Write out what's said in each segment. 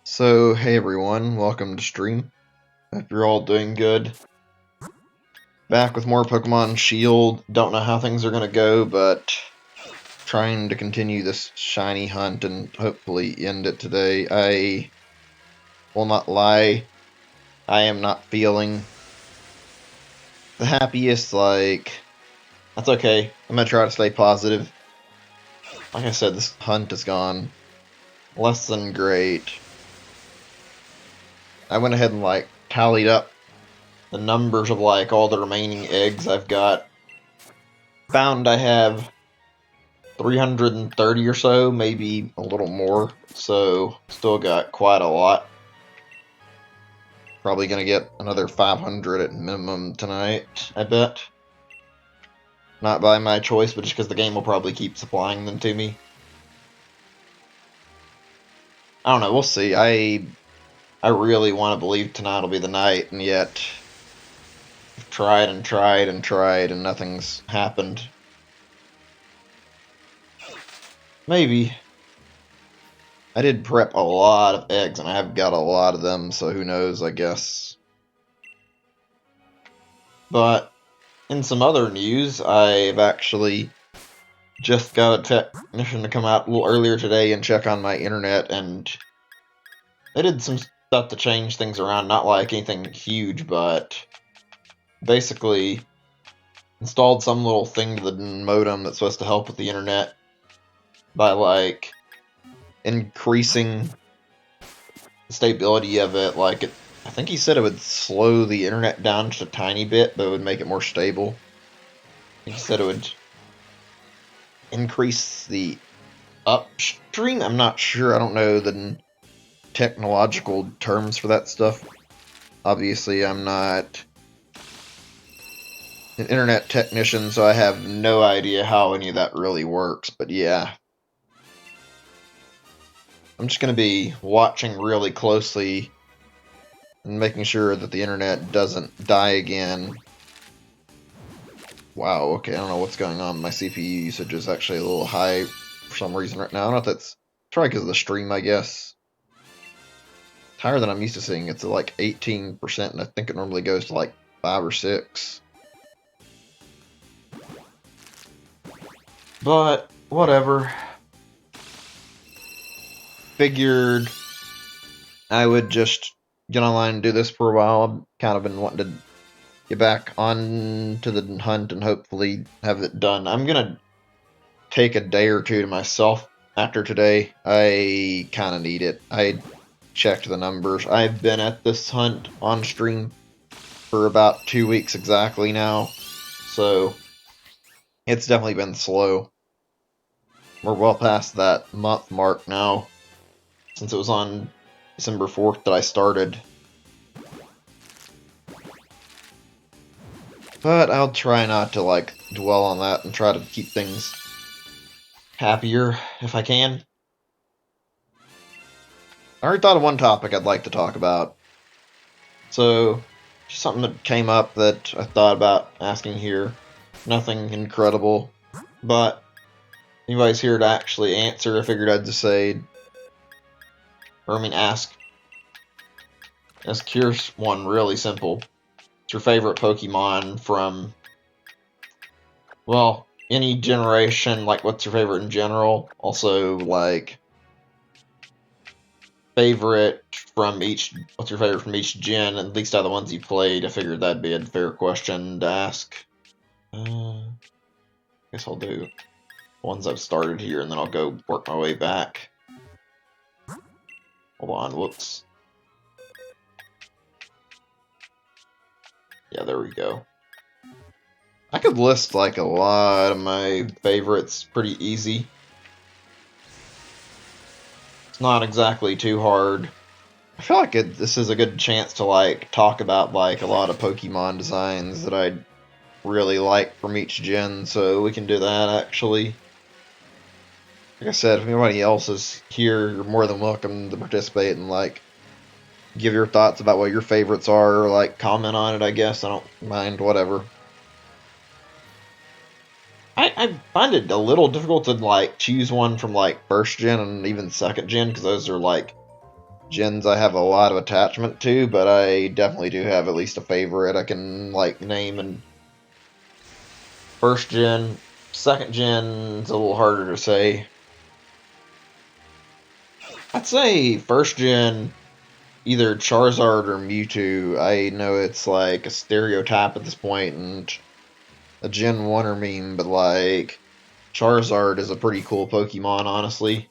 So, hey everyone, welcome to stream. Hope you're all doing good. Back with more Pokemon Shield. Don't know how things are gonna go, but trying to continue this shiny hunt and hopefully end it today. I will not lie, I am not feeling the happiest, that's okay. I'm gonna try to stay positive. Like I said, this hunt has gone less than great. I went ahead and tallied up the numbers of all the remaining eggs I've got. Found I have 330 or so, maybe a little more, so still got quite a lot. Probably gonna get another 500 at minimum tonight, I bet. Not by my choice, but just because the game will probably keep supplying them to me. I don't know, we'll see. I really want to believe tonight will be the night, and yet I've tried and tried and tried, and nothing's happened. Maybe. I did prep a lot of eggs, and I have got a lot of them, so who knows, I guess. But in some other news, I've actually just got a technician to come out a little earlier today and check on my internet, and they did some stuff to change things around, not like anything huge, but basically installed some little thing to the modem that's supposed to help with the internet by increasing the stability of it. I think he said it would slow the internet down just a tiny bit, but it would make it more stable. He said it would increase the upstream. I'm not sure. I don't know the technological terms for that stuff. Obviously, I'm not an internet technician, so I have no idea how any of that really works. But yeah, I'm just going to be watching really closely and making sure that the internet doesn't die again. Wow, okay, I don't know what's going on. My CPU usage is actually a little high for some reason right now. I don't know if that's probably because of the stream, I guess. It's higher than I'm used to seeing. It's like 18%, and I think it normally goes to like 5 or 6. But, whatever. Figured I would just get online and do this for a while. I've kind of been wanting to get back on to the hunt and hopefully have it done. I'm gonna take a day or two to myself after today. I kind of need it. I checked the numbers. I've been at this hunt on stream for about 2 weeks exactly now, so it's definitely been slow. We're well past that month mark now, since it was on December 4th that I started. But I'll try not to dwell on that and try to keep things happier if I can. I already thought of one topic I'd like to talk about. So, just something that came up that I thought about asking here. Nothing incredible, but anybody's here to actually answer. I figured I'd just say, ask. Here's one really simple. What's your favorite Pokemon from, well, any generation? What's your favorite in general? Also, favorite from each. What's your favorite from each gen? At least out of the ones you played. I figured that'd be a fair question to ask. Guess I'll do ones I've started here, and then I'll go work my way back. Hold on, whoops. Yeah, there we go. I could list a lot of my favorites pretty easy. It's not exactly too hard. I feel like this is a good chance to talk about a lot of Pokemon designs that I really like from each gen, so we can do that actually. Like I said, if anybody else is here, you're more than welcome to participate and give your thoughts about what your favorites are, or comment on it, I guess. I don't mind, whatever. I find it a little difficult to choose one from first gen and even second gen, because those are gens I have a lot of attachment to, but I definitely do have at least a favorite I can, like, name. And first gen, second gen, it's a little harder to say. I'd say first gen, either Charizard or Mewtwo. I know it's like a stereotype at this point and a Gen 1er meme, but like Charizard is a pretty cool Pokemon, honestly.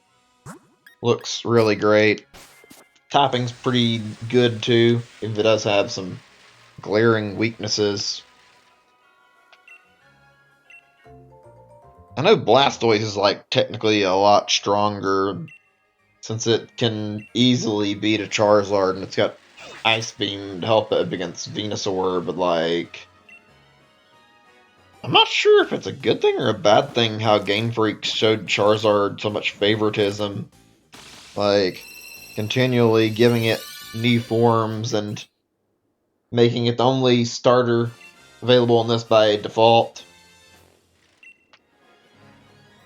Looks really great. Typing's pretty good too, if it does have some glaring weaknesses. I know Blastoise is like technically a lot stronger since it can easily beat a Charizard and it's got Ice Beam to help it against Venusaur, but like I'm not sure if it's a good thing or a bad thing how Game Freak showed Charizard so much favoritism, like continually giving it new forms and making it the only starter available in this by default.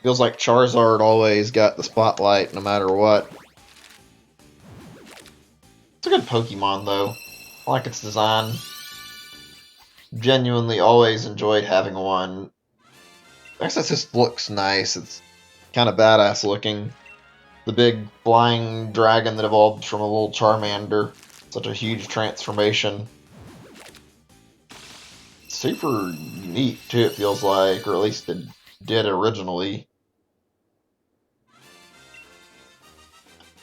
Feels like Charizard always got the spotlight no matter what. It's a good Pokemon though. I like its design. Genuinely always enjoyed having one. I guess it just looks nice. It's kind of badass looking. The big flying dragon that evolved from a little Charmander. Such a huge transformation. Super unique too, it feels like, or at least it did originally.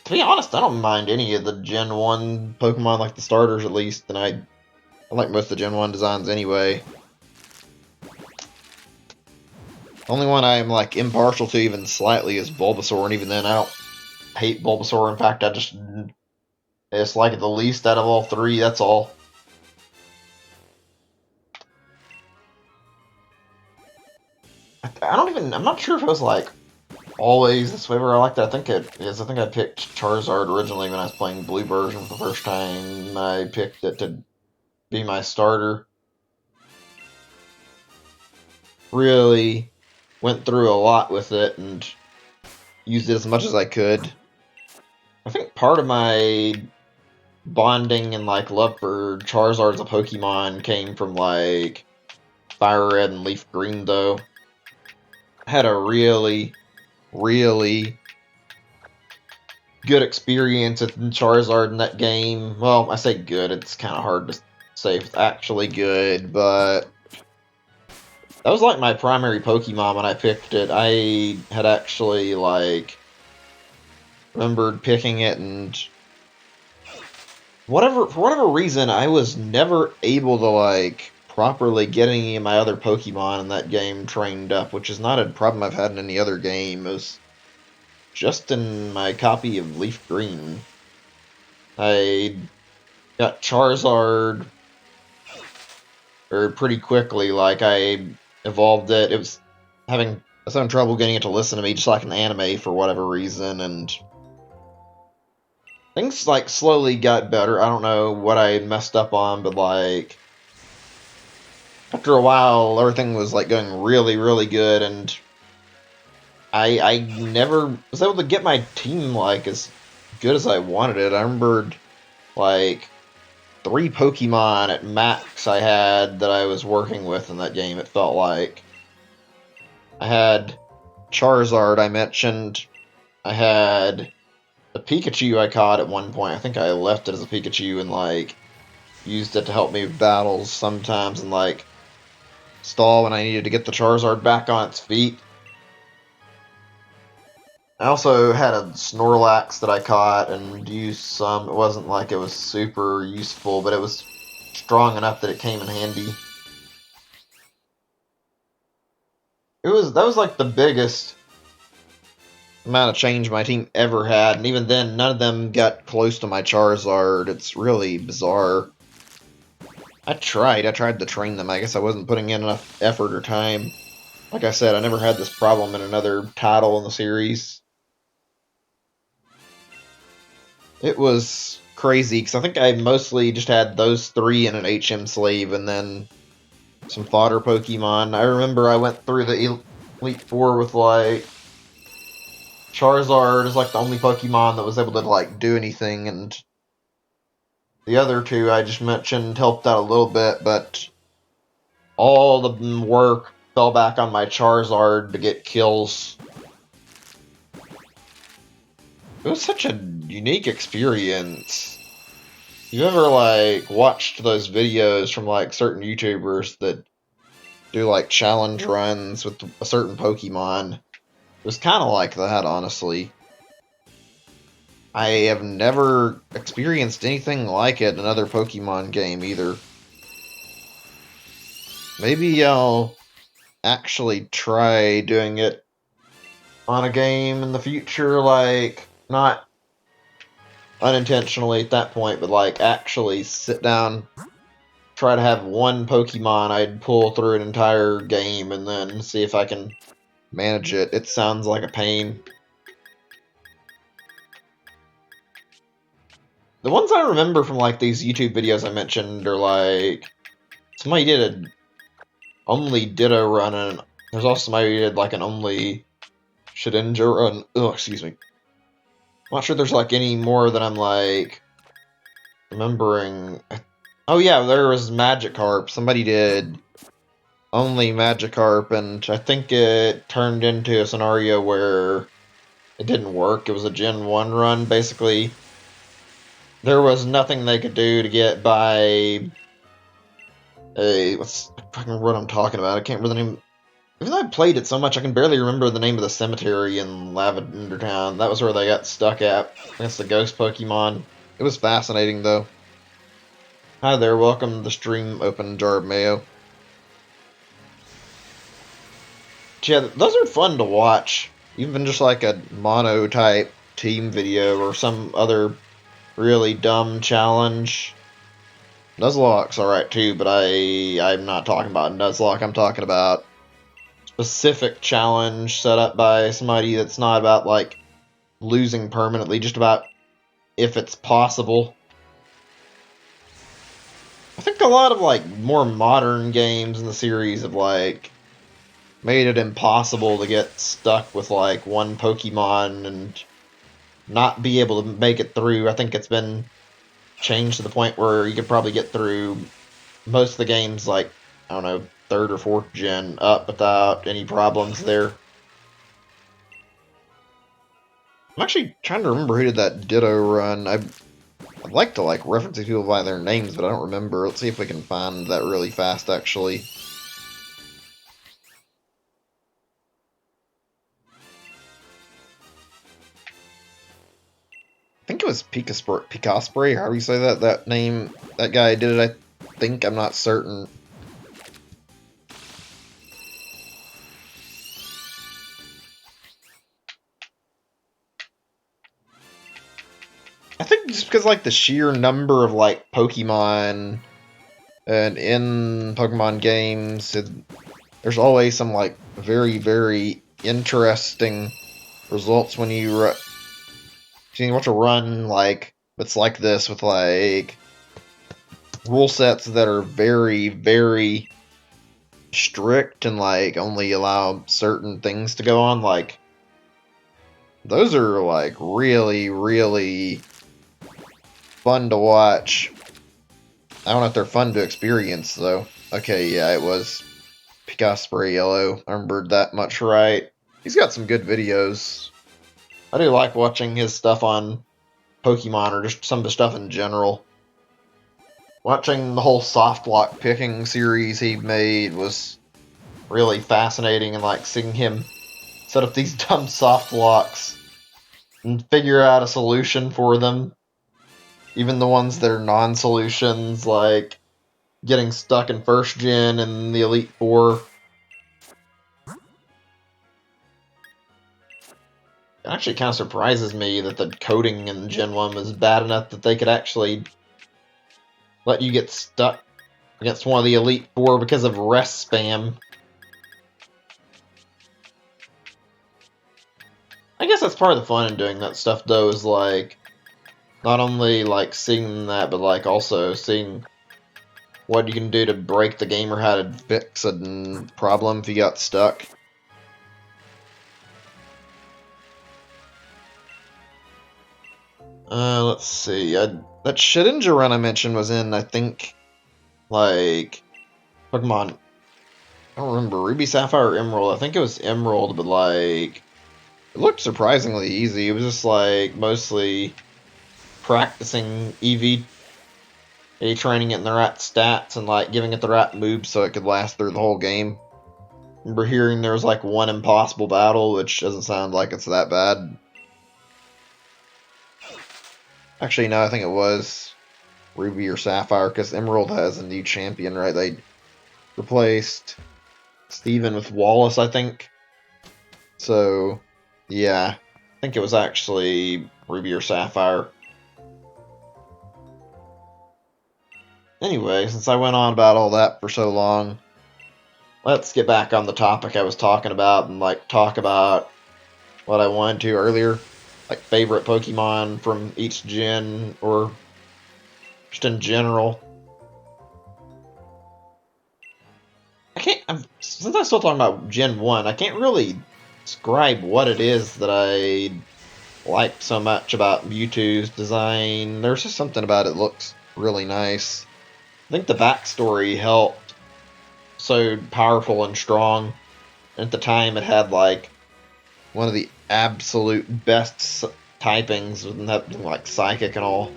To be honest, I don't mind any of the Gen 1 Pokemon, like the starters at least, and I like most of the Gen 1 designs anyway. The only one I'm like impartial to even slightly is Bulbasaur, and even then I don't hate Bulbasaur. In fact, I just like it the least out of all three, that's all. I'm not sure if it was like always this way where I liked it. I think it is. I think I picked Charizard originally when I was playing Blue version for the first time. I picked it to be my starter. Really went through a lot with it and used it as much as I could. I think part of my bonding and like love for Charizard as a Pokemon came from like Fire Red and Leaf Green though. I had a really, really good experience with Charizard in that game. Well, I say good, it's kind of hard to say if it's actually good, but that was like my primary Pokemon when I picked it. I had actually like remembered picking it and for whatever reason I was never able to like properly get any of my other Pokemon in that game trained up, which is not a problem I've had in any other game. It was just in my copy of Leaf Green. I got Charizard or pretty quickly, like I evolved it. It was I was having trouble getting it to listen to me, just like an anime for whatever reason, and things like slowly got better. I don't know what I messed up on, but like after a while, everything was like going really, really good, and I never was able to get my team like as good as I wanted it. I remembered like 3 Pokemon at max I had that I was working with in that game. It felt like I had Charizard, I mentioned. I had a Pikachu I caught at one point. I think I left it as a Pikachu and like used it to help me with battles sometimes and like stall when I needed to get the Charizard back on its feet. I also had a Snorlax that I caught and used some. It wasn't like it was super useful, but it was strong enough that it came in handy. That was like the biggest amount of change my team ever had, and even then, none of them got close to my Charizard. It's really bizarre. I tried to train them. I guess I wasn't putting in enough effort or time. Like I said, I never had this problem in another title in the series. It was crazy, because I think I mostly just had those 3 in an HM sleeve, and then some fodder Pokemon. I remember I went through the Elite Four with like Charizard is like the only Pokemon that was able to like do anything, and the other two I just mentioned helped out a little bit, but all the work fell back on my Charizard to get kills. It was such a unique experience. You ever like watched those videos from like certain YouTubers that do like challenge runs with a certain Pokemon? It was kind of like that, honestly. I have never experienced anything like it in another Pokemon game either. Maybe I'll actually try doing it on a game in the future, like, not unintentionally at that point, but like actually sit down, try to have one Pokemon I'd pull through an entire game and then see if I can manage it. It sounds like a pain. The ones I remember from like these YouTube videos I mentioned are like somebody did a only Ditto run, and there's also somebody who did like an only Shedinja run. Oh, excuse me. I'm not sure there's like any more that I'm like remembering. Oh yeah, there was Magikarp. Somebody did only Magikarp, and I think it turned into a scenario where it didn't work. It was a Gen 1 run, basically. There was nothing they could do to get by a... What's... I fucking remember what I'm talking about. I can't remember the name. Even though I played it so much, I can barely remember the name of the cemetery in Lavender Town. That was where they got stuck at. Against the ghost Pokemon. It was fascinating, though. Hi there, welcome to the stream, Open Jar of Mayo. Yeah, those are fun to watch. Even just like a mono-type team video or some other really dumb challenge. Nuzlocke's alright too, but I'm not talking about Nuzlocke. I'm talking about specific challenge set up by somebody that's not about like losing permanently, just about if it's possible. I think a lot of like more modern games in the series have like made it impossible to get stuck with like one Pokemon and not be able to make it through. I think it's been changed to the point where you could probably get through most of the games, like, I don't know, 3rd or 4th gen up without any problems there. I'm actually trying to remember who did that Ditto run. I'd like to like reference people by their names, but I don't remember. Let's see if we can find that really fast, actually. I think it was Picaspray, how do you say that? That name, that guy did it, I think. I'm not certain. I think just because, like, the sheer number of, like, Pokemon and in Pokemon games, there's always some, like, very, very interesting results when you watch a run, like, it's like this, with, like, rule sets that are very, very strict and, like, only allow certain things to go on. Like, those are, like, really, really fun to watch. I don't know if they're fun to experience, though. Okay, yeah, it was Picasso Yellow. I remembered that much right. He's got some good videos. I do like watching his stuff on Pokemon, or just some of the stuff in general. Watching the whole soft lock picking series he made was really fascinating, and like seeing him set up these dumb soft locks and figure out a solution for them. Even the ones that are non-solutions, like getting stuck in 1st gen and the Elite Four. It actually kind of surprises me that the coding in Gen 1 was bad enough that they could actually let you get stuck against one of the Elite Four because of rest spam. I guess that's part of the fun in doing that stuff, though, is like not only like seeing that, but like also seeing what you can do to break the game or how to fix a problem if you got stuck. Let's see. That Shedinja run I mentioned was in, I think, like, Pokemon. I don't remember, Ruby, Sapphire, or Emerald. I think it was Emerald, but, like, it looked surprisingly easy. It was just, like, mostly practicing EV training it in the right stats and, like, giving it the right moves so it could last through the whole game. I remember hearing there was, like, one impossible battle, which doesn't sound like it's that bad. Actually, no, I think it was Ruby or Sapphire, because Emerald has a new champion, right? They replaced Steven with Wallace, I think. So, yeah, I think it was actually Ruby or Sapphire. Anyway, since I went on about all that for so long, let's get back on the topic I was talking about and, like, talk about what I wanted to earlier. Like, favorite Pokemon from each gen, or just in general. Since I'm still talking about Gen 1, I can't really describe what it is that I like so much about Mewtwo's design. There's just something about it looks really nice. I think the backstory helped. So powerful and strong. At the time, it had, like, one of the absolute best typings, with that, like, Psychic and all.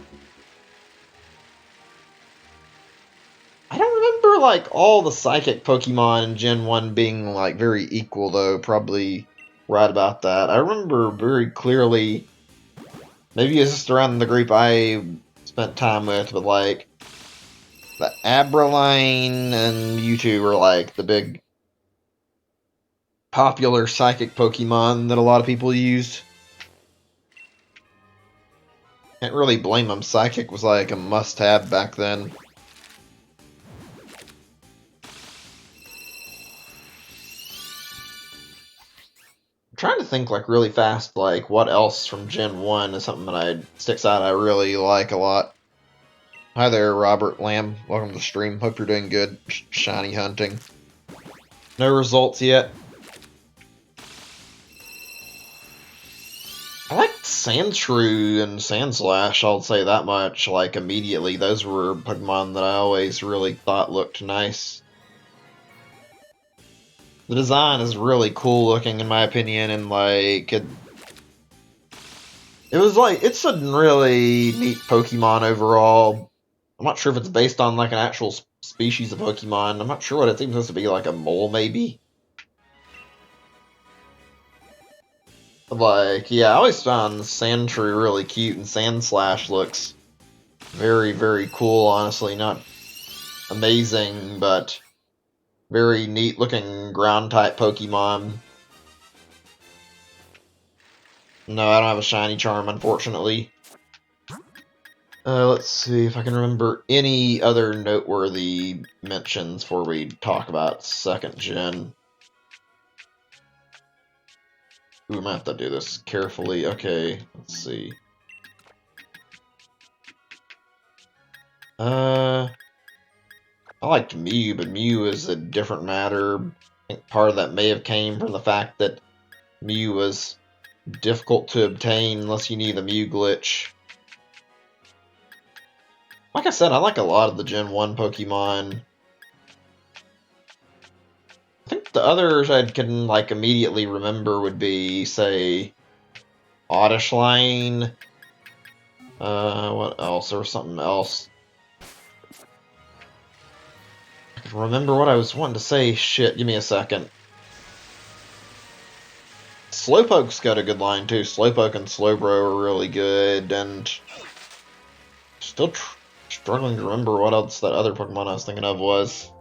I don't remember, like, all the Psychic Pokemon in Gen 1 being, like, very equal, though. Probably right about that. I remember very clearly, maybe it's just around the group I spent time with, but, like, the Abraline and Mewtwo were, like, the big popular Psychic Pokemon that a lot of people used. Can't really blame them. Psychic was, like, a must-have back then. I'm trying to think, like, really fast, like, what else from Gen 1 is something that sticks out I really like a lot. Hi there, Robert Lamb. Welcome to the stream. Hope you're doing good. Shiny hunting. No results yet. I liked Sandshrew and Sandslash, I'll say that much, like, immediately. Those were Pokemon that I always really thought looked nice. The design is really cool looking, in my opinion, and, like, it's a really neat Pokemon overall. I'm not sure if it's based on, like, an actual species of Pokemon. I'm not sure what it's even supposed to be, like a mole, maybe? But, like, yeah, I always found Sandshrew really cute, and Sandslash looks very, very cool, honestly. Not amazing, but very neat looking ground type Pokemon. No, I don't have a shiny charm, unfortunately. Let's see if I can remember any other noteworthy mentions before we talk about second gen. Ooh, I might have to do this carefully. Okay, let's see. I liked Mew, but Mew is a different matter. I think part of that may have came from the fact that Mew was difficult to obtain unless you need a Mew glitch. Like I said, I like a lot of the Gen 1 Pokemon. I think the others I can, like, immediately remember would be, say, Oddishline. What else? There was something else. I can remember what I was wanting to say. Shit, give me a second. Slowpoke's got a good line, too. Slowpoke and Slowbro are really good, and still struggling to remember what else that other Pokemon I was thinking of was.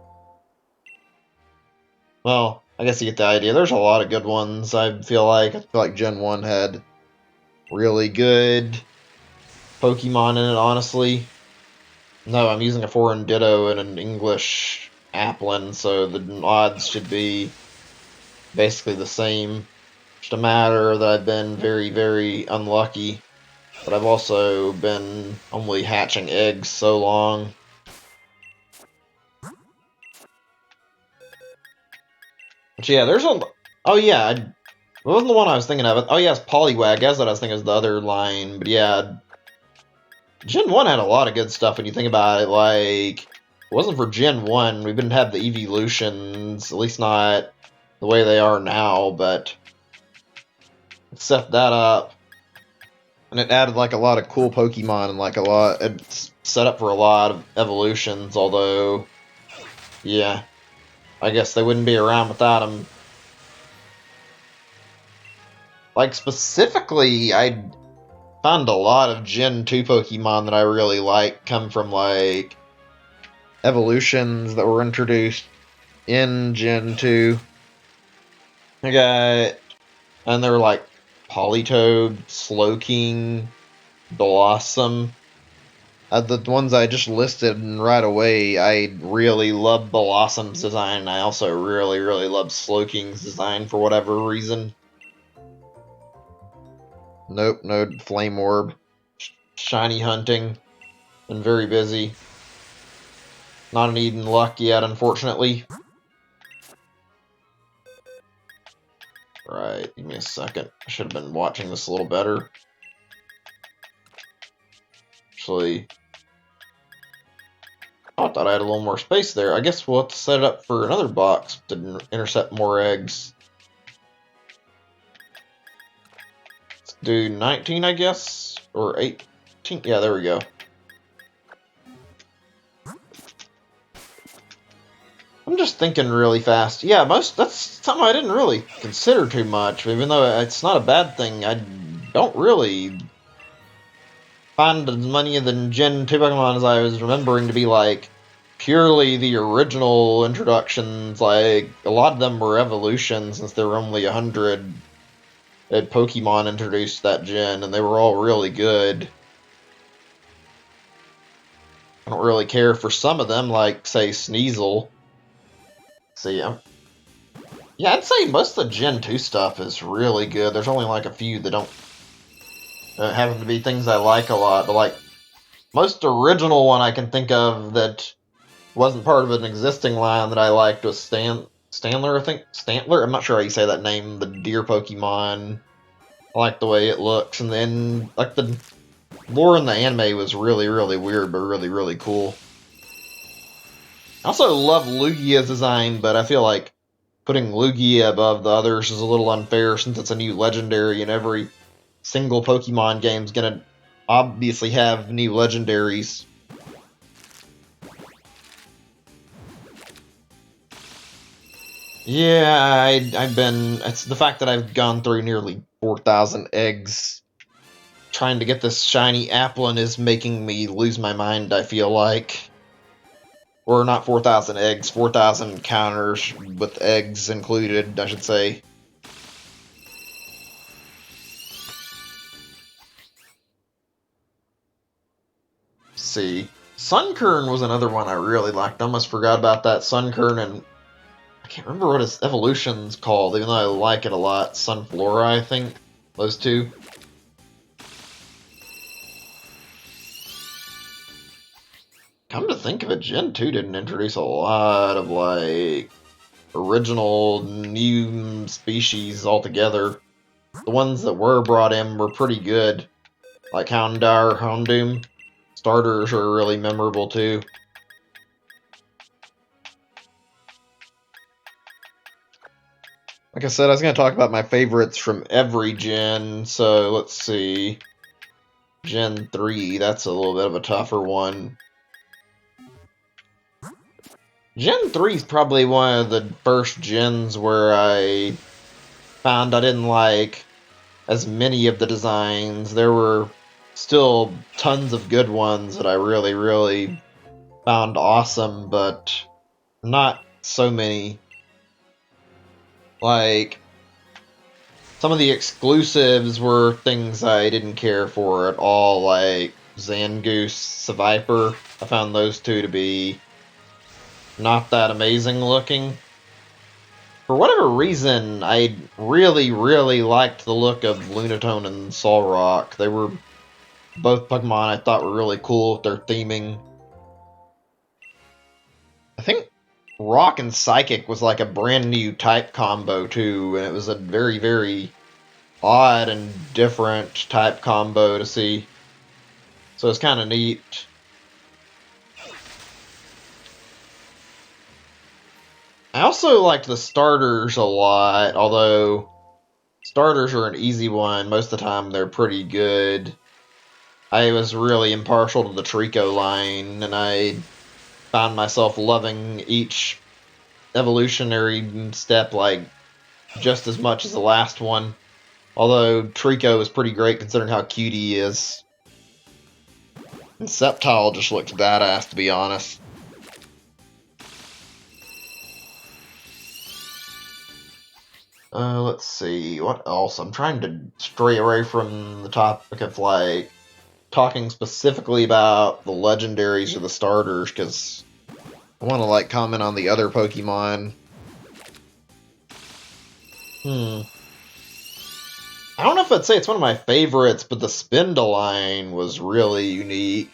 Well, I guess you get the idea. There's a lot of good ones, I feel like. I feel like Gen 1 had really good Pokemon in it, honestly. No, I'm using a foreign Ditto and an English Applin, so the odds should be basically the same. Just a matter that I've been very, very unlucky. But I've also been only hatching eggs so long. But yeah, there's a... Oh yeah, it wasn't the one I was thinking of. Oh yeah, it's Poliwag. That's what I was thinking is the other line. But yeah, Gen 1 had a lot of good stuff when you think about it. Like, if it wasn't for Gen 1, we wouldn't have the evolutions, at least not the way they are now, but it set that up. And it added like a lot of cool Pokemon and like it's set up for a lot of evolutions, although, yeah, I guess they wouldn't be around without them. Like, specifically, I found a lot of Gen 2 Pokemon that I really like come from, like, evolutions that were introduced in Gen 2. And they were like Politoed, Slowking, Blossom. The ones I just listed right away, I really love Blossom's design. I also really, really love Slowking's design for whatever reason. Nope, no Flame Orb. Shiny hunting. Been very busy. Not needing luck yet, unfortunately. Right, give me a second. I should have been watching this a little better. Actually, I thought I had a little more space there. I guess we'll have to set it up for another box to intercept more eggs. Let's do 19, I guess? Or 18? Yeah, there we go. I'm just thinking really fast. Yeah, that's something I didn't really consider too much, even though it's not a bad thing. I don't really find as many of the Gen 2 Pokemon as I was remembering to be, like, purely the original introductions. Like, a lot of them were evolutions, since there were only 100 Pokemon introduced that gen, and they were all really good. I don't really care for some of them, like, say, Sneasel. So, yeah, I'd say most of the Gen 2 stuff is really good. There's only, like, a few that don't happen to be things I like a lot, but, like, most original one I can think of that wasn't part of an existing line that I liked was Stantler, I think? Stantler? I'm not sure how you say that name, the deer Pokemon. I like the way it looks, and then, like, the lore in the anime was really, really weird, but really, really cool. I also love Lugia's design, but I feel like putting Lugia above the others is a little unfair since it's a new legendary, and every single Pokemon game's gonna obviously have new legendaries. Yeah, it's the fact that I've gone through nearly 4,000 eggs trying to get this shiny Applin is making me lose my mind, I feel like. Or not 4,000 eggs, 4,000 counters with eggs included, I should say. Let's see. Sunkern was another one I really liked. I almost forgot about that. Sunkern, and I can't remember what his evolution's called, even though I like it a lot. Sunflora, I think. Those two. Come to think of it, Gen 2 didn't introduce a lot of, like, original new species altogether. The ones that were brought in were pretty good. Like Houndour, Houndoom. Starters are really memorable too. Like I said, I was going to talk about my favorites from every gen, so let's see. Gen 3, that's a little bit of a tougher one. Gen 3 is probably one of the first gens where I found I didn't like as many of the designs. There were still tons of good ones that I really, really found awesome, but not so many. Like, some of the exclusives were things I didn't care for at all, like Zangoose, Seviper. I found those two to be not that amazing looking. For whatever reason, I really, really liked the look of Lunatone and Solrock. They were both Pokemon I thought were really cool with their theming. I think Rock and Psychic was like a brand new type combo too, and it was a very, very odd and different type combo to see. So it's kind of neat. I also liked the starters a lot, although starters are an easy one. Most of the time they're pretty good. I was really impartial to the Trico line, and I found myself loving each evolutionary step like just as much as the last one. Although Trico is pretty great considering how cute he is. And Sceptile just looks badass, to be honest. Let's see, what else? I'm trying to stray away from the topic of, like, talking specifically about the legendaries or the starters, because I want to, like, comment on the other Pokemon. I don't know if I'd say it's one of my favorites, but the Spindaline was really unique.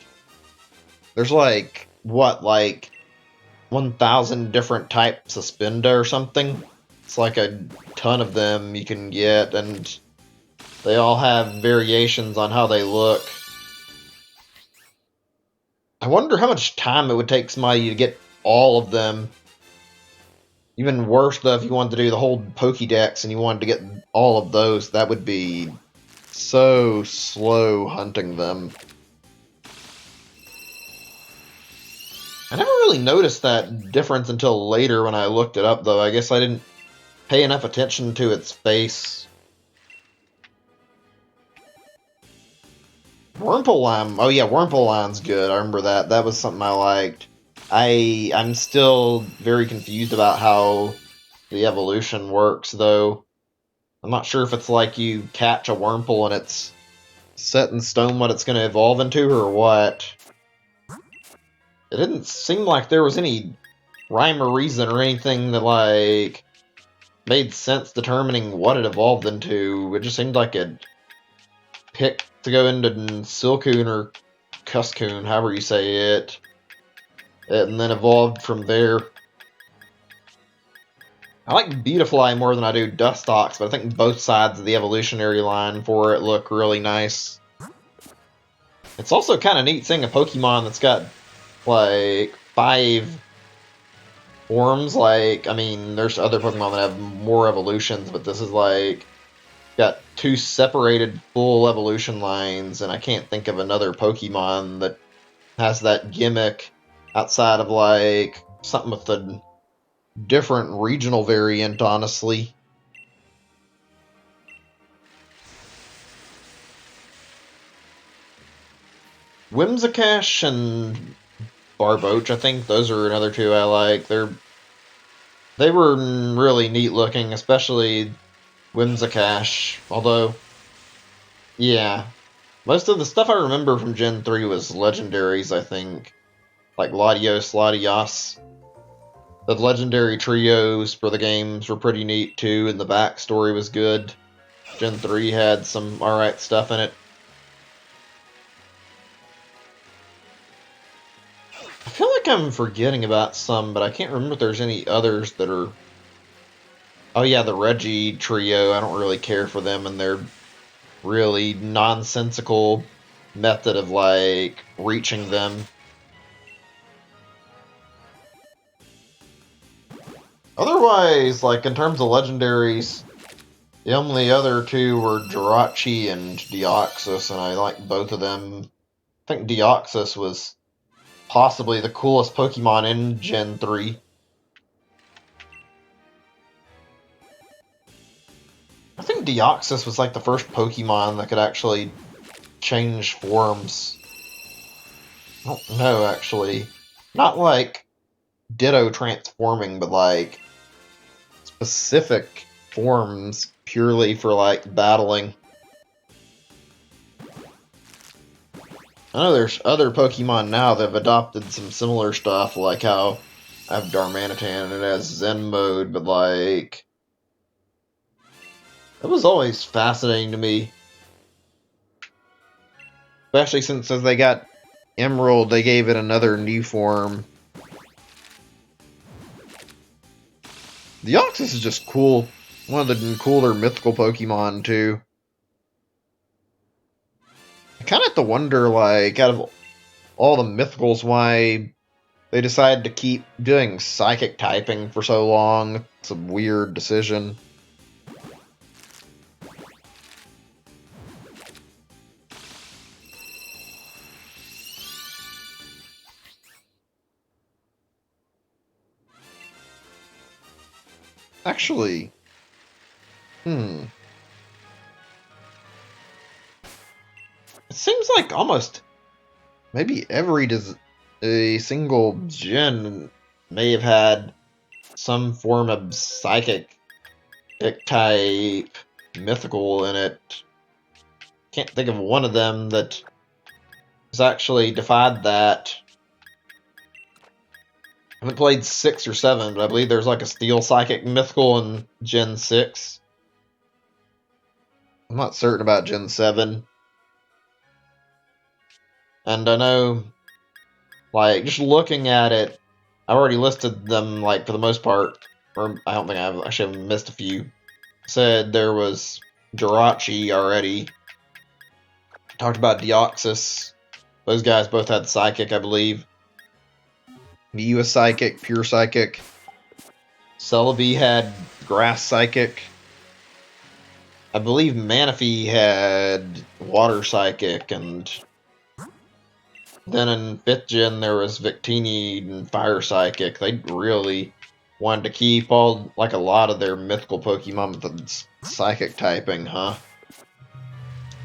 There's, like, what, like, 1,000 different types of Spinda or something? It's like a ton of them you can get, and they all have variations on how they look. I wonder how much time it would take somebody to get all of them. Even worse, though, if you wanted to do the whole Pokédex and you wanted to get all of those, that would be so slow hunting them. I never really noticed that difference until later when I looked it up, though. I guess I didn't pay enough attention to its face. Wurmple, oh yeah, Wurmple good. I remember that. That was something I liked. I'm still very confused about how the evolution works, though. I'm not sure if it's like you catch a Wurmple and it's set in stone what it's going to evolve into, or what. It didn't seem like there was any rhyme or reason or anything that, like, made sense determining what it evolved into. It just seemed like it picked to go into Silcoon or Cuscoon, however you say it, and then evolved from there. I like Beautifly more than I do Dustox, but I think both sides of the evolutionary line for it look really nice. It's also kind of neat seeing a Pokemon that's got, like, 5 forms. Like, I mean, there's other Pokemon that have more evolutions, but this is, like, got 2 separated full evolution lines, and I can't think of another Pokemon that has that gimmick outside of, like, something with a different regional variant, honestly. Whimsicott and Barboach, I think those are another 2 I like. They were really neat looking, especially Whimsicott. Although, yeah, most of the stuff I remember from Gen 3 was legendaries, I think. Like Latios, Latias. The legendary trios for the games were pretty neat too, and the backstory was good. Gen 3 had some alright stuff in it. I feel like I'm forgetting about some, but I can't remember if there's any others that are... Oh yeah, the Reggie trio, I don't really care for them and their really nonsensical method of, like, reaching them. Otherwise, like, in terms of legendaries, the only other 2 were Jirachi and Deoxys, and I like both of them. I think Deoxys was possibly the coolest Pokemon in Gen 3. I think Deoxys was like the first Pokemon that could actually change forms. I don't know, actually. Not like Ditto transforming, but like specific forms purely for, like, battling. I know there's other Pokemon now that have adopted some similar stuff, like how I have Darmanitan and it has Zen mode, but, like, it was always fascinating to me. Especially since as they got Emerald, they gave it another new form. Deoxys is just cool. One of the cooler mythical Pokemon, too. I kind of have to wonder, like, out of all the mythicals, why they decided to keep doing psychic typing for so long. It's a weird decision. Actually, it seems like almost maybe every a single gen may have had some form of psychic type mythical in it. Can't think of one of them that has actually defied that. I haven't played 6 or 7, but I believe there's like a Steel Psychic mythical in Gen 6. I'm not certain about Gen 7. And I know, like, just looking at it, I've already listed them, like, for the most part. Or I don't think I've actually missed a few. Said there was Jirachi already. Talked about Deoxys. Those guys both had Psychic, I believe. Mew was Psychic, Pure Psychic. Celebi had Grass Psychic. I believe Manaphy had Water Psychic, and then in 5th gen there was Victini and Fire Psychic. They really wanted to keep all, like, a lot of their mythical Pokemon with the Psychic typing, huh?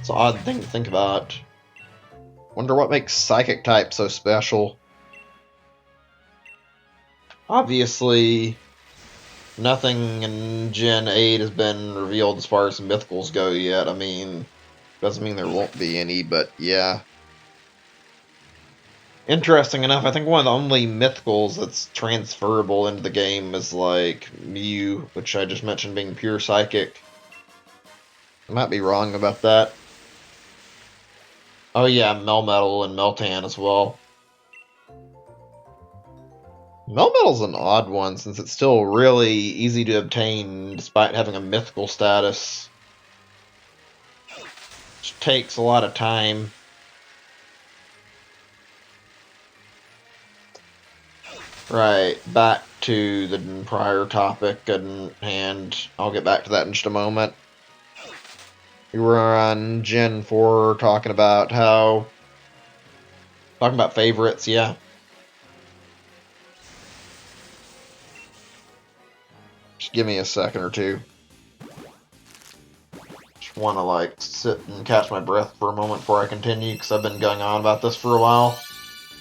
It's an odd thing to think about. Wonder what makes Psychic type so special. Obviously, nothing in Gen 8 has been revealed as far as mythicals go yet. I mean, doesn't mean there won't be any, but yeah. Interesting enough, I think one of the only mythicals that's transferable into the game is, like, Mew, which I just mentioned being pure psychic. I might be wrong about that. Oh yeah, Melmetal and Meltan as well. Melmetal's an odd one, since it's still really easy to obtain despite having a mythical status. Which takes a lot of time. Right, back to the prior topic, and I'll get back to that in just a moment. We were on Gen 4 talking about favorites, yeah. Just give me a second or two. Just want to, like, sit and catch my breath for a moment before I continue, because I've been going on about this for a while.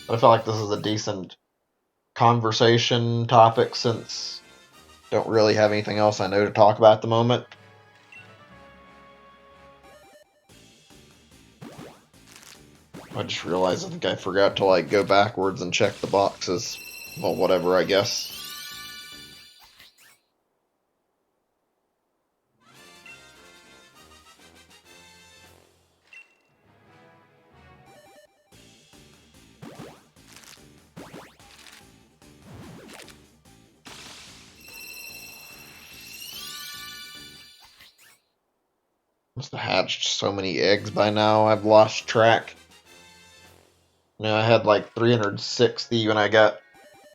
But I feel like this is a decent conversation topic, since I don't really have anything else I know to talk about at the moment. I just realized I think I forgot to, like, go backwards and check the boxes. Well, whatever, I guess. Must have hatched so many eggs by now, I've lost track. I had like 360 when I got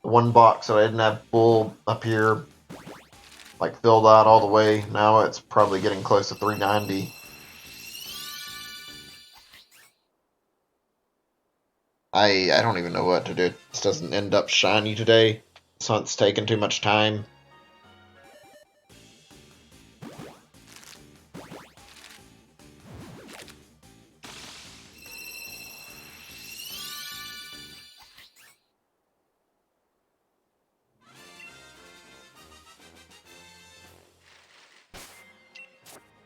one box that I didn't have full up here, like, filled out all the way. Now it's probably getting close to 390. I don't even know what to do. This doesn't end up shiny today. This hunt's taking too much time.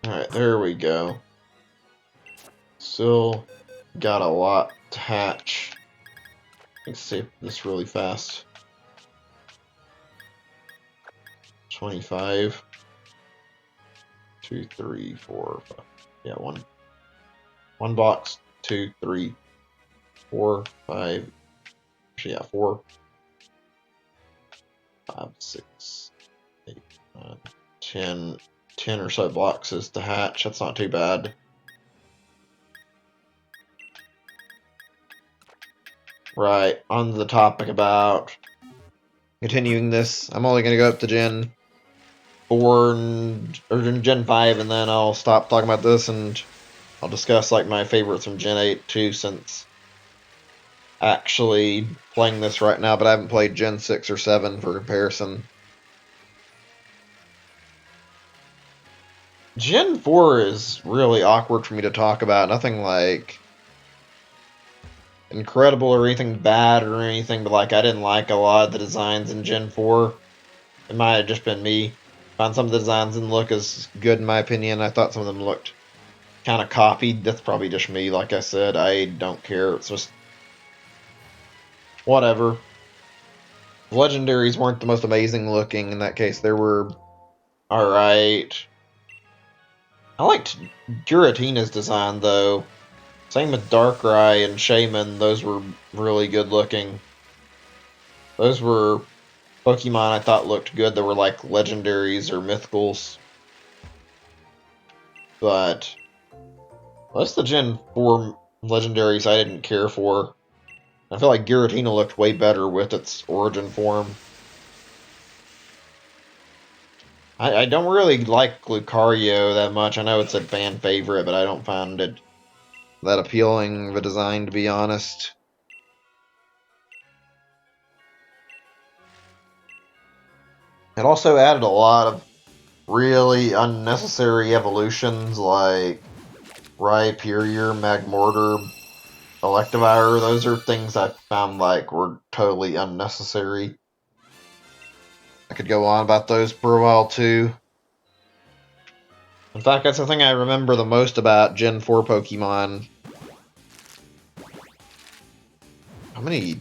Alright, there we go. Still got a lot to hatch. Let's save this really fast. 25. 2, 3, 4, 5. Yeah, one box. 2, 3, 4, 5. Actually, yeah, 4, 5, 6, 8, 9, 10. 10 or so boxes to hatch. That's not too bad. Right, on the topic about continuing this, I'm only going to go up to Gen 4 or Gen 5, and then I'll stop talking about this, and I'll discuss like my favorites from Gen 8 too, since actually playing this right now, but I haven't played Gen 6 or 7 for comparison. Gen 4 is really awkward for me to talk about. Nothing like incredible or anything bad or anything, but like I didn't like a lot of the designs in Gen 4. It might have just been me. Found some of the designs didn't look as good in my opinion. I thought some of them looked kind of copied. That's probably just me. Like I said, I don't care. It's just whatever. The legendaries weren't the most amazing looking in that case. They were alright. I liked Giratina's design though. Same with Darkrai and Shaman. Those were really good looking. Those were Pokemon I thought looked good that were like legendaries or mythicals. But most of the Gen 4 legendaries I didn't care for. I feel like Giratina looked way better with its origin form. I don't really like Lucario that much. I know it's a fan favorite, but I don't find it that appealing of a design, to be honest. It also added a lot of really unnecessary evolutions like Rhyperior, Magmortar, Electivire. Those are things I found like were totally unnecessary. I could go on about those for a while too. In fact, that's the thing I remember the most about Gen 4 Pokemon. How many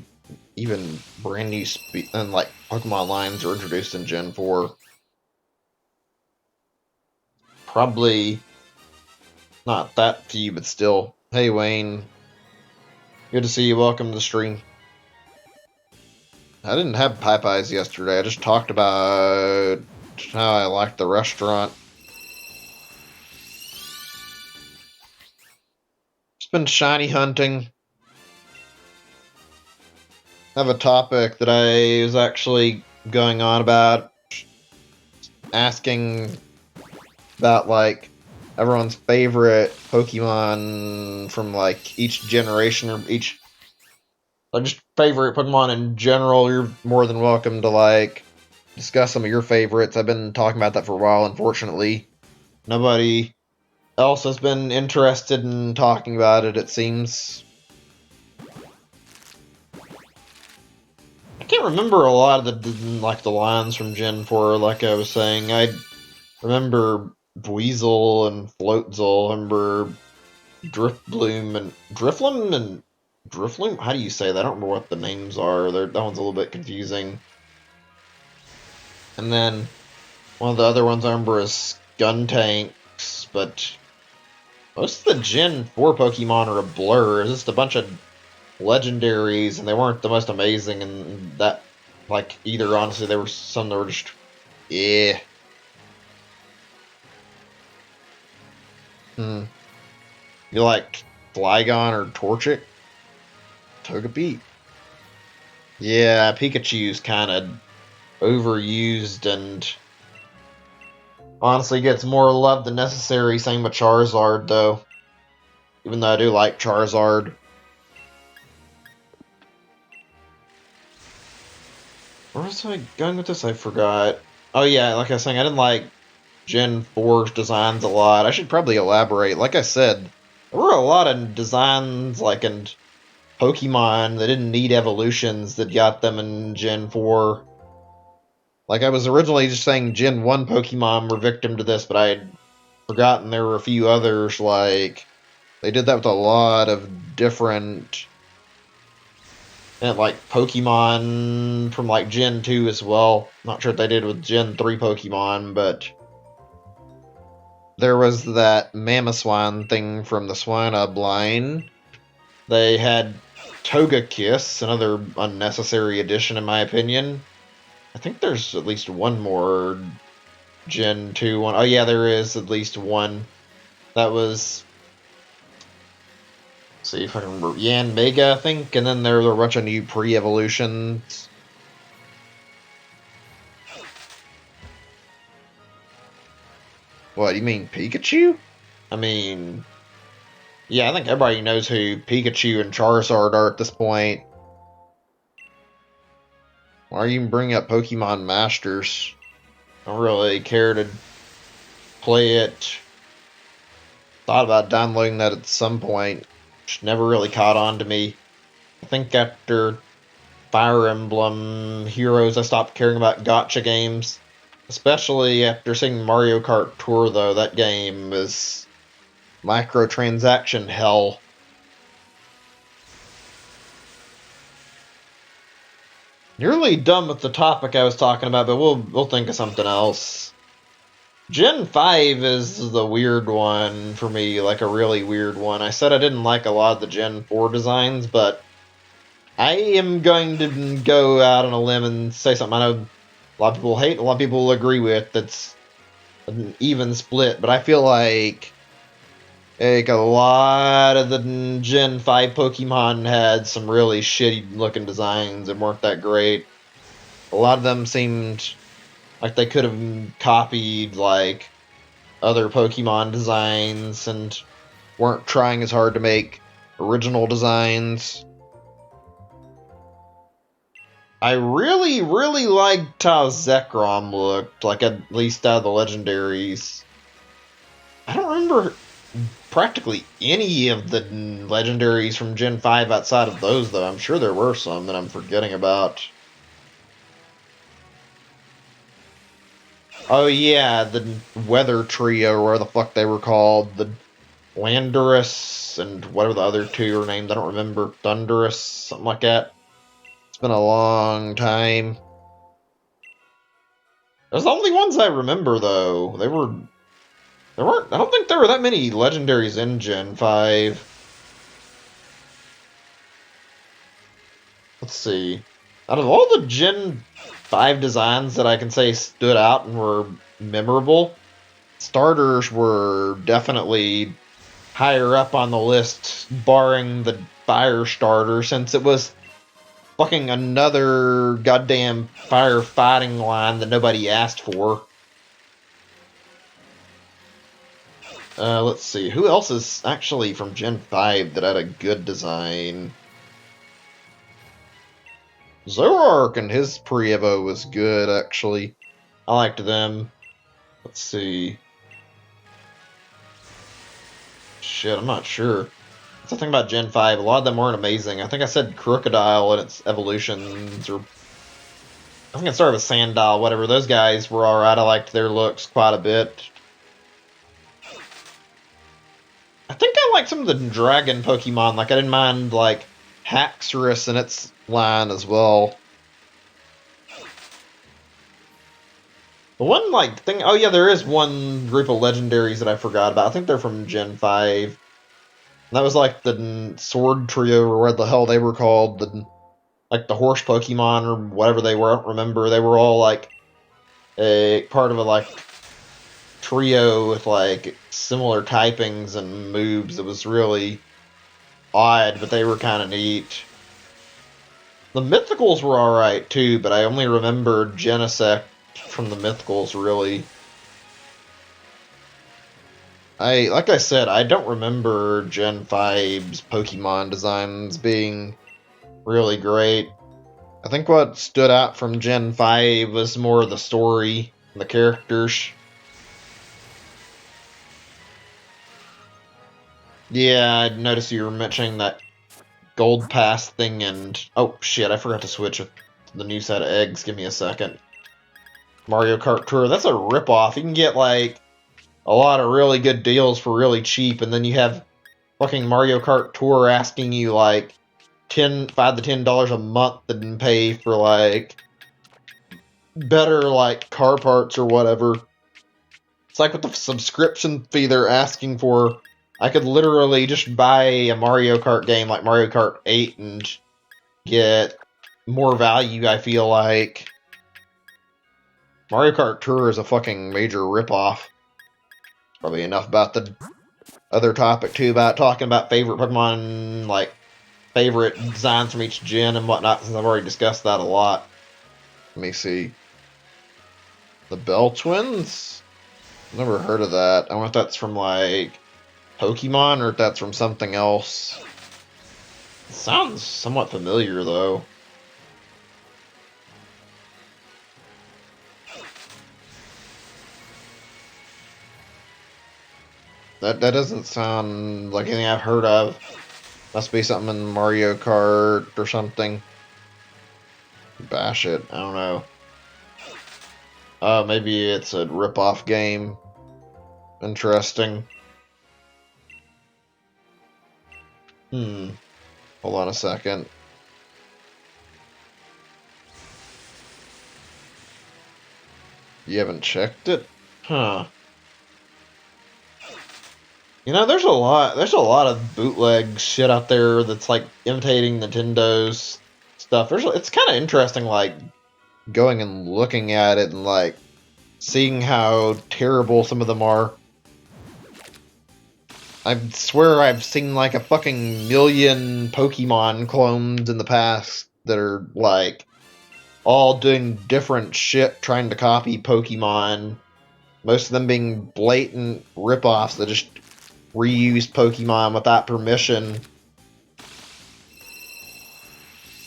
even brand new and like Pokemon lines are introduced in Gen 4? Probably not that few, but still. Hey Wayne, good to see you. Welcome to the stream. I didn't have Popeyes yesterday. I just talked about how I liked the restaurant. Just been shiny hunting. I have a topic that I was actually going on about, asking about like everyone's favorite Pokemon from like each generation or each just favorite Pokemon in general. You're more than welcome to like discuss some of your favorites. I've been talking about that for a while. Unfortunately, nobody else has been interested in talking about it, it seems. I can't remember a lot of the lines from Gen 4, like I was saying. I remember Weasel and Floatzel. I remember Drifloon and Drifloon? How do you say that? I don't remember what the names are. That one's a little bit confusing. And then one of the other ones I remember is Skuntanks, but most of the Gen 4 Pokemon are a blur. It's just a bunch of legendaries, and they weren't the most amazing, and that, like, either, honestly. There were some that were just, yeah. You like Flygon or Torchic? Togepi? Yeah, Pikachu's kind of overused and honestly gets more love than necessary. Same with Charizard, though. Even though I do like Charizard. Where was I going with this? I forgot. Oh yeah, like I was saying, I didn't like Gen 4's designs a lot. I should probably elaborate. Like I said, there were a lot of designs, like, in Pokemon that didn't need evolutions that got them in Gen 4. Like, I was originally just saying Gen 1 Pokemon were victim to this, but I had forgotten there were a few others, like, they did that with a lot of different, and like, Pokemon from, like, Gen 2 as well. Not sure what they did with Gen 3 Pokemon, but there was that Mamoswine thing from the Swinub line. They had Togekiss, another unnecessary addition in my opinion. I think there's at least one more Gen 2 one. Oh yeah, there is at least one. That was See if I can remember. Yan Mega, I think, and then there are a bunch of new pre-evolutions. What, you mean Pikachu? I mean, yeah, I think everybody knows who Pikachu and Charizard are at this point. Why are you even bringing up Pokemon Masters? I don't really care to play it. Thought about downloading that at some point. Just never really caught on to me. I think after Fire Emblem Heroes, I stopped caring about gacha games. Especially after seeing Mario Kart Tour, though. That game is microtransaction hell. Nearly done with the topic I was talking about, but we'll think of something else. Gen 5 is the weird one for me, like a really weird one. I said I didn't like a lot of the Gen 4 designs, but I am going to go out on a limb and say something I know a lot of people hate, a lot of people agree with. That's an even split, but I feel like a lot of the Gen 5 Pokemon had some really shitty looking designs and weren't that great. A lot of them seemed like they could have copied like other Pokemon designs and weren't trying as hard to make original designs. I really, really liked how Zekrom looked, like at least out of the legendaries. I don't remember practically any of the legendaries from Gen 5 outside of those, though. I'm sure there were some that I'm forgetting about. Oh, yeah, the Weather Trio, or whatever the fuck they were called. The Landorus and whatever the other two are named. I don't remember. Thunderous, something like that. It's been a long time. Those are the only ones I remember, though. There weren't. I don't think there were that many legendaries in Gen 5. Let's see. Out of all the Gen 5 designs that I can say stood out and were memorable, starters were definitely higher up on the list, barring the fire starter, since it was fucking another goddamn firefighting line that nobody asked for. Let's see. Who else is actually from Gen 5 that had a good design? Zoroark and his pre-evo was good, actually. I liked them. Let's see. Shit, I'm not sure. That's the thing about Gen 5. A lot of them weren't amazing. I think I said Crocodile and its evolutions, or I think it started with Sandile, whatever. Those guys were alright. I liked their looks quite a bit. I think I liked some of the dragon Pokemon. Like, I didn't mind, like, Haxorus and its line as well. The one, like, thing... Oh, yeah, there is one group of legendaries that I forgot about. I think they're from Gen 5. And that was, like, the Sword Trio, or what the hell they were called. Like, the horse Pokemon, or whatever they were. I don't remember. They were all, like, a part of a, like, trio with, like, similar typings and moves. It was really odd, but they were kind of neat. The Mythicals were alright, too, but I only remember Genesect from the Mythicals, really. Like I said, I don't remember Gen 5's Pokemon designs being really great. I think what stood out from Gen 5 was more the story and the characters. Yeah, I noticed you were mentioning that Gold Pass thing, and... Oh, shit, I forgot to switch with the new set of eggs. Give me a second. Mario Kart Tour, that's a ripoff. You can get, like, a lot of really good deals for really cheap, and then you have fucking Mario Kart Tour asking you, like, $5 to $10 a month and pay for, like, better, like, car parts or whatever. It's like with the subscription fee they're asking for, I could literally just buy a Mario Kart game like Mario Kart 8 and get more value, I feel like. Mario Kart Tour is a fucking major ripoff. Probably enough about the other topic too about talking about favorite Pokemon, like favorite designs from each gen and whatnot, since I've already discussed that a lot. Let me see. The Bell Twins? Never heard of that. I wonder if that's from like Pokemon or if that's from something else. It sounds somewhat familiar though. That doesn't sound like anything I've heard of. Must be something in Mario Kart or something. Bash it. I don't know. Maybe it's a rip-off game. Interesting. Hold on a second. You haven't checked it? Huh. You know, there's a lot of bootleg shit out there that's like imitating Nintendo's stuff. It's kind of interesting, like going and looking at it and like seeing how terrible some of them are. I swear I've seen like a fucking million Pokemon clones in the past that are like all doing different shit trying to copy Pokemon. Most of them being blatant ripoffs that just reuse Pokemon without permission.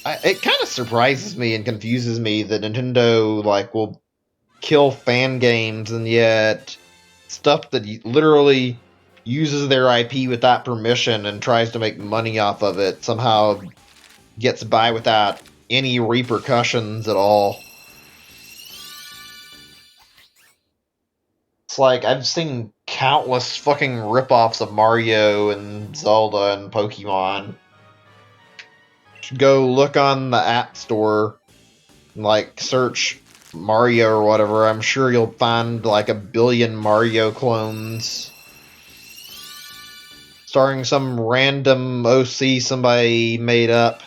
It kind of surprises me and confuses me that Nintendo like will kill fan games and yet stuff that literally uses their IP without permission and tries to make money off of it somehow gets by without any repercussions at all. It's like I've seen countless fucking ripoffs of Mario and Zelda and Pokemon. Go look on the App Store and like search Mario or whatever. I'm sure you'll find like a billion Mario clones starring some random OC somebody made up.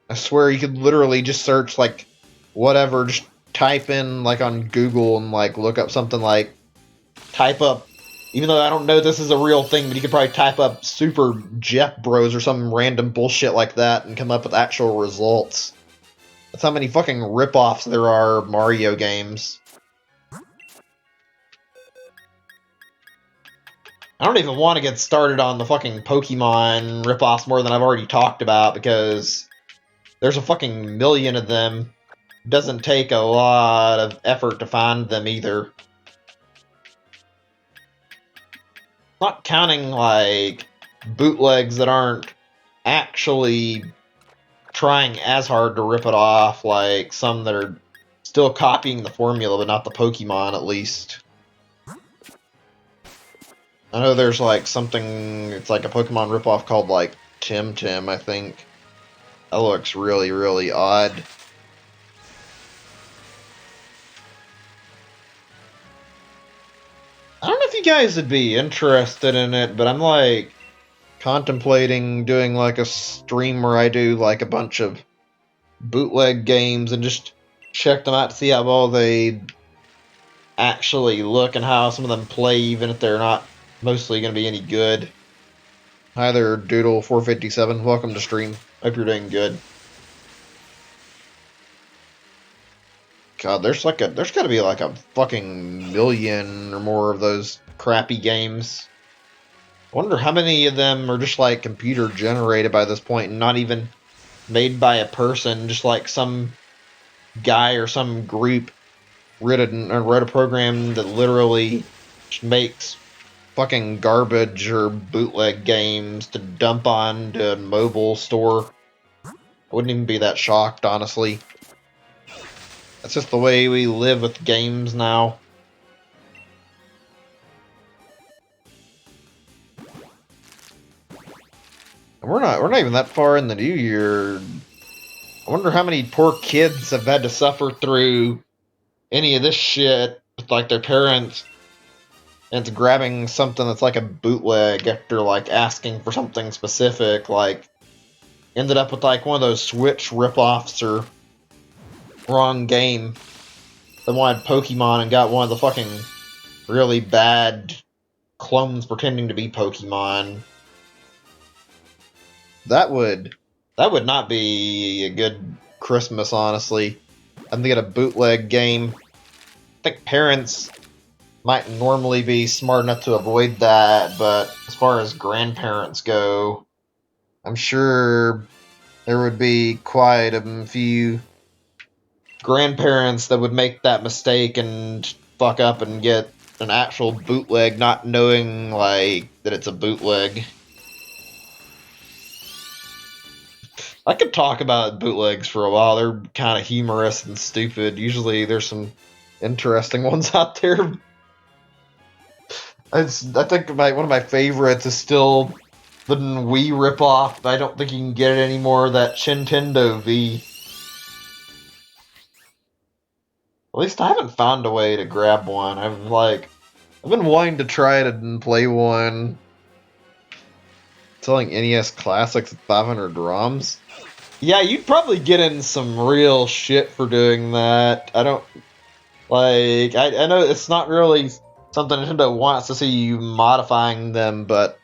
I swear you could literally just search like whatever, just type in like on Google and like look up something like type up, even though I don't know this is a real thing, but you could probably type up Super Jeff Bros or some random bullshit like that and come up with actual results. That's how many fucking ripoffs there are of Mario games. I don't even want to get started on the fucking Pokemon ripoffs more than I've already talked about, because there's a fucking million of them. It doesn't take a lot of effort to find them either. Not counting, like, bootlegs that aren't actually trying as hard to rip it off, like some that are still copying the formula, but not the Pokemon, at least. I know there's, like, something, it's like a Pokemon ripoff called, like, Tim, I think. That looks really, really odd. I don't know if you guys would be interested in it, but I'm, like, contemplating doing, like, a stream where I do, like, a bunch of bootleg games and just check them out to see how well they actually look and how some of them play, even if they're not mostly going to be any good. Hi there, Doodle457. Welcome to stream. Hope you're doing good. God, there's got to be like a fucking million or more of those crappy games. I wonder how many of them are just like computer generated by this point and not even made by a person, just like some guy or some group wrote a program that literally makes fucking garbage or bootleg games to dump onto a mobile store. I wouldn't even be that shocked, honestly. That's just the way we live with games now. And we're not even that far in the new year. I wonder how many poor kids have had to suffer through any of this shit with like their parents and it's grabbing something that's like a bootleg after like asking for something specific, like ended up with like one of those Switch ripoffs or wrong game. They wanted Pokemon and got one of the fucking really bad clones pretending to be Pokemon. That would not be a good Christmas, honestly. I'm thinking a bootleg game. I think parents might normally be smart enough to avoid that, but as far as grandparents go, I'm sure there would be quite a few grandparents that would make that mistake and fuck up and get an actual bootleg, not knowing like that it's a bootleg. I could talk about bootlegs for a while. They're kind of humorous and stupid. Usually there's some interesting ones out there. I think one of my favorites is still the Wii ripoff. I don't think you can get it anymore. That Nintendo V. At least I haven't found a way to grab one. I've been wanting to try it and play one. Selling NES classics at 500 ROMs. Yeah, you'd probably get in some real shit for doing that. I don't I know it's not really something Nintendo wants to see you modifying them, but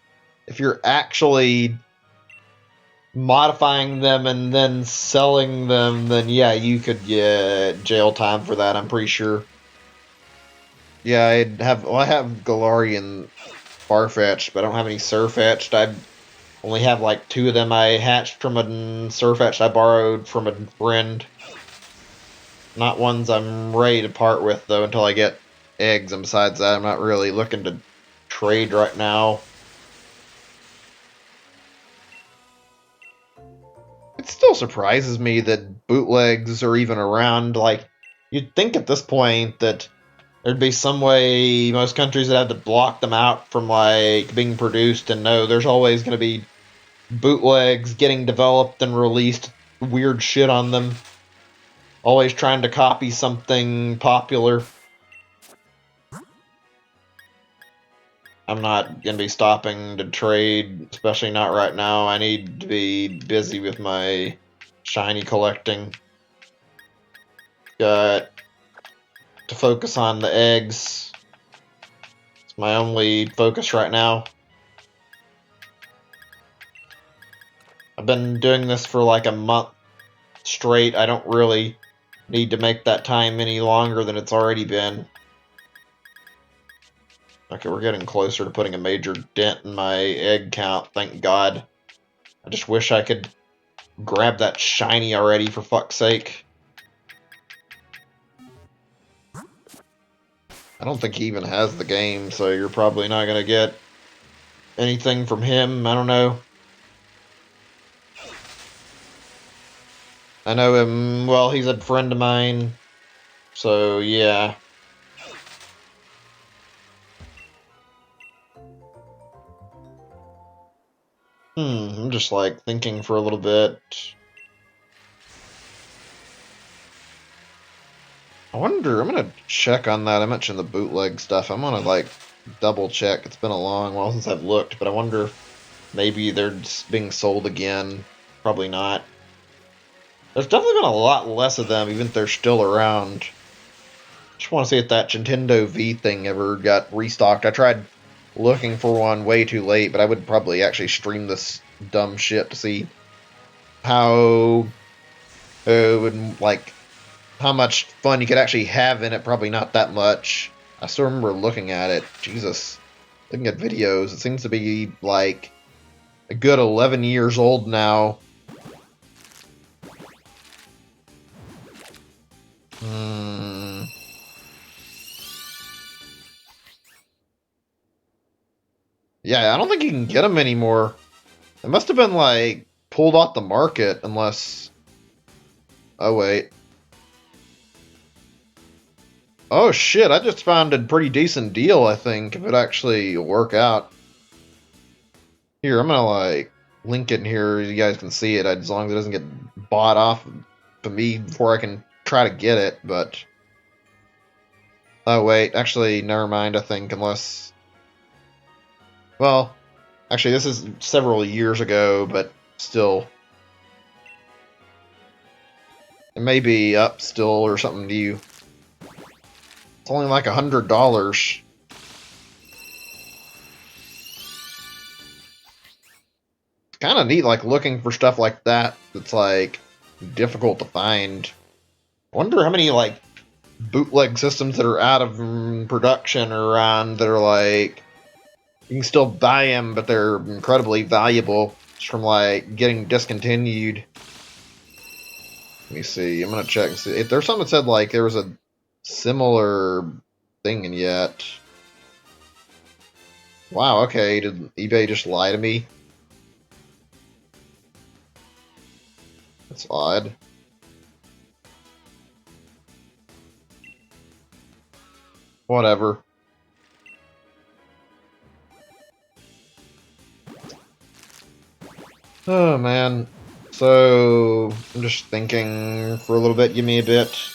if you're actually modifying them and then selling them, then yeah, you could get jail time for that, I'm pretty sure. Yeah, I have Galarian Farfetch'd, but I don't have any Surfetch'd. I only have like 2 of them I hatched from a Surfetch'd I borrowed from a friend. Not ones I'm ready to part with, though, until I get eggs, and besides that, I'm not really looking to trade right now. It still surprises me that bootlegs are even around. Like, you'd think at this point that there'd be some way most countries would have to block them out from, like, being produced, and no, there's always going to be bootlegs getting developed and released, weird shit on them. Always trying to copy something popular. I'm not going to be stopping to trade, especially not right now. I need to be busy with my shiny collecting. Got to focus on the eggs. It's my only focus right now. I've been doing this for like a month straight. I don't really need to make that time any longer than it's already been. Okay, we're getting closer to putting a major dent in my egg count, thank God. I just wish I could grab that shiny already, for fuck's sake. I don't think he even has the game, so you're probably not going to get anything from him. I don't know. I know him, well, he's a friend of mine, so yeah. I'm just like thinking for a little bit. I wonder, I'm gonna check on that. I mentioned the bootleg stuff. I'm gonna like double check. It's been a long while since I've looked, but I wonder if maybe they're just being sold again. Probably not. There's definitely been a lot less of them, even if they're still around. Just want to see if that Nintendo V thing ever got restocked. I tried looking for one way too late, but I would probably actually stream this dumb shit to see how it would, like, how much fun you could actually have in it. Probably not that much. I still remember looking at it. Jesus. Looking at videos. It seems to be, like, a good 11 years old now. Yeah, I don't think you can get them anymore. It must have been, like, pulled off the market, unless... Oh, wait. Oh, shit, I just found a pretty decent deal, I think, if it actually work out. Here, I'm gonna, like, link it in here, you guys can see it, as long as it doesn't get bought off to me before I can try to get it, but... Oh, wait, actually, never mind, I think, unless... Well, actually, this is several years ago, but still... It may be up still or something to you. It's only like $100. kind of neat, like, looking for stuff like that that's, like, difficult to find. I wonder how many, like, bootleg systems that are out of production or around that are, like, you can still buy them, but they're incredibly valuable just from, like, getting discontinued. Let me see. I'm gonna check and see. If there's something that said, like, there was a similar thing in yet. Wow, okay. Did eBay just lie to me? That's odd. Whatever. Oh, man. So, I'm just thinking for a little bit. Give me a bit.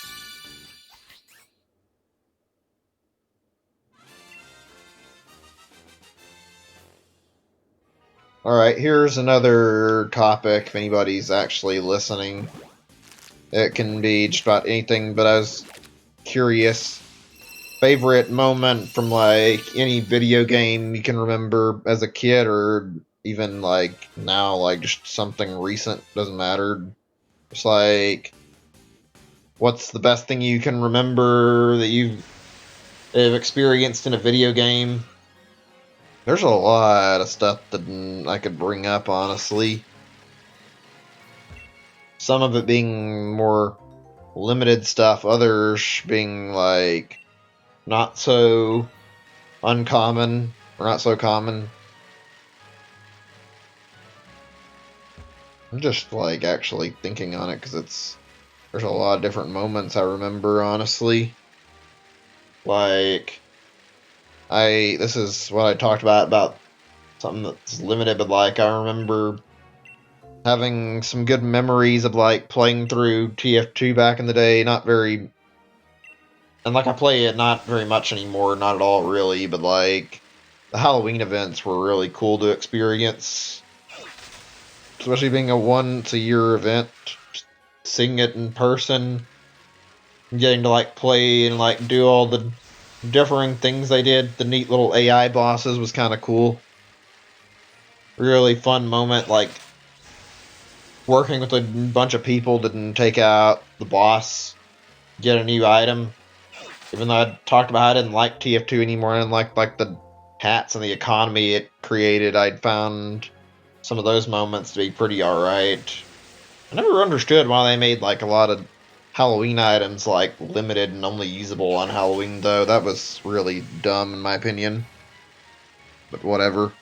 Alright, here's another topic if anybody's actually listening. It can be just about anything, but I was curious. Favorite moment from, like, any video game you can remember as a kid, or even, like, now, like, just something recent, doesn't matter. It's like, what's the best thing you can remember that you've experienced in a video game? There's a lot of stuff that I could bring up, honestly. Some of it being more limited stuff, others being, like, not so uncommon, or not so common. I'm just, like, actually thinking on it, because there's a lot of different moments I remember, honestly. Like, this is what I talked about something that's limited, but, like, I remember having some good memories of, like, playing through TF2 back in the day, not very, and, like, I play it not very much anymore, not at all, really, but, like, the Halloween events were really cool to experience, especially being a once-a-year event, seeing it in person, getting to, like, play and, like, do all the differing things they did. The neat little AI bosses was kind of cool. Really fun moment, like, working with a bunch of people to take out the boss, get a new item. Even though I talked about how I didn't like TF2 anymore, and like the hats and the economy it created, I'd found some of those moments to be pretty alright. I never understood why they made, like, a lot of Halloween items, like, limited and only usable on Halloween, though. That was really dumb, in my opinion. But whatever.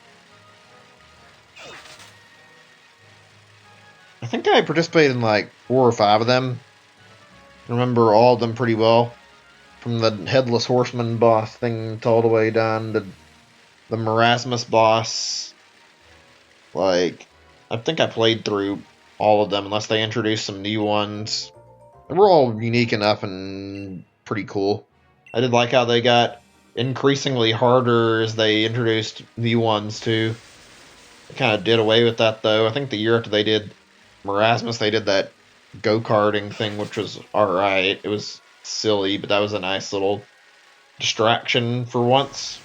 I think I participated in, like, 4 or 5 of them. I remember all of them pretty well. From the Headless Horseman boss thing all the way down to the Marasmus boss. Like, I think I played through all of them, unless they introduced some new ones. They were all unique enough and pretty cool. I did like how they got increasingly harder as they introduced new ones, too. They kind of did away with that, though. I think the year after they did Marasmus, they did that go-karting thing, which was alright. It was silly, but that was a nice little distraction for once.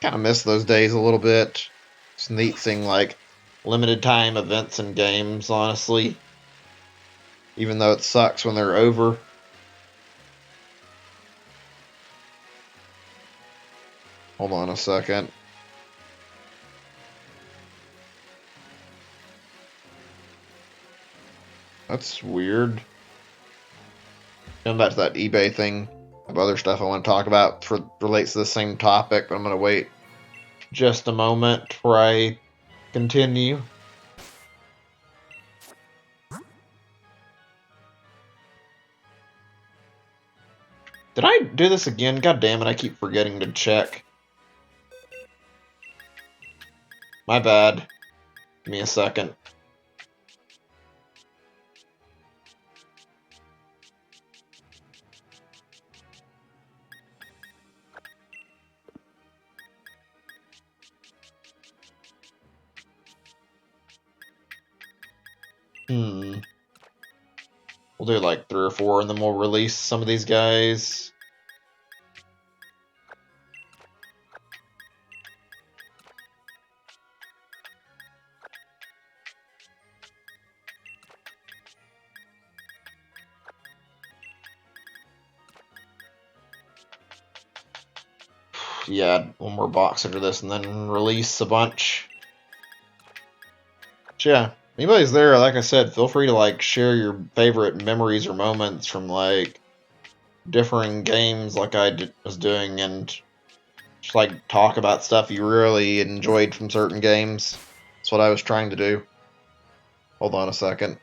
Kind of miss those days a little bit. It's neat seeing, like, limited time events and games, honestly. Even though it sucks when they're over. Hold on a second. That's weird. Going back to that eBay thing, I have other stuff I want to talk about relates to the same topic, but I'm going to wait just a moment before I continue. Did I do this again? God damn it, I keep forgetting to check. My bad. Give me a second. We'll do like 3 or 4 and then we'll release some of these guys. add one more box after this and then release a bunch. But yeah, anybody's there, like I said, feel free to like share your favorite memories or moments from like differing games like was doing, and just like talk about stuff you really enjoyed from certain games. That's what I was trying to do. Hold on a second.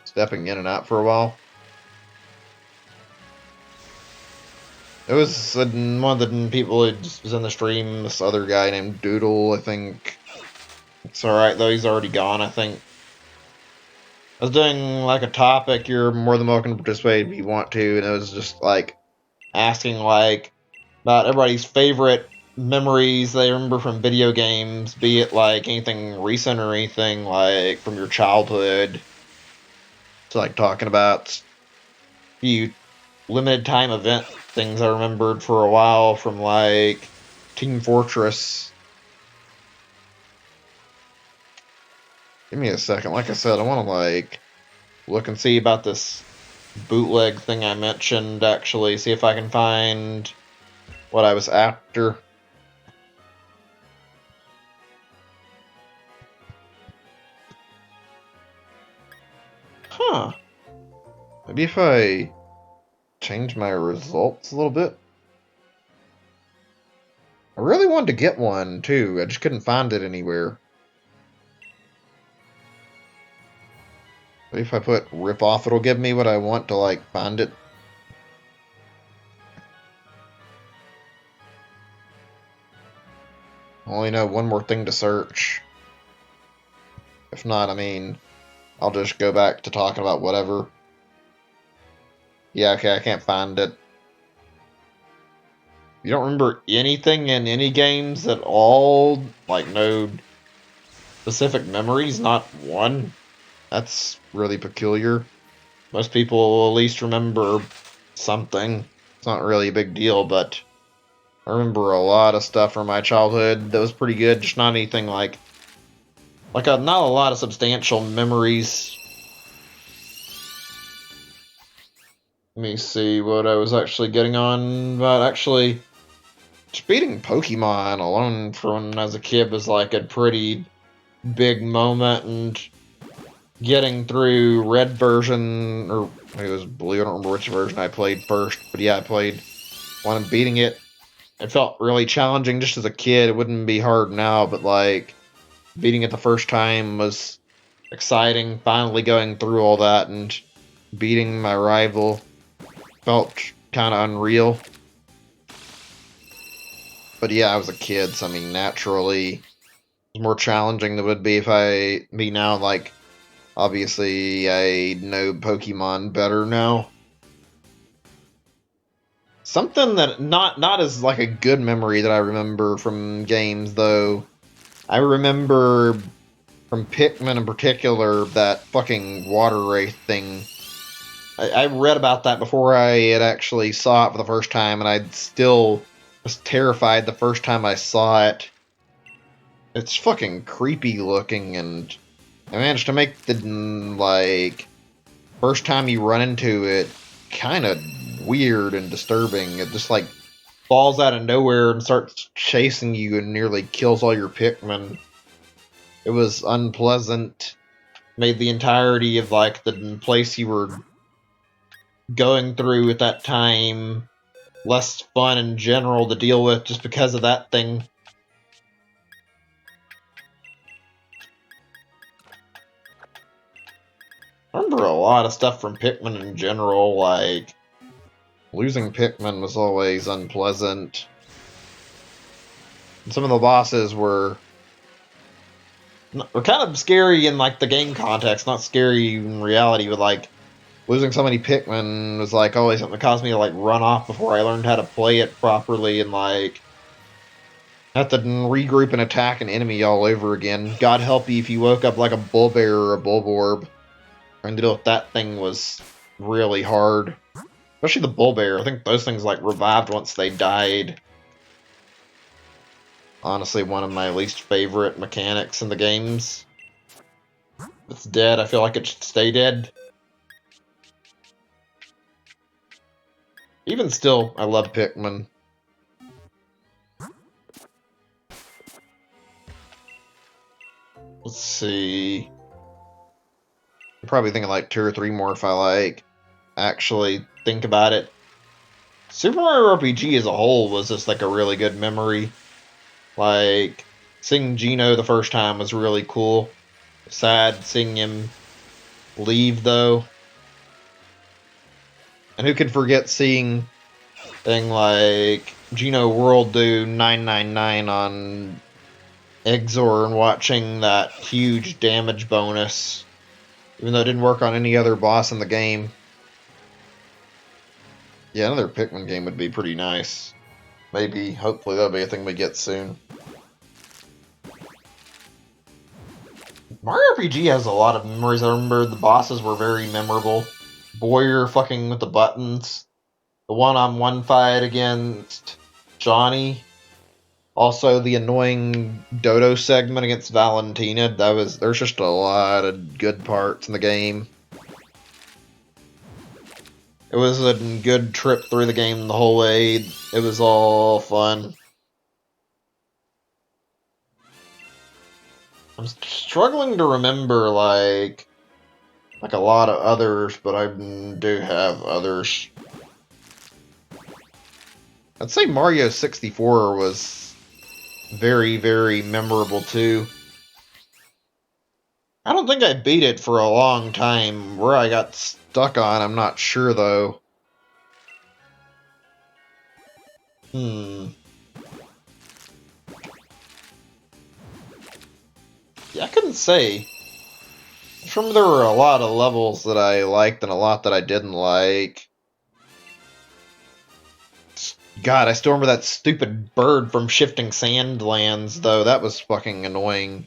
Stepping in and out for a while. It was one of the people who was in the stream, this other guy named Doodle, I think. It's alright, though, he's already gone, I think. I was doing, like, a topic, you're more than welcome to participate if you want to, and it was just, like, asking, like, about everybody's favorite memories they remember from video games, be it, like, anything recent or anything, like, from your childhood. So, like, talking about few limited time event things I remembered for a while from, like, Team Fortress. Give me a second. Like I said, I want to, like, look and see about this bootleg thing I mentioned, actually. See if I can find what I was after. Huh. Maybe if I change my results a little bit. I really wanted to get one, too. I just couldn't find it anywhere. Maybe if I put rip off, it'll give me what I want to, like, find it. I only know one more thing to search. If not, I mean, I'll just go back to talking about whatever. Yeah, okay, I can't find it. You don't remember anything in any games at all? Like, no specific memories? Not one? That's really peculiar. Most people will at least remember something. It's not really a big deal, but I remember a lot of stuff from my childhood that was pretty good. Just not anything like not a lot of substantial memories. Let me see what I was actually getting on about. Actually, just beating Pokemon alone from when I was a kid was like a pretty big moment, and getting through red version, or maybe it was blue, I don't remember which version I played first, but yeah, I played one and beating it. It felt really challenging just as a kid. It wouldn't be hard now, but like beating it the first time was exciting. Finally going through all that and beating my rival felt kind of unreal. But yeah, I was a kid, so I mean, naturally, it was more challenging than it would be if me now, like, obviously, I know Pokemon better now. Something that not as like a good memory that I remember from games, though. I remember from Pikmin in particular that fucking water wraith thing. I read about that before I had actually saw it for the first time, and I still was terrified the first time I saw it. It's fucking creepy looking, and I managed to make the, like, first time you run into it kind of weird and disturbing. It just, like, falls out of nowhere and starts chasing you and nearly kills all your Pikmin. It was unpleasant. Made the entirety of, like, the place you were going through at that time less fun in general to deal with just because of that thing. I remember a lot of stuff from Pikmin in general, like losing Pikmin was always unpleasant. And some of the bosses were kind of scary in like the game context, not scary in reality, but like losing so many Pikmin was like always something that caused me to like run off before I learned how to play it properly, and like have to regroup and attack an enemy all over again. God help you if you woke up like a Bullbear or a Bulborb. Trying to deal with that thing was really hard. Especially the Bullbear. I think those things like revived once they died. Honestly, one of my least favorite mechanics in the games. If it's dead, I feel like it should stay dead. Even still, I love Pikmin. Let's see. I'm probably thinking like 2 or 3 more if I like actually think about it. Super Mario RPG as a whole was just like a really good memory. Like seeing Geno the first time was really cool. Sad seeing him leave though. And who could forget seeing thing like Geno World do 999 on Exor and watching that huge damage bonus, even though it didn't work on any other boss in the game. Yeah, another Pikmin game would be pretty nice. Maybe, hopefully, that'll be a thing we get soon. Mario RPG has a lot of memories. I remember the bosses were very memorable. Boyer fucking with the buttons. The one-on-one fight against Johnny. Also, the annoying Dodo segment against Valentina. There's just a lot of good parts in the game. It was a good trip through the game the whole way. It was all fun. I'm struggling to remember like a lot of others, but I do have others. I'd say Mario 64 was very, very memorable too. I don't think I beat it for a long time. Where I got stuck on, I'm not sure though. Yeah, I couldn't say. I just remember there were a lot of levels that I liked and a lot that I didn't like. God, I still remember that stupid bird from Shifting Sandlands, though. That was fucking annoying.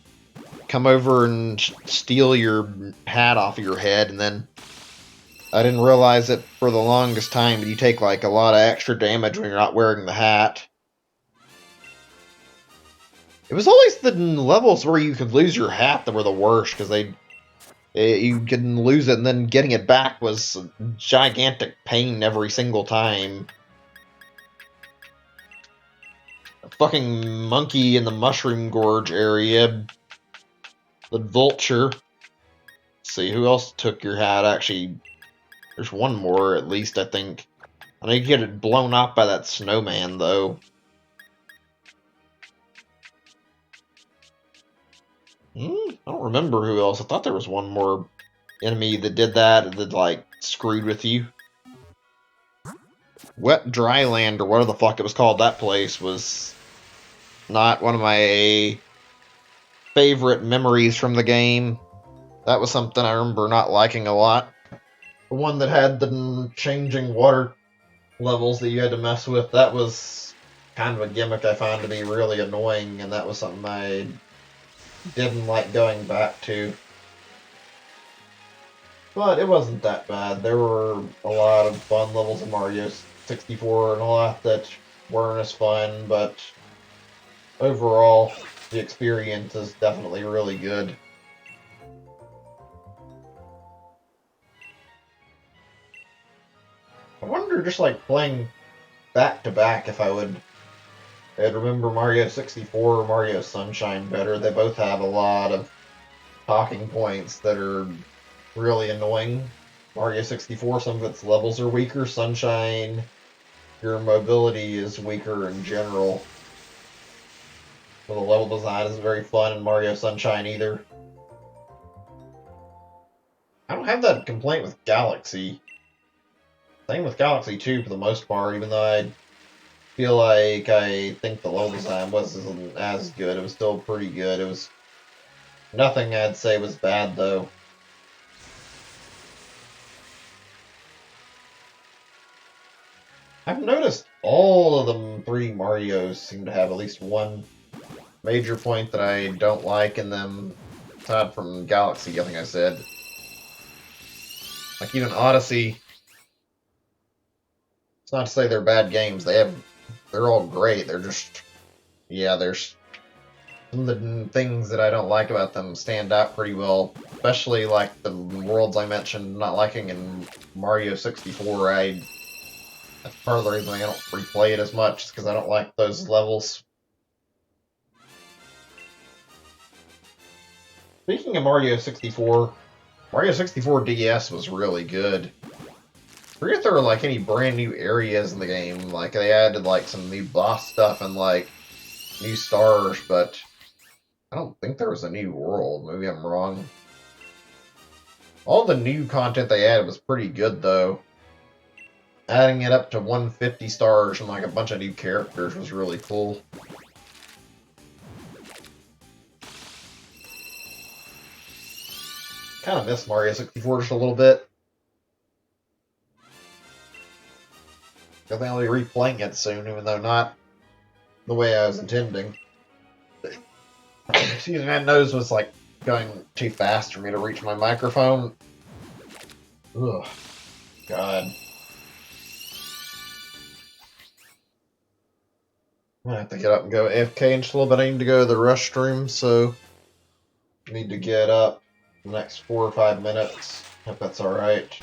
Come over and steal your hat off of your head, and then I didn't realize it for the longest time, but you take like a lot of extra damage when you're not wearing the hat. It was always the levels where you could lose your hat that were the worst, because you could lose it, and then getting it back was a gigantic pain every single time. A fucking monkey in the Mushroom Gorge area. The vulture. Let's see, who else took your hat? Actually, there's one more at least, I think. I know you get it blown up by that snowman, though. I don't remember who else. I thought there was one more enemy that did that like, screwed with you. Wet Dryland, or whatever the fuck it was called, that place was not one of my favorite memories from the game. That was something I remember not liking a lot. The one that had the changing water levels that you had to mess with, that was kind of a gimmick I found to be really annoying, and that was something I didn't like going back to. But it wasn't that bad. There were a lot of fun levels of Mario 64 and a lot that weren't as fun, but overall, the experience is definitely really good. I wonder, just like playing back to back, if I'd remember Mario 64 or Mario Sunshine better. They both have a lot of talking points that are really annoying. Mario 64, some of its levels are weaker. Sunshine, your mobility is weaker in general. Well, the level design is very fun in Mario Sunshine either. I don't have that complaint with Galaxy. Same with Galaxy 2 for the most part, even though I feel like I think the level design wasn't as good. It was still pretty good. It was nothing I'd say was bad though. I've noticed all of them 3D Marios seem to have at least one major point that I don't like in them, aside from Galaxy, I think I said. Like even Odyssey, it's not to say they're bad games. They're all great. They're just, yeah, there's some of the things that I don't like about them stand out pretty well. Especially like the worlds I mentioned not liking in Mario 64. That's part of the reason I don't replay it as much, is because I don't like those levels. Speaking of Mario 64, Mario 64 DS was really good. I forget if there were like any brand new areas in the game. Like they added like some new boss stuff and like new stars, but I don't think there was a new world. Maybe I'm wrong. All the new content they added was pretty good though. Adding it up to 150 stars and like a bunch of new characters was really cool. Kind of miss Mario 64 just a little bit. I think I'll be replaying it soon, even though not the way I was intending. Excuse me, my nose was like going too fast for me to reach my microphone. Ugh, God. I'm gonna have to get up and go AFK in just a little bit. I need to go to the restroom, so I need to get up the next 4 or 5 minutes. Hope that's alright.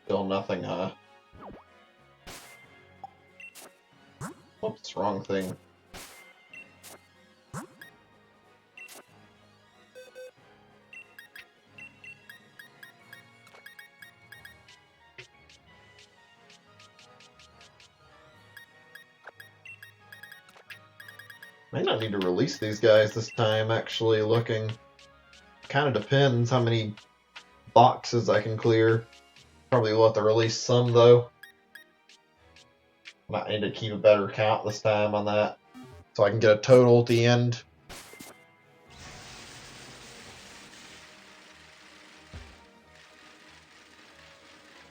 Still nothing, huh? Oops, wrong thing. May not need to release these guys this time, actually, looking. Kind of depends how many boxes I can clear. Probably will have to release some, though. Might need to keep a better count this time on that, so I can get a total at the end.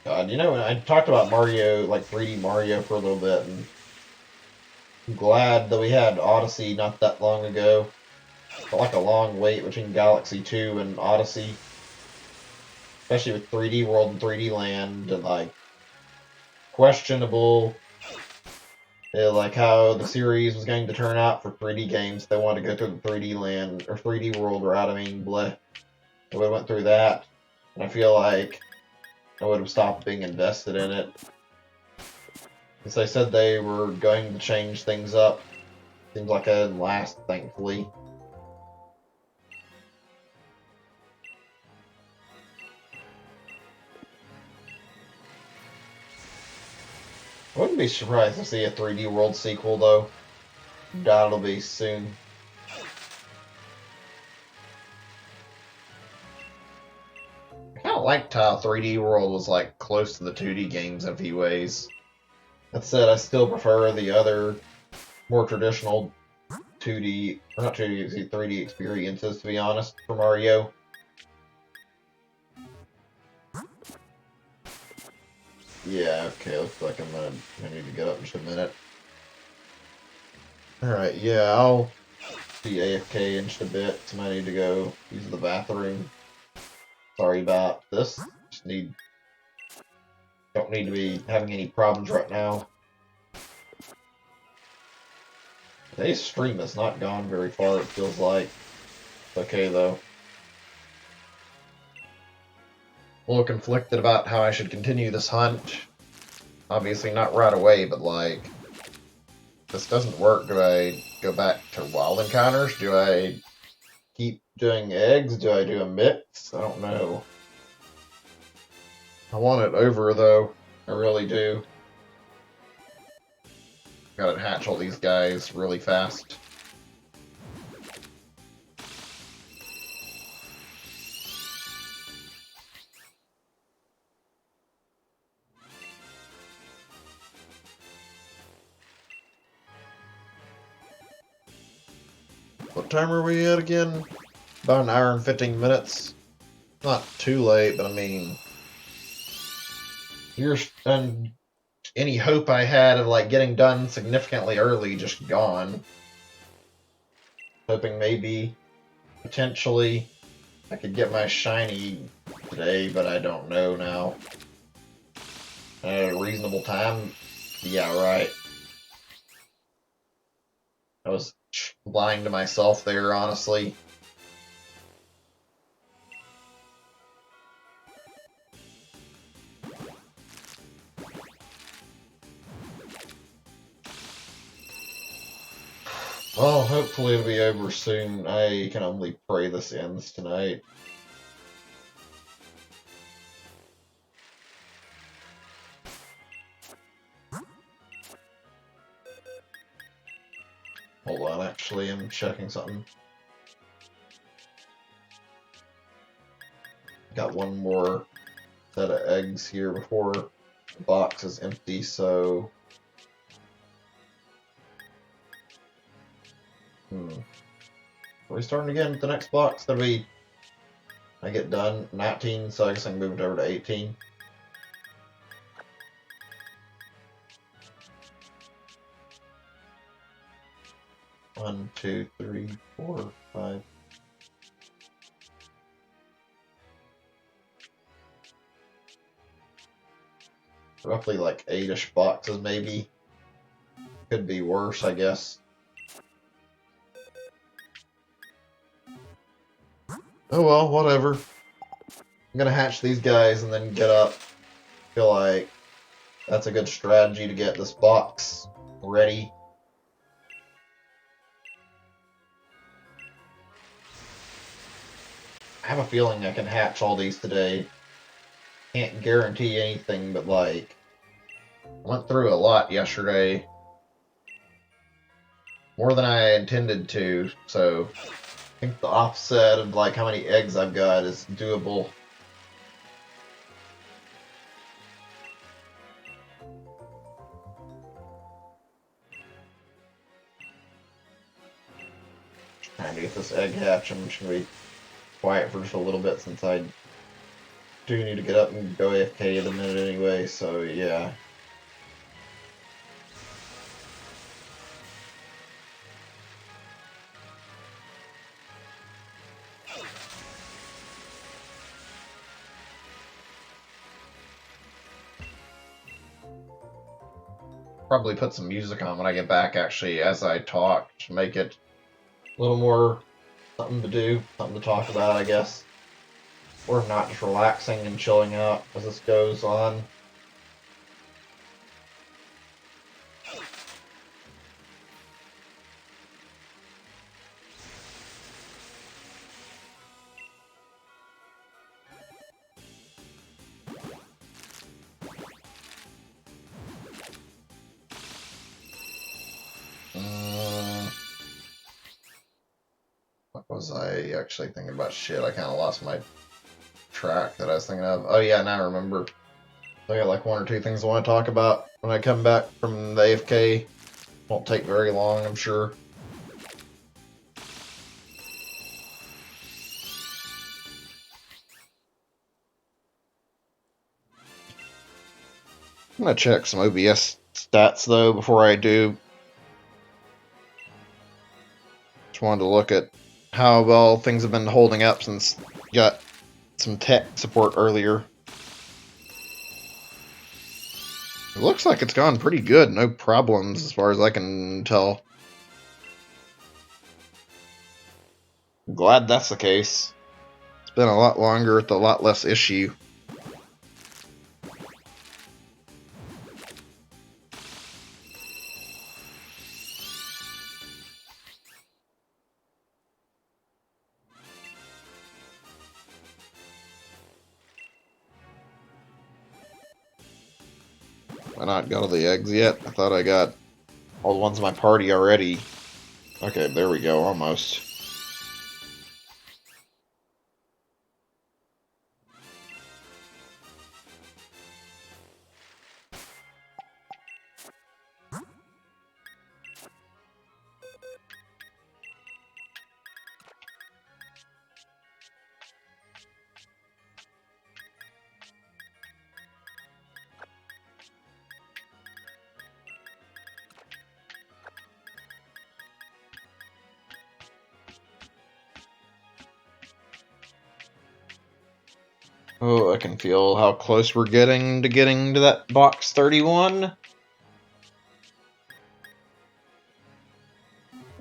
God, you know, I talked about Mario, like 3D Mario for a little bit, and I'm glad that we had Odyssey not that long ago. Felt like a long wait between Galaxy 2 and Odyssey. Especially with 3D World and 3D Land, and like, questionable, like how the series was going to turn out for 3D games. They wanted to go through the 3D Land, or 3D World route, I mean, bleh. I would have went through that, and I feel like I would have stopped being invested in it. Because they said they were going to change things up. Seems like it didn't last, thankfully. I wouldn't be surprised to see a 3D World sequel, though. Doubt it'll be soon. I kind of liked how 3D World was like close to the 2D games in a few ways. That said, I still prefer the other more traditional 2D, or not 2D, 3D experiences, to be honest, for Mario. Yeah, okay, looks like I need to get up in just a minute. Alright, yeah, I'll be AFK in just a bit, so I need to go use the bathroom. Sorry about this. Don't need to be having any problems right now. Today's stream has not gone very far, it feels like. It's okay, though. A little conflicted about how I should continue this hunt. Obviously not right away, but like, if this doesn't work, do I go back to wild encounters? Do I keep doing eggs? Do I do a mix? I don't know. I want it over, though. I really do. Gotta hatch all these guys really fast. What time are we at again? About an hour and 15 minutes. Not too late, but I mean, and any hope I had of like getting done significantly early just gone. Hoping maybe, potentially, I could get my shiny today, but I don't know now. At a reasonable time? Yeah, right. I was lying to myself there, honestly. Well, hopefully it'll be over soon. I can only pray this ends tonight. Hold on, actually, I'm checking something. Got one more set of eggs here before the box is empty, so... Are we starting again with the next box? That'll be... I get done 19, so I guess I can move it over to 18. One, two, three, four, five. Roughly like 8-ish boxes, maybe. Could be worse, I guess. Oh well, whatever. I'm gonna hatch these guys and then get up. Feel like that's a good strategy to get this box ready. I have a feeling I can hatch all these today. Can't guarantee anything, but like, went through a lot yesterday. More than I intended to, so I think the offset of like how many eggs I've got is doable. Trying to get this egg hatch. I'm just gonna be quiet for just a little bit since I do need to get up and go AFK in a minute anyway, so yeah. Probably put some music on when I get back, actually, as I talk, to make it a little more something to do, something to talk about, I guess. Or not, just relaxing and chilling out as this goes on. What was I actually thinking about? Shit, I kind of lost my track that I was thinking of. Oh yeah, now I remember. I got like one or two things I want to talk about when I come back from the AFK. Won't take very long, I'm sure. I'm gonna check some OBS stats though before I do. Just wanted to look at how well things have been holding up since got some tech support earlier. It looks like it's gone pretty good, no problems as far as I can tell. I'm glad that's the case. It's been a lot longer with a lot less issue. I not got all the eggs yet? I thought I got all the ones in my party already. Okay, there we go, almost. Oh, I can feel how close we're getting to that box 31.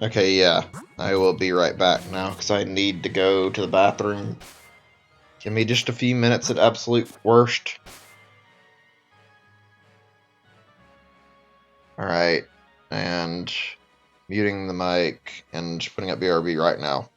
Okay, yeah. I will be right back now, because I need to go to the bathroom. Give me just a few minutes at absolute worst. Alright, and muting the mic and putting up BRB right now.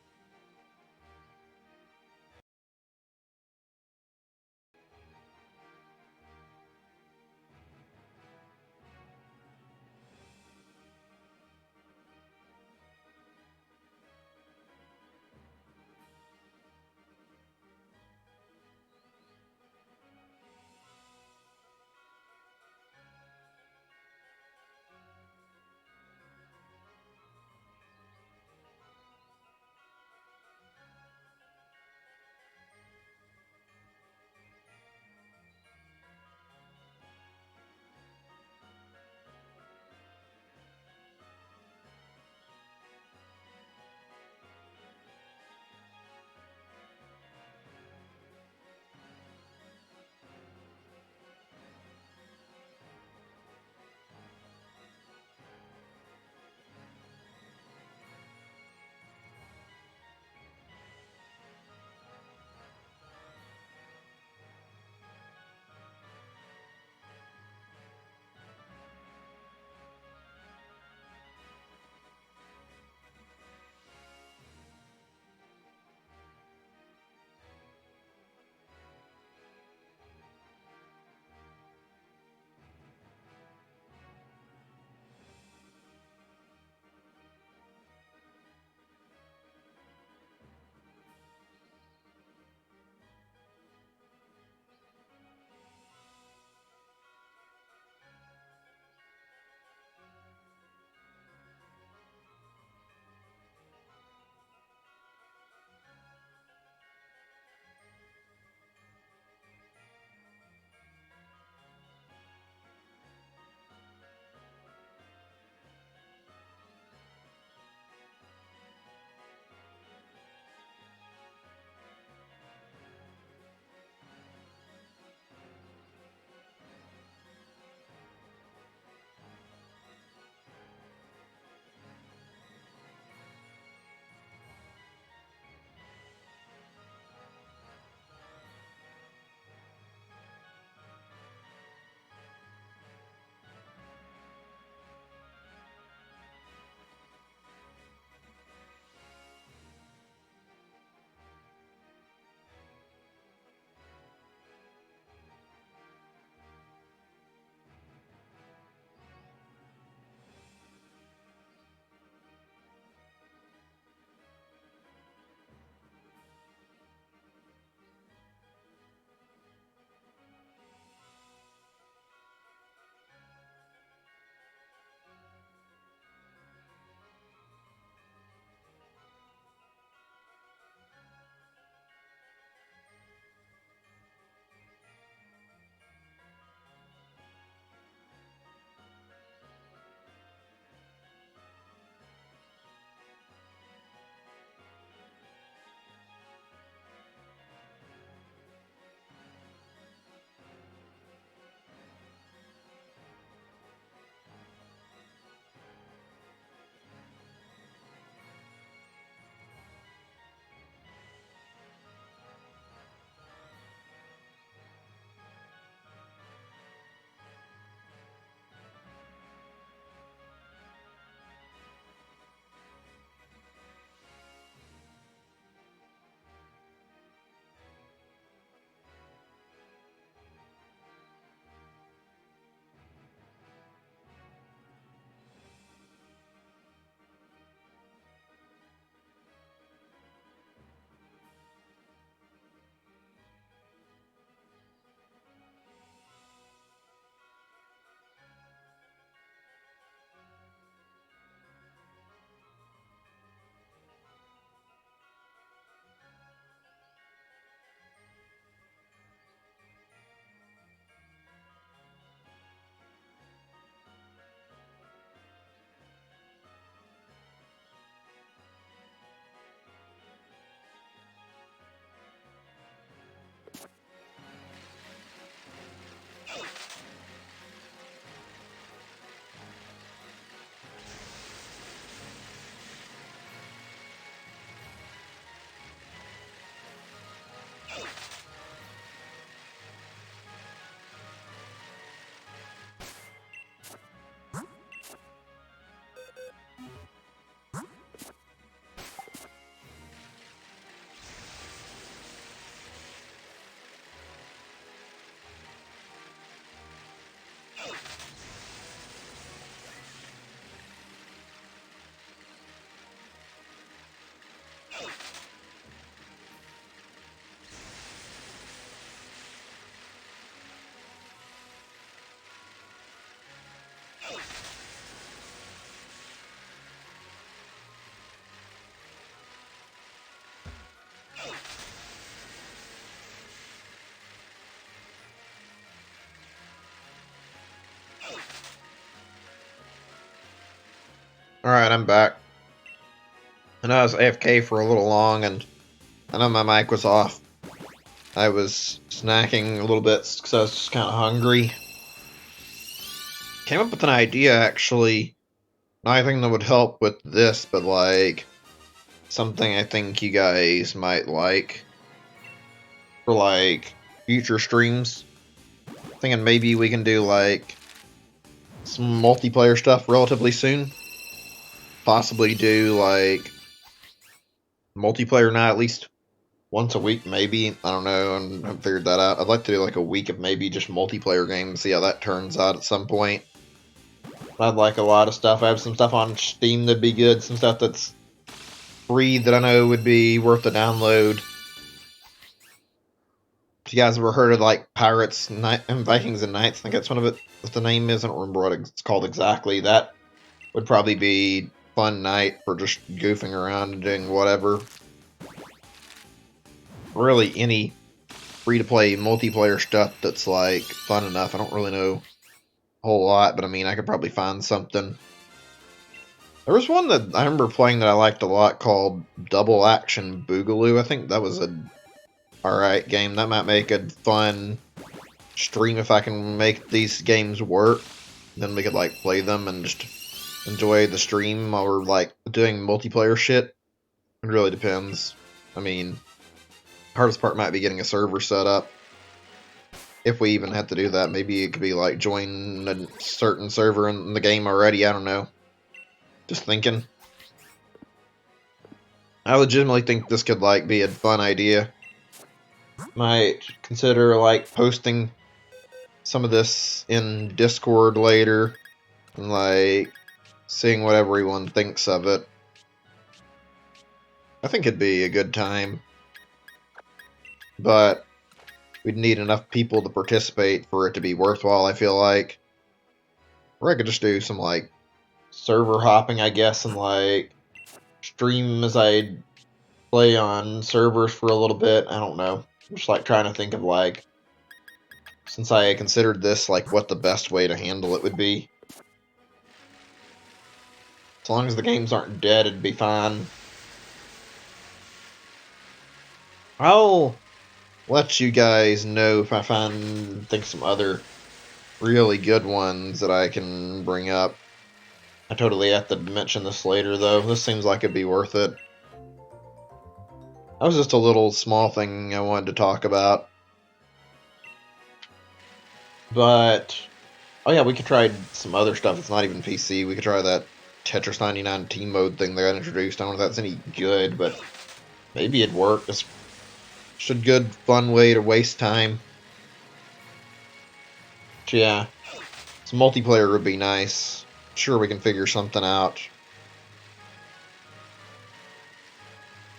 Alright, I'm back. I know I was AFK for a little long, and I know my mic was off. I was snacking a little bit because I was just kind of hungry. Came up with an idea, actually. Not anything that would help with this, but like something I think you guys might like for like future streams. Thinking maybe we can do like some multiplayer stuff relatively soon. Possibly do like multiplayer night at least once a week, maybe. I don't know, and I haven't figured that out. I'd like to do like a week of maybe just multiplayer games, see how that turns out at some point. I'd like a lot of stuff. I have some stuff on Steam that'd be good, some stuff that's free that I know would be worth the download. If you guys ever heard of like Pirates and Vikings and Knights, I think that's one of it. What the name is, I don't remember what it's called exactly. That would probably be fun night for just goofing around and doing whatever. Really, any free-to-play multiplayer stuff that's like fun enough. I don't really know a whole lot, but I mean, I could probably find something. There was one that I remember playing that I liked a lot called Double Action Boogaloo. I think that was a alright game. That might make a fun stream if I can make these games work. Then we could like play them and just enjoy the stream while we're like doing multiplayer shit. It really depends. I mean, hardest part might be getting a server set up. If we even have to do that, maybe it could be like join a certain server in the game already. I don't know. Just thinking. I legitimately think this could like be a fun idea. Might consider like posting some of this in Discord later and like seeing what everyone thinks of it. I think it'd be a good time. But we'd need enough people to participate for it to be worthwhile, I feel like. Or I could just do some like server hopping, I guess, and like stream as I play on servers for a little bit. I don't know. I'm just like trying to think of like, since I considered this like what the best way to handle it would be. As long as the games aren't dead, it'd be fine. I'll let you guys know if I think some other really good ones that I can bring up. I totally have to mention this later, though. This seems like it'd be worth it. That was just a little small thing I wanted to talk about. But, oh yeah, we could try some other stuff. It's not even PC. We could try that Tetris 99 team mode thing they got introduced. I don't know if that's any good, but maybe it'd work. It's just a good, fun way to waste time. But yeah, some multiplayer would be nice. Sure, we can figure something out.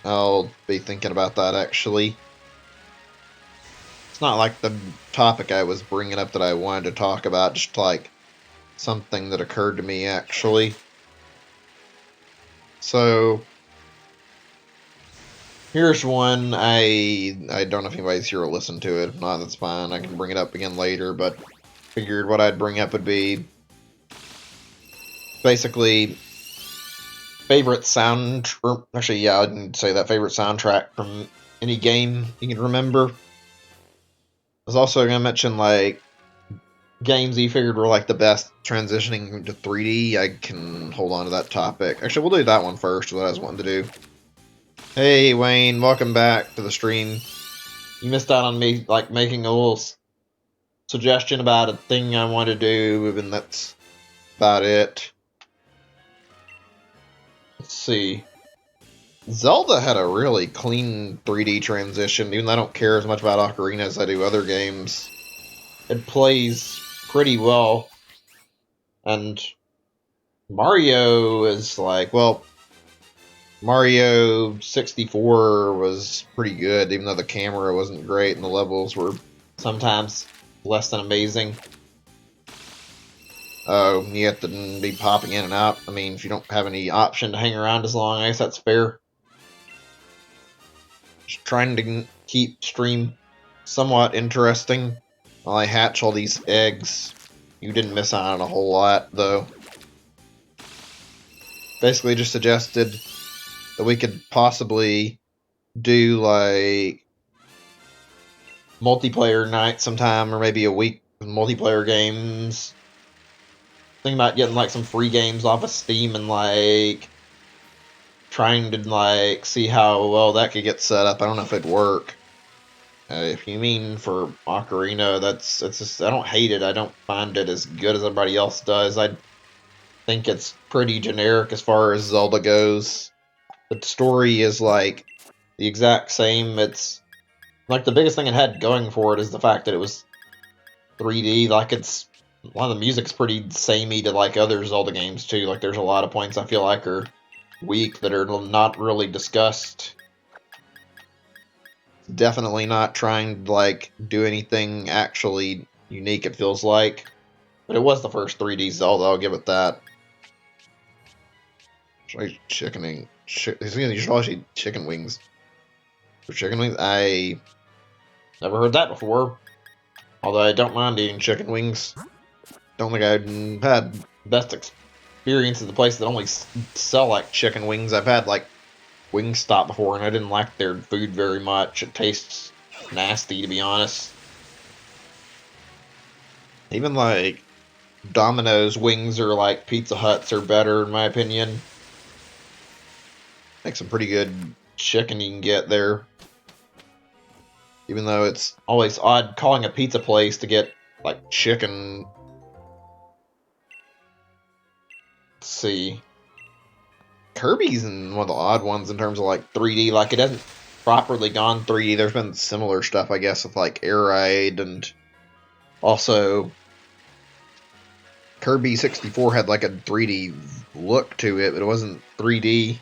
I'll be thinking about that, actually. It's not like the topic I was bringing up that I wanted to talk about, just like something that occurred to me, actually. So, here's one. I don't know if anybody's here to listen to it. If not, that's fine. I can bring it up again later, but figured what I'd bring up would be basically favorite actually, yeah, I didn't say that. Favorite soundtrack from any game you can remember. I was also going to mention, like, games that you figured were, like, the best transitioning to 3D. I can hold on to that topic. Actually, we'll do that one first, what I was wanting to do. Hey, Wayne, welcome back to the stream. You missed out on me, like, making a little suggestion about a thing I want to do, and that's about it. Let's see. Zelda had a really clean 3D transition, even though I don't care as much about Ocarina as I do other games. It plays pretty well. And Mario is like, well, Mario 64 was pretty good, even though the camera wasn't great and the levels were sometimes less than amazing. Oh, you have to be popping in and out. I mean, if you don't have any option to hang around as long, I guess that's fair. Just trying to keep stream somewhat interesting while I hatch all these eggs. You didn't miss out on a whole lot, though. basically just suggested that we could possibly do like multiplayer night sometime, or maybe a week of multiplayer games. Think about getting like some free games off of Steam and like trying to like see how well that could get set up. I don't know if it'd work. If you mean for Ocarina, it's just, I don't hate it. I don't find it as good as everybody else does. I think it's pretty generic as far as Zelda goes. The story is like the exact same. It's like the biggest thing it had going for it is the fact that it was 3D. Like it's a lot of the music's pretty samey to like other Zelda games too. Like there's a lot of points I feel like are weak that are not really discussed. Definitely not trying to like do anything actually unique, it feels like. But it was the first 3D Zelda, I'll give it that. Should chickening. You should always eat chicken wings. For chicken wings? I never heard that before. Although I don't mind eating chicken wings. Don't think I've had best experience at the place that only sell like chicken wings. I've had like Wingstop before, and I didn't like their food very much. It tastes nasty, to be honest. Even like Domino's wings or like Pizza Hut's are better, in my opinion. Make some pretty good chicken you can get there. Even though it's always odd calling a pizza place to get like chicken. Let's see. Kirby's in one of the odd ones in terms of like 3D. Like it hasn't properly gone 3D. There's been similar stuff, I guess, with like Air Ride, and also Kirby 64 had like a 3D look to it, but it wasn't 3D.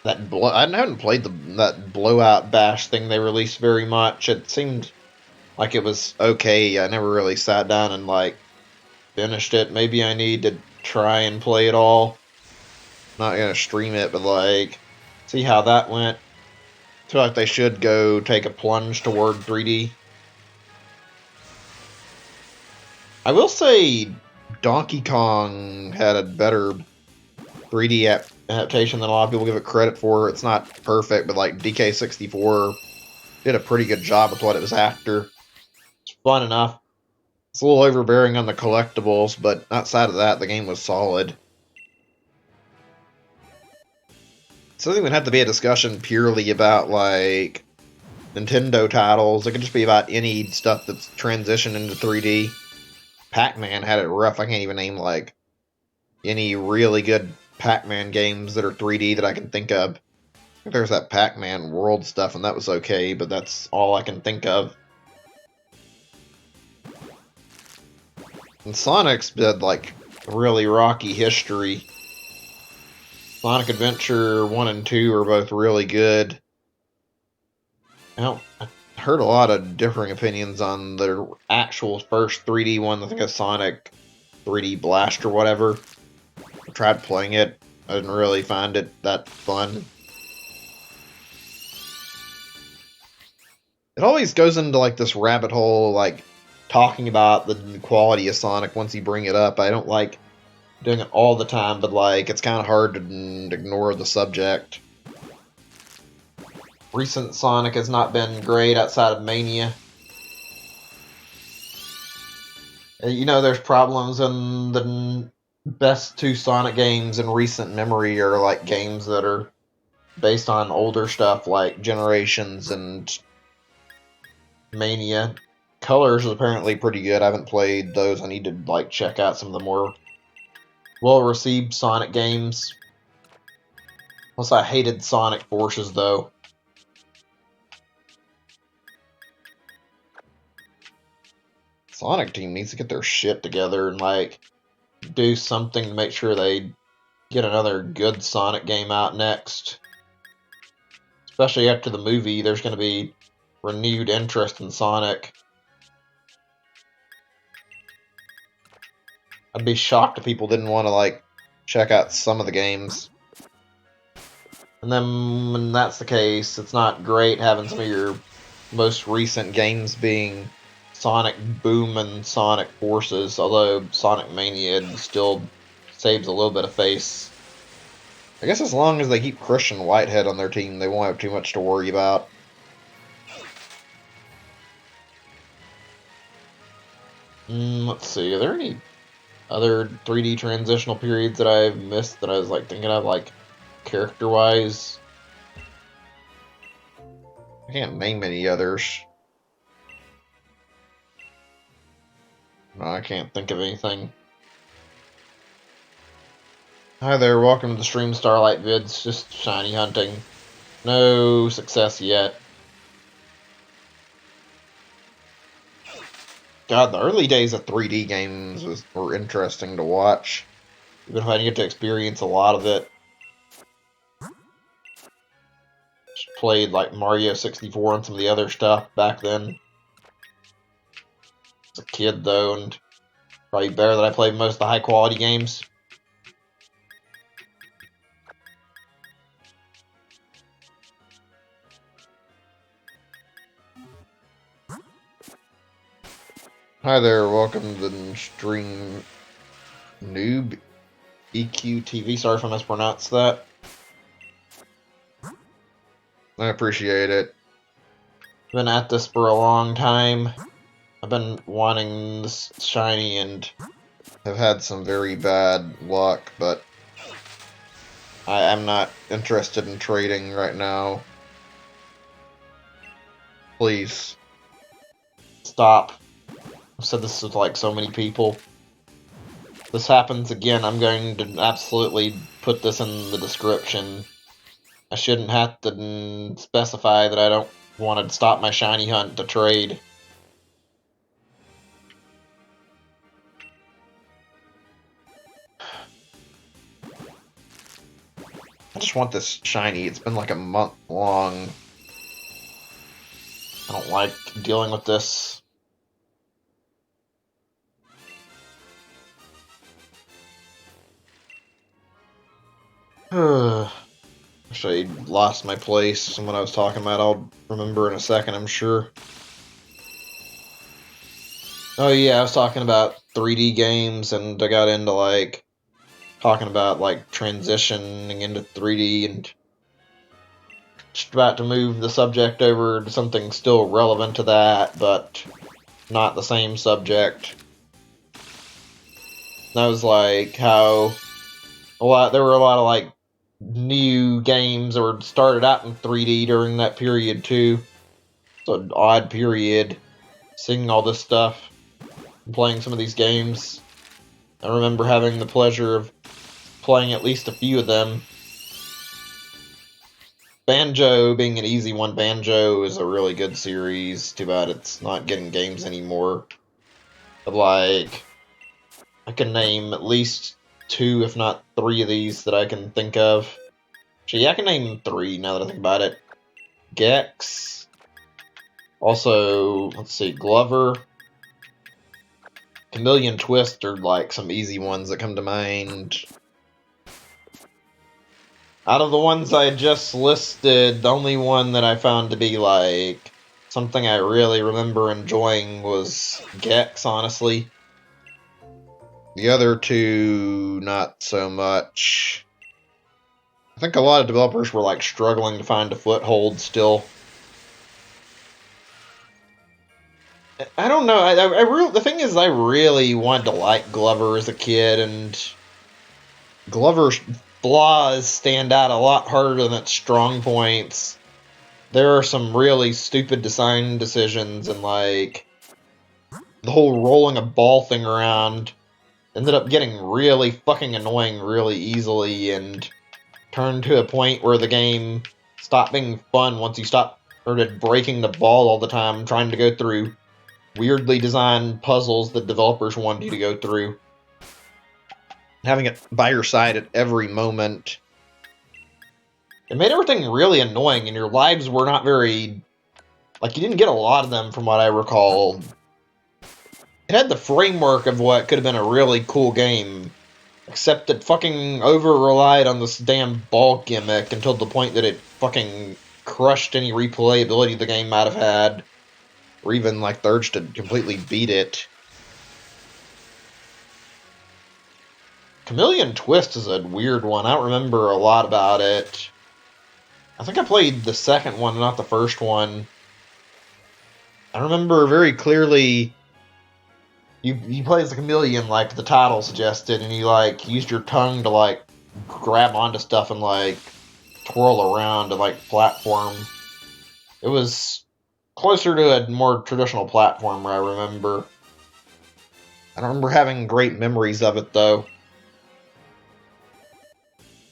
I haven't played that Blowout Bash thing they released very much. It seemed like it was okay. I never really sat down and like finished it. Maybe I need to try and play it all. Not gonna stream it, but like see how that went. I feel like they should go take a plunge toward 3D. I will say Donkey Kong had a better 3D adaptation than a lot of people give it credit for. It's not perfect, but like DK64 did a pretty good job with what it was after. It's fun enough. It's a little overbearing on the collectibles, but outside of that, the game was solid. So it doesn't even have to be a discussion purely about like Nintendo titles. It could just be about any stuff that's transitioned into 3D. Pac-Man had it rough. I can't even name like any really good Pac-Man games that are 3D that I can think of. There's that Pac-Man World stuff, and that was okay, but that's all I can think of. And Sonic's had like really rocky history. Sonic Adventure 1 and 2 are both really good. I heard a lot of differing opinions on their actual first 3D one. I think it's Sonic 3D Blast or whatever. I tried playing it. I didn't really find it that fun. It always goes into like this rabbit hole, like talking about the quality of Sonic once you bring it up. I don't like doing it all the time, but like it's kind of hard to ignore the subject. Recent Sonic has not been great outside of Mania. You know, there's problems, and the best two Sonic games in recent memory are like games that are based on older stuff like Generations and Mania. Colors is apparently pretty good. I haven't played those. I need to like check out some of the more well-received Sonic games. Plus, I hated Sonic Forces though. Sonic team needs to get their shit together and like do something to make sure they get another good Sonic game out next. Especially after the movie, there's going to be renewed interest in Sonic. I'd be shocked if people didn't want to like check out some of the games. And then when that's the case, it's not great having some of your most recent games being Sonic Boom and Sonic Forces, although Sonic Mania is still saves a little bit of face. I guess as long as they keep Christian Whitehead on their team, they won't have too much to worry about. Let's see, are there any other 3D transitional periods that I've missed that I was like thinking of, like character-wise? I can't name any others. No, I can't think of anything. Hi there, welcome to the stream Starlight Vids, just shiny hunting. No success yet. God, the early days of 3D games were interesting to watch. Even if I didn't get to experience a lot of it. Just played like Mario 64 and some of the other stuff back then. As a kid though, and probably better that I played most of the high quality games. Hi there, welcome to the stream Noob EQTV. Sorry if I mispronounced that. I appreciate it. Been at this for a long time. I've been wanting this shiny and have had some very bad luck, but I'm not interested in trading right now. Please. Stop. I've said this to like so many people. If this happens again, I'm going to absolutely put this in the description. I shouldn't have to specify that I don't want to stop my shiny hunt to trade. I just want this shiny. It's been like a month long. I don't like dealing with this. Actually, I lost my place and what I was talking about. I'll remember in a second, I'm sure. Oh yeah, I was talking about 3D games, and I got into like talking about like transitioning into 3D, and just about to move the subject over to something still relevant to that, but not the same subject. That was like how there were a lot of like new games that were started out in 3D during that period too. It's an odd period, seeing all this stuff, and playing some of these games. I remember having the pleasure of playing at least a few of them. Banjo being an easy one. Banjo is a really good series. Too bad it's not getting games anymore. But like, I can name at least 2, if not 3 of these that I can think of. Actually, yeah, I can name 3 now that I think about it. Gex. Also, let's see, Glover. Chameleon Twist are like some easy ones that come to mind. Out of the ones I just listed, the only one that I found to be like something I really remember enjoying was Gex, honestly. The other 2, not so much. I think a lot of developers were like struggling to find a foothold still. I don't know. The thing is, I really wanted to like Glover as a kid, and Glover's flaws stand out a lot harder than its strong points. There are some really stupid design decisions, and like the whole rolling a ball thing around ended up getting really fucking annoying really easily, and turned to a point where the game stopped being fun once you started breaking the ball all the time, trying to go through weirdly designed puzzles that developers wanted you to go through. Having it by your side at every moment. It made everything really annoying, and your lives were not very... Like, you didn't get a lot of them from what I recall. It had the framework of what could have been a really cool game, except it fucking over-relied on this damn ball gimmick until the point that it fucking crushed any replayability the game might have had, or even, like, the urge to completely beat it. Chameleon Twist is a weird one. I don't remember a lot about it. I think I played the second one, not the first one. I remember very clearly you play as a chameleon like the title suggested, and you like used your tongue to like grab onto stuff and like twirl around to like platform. It was closer to a more traditional platformer, I remember. I don't remember having great memories of it though.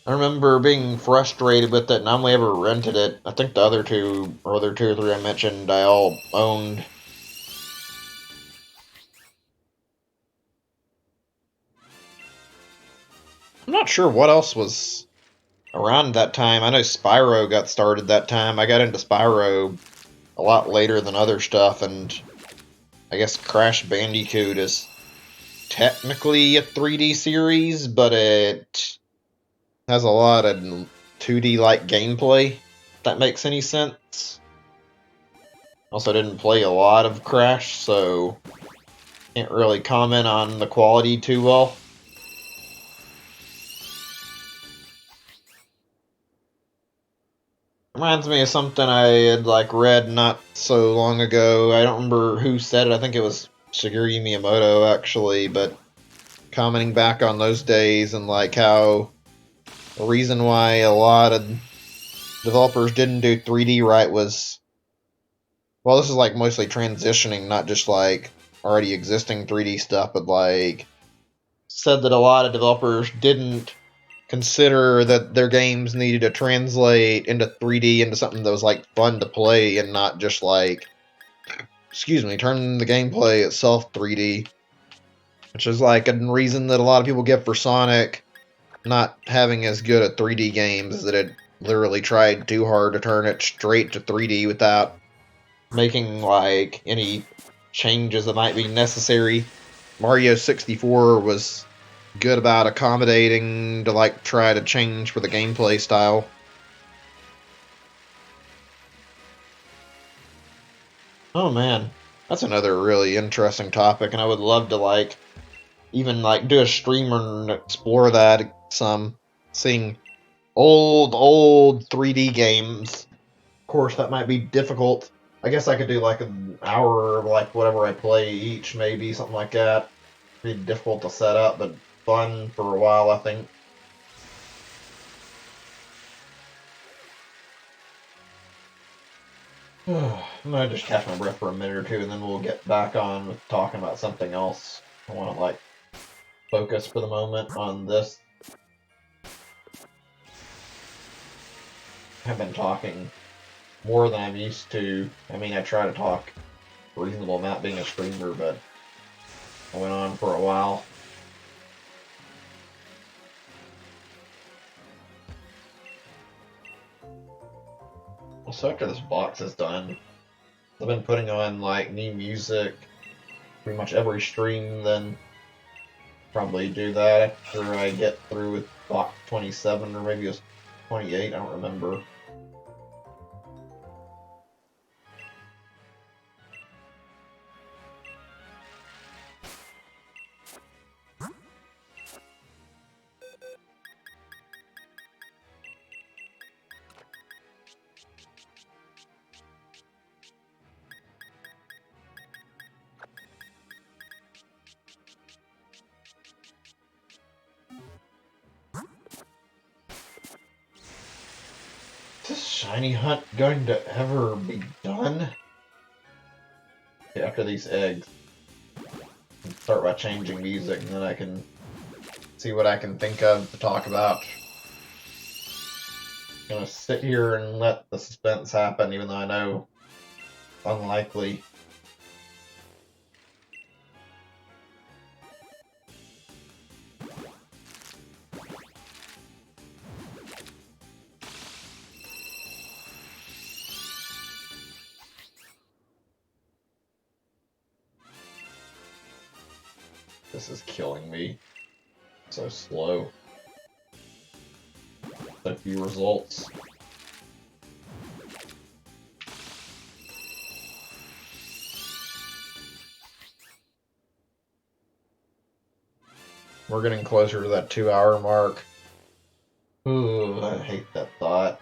I remember being frustrated with it and I only ever rented it. I think the other two or three I mentioned I all owned. I'm not sure what else was around that time. I know Spyro got started that time. I got into Spyro a lot later than other stuff, and I guess Crash Bandicoot is technically a 3D series, but it has a lot of 2D like gameplay, if that makes any sense. Also didn't play a lot of Crash, so can't really comment on the quality too well. Reminds me of something I had like read not so long ago. I don't remember who said it. I think it was Shigeru Miyamoto actually, but commenting back on those days and like how the reason why a lot of developers didn't do 3D right was, well, this is like mostly transitioning, not just like already existing 3D stuff, but like said that a lot of developers didn't consider that their games needed to translate into 3D into something that was like fun to play and not just like, excuse me, turn the gameplay itself 3D, which is like a reason that a lot of people give for Sonic not having as good at 3D games, is that it literally tried too hard to turn it straight to 3D without making like any changes that might be necessary. Mario 64 was good about accommodating to like try to change for the gameplay style. Oh man, that's another really interesting topic, and I would love to like even like do a stream and explore that some, seeing old 3D games. Of course, that might be difficult. I guess I could do like an hour of like whatever I play each, maybe something like that. It'd be difficult to set up, but fun for a while, I think. I'm gonna just catch my breath for a minute or two, and then we'll get back on with talking about something else. I want to like focus for the moment on this. I've been talking more than I'm used to. I mean, I try to talk a reasonable amount being a streamer, but I went on for a while. So after this box is done, I've been putting on like new music pretty much every stream, then probably do that after I get through with box 27 or maybe it was 28, I don't remember. Is this shiny hunt going to ever be done? Okay, after these eggs, I'll start by changing music, and then I can see what I can think of to talk about. I'm gonna sit here and let the suspense happen, even though I know it's unlikely. This is killing me. So slow. So few results. We're getting closer to that 2-hour mark. Ooh, I hate that thought.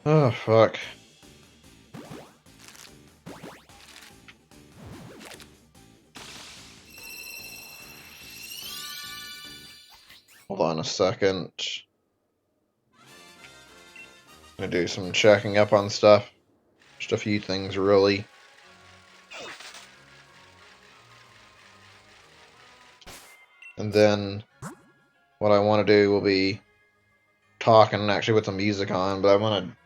Oh, fuck. Hold on a second. I'm gonna do some checking up on stuff. Just a few things, really. And then what I want to do will be talking actually with the music on, but I want to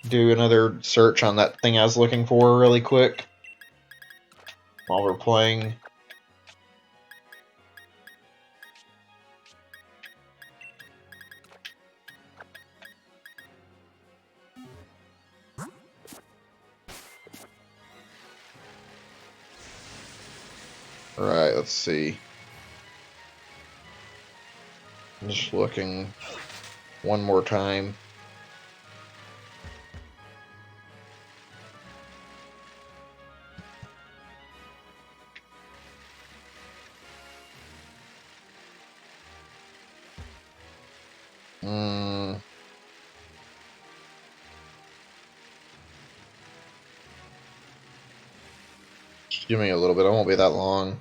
do another search on that thing I was looking for really quick while we're playing. Alright, let's see. I'm just looking one more time. Just give me a little bit, I won't be that long.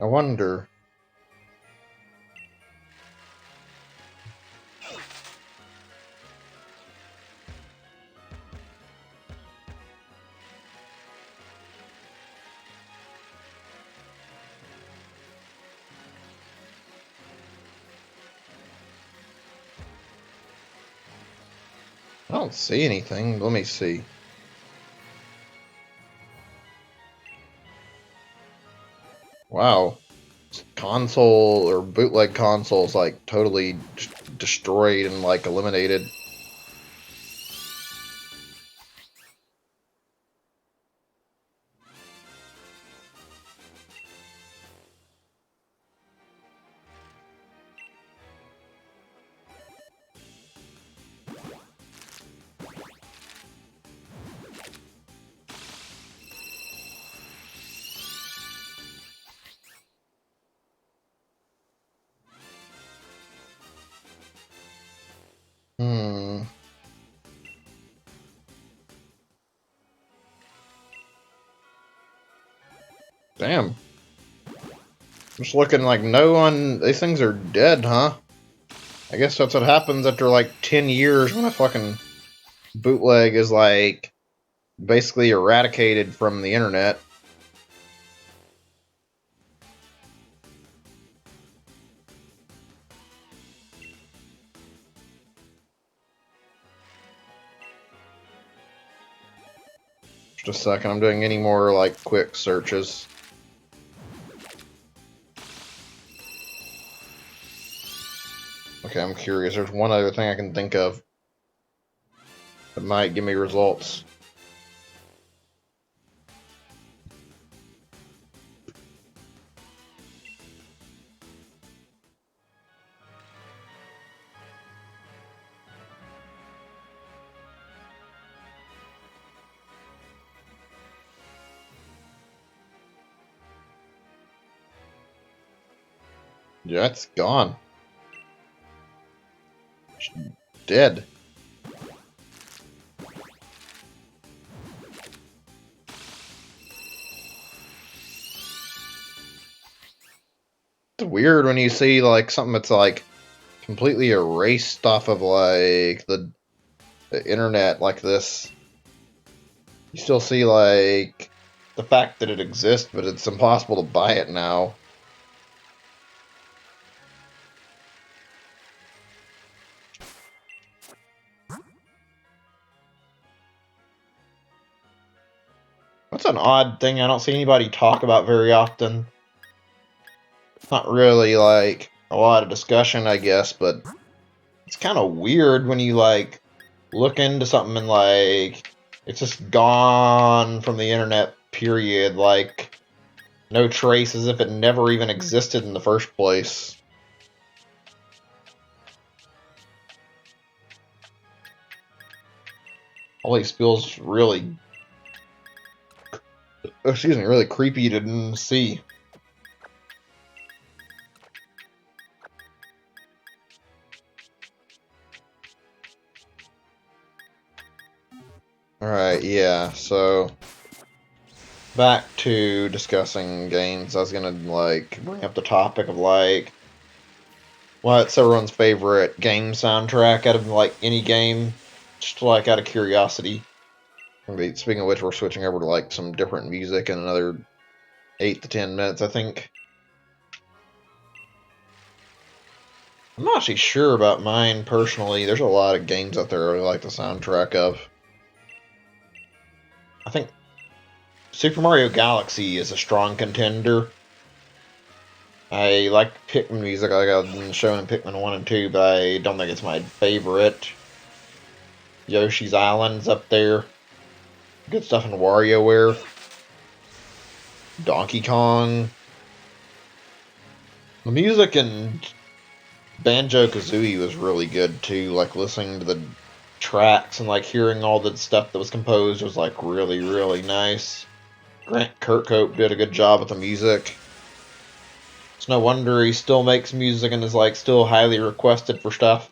I wonder. I don't see anything. Let me see. Wow. Console or bootleg consoles like totally destroyed and like eliminated. Hmm. Damn. Just looking like no one. These things are dead, huh? I guess that's what happens after like 10 years when a fucking bootleg is like basically eradicated from the internet. Just a second, I'm doing any more like quick searches. Okay, I'm curious. There's one other thing I can think of that might give me results. Yeah, it's gone. It's dead. It's weird when you see like something that's like completely erased off of like the internet like this. You still see like the fact that it exists, but it's impossible to buy it now. an odd thing I don't see anybody talk about very often. It's not really like a lot of discussion, I guess, but it's kind of weird when you like look into something and like it's just gone from the internet, period. Like no trace, as if it never even existed in the first place. All these feels really, excuse me, really creepy to see. Alright, yeah, so back to discussing games. I was gonna like bring up the topic of like what's everyone's favorite game soundtrack out of like any game, just like out of curiosity. Speaking of which, we're switching over to like some different music in another 8 to 10 minutes, I think. I'm not actually sure about mine personally. There's a lot of games out there I really like the soundtrack of. I think Super Mario Galaxy is a strong contender. I like Pikmin music, like I've been showing Pikmin 1 and 2, but I don't think it's my favorite. Yoshi's Island's up there. Good stuff in WarioWare. Donkey Kong. The music in Banjo-Kazooie was really good too, like listening to the tracks and like hearing all the stuff that was composed was like really, really nice. Grant Kirkhope did a good job with the music. It's no wonder he still makes music and is like still highly requested for stuff.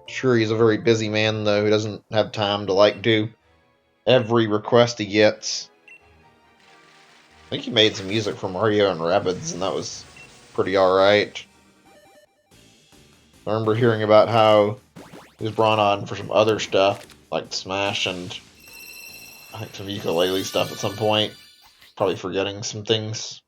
Sure, he's a very busy man though. He doesn't have time to like do every request he gets. I think he made some music for Mario and Rabbids, and that was pretty alright. I remember hearing about how he was brought on for some other stuff, like Smash and I think some ukulele stuff at some point. Probably forgetting some things.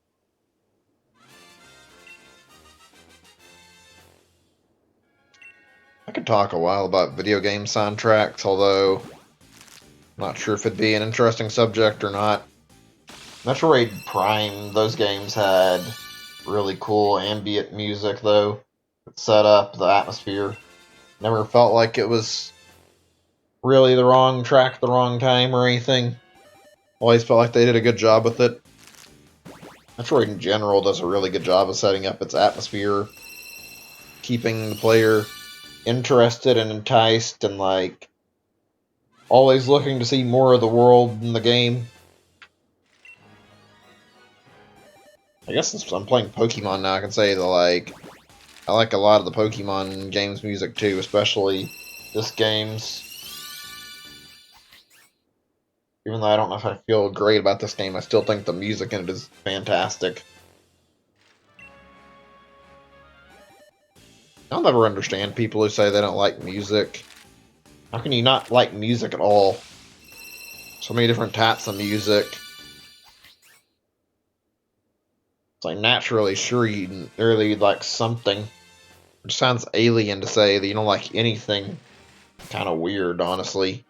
I could talk a while about video game soundtracks, although I'm not sure if it'd be an interesting subject or not. Metroid Prime, those games had really cool ambient music, though. It set up the atmosphere. Never felt like it was really the wrong track at the wrong time or anything. Always felt like they did a good job with it. Metroid in general does a really good job of setting up its atmosphere, keeping the player interested and enticed and like always looking to see more of the world in the game. I guess since I'm playing Pokemon now, I can say that like I like a lot of the Pokemon games music too, especially this game's. Even though I don't know if I feel great about this game, I still think the music in it is fantastic. I'll never understand people who say they don't like music. How can you not like music at all? So many different types of music. It's like naturally sure you really like something. It sounds alien to say that you don't like anything. Kind of weird, honestly.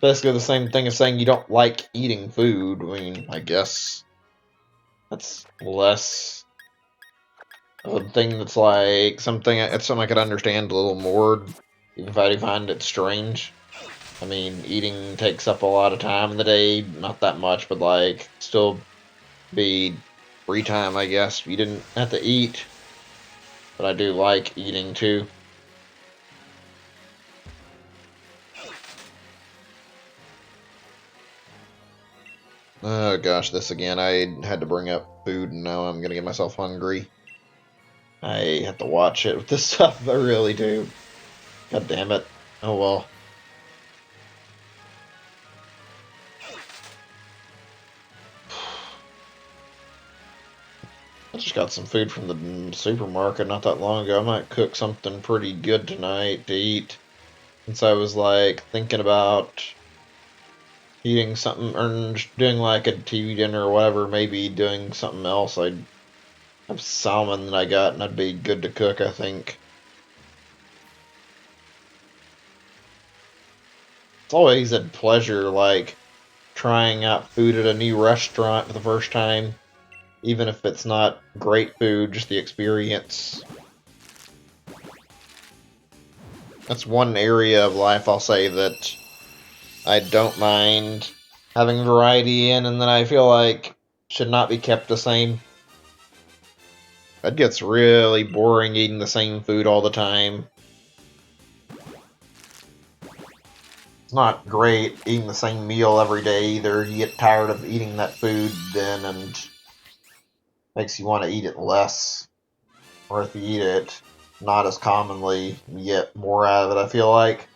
Basically the same thing as saying you don't like eating food. I mean, I guess that's less of a thing that's like something. It's something I could understand a little more, even if I do find it strange. I mean, eating takes up a lot of time in the day. Not that much, but like still be free time, I guess. You didn't have to eat, but I do like eating too. Oh gosh, this again. I had to bring up food and now I'm gonna get myself hungry. I have to watch it with this stuff, I really do. God damn it. Oh well. I just got some food from the supermarket not that long ago. I might cook something pretty good tonight to eat. Since I was like thinking about eating something or doing like a TV dinner or whatever, maybe doing something else. I have salmon that I got, and that'd be good to cook, I think. It's always a pleasure, like, trying out food at a new restaurant for the first time, even if it's not great food, just the experience. That's one area of life I'll say that I don't mind having variety in, and that I feel like should not be kept the same. It gets really boring eating the same food all the time. It's not great eating the same meal every day either. You get tired of eating that food then, and makes you want to eat it less. Or if you eat it not as commonly, you get more out of it, I feel like.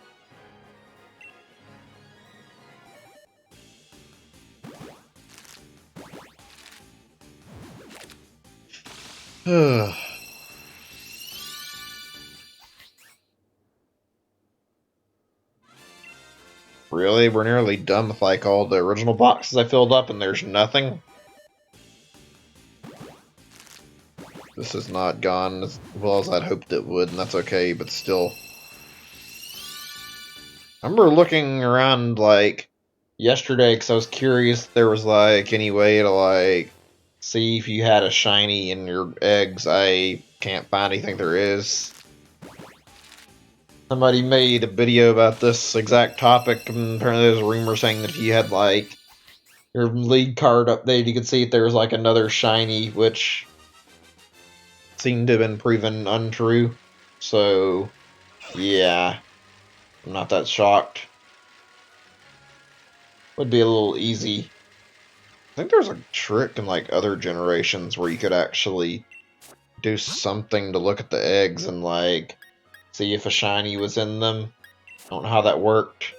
Really? We're nearly done with like all the original boxes I filled up and there's nothing? This has not gone as well as I'd hoped it would, and that's okay, but still. I remember looking around like yesterday because I was curious if there was like any way to like see if you had a shiny in your eggs. I can't find anything there is. Somebody made a video about this exact topic, and apparently there's a rumor saying that if you had like your league card update, you could see if there was like another shiny, which seemed to have been proven untrue. So, yeah, I'm not that shocked. Would be a little easy. I think there's a trick in like other generations where you could actually do something to look at the eggs and like see if a shiny was in them. I don't know how that worked.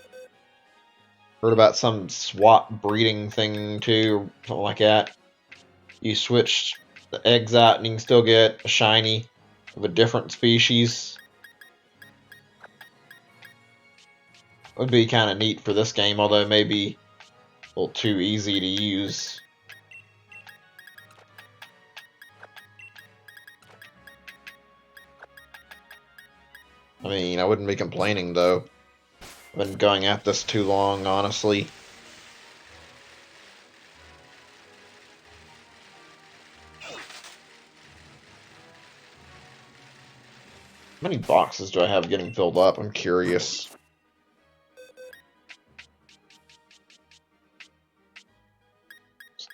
Heard about some swap breeding thing too, or something like that. You switch the eggs out and you can still get a shiny of a different species. Would be kind of neat for this game, although maybe a little too easy to use. I mean, I wouldn't be complaining though. I've been going at this too long, honestly. How many boxes do I have getting filled up? I'm curious.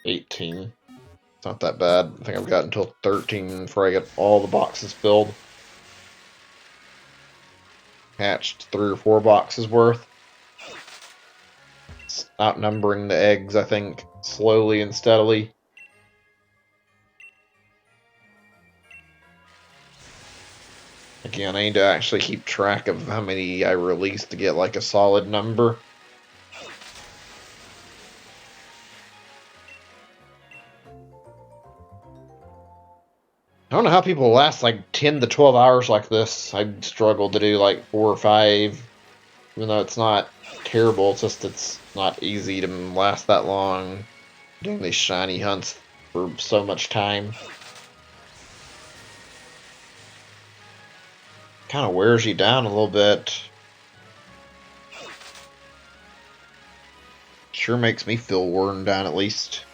18. It's not that bad. I think I've got until 13 before I get all the boxes filled. Hatched 3 or 4 boxes worth. It's outnumbering the eggs, I think, slowly and steadily. Again, I need to actually keep track of how many I release to get like a solid number. I don't know how people last like 10 to 12 hours like this. I struggle to do like 4 or 5, even though it's not terrible. It's just it's not easy to last that long doing these shiny hunts for so much time. Kind of wears you down a little bit. Sure makes me feel worn down at least.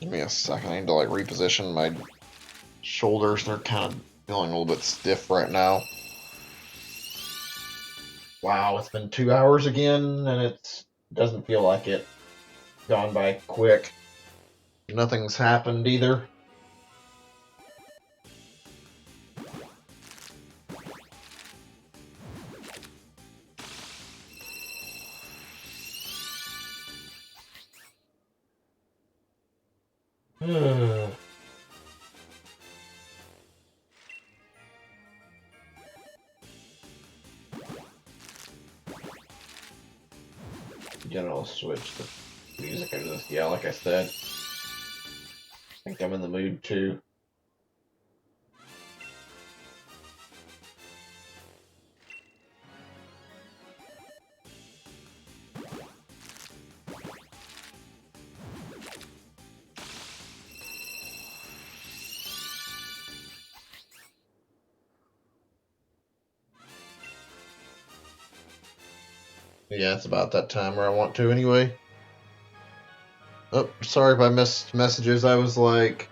Give me a second. I need to like reposition my shoulders. They're kind of feeling a little bit stiff right now. Wow, it's been 2 hours again, and it doesn't feel like it. Gone by quick. Nothing's happened either. Again, I'll switch the music into this. Yeah, like I said, I think I'm in the mood too. Yeah, it's about that time where I want to anyway. Oh, sorry if I missed messages. I was like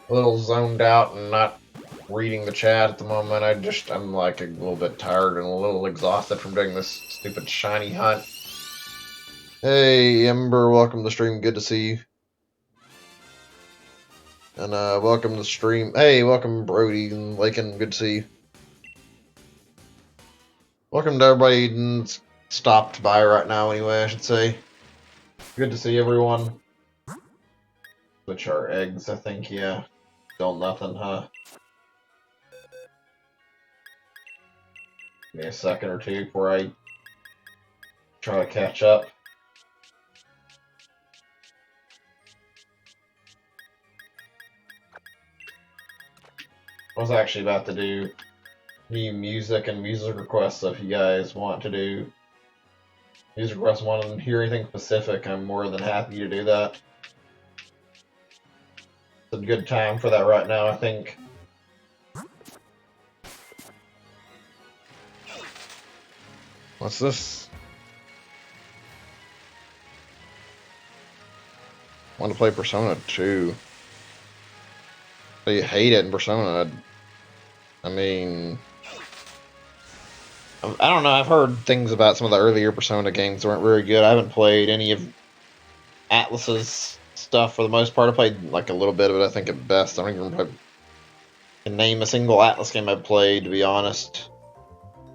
a little zoned out and not reading the chat at the moment. I'm like a little bit tired and a little exhausted from doing this stupid shiny hunt. Hey, Ember, welcome to the stream. Good to see you. And welcome to the stream. Hey, welcome Brody and Lakin. Good to see you. Welcome to everybody that's stopped by right now anyway, I should say. Good to see everyone. Which are eggs, I think, yeah. Still nothing, huh? Give me a second or two before I try to catch up. I was actually about to do new music and music requests, so if you guys want to do music requests, want to hear anything specific, I'm more than happy to do that. It's a good time for that right now, I think. What's this? Want to play Persona 2. So you hate it in Persona. I mean, I don't know. I've heard things about some of the earlier Persona games that weren't very good. I haven't played any of Atlus's stuff for the most part. I played like a little bit of it, I think, at best. I don't even remember if I can name a single Atlus game I've played, to be honest.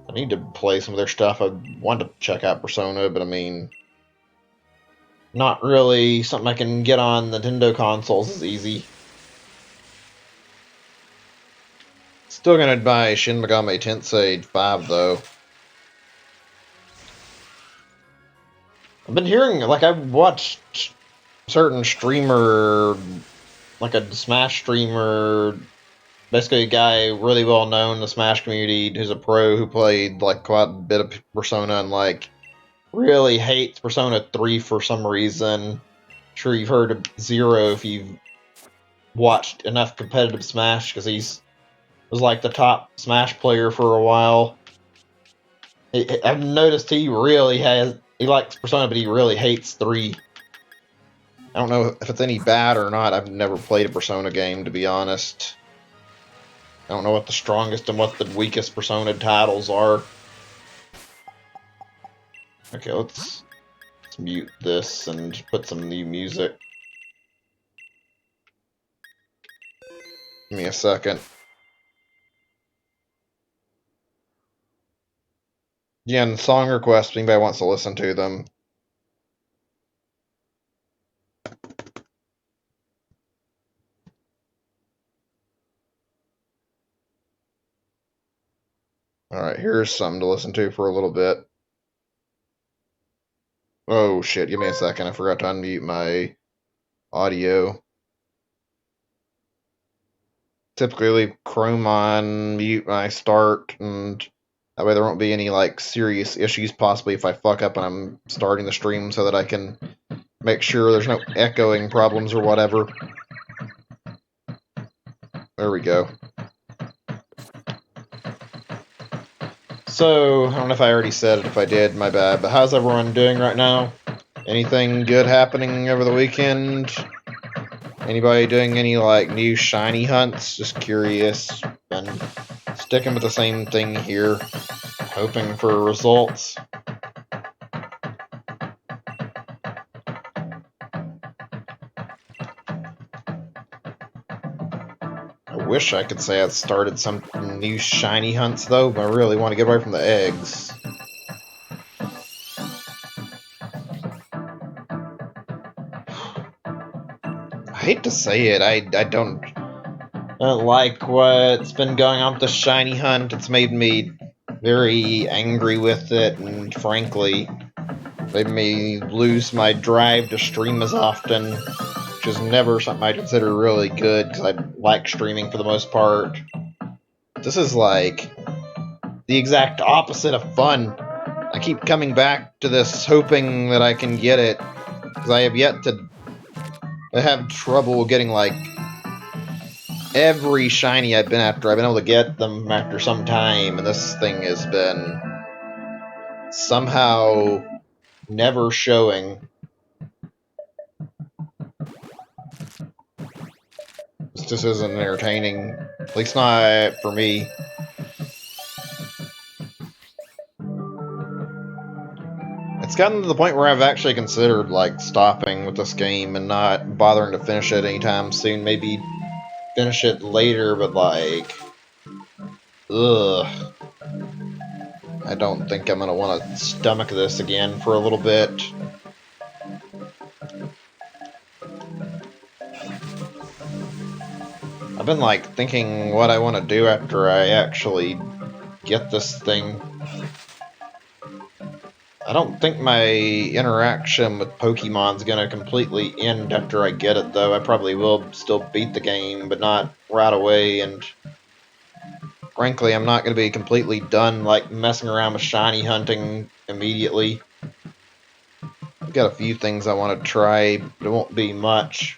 I need to play some of their stuff. I wanted to check out Persona, but I mean, not really something I can get on Nintendo consoles is easy. Still gonna buy Shin Megami Tensei 5 though. I've been hearing, like, I've watched certain streamer, like a Smash streamer, basically a guy really well known in the Smash community who's a pro who played like quite a bit of Persona and like really hates Persona 3 for some reason. I'm sure you've heard of Zero if you've watched enough competitive Smash, because was like the top Smash player for a while. I've noticed he likes Persona, but he really hates 3. I don't know if it's any bad or not. I've never played a Persona game, to be honest. I don't know what the strongest and what the weakest Persona titles are. Okay, let's mute this and put some new music. Give me a second. Again, song requests, if anybody wants to listen to them. Alright, here's something to listen to for a little bit. Oh shit, give me a second. I forgot to unmute my audio. Typically leave Chrome on mute when I start, and that way there won't be any like serious issues possibly if I fuck up and I'm starting the stream, so that I can make sure there's no echoing problems or whatever. There we go. So, I don't know if I already said it. If I did, my bad. But how's everyone doing right now? Anything good happening over the weekend? Anybody doing any, like, new shiny hunts? Just curious. Been sticking with the same thing here. Hoping for results. I wish I could say I'd started some new shiny hunts, though, but I really want to get away from the eggs. I hate to say it, I don't like what's been going on with the shiny hunt. It's made me very angry with it, and frankly, made me lose my drive to stream as often, which is never something I consider really good, because I like streaming for the most part. This is like the exact opposite of fun. I keep coming back to this hoping that I can get it, because I have yet to have trouble getting like every shiny I've been after. I've been able to get them after some time, and this thing has been somehow never showing. This just isn't entertaining, at least not for me. It's gotten to the point where I've actually considered like stopping with this game and not bothering to finish it anytime soon. Maybe finish it later, but like, ugh. I don't think I'm gonna want to stomach this again for a little bit. I've been like thinking what I want to do after I actually get this thing. I don't think my interaction with Pokemon's gonna completely end after I get it, though. I probably will still beat the game, but not right away, and frankly, I'm not gonna be completely done, like, messing around with shiny hunting immediately. I've got a few things I want to try, but it won't be much.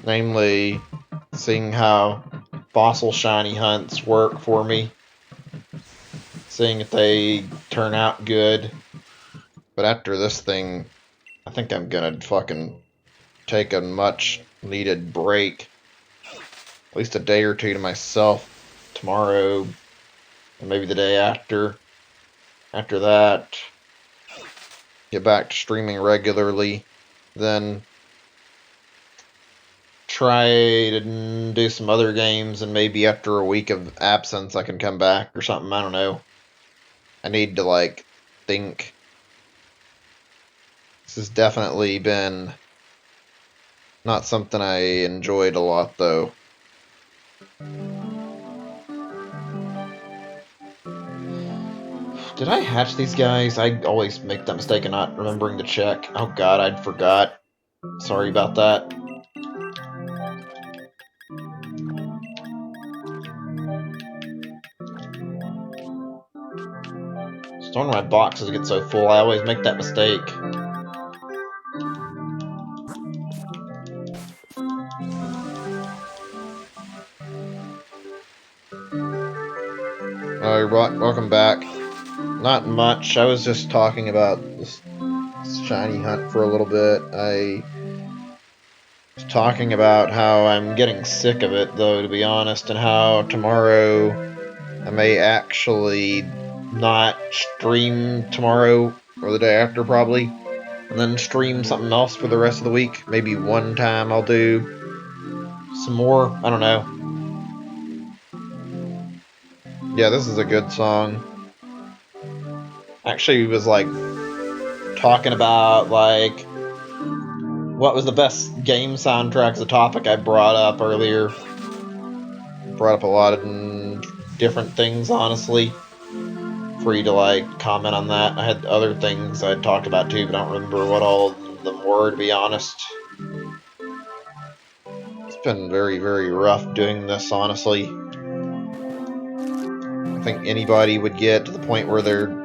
Namely, seeing how fossil shiny hunts work for me. Seeing if they turn out good. But after this thing, I think I'm gonna fucking take a much needed break. At least a day or two to myself tomorrow, and maybe the day after. After that, get back to streaming regularly. Then try to do some other games, and maybe after a week of absence I can come back or something. I don't know. I need to, like, think. This has definitely been not something I enjoyed a lot, though. Did I hatch these guys? I always make that mistake of not remembering to check. Oh god, I'd forgot. Sorry about that. Just when my boxes get so full, I always make that mistake. Alright, welcome back. Not much. I was just talking about this shiny hunt for a little bit. I was talking about how I'm getting sick of it, though, to be honest, and how tomorrow I may actually not stream tomorrow or the day after, probably, and then stream something else for the rest of the week. Maybe one time I'll do some more. I don't know. Yeah, this is a good song. Actually, was like talking about like what was the best game soundtrack as a topic I brought up earlier. Brought up a lot of different things, honestly. Free to like comment on that. I had other things I talked about too, but I don't remember what all of them were, to be honest. It's been very, very rough doing this, honestly. I think anybody would get to the point where they're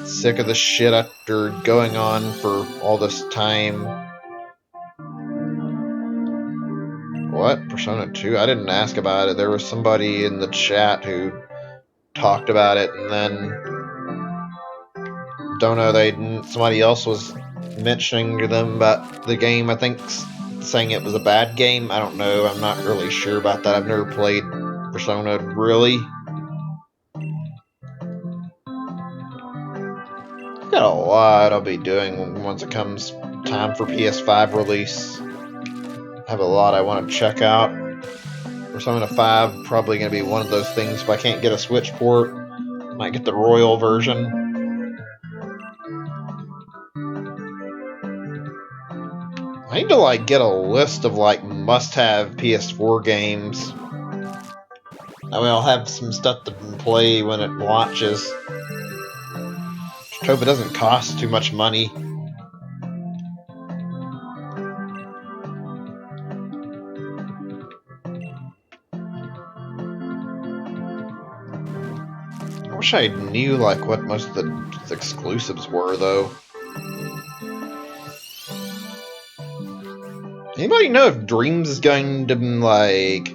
sick of the shit after going on for all this time. What? Persona 2? I didn't ask about it. There was somebody in the chat who talked about it, and then don't know, somebody else was mentioning to them about the game, I think, saying it was a bad game. I don't know. I'm not really sure about that. I've never played Persona, really. I've got a lot I'll be doing once it comes time for PS5 release. I have a lot I want to check out. Persona 5 probably going to be one of those things. If I can't get a Switch port, I might get the Royal version. I need to like get a list of like must-have PS4 games. That way I'll have some stuff to play when it launches. Just hope it doesn't cost too much money. I wish I knew like what most of the exclusives were, though. Anybody know if Dreams is going to like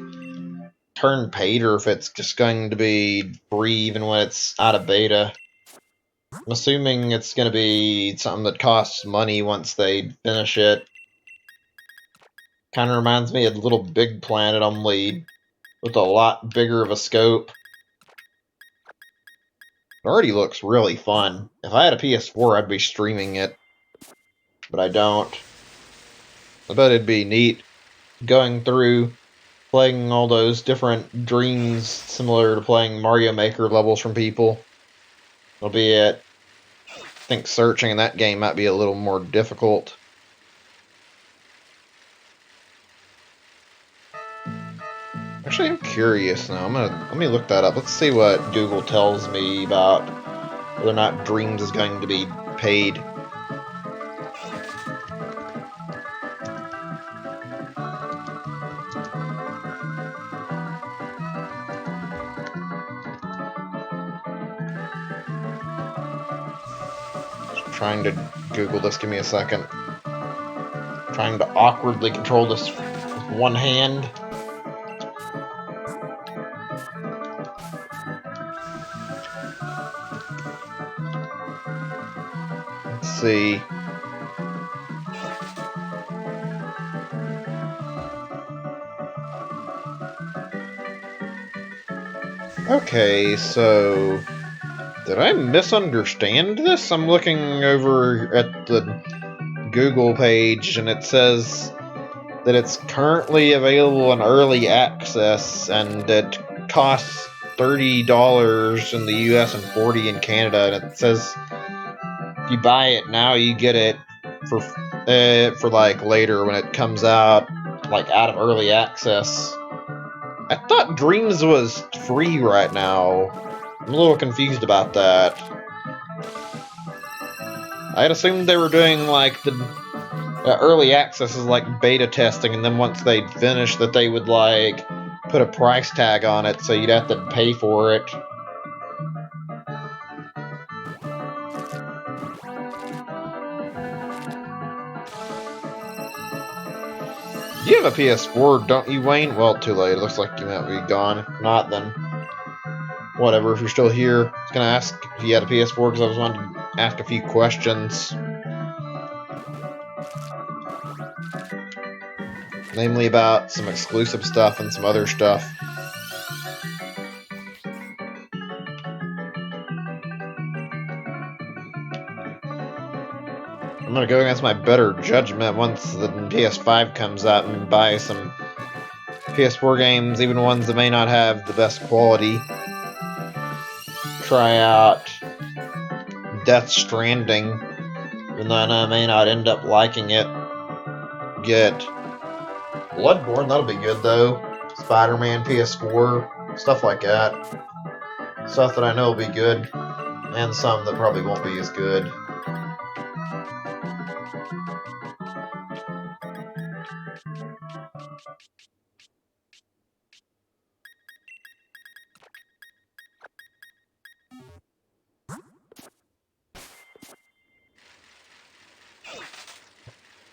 turn paid or if it's just going to be free even when it's out of beta. I'm assuming it's going to be something that costs money once they finish it. Kind of reminds me of Little Big Planet, only with a lot bigger of a scope. It already looks really fun. If I had a PS4, I'd be streaming it, but I don't. I bet it'd be neat going through, playing all those different dreams similar to playing Mario Maker levels from people. Albeit, I think searching in that game might be a little more difficult. Actually, I'm curious now. Let me look that up. Let's see what Google tells me about whether or not Dreams is going to be paid. Just trying to Google this. Give me a second. Trying to awkwardly control this with one hand. Let's see. Okay, so did I misunderstand this? I'm looking over at the Google page and it says that it's currently available in early access and it costs $30 in the US and $40 in Canada, and it says if you buy it now you get it for like later when it comes out, like out of early access. I thought Dreams was free right now. I'm a little confused about that. I had assumed they were doing like the early access is like beta testing, and then once they'd finish that they would like put a price tag on it so you'd have to pay for it. You have a PS4, don't you, Wayne? Well, too late. It looks like you might be gone. If not, then whatever. If you're still here, I was gonna ask if you had a PS4 because I was wanting to ask a few questions. Namely about some exclusive stuff and some other stuff. I'm gonna go against my better judgment once the PS5 comes out and buy some PS4 games, even ones that may not have the best quality. Try out Death Stranding, even though I may not end up liking it. Get Bloodborne, that'll be good though. Spider-Man PS4, stuff like that. Stuff that I know will be good, and some that probably won't be as good.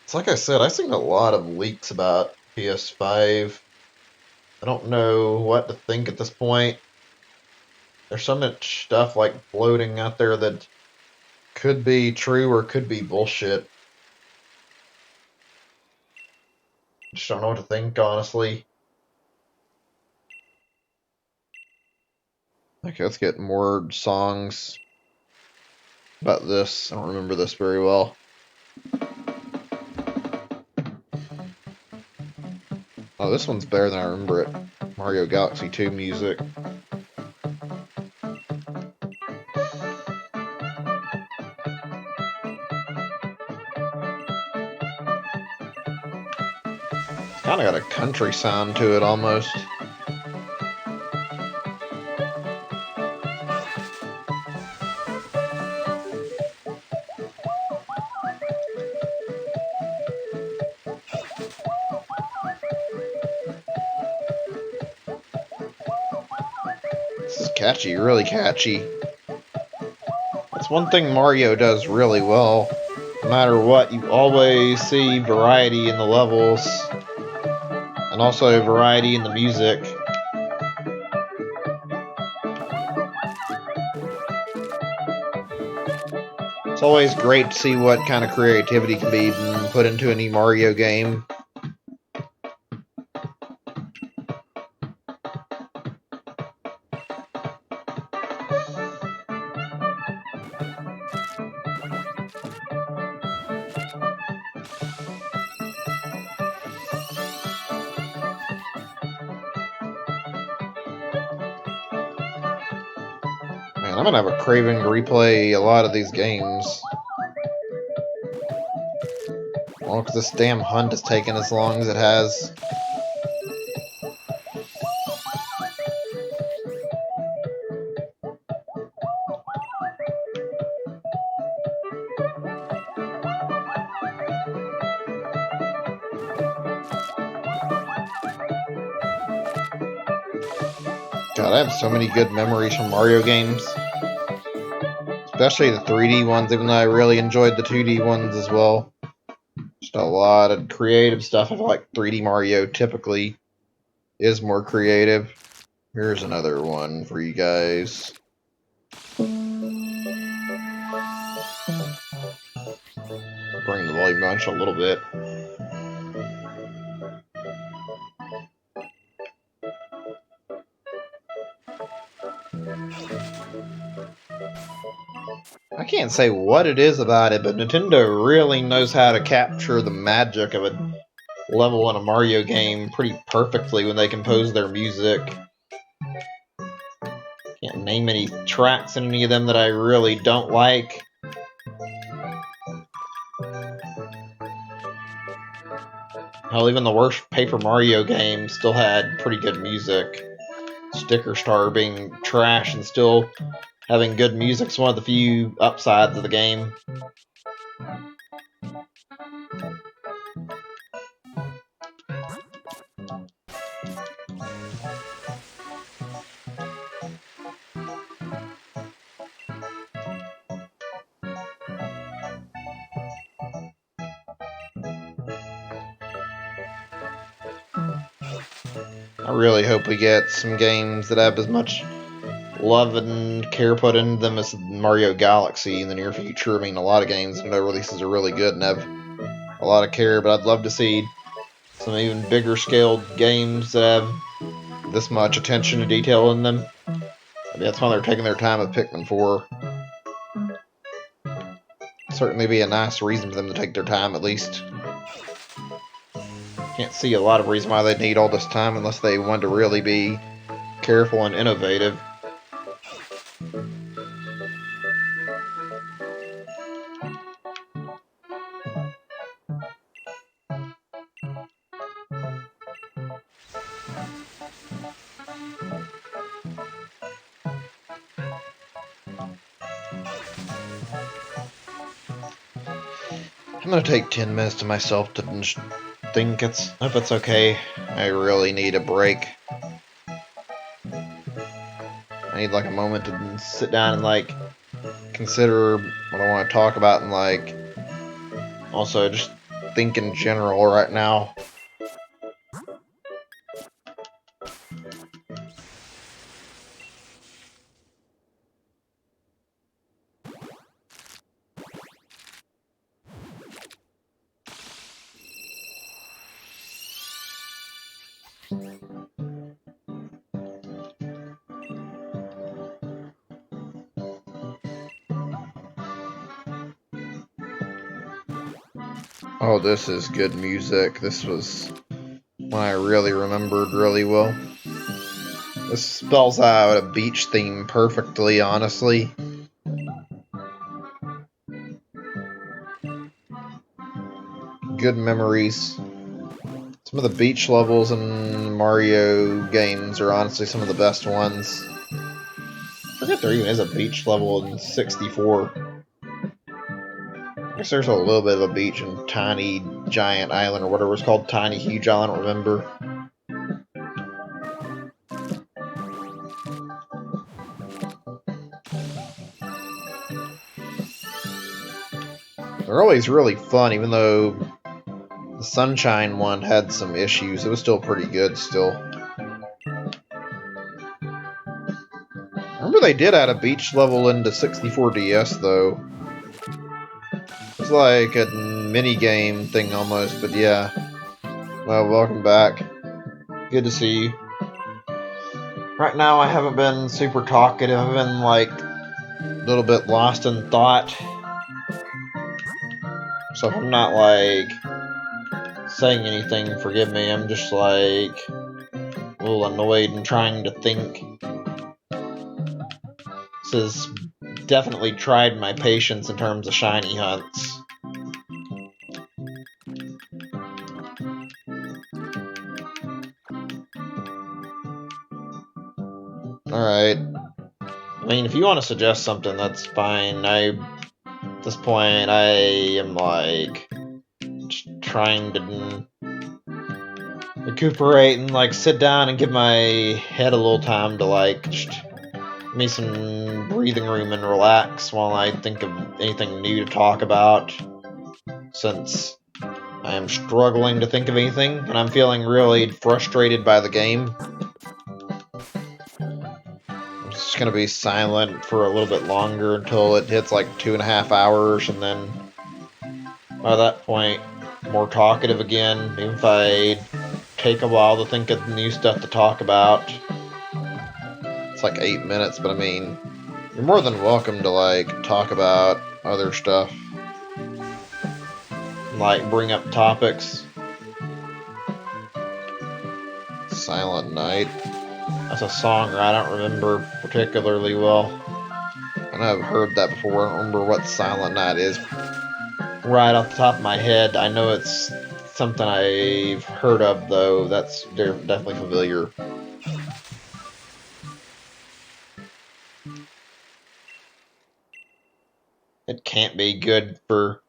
It's like I said, I've seen a lot of leaks about PS5. I don't know what to think at this point. There's so much stuff like floating out there that could be true or could be bullshit. Just don't know what to think, honestly. Okay, let's get more songs about this. I don't remember this very well. Oh, this one's better than I remember it. Mario Galaxy 2 music. It's kind of got a country sound to it, almost. This is catchy, really catchy. That's one thing Mario does really well. No matter what, you always see variety in the levels, and also variety in the music. It's always great to see what kind of creativity can be put into a new Mario game. Man, I'm gonna have a craving to replay a lot of these games. Well, because this damn hunt has taken as long as it has. God, I have so many good memories from Mario games. Especially the 3D ones, even though I really enjoyed the 2D ones as well. Just a lot of creative stuff. I feel like 3D Mario typically is more creative. Here's another one for you guys. Bring the volume down just a little bit. I can't say what it is about it, but Nintendo really knows how to capture the magic of a level in a Mario game pretty perfectly when they compose their music. Can't name any tracks in any of them that I really don't like. Hell, even the worst Paper Mario game still had pretty good music. Sticker Star being trash and still having good music is one of the few upsides of the game. I really hope we get some games that have as much love and care put into them as Mario Galaxy in the near future. I mean, a lot of games Nintendo releases are really good and have a lot of care, but I'd love to see some even bigger scaled games that have this much attention to detail in them. I mean, that's why they're taking their time with Pikmin 4. Certainly be a nice reason for them to take their time, at least. Can't see a lot of reason why they'd need all this time unless they wanted to really be careful and innovative. I'm gonna take 10 minutes to myself to think if it's okay. I really need a break. I need like a moment to sit down and like consider what I want to talk about and like also just think in general right now. Oh, this is good music. This was one I really remembered really well. This spells out a beach theme perfectly, honestly. Good memories. Some of the beach levels in Mario games are honestly some of the best ones. I forget there even is a beach level in 64. I guess there's a little bit of a beach in Tiny Giant Island, or whatever it's called, Tiny Huge Island, I don't remember. They're always really fun, even though the Sunshine one had some issues. It was still pretty good still. I remember they did add a beach level into 64 DS, though. seems like a mini game thing almost, but yeah. Well, welcome back. Good to see you. Right now I haven't been super talkative. I've been like a little bit lost in thought. So if I'm not like saying anything, forgive me. I'm just like a little annoyed and trying to think. This has definitely tried my patience in terms of shiny hunts. Alright. I mean, if you want to suggest something, that's fine. At this point, I am like just trying to recuperate and like sit down and give my head a little time to like just give me some breathing room and relax while I think of anything new to talk about, since I am struggling to think of anything and I'm feeling really frustrated by the game. I'm just gonna be silent for a little bit longer until it hits like 2.5 hours, and then by that point more talkative again, even if I take a while to think of new stuff to talk about. It's like 8 minutes, but I mean, you're more than welcome to like talk about other stuff, like bring up topics. Silent Night, that's a song I don't remember particularly well. I know I've heard that before. I don't remember what Silent Night is right off the top of my head. I know it's something I've heard of, though. That's definitely familiar. It can't be good for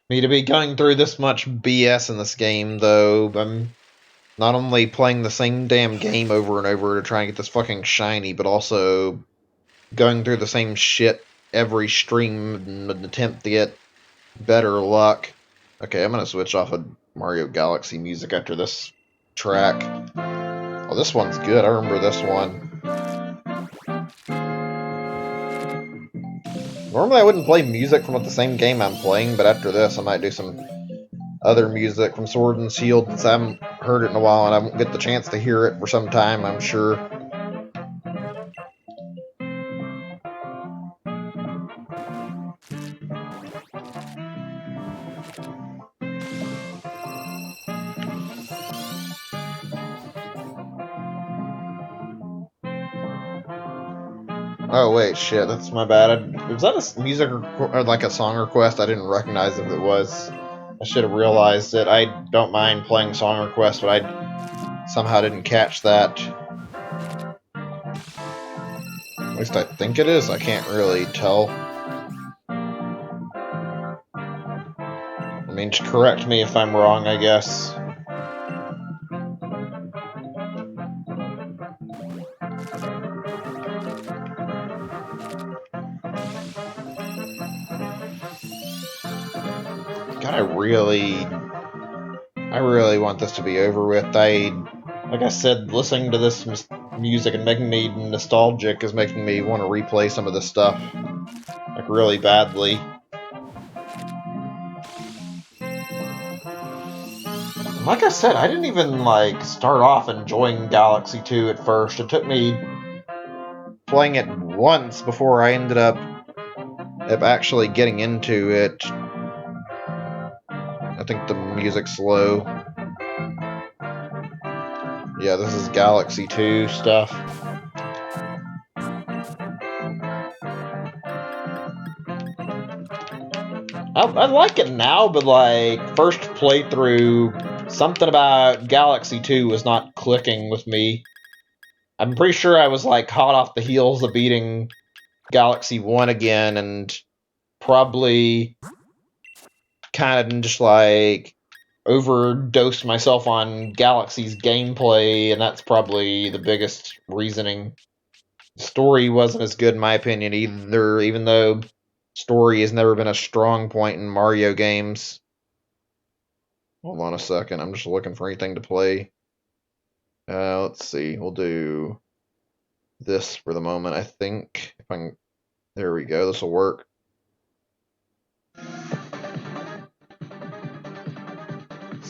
me to be going through this much BS in this game, though. I'm not only playing the same damn game over and over to try and get this fucking shiny, but also going through the same shit every stream in an attempt to get better luck. Okay, I'm gonna switch off of Mario Galaxy music after this track. Oh, this one's good. I remember this one. Normally I wouldn't play music from the same game I'm playing, but after this I might do some other music from Sword and Shield, since I haven't heard it in a while and I won't get the chance to hear it for some time, I'm sure. Oh wait, shit, that's my bad. Was that a music or like a song request? I didn't recognize if it was. I should have realized it. I don't mind playing song requests, but I somehow didn't catch that. At least I think it is. I can't really tell. I mean, just correct me if I'm wrong, I guess. God, I really want this to be over with. Like I said, listening to this music and making me nostalgic is making me want to replay some of this stuff, like really badly. Like I said, I didn't even like start off enjoying Galaxy 2 at first. It took me playing it once before I ended up actually getting into it. I think the music's slow. Yeah, this is Galaxy 2 stuff. I like it now, but like first playthrough, something about Galaxy 2 was not clicking with me. I'm pretty sure I was like hot off the heels of beating Galaxy 1 again, and probably kind of just like overdosed myself on Galaxy's gameplay, and that's probably the biggest reasoning. The story wasn't as good in my opinion either, even though story has never been a strong point in Mario games. Hold on a second, I'm just looking for anything to play. Let's see, we'll do this for the moment, I think. If I can, there we go, this will work.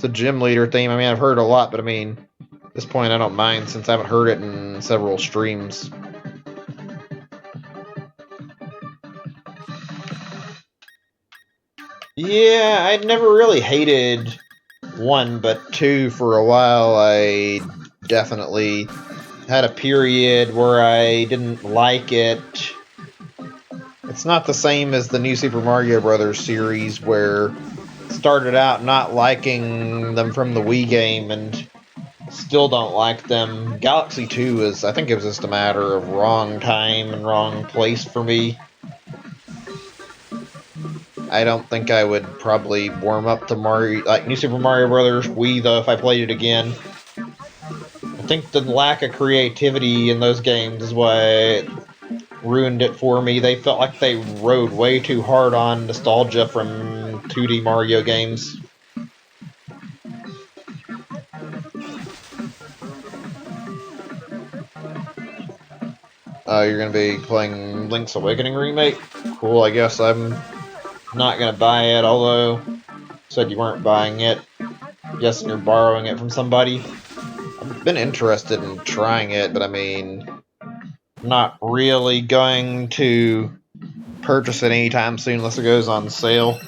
the gym leader theme. I mean, I've heard a lot, but I mean, at this point I don't mind since I haven't heard it in several streams. Yeah, I never really hated 1, but 2 for a while. I definitely had a period where I didn't like it. It's not the same as the new Super Mario Brothers series, where started out not liking them from the Wii game and still don't like them. Galaxy 2 is, I think it was just a matter of wrong time and wrong place for me. I don't think I would probably warm up to Mario, like New Super Mario Brothers Wii, though, if I played it again. I think the lack of creativity in those games is why it ruined it for me. They felt like they rode way too hard on nostalgia from 2D Mario games. You're going to be playing Link's Awakening Remake? Cool, I guess I'm not going to buy it, although you said you weren't buying it. Guessing you're borrowing it from somebody. I've been interested in trying it, but I mean, not really going to purchase it anytime soon unless it goes on sale.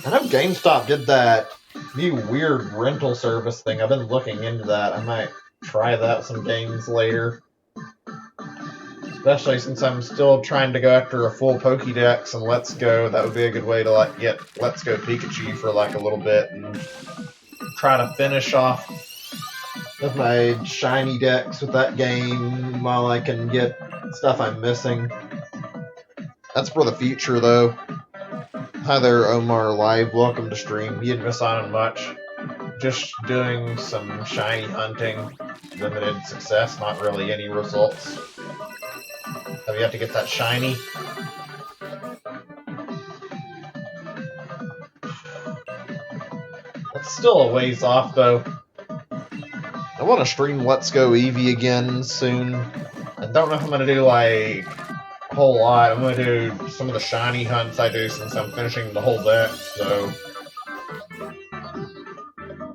I know GameStop did that new weird rental service thing. I've been looking into that. I might try that with some games later. Especially since I'm still trying to go after a full Pokédex and Let's Go. That would be a good way to like get Let's Go Pikachu for like a little bit and try to finish off with my shiny decks with that game while I can get stuff I'm missing. That's for the future though. Hi there, Omar Live. Welcome to stream. You didn't miss out on much. Just doing some shiny hunting. Limited success, not really any results. Have you have to get that shiny? That's still a ways off though. I want to stream Let's Go Eevee again soon. I don't know if I'm going to do like a whole lot. I'm going to do some of the shiny hunts I do since I'm finishing the whole deck, so.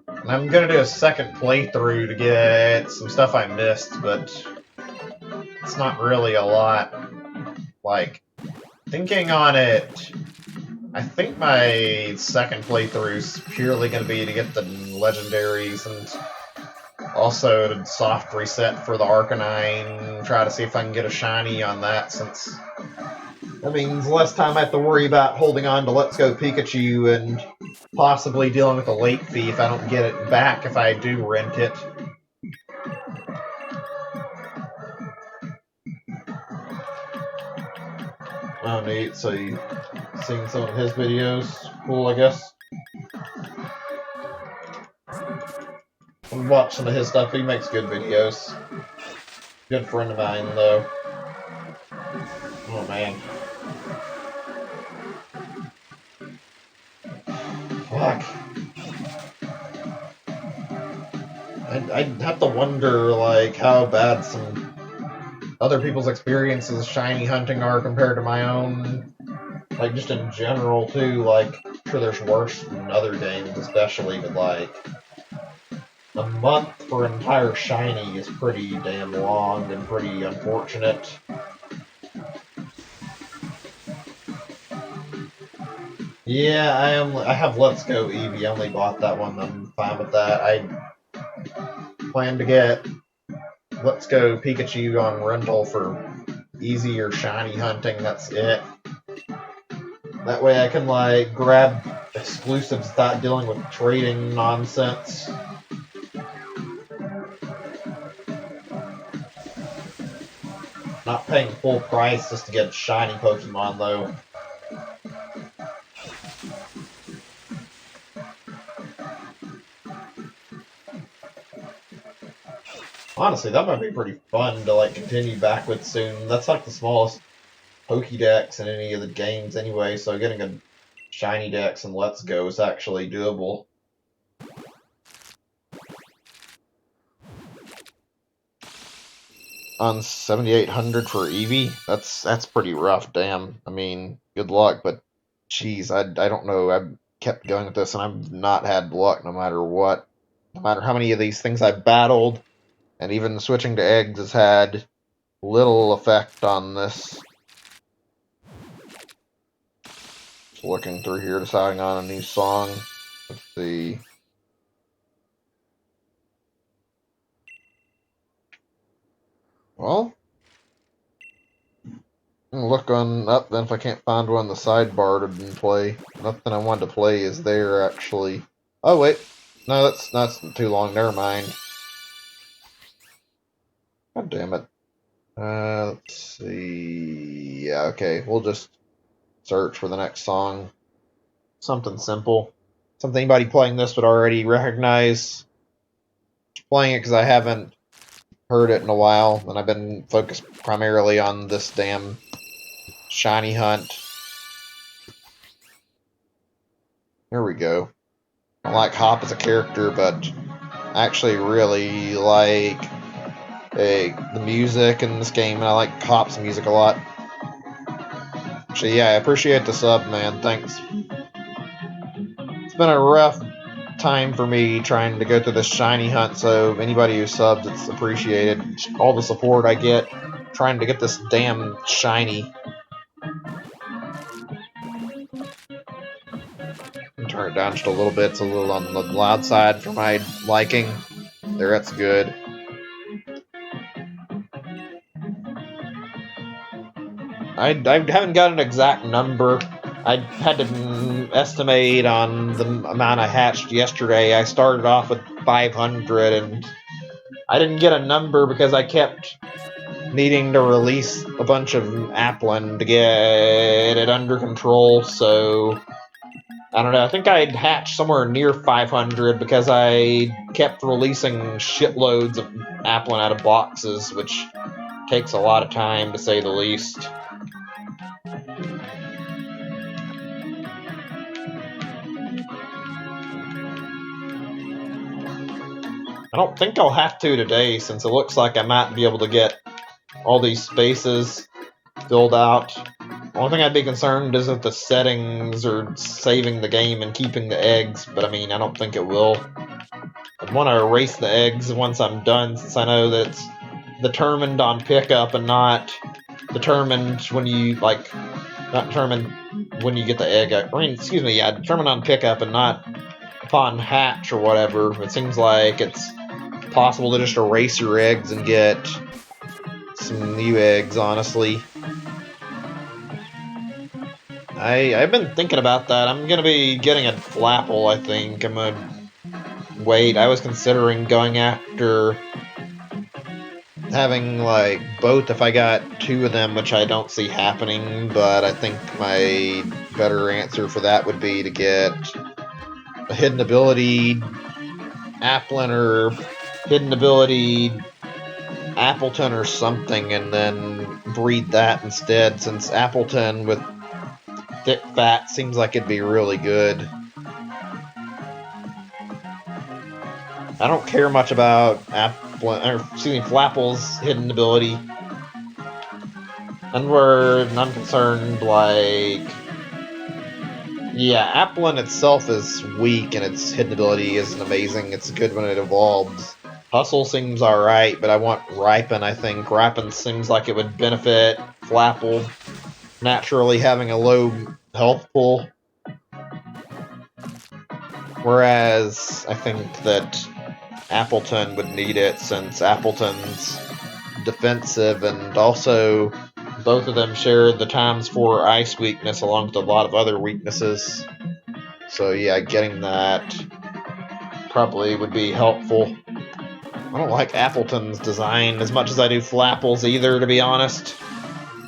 And I'm going to do a second playthrough to get some stuff I missed, but it's not really a lot. Like, thinking on it, I think my second playthrough is purely going to be to get the legendaries and also to soft reset for the Arcanine, try to see if I can get a shiny on that, since that means less time I have to worry about holding on to Let's Go Pikachu and possibly dealing with a late fee if I don't get it back if I do rent it. Oh, neat. So you've seen some of his videos. Cool, I guess. I've watched some of his stuff. He makes good videos. Good friend of mine, though. Oh, man. Fuck. I'd have to wonder, like, how bad some other people's experiences of shiny hunting are compared to my own. Like, just in general, too. Like, I'm sure there's worse in other games, especially, but, like, a month for an entire shiny is pretty damn long and pretty unfortunate. Yeah, I have Let's Go Eevee. I only bought that one. I'm fine with that. I plan to get Let's Go Pikachu on rental for easier shiny hunting. That's it. That way I can like grab exclusives without dealing with trading nonsense. Not paying full price just to get shiny Pokemon though. Honestly, that might be pretty fun to like continue back with soon. That's like the smallest Pokédex in any of the games anyway, so getting a shiny dex and Let's Go is actually doable. On 7,800 for Eevee, that's pretty rough. Damn. I mean, good luck, but geez, I don't know. I kept going with this, and I've not had luck no matter what. No matter how many of these things I've battled, and even switching to eggs has had little effect on this. Just looking through here, deciding on a new song. Let's see. Well, I'm gonna look on up then if I can't find one in the sidebar to play. Nothing I wanted to play is there actually. Oh wait, no, that's too long. Never mind. God damn it. Let's see. Yeah, okay. We'll just search for the next song. Something simple. Something anybody playing this would already recognize. Playing it because I haven't heard it in a while, and I've been focused primarily on this damn shiny hunt. Here we go. I don't like Hop as a character, but I actually really like the music in this game, and I like Hop's music a lot. Actually, yeah, I appreciate the sub, man. Thanks. It's been a rough time for me trying to go through this shiny hunt, so anybody who subs, it's appreciated. All the support I get trying to get this damn shiny. Turn it down just a little bit. It's a little on the loud side for my liking. There, that's good. I haven't got an exact number. I had to estimate on the amount I hatched yesterday. I started off with 500, and I didn't get a number because I kept needing to release a bunch of Applin to get it under control, so I don't know. I think I'd hatched somewhere near 500 because I kept releasing shitloads of Applin out of boxes, which takes a lot of time, to say the least. I don't think I'll have to today, since it looks like I might be able to get all these spaces filled out. The only thing I'd be concerned is if the settings are saving the game and keeping the eggs, but I mean, I don't think it will. I'd want to erase the eggs once I'm done, since I know that it's determined on pickup and not determined when you, not determined when you get the egg. I mean, excuse me, yeah, determined on pickup and not upon hatch or whatever. It seems like it's possible to just erase your eggs and get some new eggs, honestly. I've been thinking about that. I'm gonna be getting a Flapple, I think. I'm gonna wait. I was considering going after having, like, both if I got two of them, which I don't see happening, but I think my better answer for that would be to get a hidden ability Applin or hidden ability Appleton or something, and then breed that instead, since Appleton with thick fat seems like it'd be really good. I don't care much about Flapple's hidden ability. And I'm concerned, like, yeah, Applin itself is weak, and its hidden ability isn't amazing. It's good when it evolves. Hustle seems alright, but I want Ripen, I think. Ripen seems like it would benefit Flapple, naturally having a low health pool. Whereas I think that Appleton would need it, since Appleton's defensive, and also both of them share the ×4 ice weakness along with a lot of other weaknesses. So yeah, getting that probably would be helpful. I don't like Appleton's design as much as I do Flapple's either, to be honest.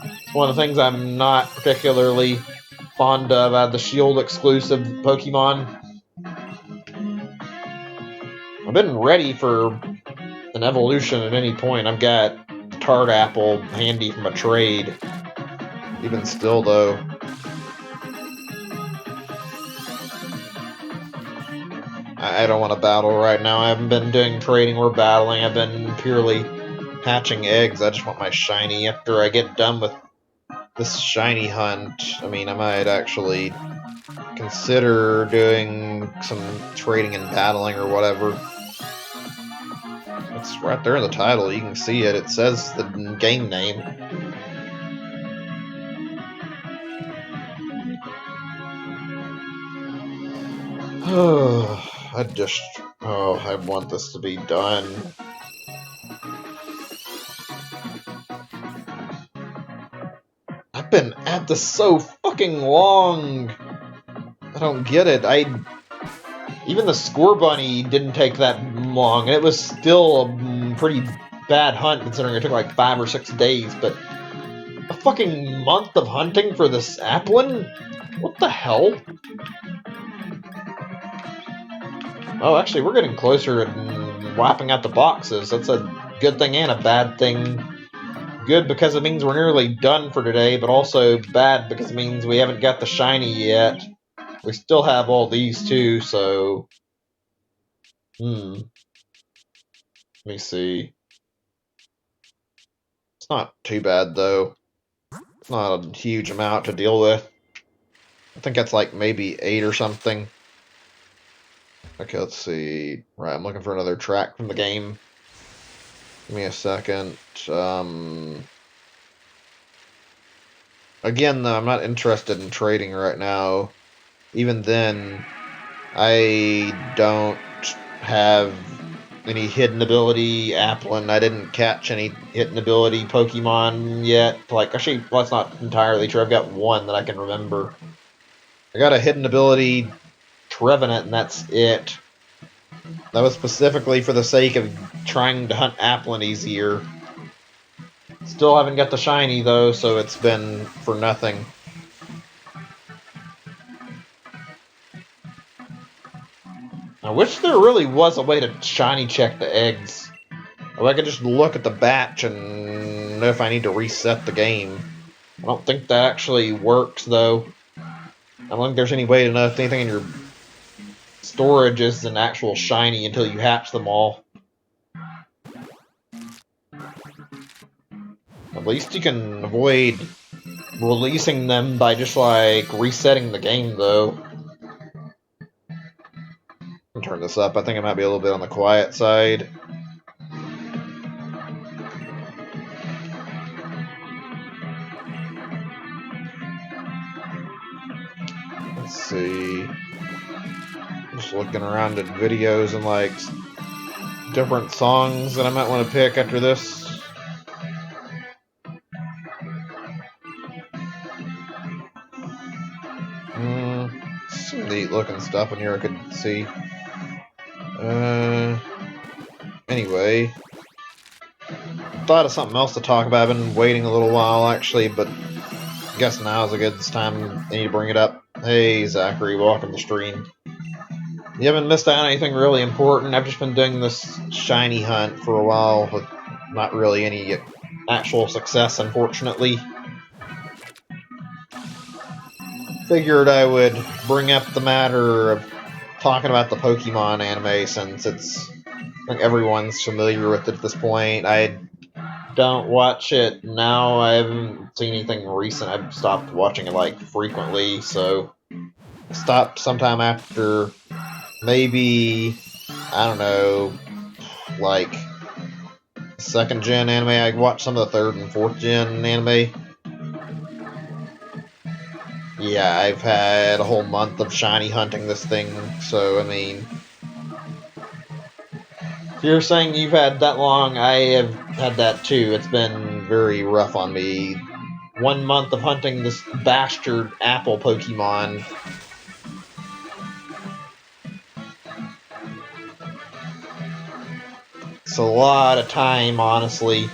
It's one of the things I'm not particularly fond of out of the Shield exclusive Pokemon. I've been ready for an evolution at any point. I've got Tart Apple handy from a trade. Even still, though. I don't want to battle right now. I haven't been doing trading or battling. I've been purely hatching eggs. I just want my shiny. After I get done with this shiny hunt, I mean, I might actually consider doing some trading and battling or whatever. It's right there in the title. You can see it. It says the game name. I want this to be done. I've been at this so fucking long. I don't get it. Even the score bunny didn't take that long, and it was still a pretty bad hunt considering it took like 5 or 6 days, but a fucking month of hunting for this Applin? What the hell? Oh, actually, we're getting closer to wiping out the boxes. That's a good thing and a bad thing. Good because it means we're nearly done for today, but also bad because it means we haven't got the shiny yet. We still have all these too, so... Let me see. It's not too bad, though. It's not a huge amount to deal with. I think that's like maybe 8 or something. Okay, let's see. Right, I'm looking for another track from the game. Give me a second. Again, though, I'm not interested in trading right now. Even then, I don't have any hidden ability Applin. I didn't catch any hidden ability Pokemon yet. Like, actually, well, that's not entirely true. I've got one that I can remember. I got a hidden ability Trevenant, and that's it. That was specifically for the sake of trying to hunt Applin easier. Still haven't got the shiny, though, so it's been for nothing. I wish there really was a way to shiny check the eggs. Or I could just look at the batch and know if I need to reset the game. I don't think that actually works, though. I don't think there's any way to know if anything in your storage is an actual shiny until you hatch them all. At least you can avoid releasing them by just, like, resetting the game, though. I'll turn this up. I think it might be a little bit on the quiet side. Let's see. Just looking around at videos and, like, different songs that I might want to pick after this. Some neat looking stuff in here I could see. Anyway. Thought of something else to talk about. I've been waiting a little while actually, but I guess now's a good time I need to bring it up. Hey Zachary, welcome to the stream. You haven't missed out on anything really important. I've just been doing this shiny hunt for a while with not really any actual success, unfortunately. Figured I would bring up the matter of talking about the Pokemon anime since I think everyone's familiar with it at this point. I don't watch it now. I haven't seen anything recent. I've stopped watching it like frequently, so I stopped sometime after maybe, I don't know, like 2nd gen anime. I watched some of the 3rd and 4th gen anime. Yeah, I've had a whole month of shiny hunting this thing, so I mean, if you're saying you've had that long, I have had that too. It's been very rough on me. 1 month of hunting this bastard apple Pokemon. It's a lot of time, honestly.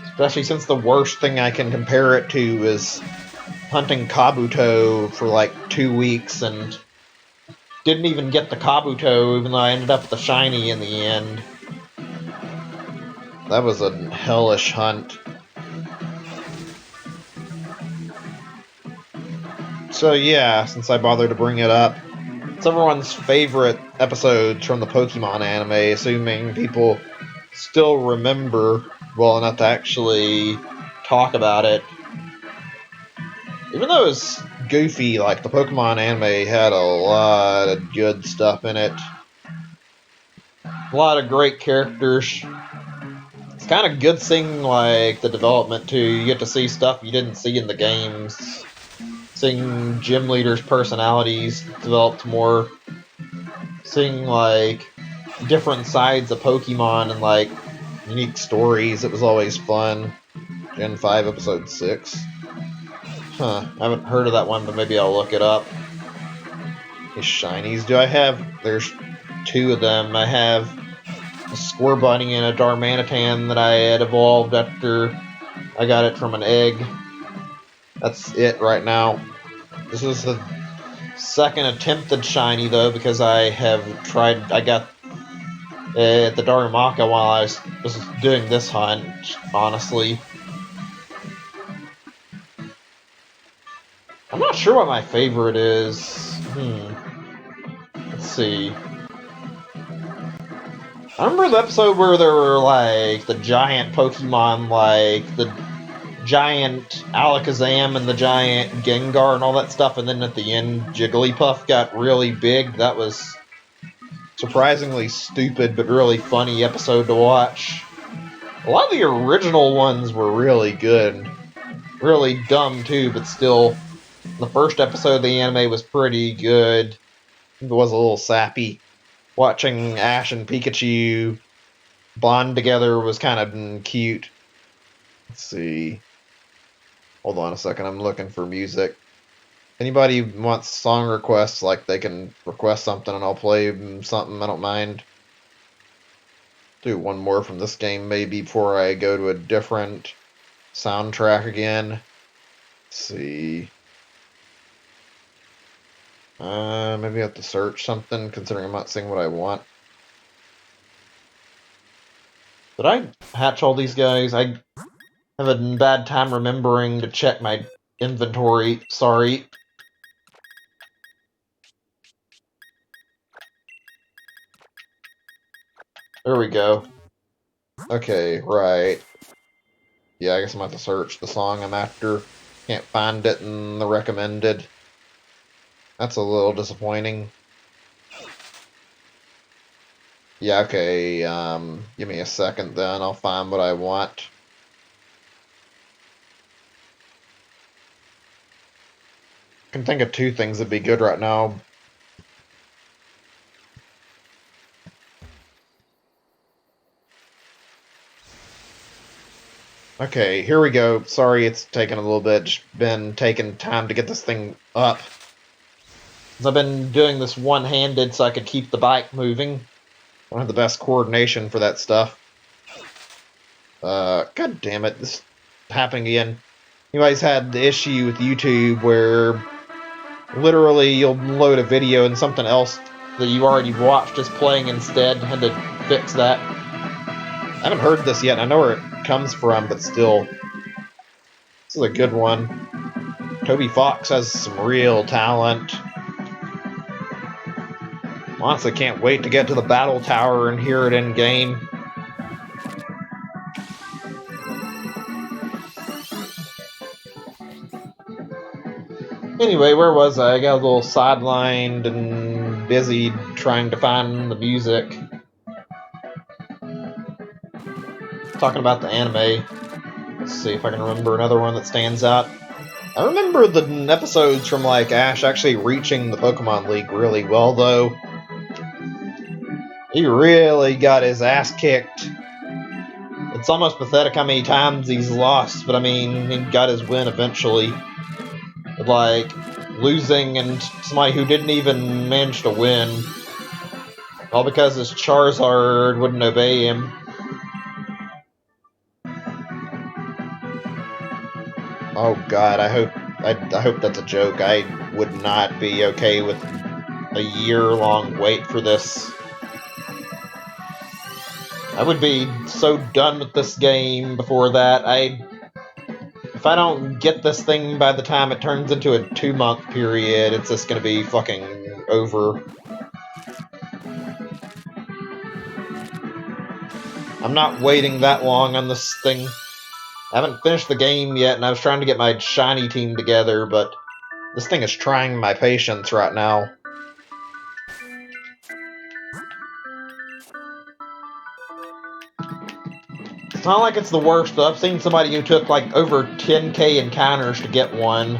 Especially since the worst thing I can compare it to is hunting Kabuto for like 2 weeks and didn't even get the Kabuto, even though I ended up with the shiny in the end. That was a hellish hunt. So yeah, since I bothered to bring it up, it's everyone's favorite episodes from the Pokemon anime, assuming people still remember well enough to actually talk about it. Even though it's goofy. Like, the Pokemon anime had a lot of good stuff in it. A lot of great characters. It's kind of good seeing, like, the development, too. You get to see stuff you didn't see in the games. Seeing gym leaders' personalities developed more. Seeing, like, different sides of Pokemon and, like, unique stories. It was always fun. Gen 5, Episode 6. Huh, I haven't heard of that one, but maybe I'll look it up. These shinies do I have? There's 2 of them. I have a Scorbunny and a Darmanitan that I had evolved after I got it from an egg. That's it right now. This is the second attempted shiny, though, because I got the Darumaka while I was doing this hunt, honestly. I'm not sure what my favorite is. Let's see. I remember the episode where there were, like, the giant Pokemon, like, the giant Alakazam and the giant Gengar and all that stuff, and then at the end, Jigglypuff got really big. That was surprisingly stupid, but really funny episode to watch. A lot of the original ones were really good. Really dumb, too, but still, the first episode of the anime was pretty good. It was a little sappy. Watching Ash and Pikachu bond together was kind of cute. Let's see. Hold on a second, I'm looking for music. Anybody wants song requests, like, they can request something and I'll play something, I don't mind. Do one more from this game maybe before I go to a different soundtrack again. Let's see. Maybe I have to search something, considering I'm not seeing what I want. Did I hatch all these guys? I have a bad time remembering to check my inventory. Sorry. There we go. Okay, right. Yeah, I guess I'm going to have to search the song I'm after. Can't find it in the recommended. That's a little disappointing. Yeah, okay, give me a second then. I'll find what I want. I can think of 2 things that'd be good right now. Okay, here we go. Sorry it's taken a little bit. Just been taking time to get this thing up. I've been doing this one-handed so I could keep the bike moving. I don't have the best coordination for that stuff. God damn it, this is happening again. Anybody's had the issue with YouTube where literally you'll load a video and something else that you already watched is playing instead, and to fix that. I haven't heard this yet, and I know where it comes from, but still. This is a good one. Toby Fox has some real talent. Honestly, can't wait to get to the battle tower and hear it in game. Anyway, where was I? I got a little sidelined and busy trying to find the music. Talking about the anime. Let's see if I can remember another one that stands out. I remember the episodes from, like, Ash actually reaching the Pokemon League really well, though. He really got his ass kicked. It's almost pathetic how many times he's lost, but I mean, he got his win eventually. But, like, losing and somebody who didn't even manage to win. All because his Charizard wouldn't obey him. Oh god, I hope that's a joke. I would not be okay with a year-long wait for this. I would be so done with this game before that. If I don't get this thing by the time it turns into a 2-month period, it's just gonna be fucking over. I'm not waiting that long on this thing. I haven't finished the game yet, and I was trying to get my shiny team together, but This thing is trying my patience right now. It's not like it's the worst, though. I've seen somebody who took like over 10k encounters to get one.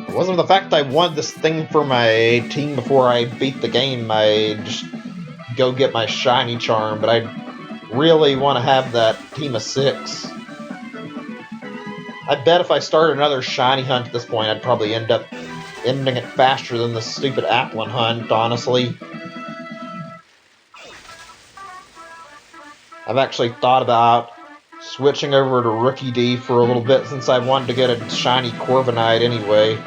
It wasn't the fact I wanted this thing for my team before I beat the game. I just go get my shiny charm, but I really want to have that team of 6. I bet if I started another shiny hunt at this point, I'd probably end up ending it faster than the stupid Applin hunt, honestly. I've actually thought about switching over to Rookie D for a little bit since I wanted to get a shiny Corviknight anyway.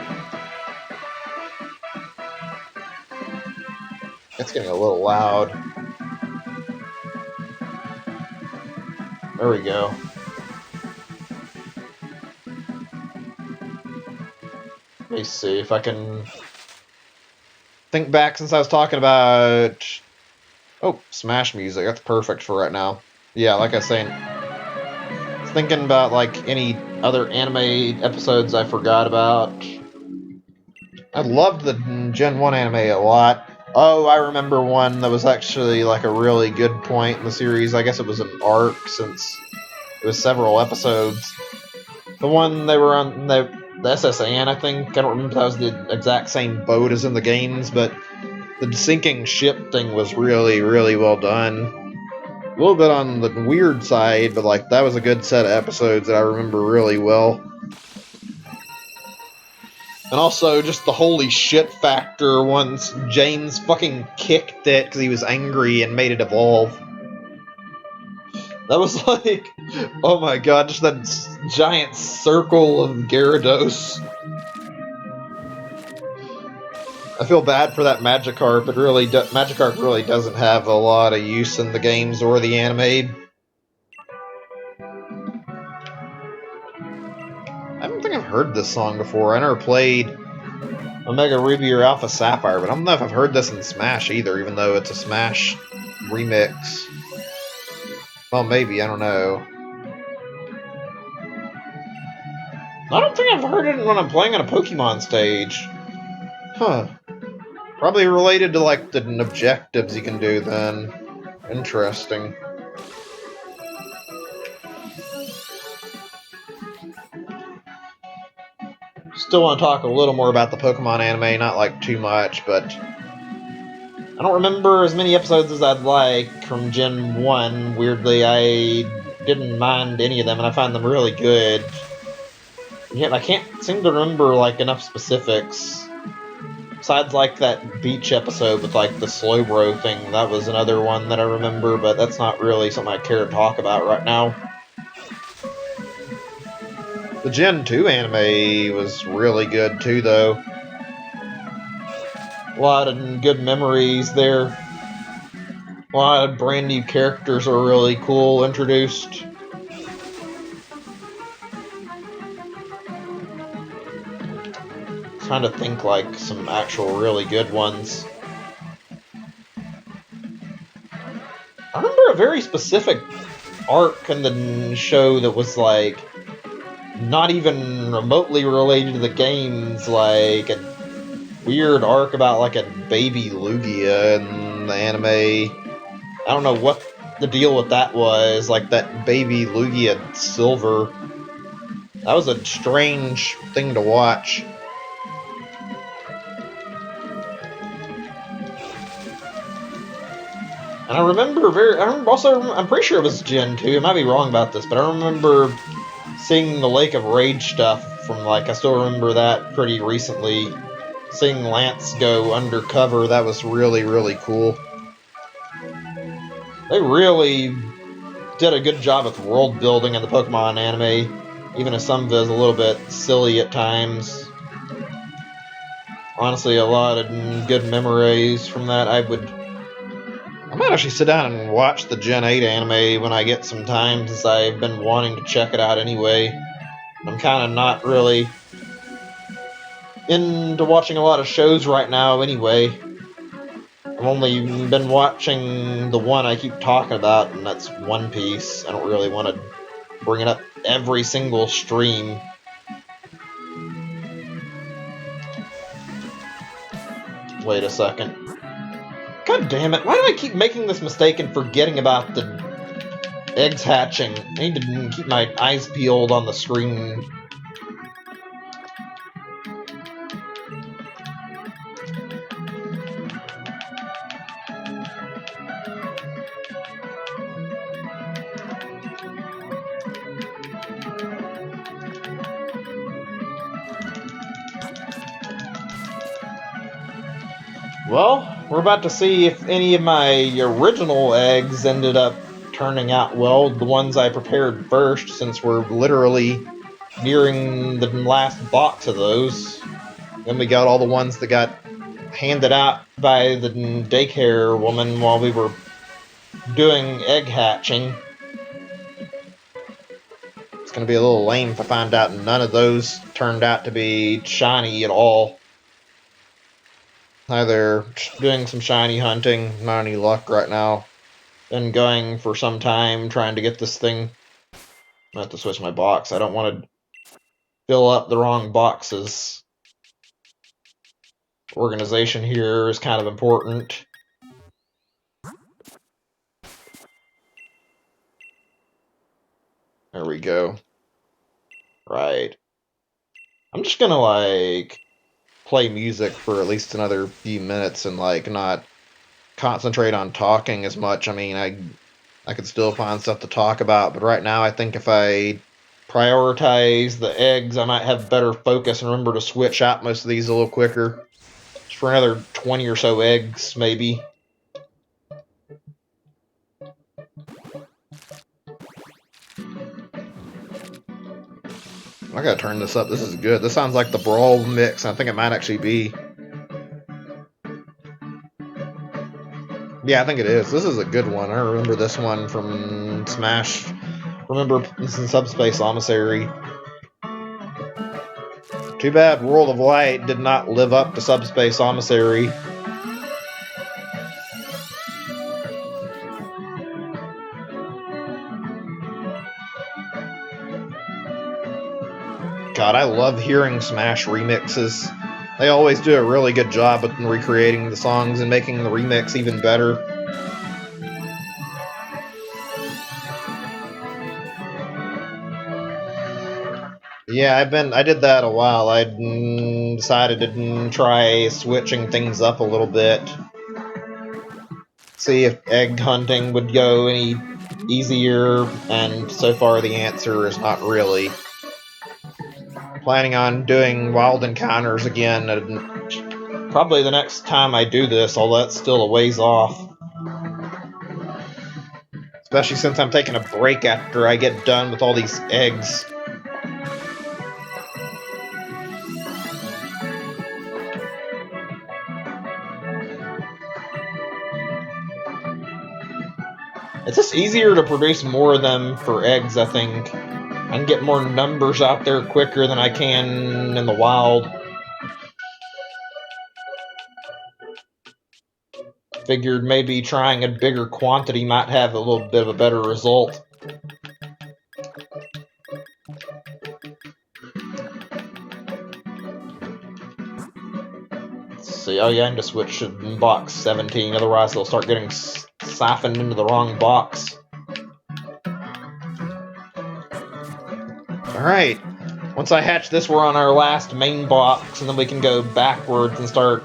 It's getting a little loud. There we go. Let me see if I can think back since I was talking about... Oh, Smash music. That's perfect for right now. Yeah, like I was saying, thinking about like any other anime episodes I forgot about. I loved the Gen 1 anime a lot. Oh, I remember one that was actually like a really good point in the series. I guess it was an arc since it was several episodes. The one they were on the SSN, I think. I don't remember if that was the exact same boat as in the games, but the sinking ship thing was really, really well done. A little bit on the weird side, but like that was a good set of episodes that I remember really well. And also just the holy shit factor once James fucking kicked it because he was angry and made it evolve. That was like, oh my god, just that giant circle of Gyarados. I feel bad for that Magikarp. Magikarp really doesn't have a lot of use in the games or the anime. I don't think I've heard this song before. I never played Omega Ruby or Alpha Sapphire, but I don't know if I've heard this in Smash either, even though it's a Smash remix. Well, maybe, I don't know. I don't think I've heard it when I'm playing on a Pokemon stage. Huh. Probably related to, like, the objectives you can do, then. Interesting. Still want to talk a little more about the Pokemon anime, not, like, too much, but... I don't remember as many episodes as I'd like from Gen 1. Weirdly, I didn't mind any of them, and I found them really good. Yet I can't seem to remember, like, enough specifics. Besides, like, that beach episode with, like, the Slowbro thing. That was another one that I remember, but that's not really something I care to talk about right now. The Gen 2 anime was really good, too, though. A lot of good memories there. A lot of brand new characters are really cool, introduced. Trying to think like some actual really good ones. I remember a very specific arc in the show that was like not even remotely related to the games, like a weird arc about like a baby Lugia in the anime. I don't know what the deal with that was, like that baby Lugia Silver. That was a strange thing to watch. And I'm pretty sure it was Gen 2, I might be wrong about this, but I remember seeing the Lake of Rage stuff from, like, I still remember that pretty recently. Seeing Lance go undercover, that was really, really cool. They really did a good job with world building in the Pokemon anime, even if some of it is a little bit silly at times. Honestly, a lot of good memories from that. I might actually sit down and watch the Gen 8 anime when I get some time, since I've been wanting to check it out anyway. I'm kind of not really into watching a lot of shows right now anyway. I've only been watching the one I keep talking about, and that's One Piece. I don't really want to bringing up every single stream. Wait a second. God damn it, why do I keep making this mistake and forgetting about the eggs hatching? I need to keep my eyes peeled on the screen. Well, we're about to see if any of my original eggs ended up turning out well, the ones I prepared first, since we're literally nearing the last box of those. Then we got all the ones that got handed out by the daycare woman while we were doing egg hatching. It's going to be a little lame if I find out none of those turned out to be shiny at all. Either doing some shiny hunting, not any luck right now. Been going for some time trying to get this thing. I have to switch my box. I don't want to fill up the wrong boxes. Organization here is kind of important. There we go. Right. I'm just gonna, like, play music for at least another few minutes and, like, not concentrate on talking as much. I mean, I could still find stuff to talk about, but right now I think if I prioritize the eggs, I might have better focus and remember to switch out most of these a little quicker. Just for another 20 or so eggs, maybe. I gotta turn this up. This is good. This sounds like the Brawl mix. I think it might actually be. Yeah, I think it is. This is a good one. I remember this one from Smash. Remember this in Subspace Emissary. Too bad World of Light did not live up to Subspace Emissary. God, I love hearing Smash remixes. They always do a really good job at recreating the songs and making the remix even better. Yeah, I did that a while. I decided to try switching things up a little bit. See if egg hunting would go any easier, and so far the answer is not really. Planning on doing wild encounters again, and probably the next time I do this, although that's still a ways off. Especially since I'm taking a break after I get done with all these eggs. It's just easier to produce more of them for eggs, I think. I can get more numbers out there quicker than I can in the wild. Figured maybe trying a bigger quantity might have a little bit of a better result. Let's see, oh yeah, I need to switch to box 17, otherwise they'll start getting siphoned into the wrong box. Alright, once I hatch this, we're on our last main box, and then we can go backwards and start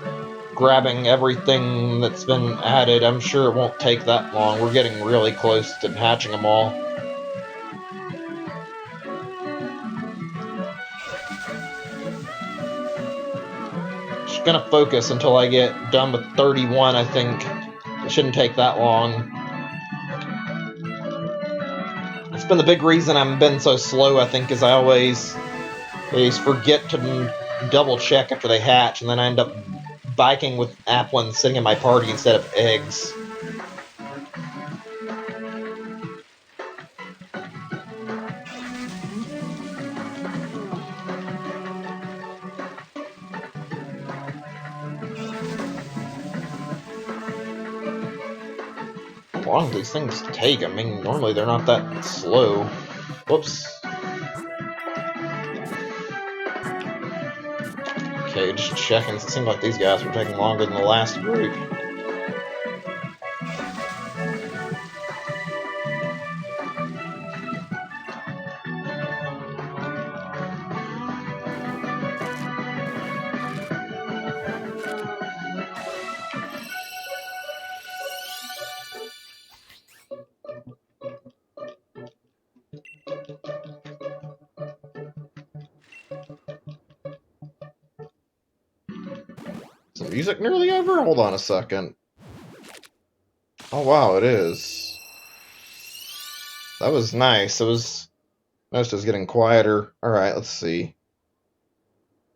grabbing everything that's been added. I'm sure it won't take that long. We're getting really close to hatching them all. Just gonna focus until I get done with 31, I think. It shouldn't take that long. It's been the big reason I've been so slow, I think, is I always forget to double check after they hatch, and then I end up biking with Applin sitting in my party instead of eggs. How long do these things take? I mean, normally they're not that slow. Whoops. Okay, just checking. It seemed like these guys were taking longer than the last group. Is the music nearly over? Hold on a second. Oh wow, it is. That was nice. Noticed it was getting quieter. Alright, let's see.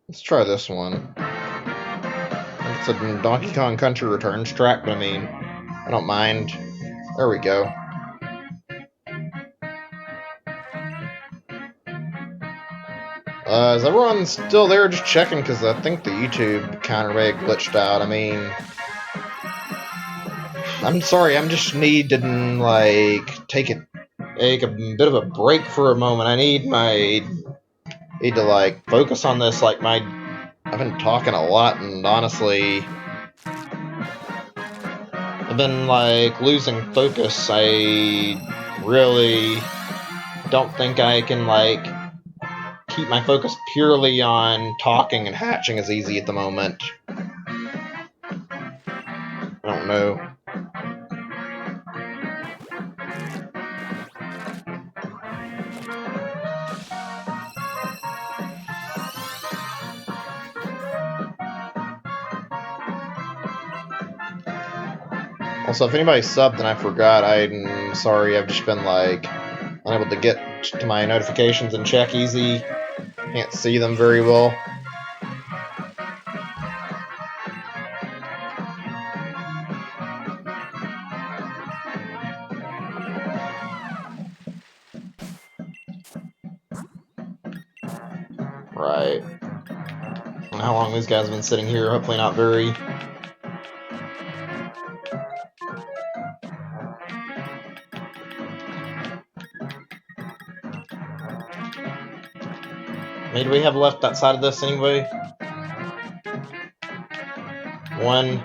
Let's try this one. It's a Donkey Kong Country Returns track, but I mean, I don't mind. There we go. Is everyone still there? Just checking, because I think the YouTube counter may have glitched out. I mean, I'm sorry, I'm just need to, like, take a bit of a break for a moment. I need to, like, focus on this. Like, I've been talking a lot, and honestly, I've been, like, losing focus. I really don't think I can, like, keep my focus purely on talking and hatching as easy at the moment. I don't know. Also, if anybody subbed and I forgot, I'm sorry. I've just been, like, unable to get to my notifications and check easy. Can't see them very well. Right. I don't know how long these guys have been sitting here. Hopefully not very. Maybe we have left that side of this anyway? 1,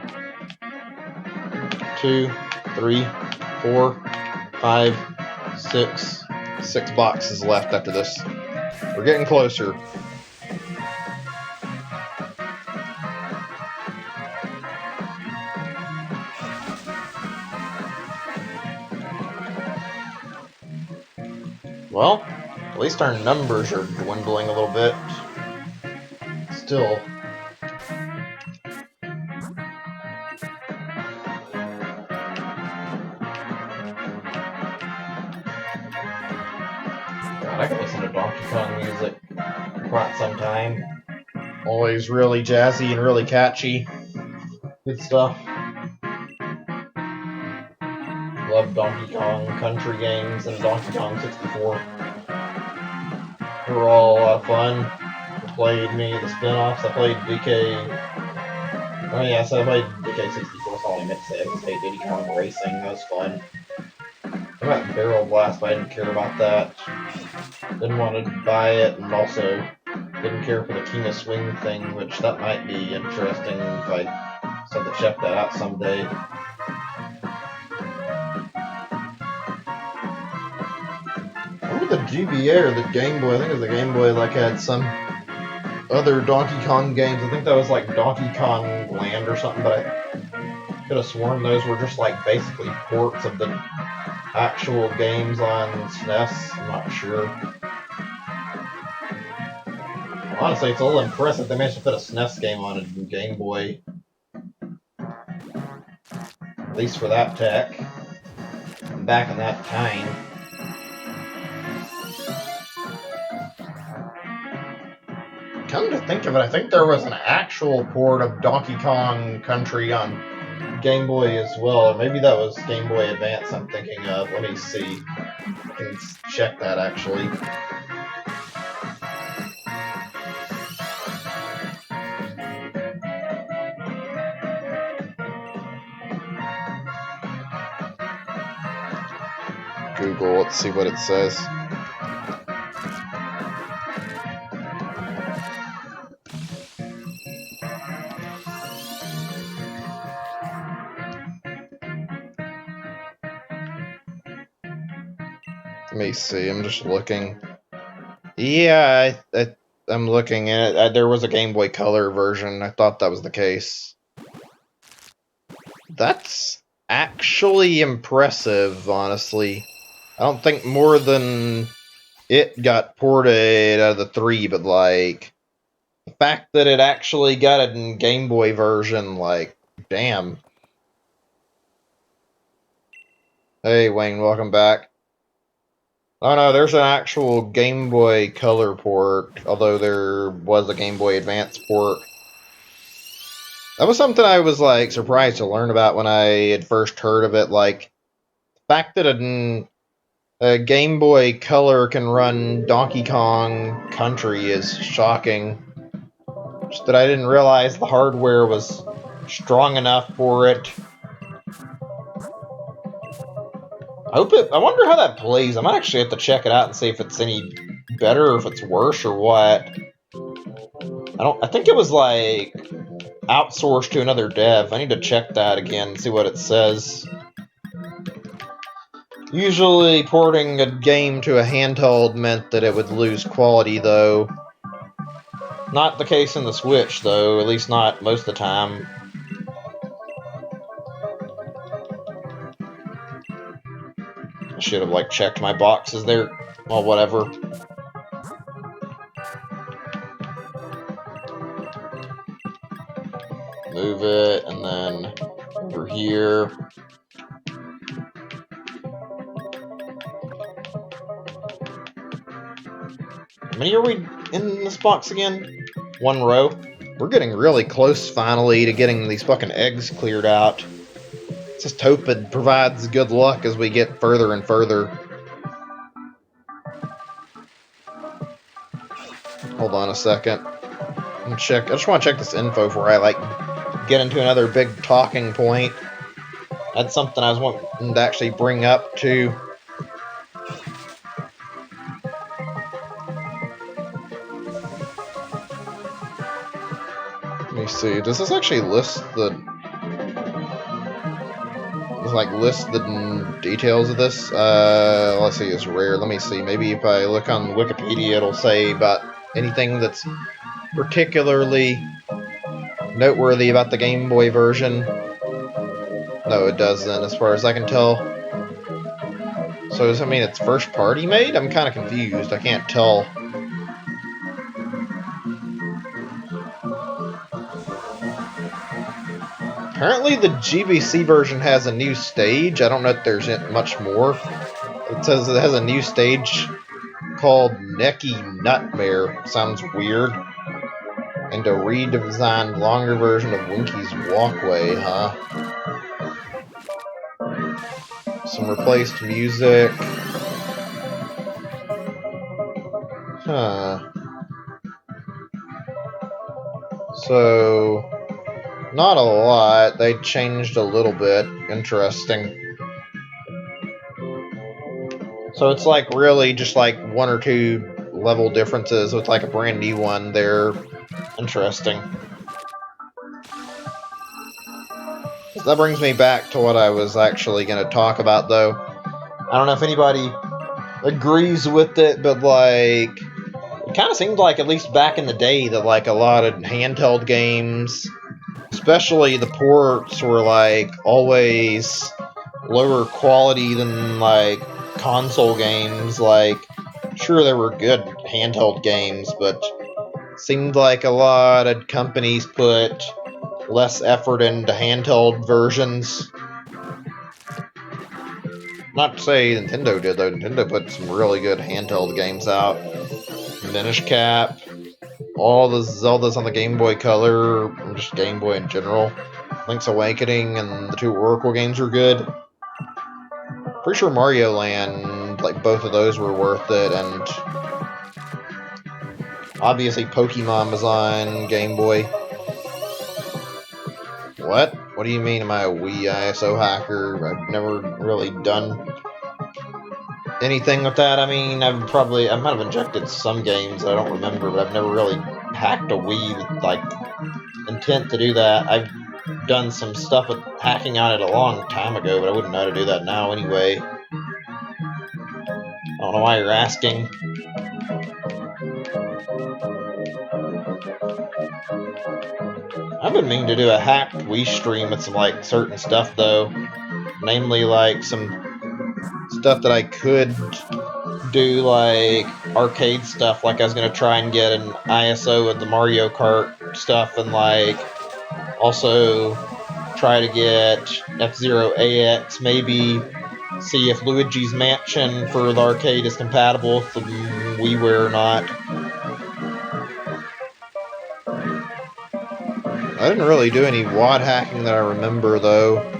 2, 3, 4, 5, 6. 6 boxes left after this. We're getting closer. Well, at least our numbers are dwindling a little bit. Still. God, I can listen to Donkey Kong music for quite some time. Always really jazzy and really catchy. Good stuff. Love Donkey Kong Country games and Donkey Kong 64. They were all a lot of fun. I played many of the spin-offs. I played DK. Oh yeah, so I played DK 64. That's all I meant to say. I can say Diddy Kong Racing. That was fun. I got Barrel Blast, but I didn't care about that. Didn't want to buy it, and also didn't care for the King of Swing thing, which that might be interesting if I start to check that out someday. The GBA or the Game Boy, I think it was the Game Boy, like, had some other Donkey Kong games. I think that was like Donkey Kong Land or something, but I could have sworn those were just like basically ports of the actual games on SNES. I'm not sure. Honestly, it's a little impressive they managed to put a SNES game on a Game Boy. At least for that tech. Back in that time. Come to think of it, I think there was an actual port of Donkey Kong Country on Game Boy as well, or maybe that was Game Boy Advance I'm thinking of. Let me see. I can check that actually. Google, let's see what it says. Let me see. I'm just looking. Yeah, I'm looking at it. There was a Game Boy Color version. I thought that was the case. That's actually impressive, honestly. I don't think more than it got ported out of the 3, but like the fact that it actually got it in Game Boy version, like, damn. Hey Wayne, welcome back. Oh no, there's an actual Game Boy Color port, although there was a Game Boy Advance port. That was something I was like surprised to learn about when I had first heard of it. Like the fact that a Game Boy Color can run Donkey Kong Country is shocking. Just that I didn't realize the hardware was strong enough for it. I wonder how that plays. I might actually have to check it out and see if it's any better or if it's worse or what. I think it was like outsourced to another dev. I need to check that again and see what it says. Usually porting a game to a handheld meant that it would lose quality, though. Not the case in the Switch, though, at least not most of the time. I should have, like, checked my boxes there. Well, whatever. Move it, and then over here. How many are we in this box again? 1 row? We're getting really close, finally, to getting these fucking eggs cleared out. Just hope it provides good luck as we get further and further. Hold on a second. I just want to check this info before I, like, get into another big talking point. That's something I was wanting to actually bring up, too. Let me see. Does this actually list the... list the details of this? Let's see, it's rare. Let me see. Maybe if I look on Wikipedia, it'll say about anything that's particularly noteworthy about the Game Boy version. No, it doesn't, as far as I can tell. So does that mean it's first party made? I'm kind of confused. I can't tell. Apparently the GBC version has a new stage. I don't know if there's much more. It says it has a new stage called Necky Nightmare. Sounds weird. And a redesigned, longer version of Winky's Walkway, huh? Some replaced music. Huh. So, not a lot. They changed a little bit. Interesting. So it's like really just like 1 or 2 level differences with like a brand new one there. Interesting. So that brings me back to what I was actually going to talk about, though. I don't know if anybody agrees with it, but like it kind of seemed like, at least back in the day, that like a lot of handheld games, especially the ports, were like always lower quality than like console games. Like, sure, there were good handheld games, but it seemed like a lot of companies put less effort into handheld versions. Not to say Nintendo did, though. Nintendo put some really good handheld games out. Minish Cap, all the Zeldas on the Game Boy Color, just Game Boy in general. Link's Awakening and the 2 Oracle games were good. Pretty sure Mario Land, like, both of those were worth it, and obviously Pokemon was on Game Boy. What? What do you mean, am I a Wii ISO hacker? I've never really done anything with that. I mean, I might have injected some games that I don't remember, but I've never really hacked a Wii with, like, intent to do that. I've done some stuff with hacking on it a long time ago, but I wouldn't know how to do that now anyway. I don't know why you're asking. I've been meaning to do a hacked Wii stream with some like certain stuff though. Namely like some stuff that I could do, like arcade stuff. Like I was gonna try and get an ISO with the Mario Kart stuff, and like also try to get F-Zero AX, maybe see if Luigi's Mansion for the arcade is compatible with the WiiWare or not. I didn't really do any WAD hacking that I remember though.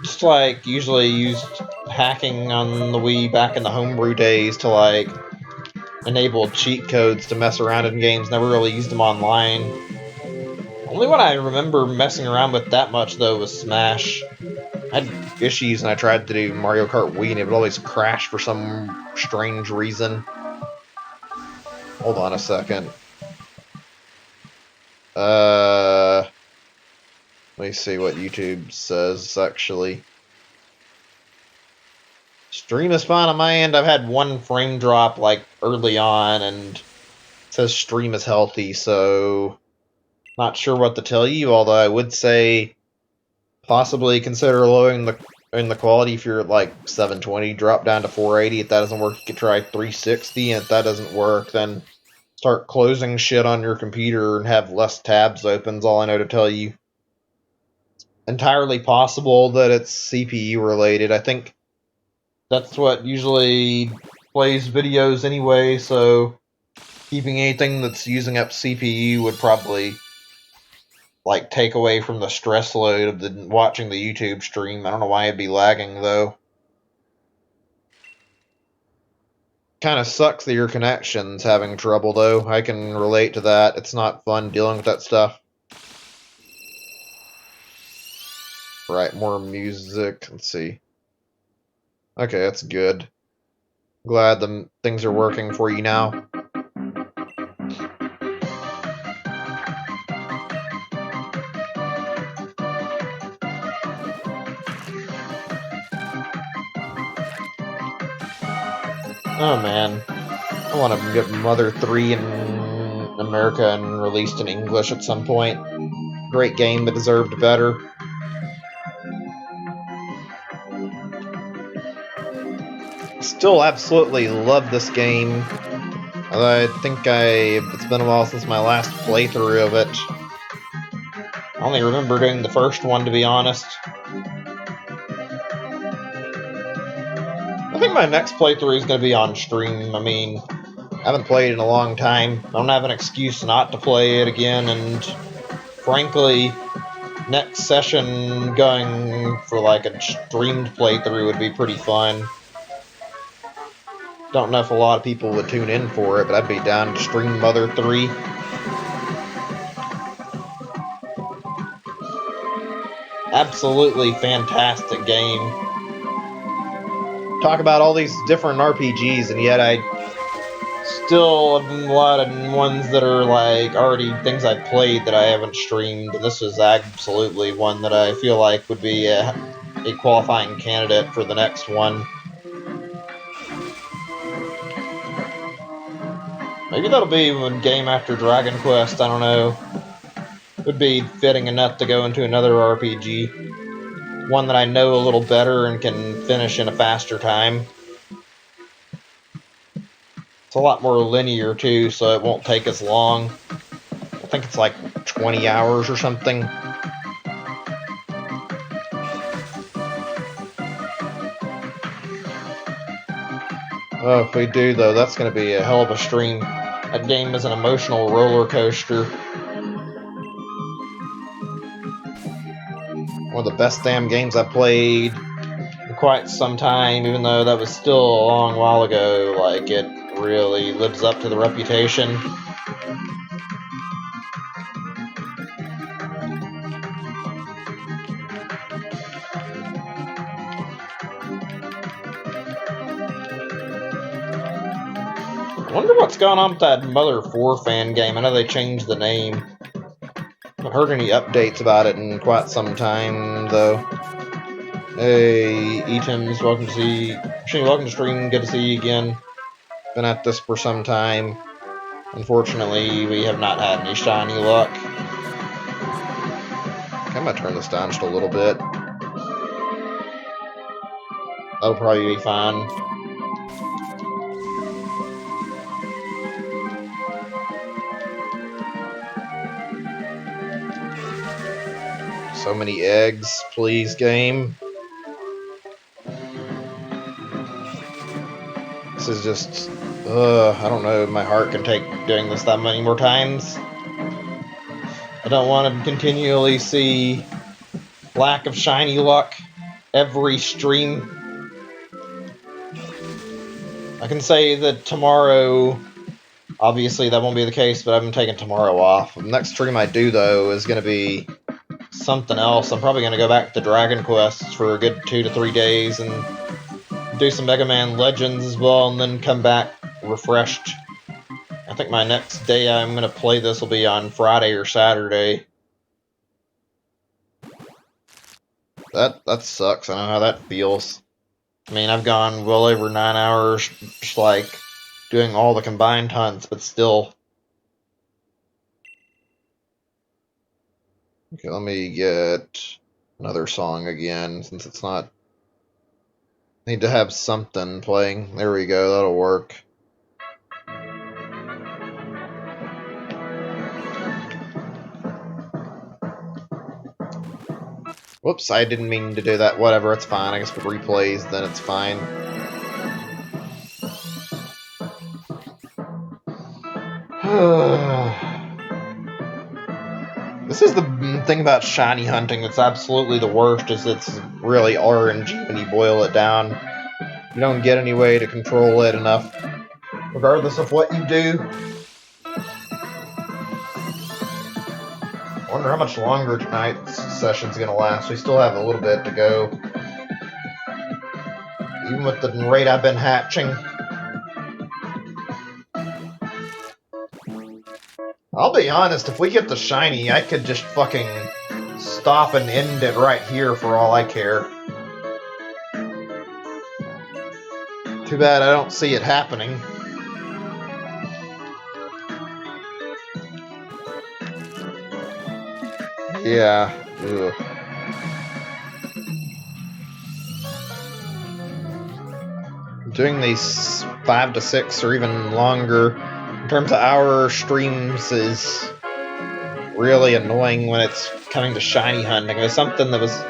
Just like usually used hacking on the Wii back in the homebrew days to like enable cheat codes to mess around in games. Never really used them online. Only one I remember messing around with that much though was Smash. I had issues and I tried to do Mario Kart Wii and it would always crash for some strange reason. Hold on a second. Let me see what YouTube says actually. Stream is fine on my end. I've had one frame drop like early on, and it says stream is healthy, so not sure what to tell you, although I would say possibly consider lowering the quality if you're at like 720, drop down to 480. If that doesn't work, you could try 360, and if that doesn't work, then start closing shit on your computer and have less tabs open, is all I know to tell you. Entirely possible that it's CPU related. I think that's what usually plays videos anyway, so keeping anything that's using up CPU would probably like take away from the stress load of watching the YouTube stream. I don't know why it'd be lagging though. Kind of sucks that your connection's having trouble though. I can relate to that. It's not fun dealing with that stuff. Right, more music. Let's see. Okay, that's good. Glad the things are working for you now. Oh man, I want to get Mother 3 in America and released in English at some point. Great game, but deserved better. Still absolutely love this game. I think it's been a while since my last playthrough of it. I only remember doing the first one, to be honest. I think my next playthrough is going to be on stream. I mean, I haven't played in a long time. I don't have an excuse not to play it again, and frankly, next session going for like a streamed playthrough would be pretty fun. Don't know if a lot of people would tune in for it, but I'd be down to stream Mother 3. Absolutely fantastic game. Talk about all these different RPGs, and yet I still have a lot of ones that are like already things I've played that I haven't streamed, and this is absolutely one that I feel like would be a qualifying candidate for the next one. Maybe that'll be a game after Dragon Quest, I don't know. Would be fitting enough to go into another RPG. One that I know a little better and can finish in a faster time. It's a lot more linear too, so it won't take as long. I think it's like 20 hours or something. Oh, if we do though, that's going to be a hell of a stream. That game is an emotional roller coaster. One of the best damn games I've played in quite some time, even though that was still a long while ago. Like, it really lives up to the reputation. I wonder what's going on with that Mother 4 fan game. I know they changed the name. I haven't heard any updates about it in quite some time, though. Hey, Etams, welcome to welcome to stream. Good to see you again. Been at this for some time. Unfortunately, we have not had any shiny luck. I'm gonna turn this down just a little bit. That'll probably be fine. So many eggs, please, game. This is just, I don't know, my heart can take doing this that many more times. I don't want to continually see lack of shiny luck every stream. I can say that tomorrow, obviously that won't be the case, but I'm taking tomorrow off. The next stream I do, though, is going to be something else. I'm probably going to go back to Dragon Quest for a good 2 to 3 days and do some Mega Man Legends as well, and then come back refreshed. I think my next day I'm going to play this will be on Friday or Saturday. That sucks. I know how that feels. I mean, I've gone well over 9 hours just like doing all the combined hunts, but still. Okay, let me get another song again, since it's not... Need to have something playing. There we go, that'll work. Whoops, I didn't mean to do that. Whatever, it's fine. I guess if it replays, then it's fine. This is the thing about shiny hunting that's absolutely the worst, is it's really RNG when you boil it down. You don't get any way to control it enough, regardless of what you do. I wonder how much longer tonight's session's gonna last. We still have a little bit to go. Even with the rate I've been hatching. I'll be honest, if we get the shiny, I could just fucking stop and end it right here for all I care. Too bad I don't see it happening. Yeah. Ugh. Doing these 5 to 6 or even longer in terms of hour streams is really annoying when it's coming to shiny hunting. If it was something that was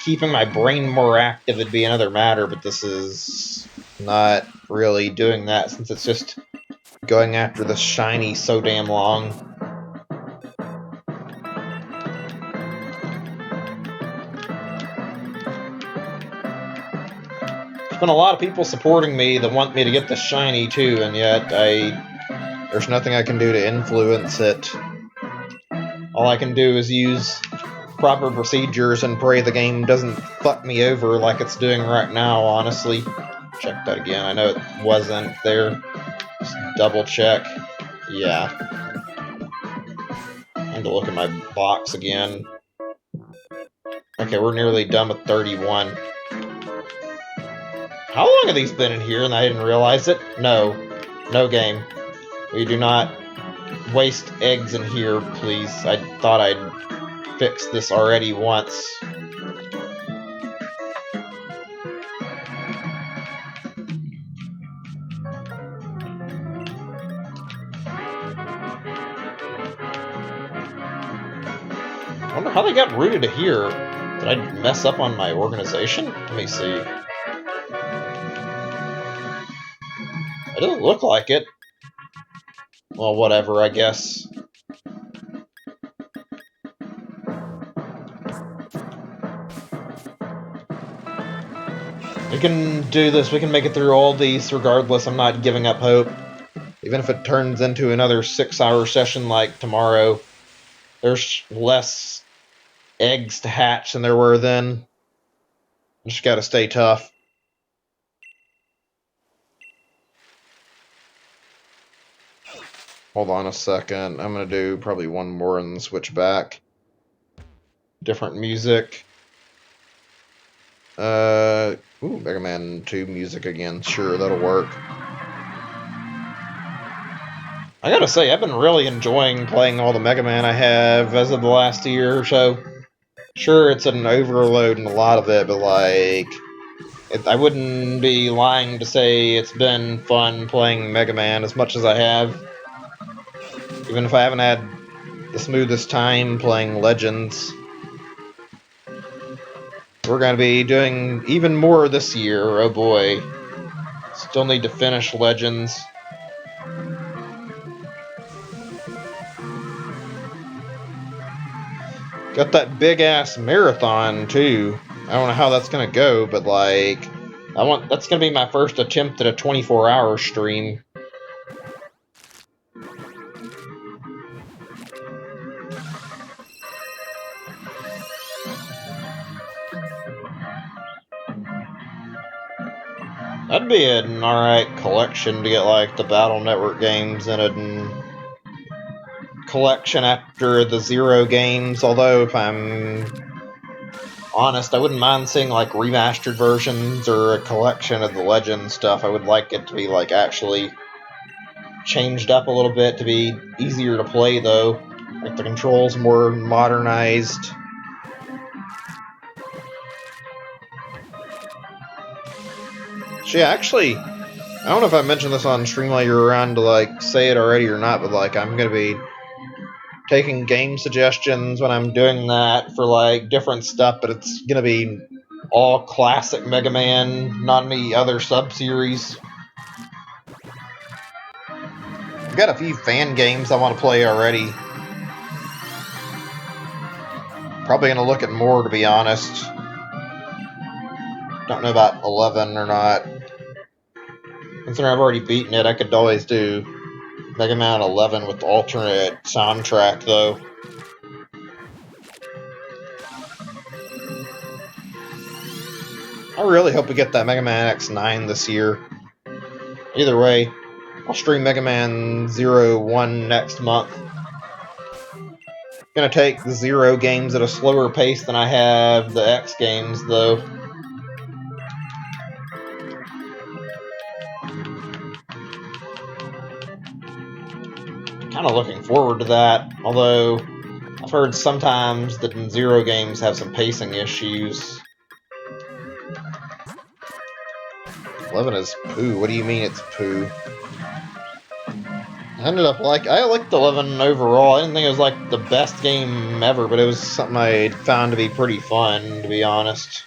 keeping my brain more active, it'd be another matter, but this is not really doing that, since it's just going after the shiny so damn long. There's been a lot of people supporting me that want me to get the shiny too, and yet there's nothing I can do to influence it. All I can do is use proper procedures and pray the game doesn't fuck me over like it's doing right now, honestly. Check that again. I know it wasn't there. Just double check. Yeah. I need to look at my box again. Okay, we're nearly done with 31. How long have these been in here and I didn't realize it? No. No game. We do not waste eggs in here, please. I thought I'd fixed this already once. I wonder how they got routed to here. Did I mess up on my organization? Let me see. It doesn't look like it. Well, whatever, I guess. We can do this. We can make it through all these regardless. I'm not giving up hope. Even if it turns into another 6-hour session like tomorrow, there's less eggs to hatch than there were then. Just gotta stay tough. Hold on a second. I'm gonna do probably one more and then switch back. Different music. Ooh, Mega Man 2 music again. Sure, that'll work. I gotta say, I've been really enjoying playing all the Mega Man I have as of the last year or so. Sure, it's an overload in a lot of it, but like, I wouldn't be lying to say it's been fun playing Mega Man as much as I have. Even if I haven't had the smoothest time playing Legends. We're going to be doing even more this year, oh boy. Still need to finish Legends. Got that big ass marathon too. I don't know how that's gonna go, but like, that's gonna be my first attempt at a 24-hour stream. That'd be an alright collection to get like the Battle Network games in it, and collection after the Zero games. Although if I'm honest, I wouldn't mind seeing like remastered versions or a collection of the Legend stuff. I would like it to be like actually changed up a little bit to be easier to play though. Like the controls more modernized. So yeah, actually, I don't know if I mentioned this on stream while you're around to like say it already or not, but like I'm gonna be taking game suggestions when I'm doing that for like different stuff, but it's gonna be all classic Mega Man, not any other sub-series. I've got a few fan games I want to play already. Probably gonna look at more, to be honest. Don't know about 11 or not. Considering I've already beaten it, I could always do Mega Man 11 with the alternate soundtrack, though. I really hope we get that Mega Man X9 this year. Either way, I'll stream Mega Man 01 next month. Gonna take the Zero games at a slower pace than I have the X games, though. Kind of looking forward to that, although I've heard sometimes the Zero games have some pacing issues. 11 is poo. What do you mean it's poo? I liked 11 overall. I didn't think it was like the best game ever, but it was something I found to be pretty fun, to be honest.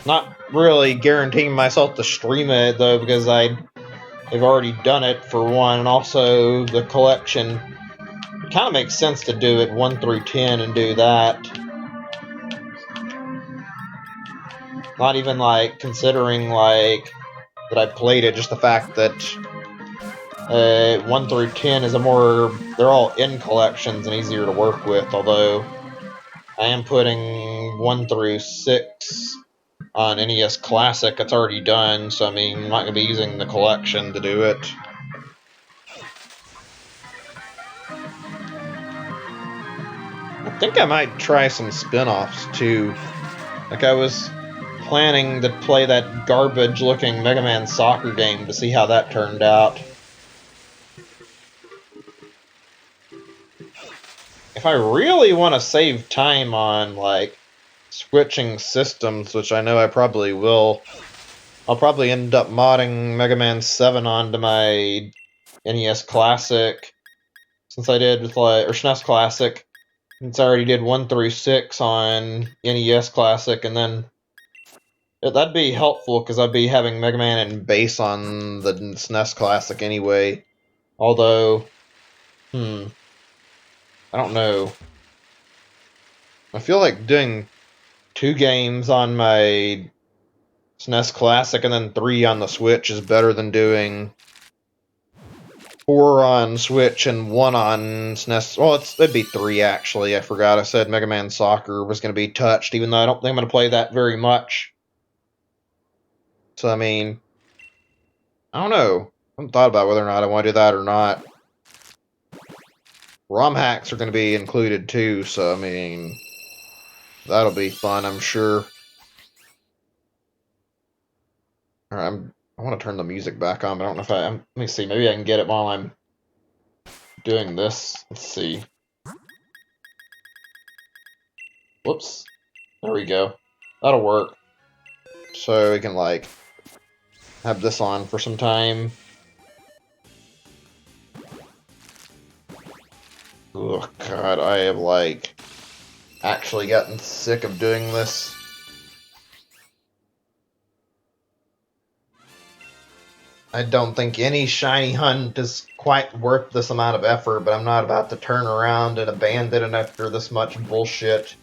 Not really guaranteeing myself to stream it though, because I've already done it for one, and also the collection. It kind of makes sense to do it 1 through 10 and do that. Not even like considering like that I played it, just the fact that 1 through 10 is they're all in collections and easier to work with, although I am putting 1 through 6 on NES Classic. It's already done, so I mean, I'm not going to be using the collection to do it. I think I might try some spin-offs too. Like I was planning to play that garbage-looking Mega Man soccer game to see how that turned out. If I really want to save time on, like, switching systems, which I know I probably will, I'll probably end up modding Mega Man 7 onto my NES Classic, since I did with, like, or SNES Classic, since I already did 1 through 6 on NES Classic, and then that'd be helpful, because I'd be having Mega Man in base on the SNES Classic anyway. Although, I don't know. I feel like doing 2 games on my SNES Classic and then 3 on the Switch is better than doing 4 on Switch and 1 on SNES. Well, it'd be 3 actually. I forgot I said Mega Man Soccer was going to be touched, even though I don't think I'm going to play that very much. So, I mean, I don't know. I haven't thought about whether or not I want to do that or not. ROM hacks are going to be included too, so I mean, That'll be fun, I'm sure. Alright, I want to turn the music back on, but I don't know if let me see, maybe I can get it while I'm doing this. Let's see. Whoops. There we go. That'll work. So we can, like, have this on for some time. Oh, God, I have, like, actually gotten sick of doing this. I don't think any shiny hunt is quite worth this amount of effort, but I'm not about to turn around and abandon it after this much bullshit.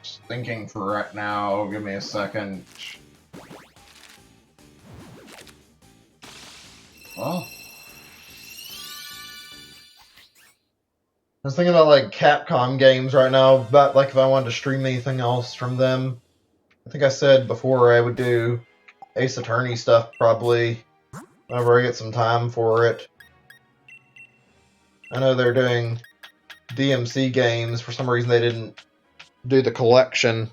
Just thinking for right now, give me a second. Well, I was thinking about like Capcom games right now, but like if I wanted to stream anything else from them. I think I said before I would do Ace Attorney stuff probably whenever I get some time for it. I know they're doing DMC games. For some reason they didn't do the collection.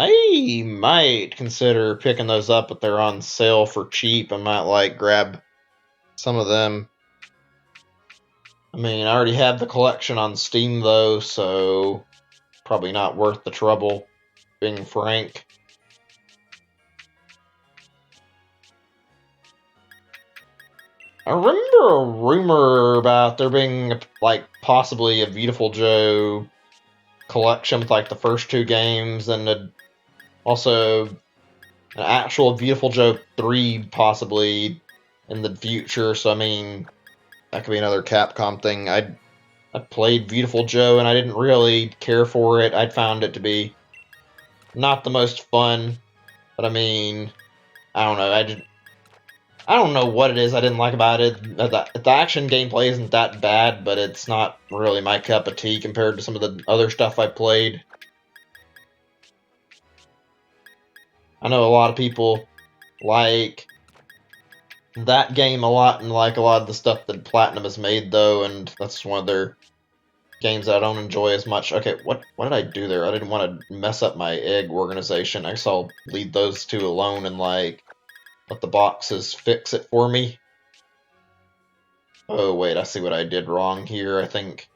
I might consider picking those up if they're on sale for cheap. I might like grab some of them. I mean, I already have the collection on Steam though, so probably not worth the trouble, being frank. I remember a rumor about there being like possibly a Beautiful Joe collection with like the first two games, and also an actual Beautiful Joe 3 possibly in the future. So I mean, that could be another Capcom thing. I played Beautiful Joe and I didn't really care for it. I found it to be not the most fun, but I mean, I don't know. I don't know what it is I didn't like about it. The action gameplay isn't that bad, but it's not really my cup of tea compared to some of the other stuff I played. I know a lot of people like that game a lot and like a lot of the stuff that Platinum has made, though, and that's one of their games that I don't enjoy as much. Okay, what did I do there? I didn't want to mess up my egg organization. I guess I'll leave those two alone and, like, let the boxes fix it for me. Oh, wait, I see what I did wrong here, I think.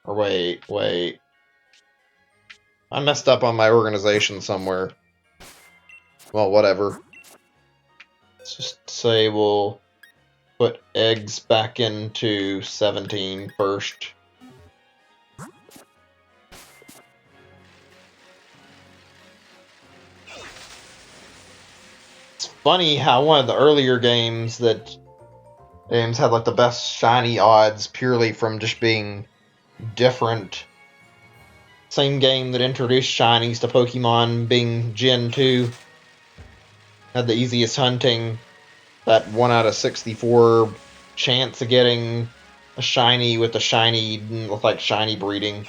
Or wait. I messed up on my organization somewhere. Well, whatever. Let's just say we'll put eggs back into 17 first. It's funny how one of the earlier games had like the best shiny odds purely from just being different. Same game that introduced shinies to Pokemon, being Gen 2, had the easiest hunting, that 1 out of 64 chance of getting a shiny with like shiny breeding.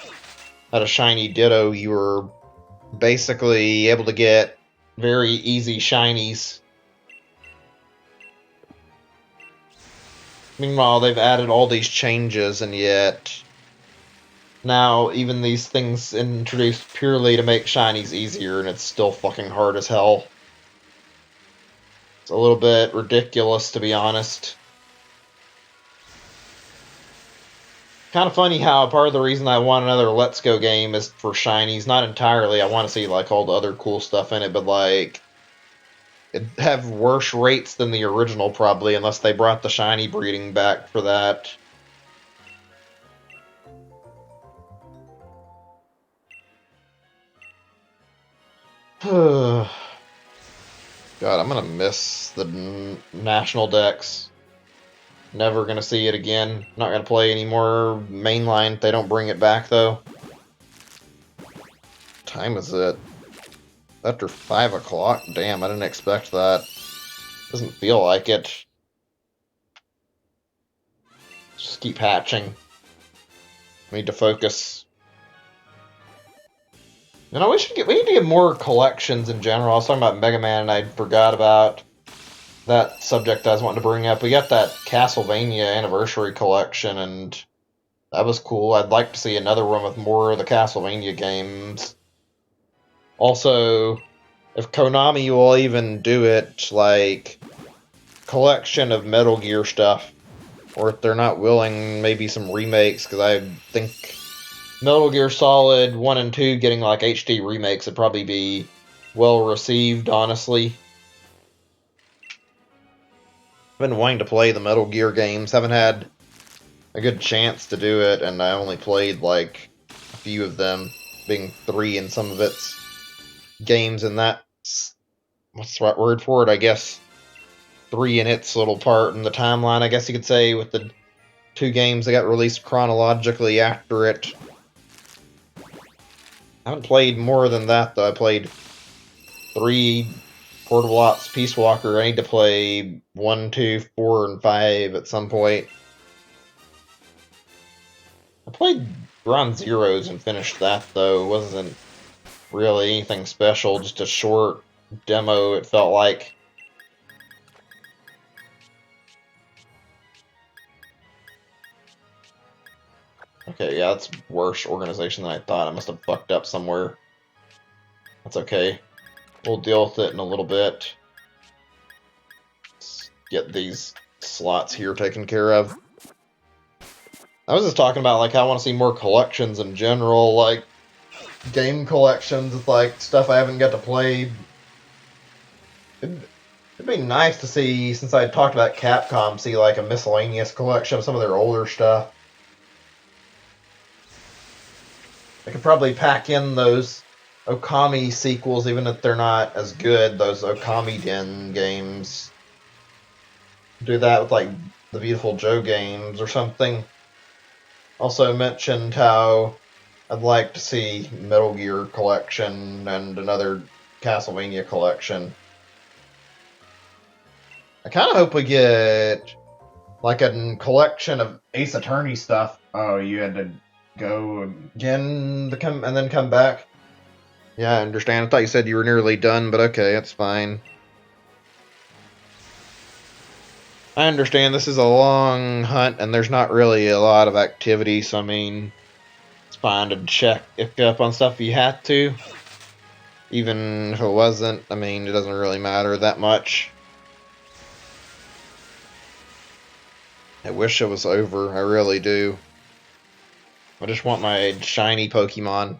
At a shiny Ditto, you were basically able to get very easy shinies. Meanwhile, they've added all these changes, and yet now even these things introduced purely to make shinies easier, and it's still fucking hard as hell. It's a little bit ridiculous, to be honest. Kind of funny how part of the reason I want another Let's Go game is for shinies. Not entirely. I want to see like all the other cool stuff in it, but like it'd have worse rates than the original probably, unless they brought the shiny breeding back for that. God, I'm gonna miss the national decks. Never gonna see it again. Not gonna play any more mainline if they don't bring it back, though. What time is it? After 5 o'clock? Damn, I didn't expect that. Doesn't feel like it. Just keep hatching. I need to focus. You know, we need to get more collections in general. I was talking about Mega Man and I forgot about that subject I was wanting to bring up. We got that Castlevania Anniversary Collection, and that was cool. I'd like to see another one with more of the Castlevania games. Also, if Konami will even do it, like, collection of Metal Gear stuff, or if they're not willing, maybe some remakes, because I think Metal Gear Solid 1 and 2 getting, like, HD remakes would probably be well received, honestly. I've been wanting to play the Metal Gear games, haven't had a good chance to do it, and I only played like a few of them, being 3 in some of its games, and that's what's the right word for it? I guess 3 in its little part in the timeline, I guess you could say, with the 2 games that got released chronologically after it. I haven't played more than that, though. I played 3 Portable Ops Peace Walker. I need to play 1, 2, 4, and 5 at some point. I played Ground Zeroes and finished that, though. It wasn't really anything special, just a short demo, it felt like. Okay, yeah, that's worse organization than I thought. I must have fucked up somewhere. That's okay. We'll deal with it in a little bit. Let's get these slots here taken care of. I was just talking about, like, how I want to see more collections in general, like, game collections with, like, stuff I haven't got to play. It'd be nice to see, since I talked about Capcom, see, like, a miscellaneous collection of some of their older stuff. I could probably pack in those Okami sequels, even if they're not as good, those Okami Den games. Do that with, like, the Beautiful Joe games or something. Also mentioned how I'd like to see Metal Gear collection and another Castlevania collection. I kind of hope we get, like, a collection of Ace Attorney stuff. Oh, you had to go again and then come back? Yeah, I understand. I thought you said you were nearly done, but okay, that's fine. I understand this is a long hunt, and there's not really a lot of activity, so I mean, it's fine to check up on stuff if you had to. Even if it wasn't, I mean, it doesn't really matter that much. I wish it was over, I really do. I just want my shiny Pokemon.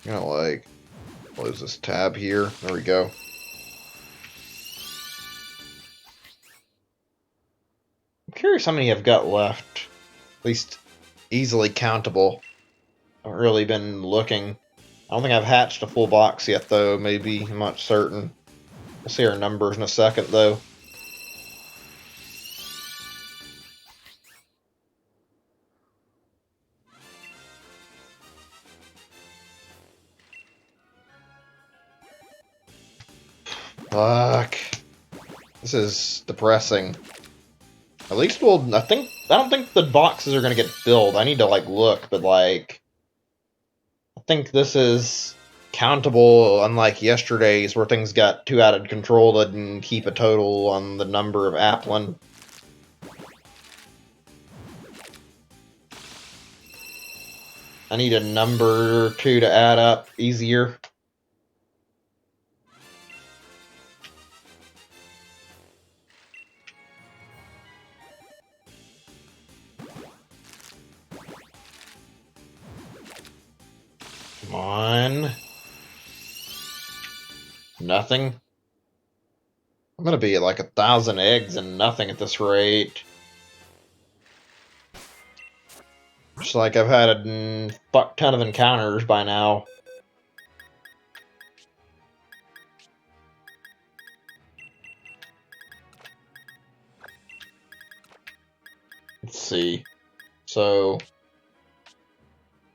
You know, like, close this tab here. There we go. I'm curious how many I've got left. At least easily countable. I haven't really been looking. I don't think I've hatched a full box yet, though. Maybe. I'm not certain. We'll see our numbers in a second, though. Fuck. This is depressing. At least we'll... I don't think the boxes are gonna get filled. I need to, like, look, but, like... I think this is countable, unlike yesterday's, where things got too out of control to didn't keep a total on the number of Applin. I need a number or two to add up easier. Come on. Nothing. I'm gonna be at like 1,000 eggs and nothing at this rate. Just like I've had a fuck ton of encounters by now. Let's see. So,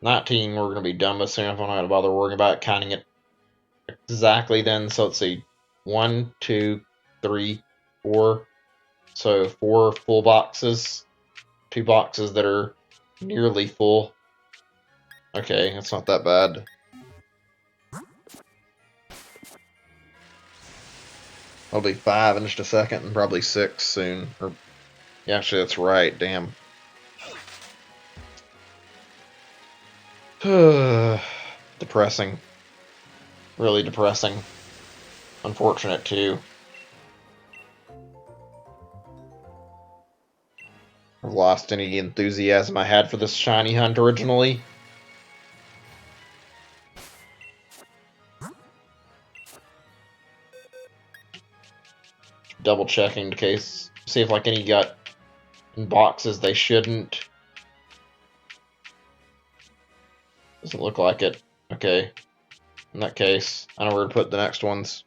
19 we're gonna be done with soon. I'm not gonna bother worrying about counting it exactly then. So let's see. 1, 2, 3, 4. So 4 full boxes. 2 boxes that are nearly full. Okay, that's not that bad. I'll be 5 in just a second and probably 6 soon. Or, yeah, actually, that's right. Damn. Depressing. Really depressing. Unfortunate, too. I've lost any enthusiasm I had for this shiny hunt originally. Double checking in case, see if like any got in boxes they shouldn't. Doesn't look like it. Okay. In that case, I know where to put the next ones.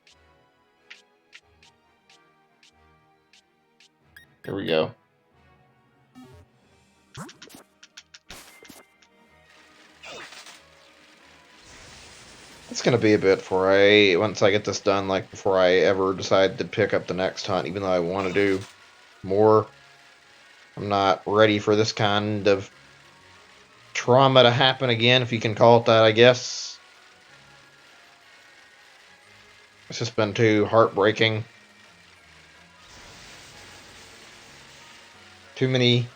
Here we go. It's gonna be a bit before once I get this done, like before I ever decide to pick up the next hunt, even though I want to do more. I'm not ready for this kind of trauma to happen again, if you can call it that, I guess. It's just been too heartbreaking. Too many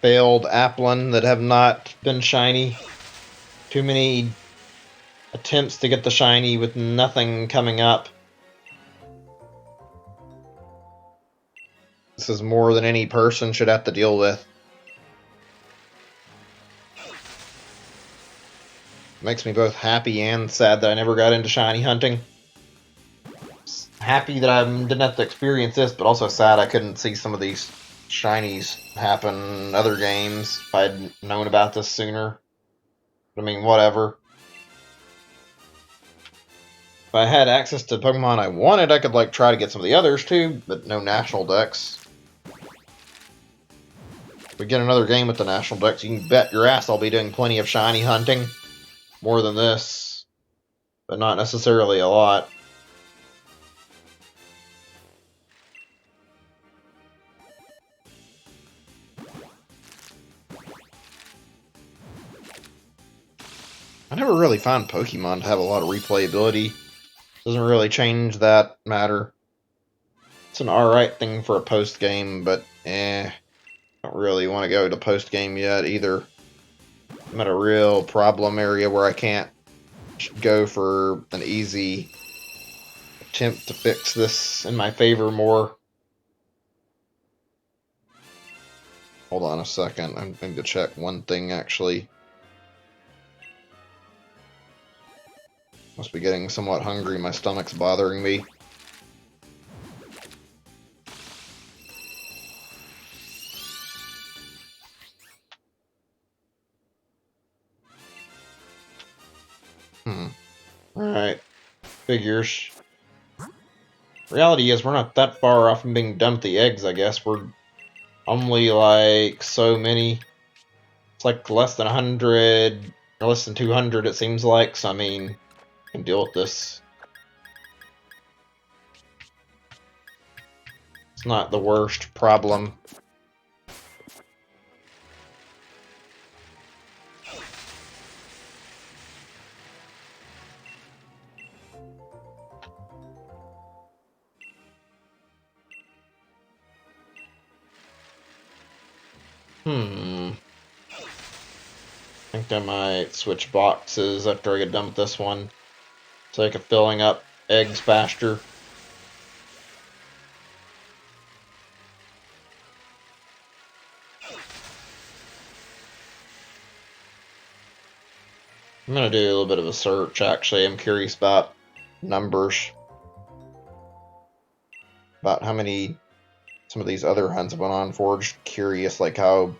failed Applin that have not been shiny. Too many attempts to get the shiny with nothing coming up. This is more than any person should have to deal with. Makes me both happy and sad that I never got into shiny hunting. Happy that I didn't have to experience this, but also sad I couldn't see some of these shinies happen in other games if I'd known about this sooner. I mean, whatever. If I had access to Pokemon I wanted, I could like try to get some of the others too, but no national decks. If we get another game with the national decks, you can bet your ass I'll be doing plenty of shiny hunting. More than this, but not necessarily a lot. I never really found Pokemon to have a lot of replayability. Doesn't really change that matter. It's an alright thing for a post-game, but don't really want to go to post-game yet either. I'm at a real problem area where I can't go for an easy attempt to fix this in my favor more. Hold on a second, I'm going to check one thing actually. Must be getting somewhat hungry, my stomach's bothering me. Alright, figures. Reality is we're not that far off from being done with the eggs, I guess. We're only like so many. It's like less than 100, or less than 200 it seems like, so I mean, I can deal with this. It's not the worst problem. I think I might switch boxes after I get done with this one. So I can filling up eggs faster. I'm gonna do a little bit of a search actually. I'm curious about numbers. About how many some of these other hunts have went on for. Just curious like how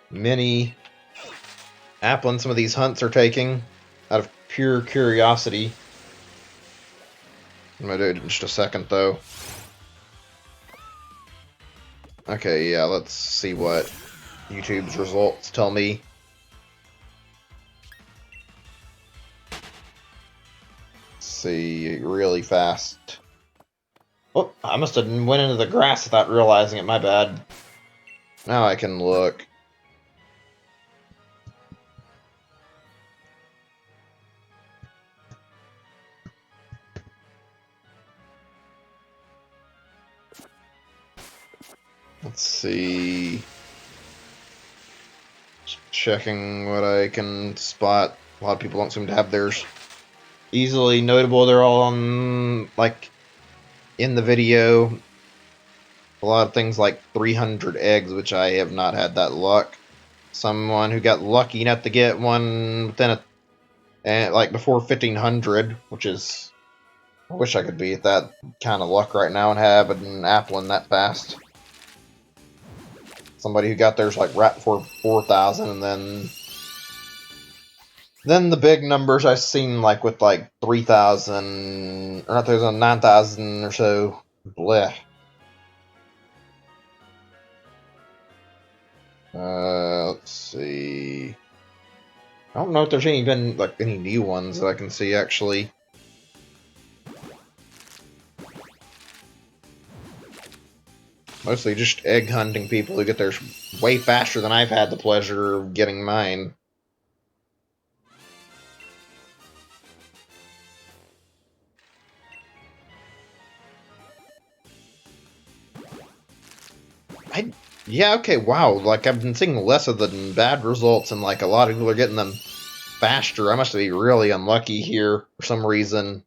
many Applin some of these hunts are taking out of pure curiosity. I'm gonna do it in just a second though. Okay, yeah, let's see what YouTube's results tell me. Let's see really fast. Oh, I must have went into the grass without realizing it, my bad. Now I can look. Let's see. Just checking what I can spot. A lot of people don't seem to have theirs easily notable. They're all on, like, in the video. A lot of things like 300 eggs, which I have not had that luck. Someone who got lucky enough to get one within and like before 1500, which is, I wish I could be at that kind of luck right now and have an Applin that fast. Somebody who got theirs like right before 4000, and then the big numbers I've seen like with like 3000 or not 3000, 9000 or so. Bleh. Let's see. I don't know if there's been like any new ones that I can see actually. Mostly just egg hunting people who get theirs way faster than I've had the pleasure of getting mine. Yeah, okay, wow. Like, I've been seeing less of the bad results, and like a lot of people are getting them faster. I must be really unlucky here for some reason.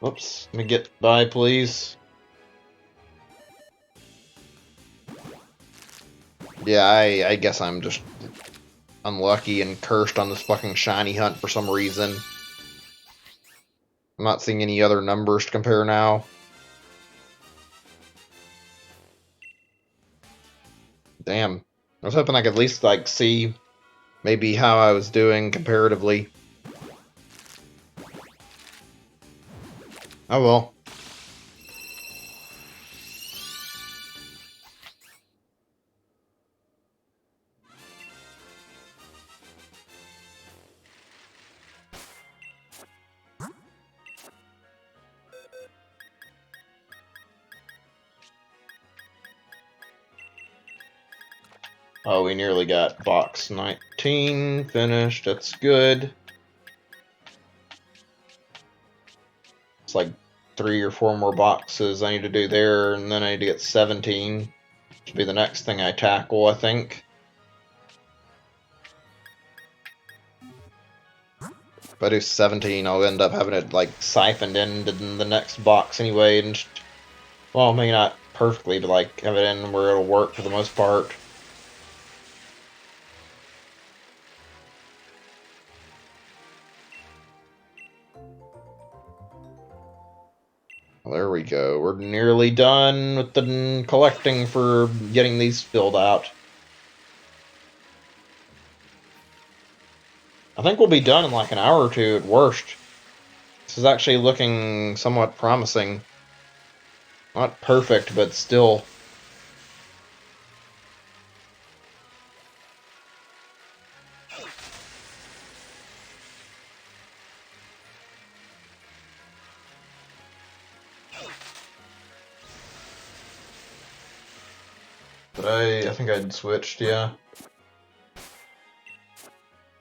Oops, let me get by, please. Yeah, I guess I'm just unlucky and cursed on this fucking shiny hunt for some reason. I'm not seeing any other numbers to compare now. Damn. I was hoping I could at least, like, see maybe how I was doing comparatively. Oh well. Oh, we nearly got box 19 finished. That's good. It's like 3 or 4 more boxes I need to do there, and then I need to get 17. Should be the next thing I tackle, I think. If I do 17, I'll end up having it like siphoned into the next box anyway, and just, well, maybe not perfectly, but like have it in where it'll work for the most part. Well, there we go. We're nearly done with the collecting for getting these filled out. I think we'll be done in like an hour or two at worst. This is actually looking somewhat promising. Not perfect, but still. But I think I'd switched, yeah.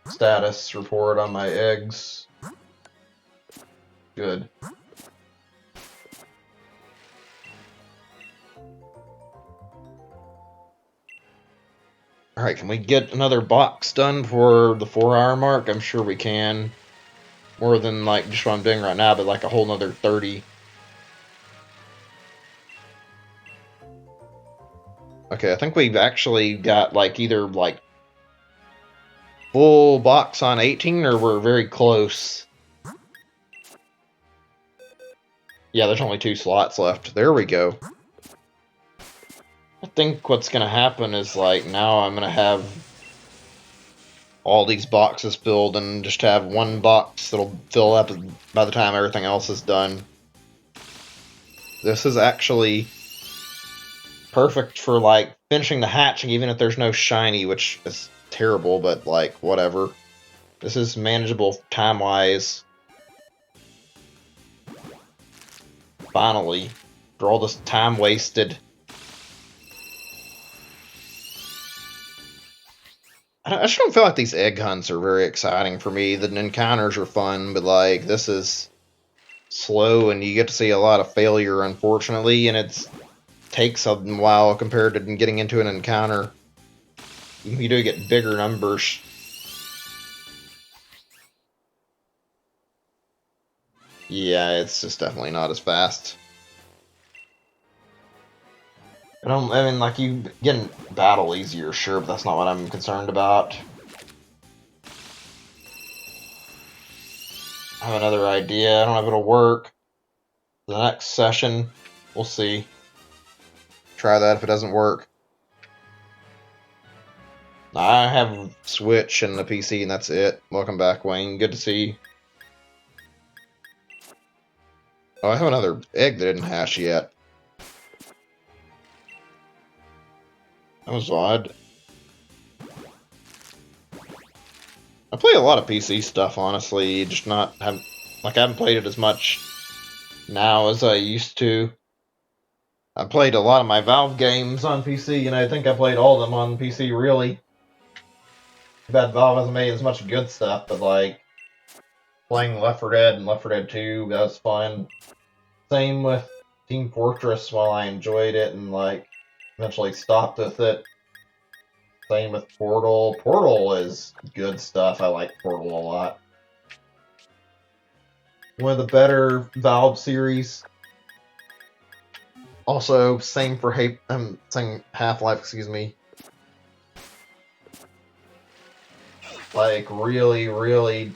Status report on my eggs. Good. Alright, can we get another box done for the 4-hour mark? I'm sure we can. More than like just what I'm doing right now, but like a whole nother 30. Okay, I think we've actually got like either like full box on 18 or we're very close. Yeah, there's only 2 slots left. There we go. I think what's gonna happen is like now I'm gonna have all these boxes filled and just have one box that'll fill up by the time everything else is done. This is actually perfect for like finishing the hatching even if there's no shiny, which is terrible, but like whatever. This is manageable time-wise. Finally, for all this time wasted. I just don't feel like these egg hunts are very exciting for me. The encounters are fun, but like this is slow and you get to see a lot of failure, unfortunately, and it takes a while compared to getting into an encounter. You do get bigger numbers. Yeah, it's just definitely not as fast. I mean, like, you get battle easier, sure, but that's not what I'm concerned about. I have another idea. I don't know if it'll work. The next session, we'll see. Try that if it doesn't work. I have Switch and the PC, and that's it. Welcome back, Wayne. Good to see you. Oh, I have another egg that didn't hash yet. That was odd. I play a lot of PC stuff, honestly. Just not have, like, I haven't played it as much now as I used to. I played a lot of my Valve games on PC, and I think I played all of them on PC, really. Too bad Valve hasn't made as much good stuff, but, like, playing Left 4 Dead and Left 4 Dead 2, that was fun. Same with Team Fortress, while I enjoyed it and, like, eventually stopped with it. Same with Portal. Portal is good stuff. I like Portal a lot. One of the better Valve series. Also, same for Half-Life, excuse me. Like, really, really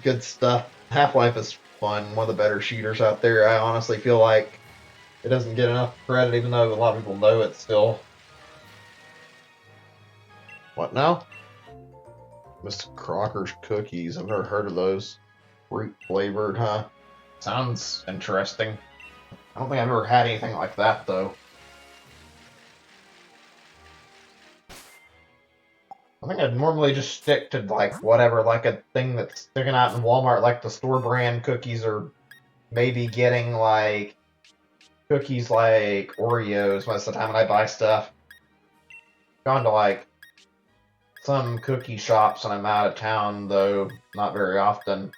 good stuff. Half-Life is fun. One of the better shooters out there. I honestly feel like it doesn't get enough credit, even though a lot of people know it still. What now? Mr. Crocker's Cookies. I've never heard of those. Fruit flavored, huh? Sounds interesting. I don't think I've ever had anything like that, though. I think I'd normally just stick to, like, whatever, like a thing that's sticking out in Walmart, like the store brand cookies, or maybe getting, like, cookies like Oreos most of the time when I buy stuff. Gone to, like, some cookie shops when I'm out of town, though not very often.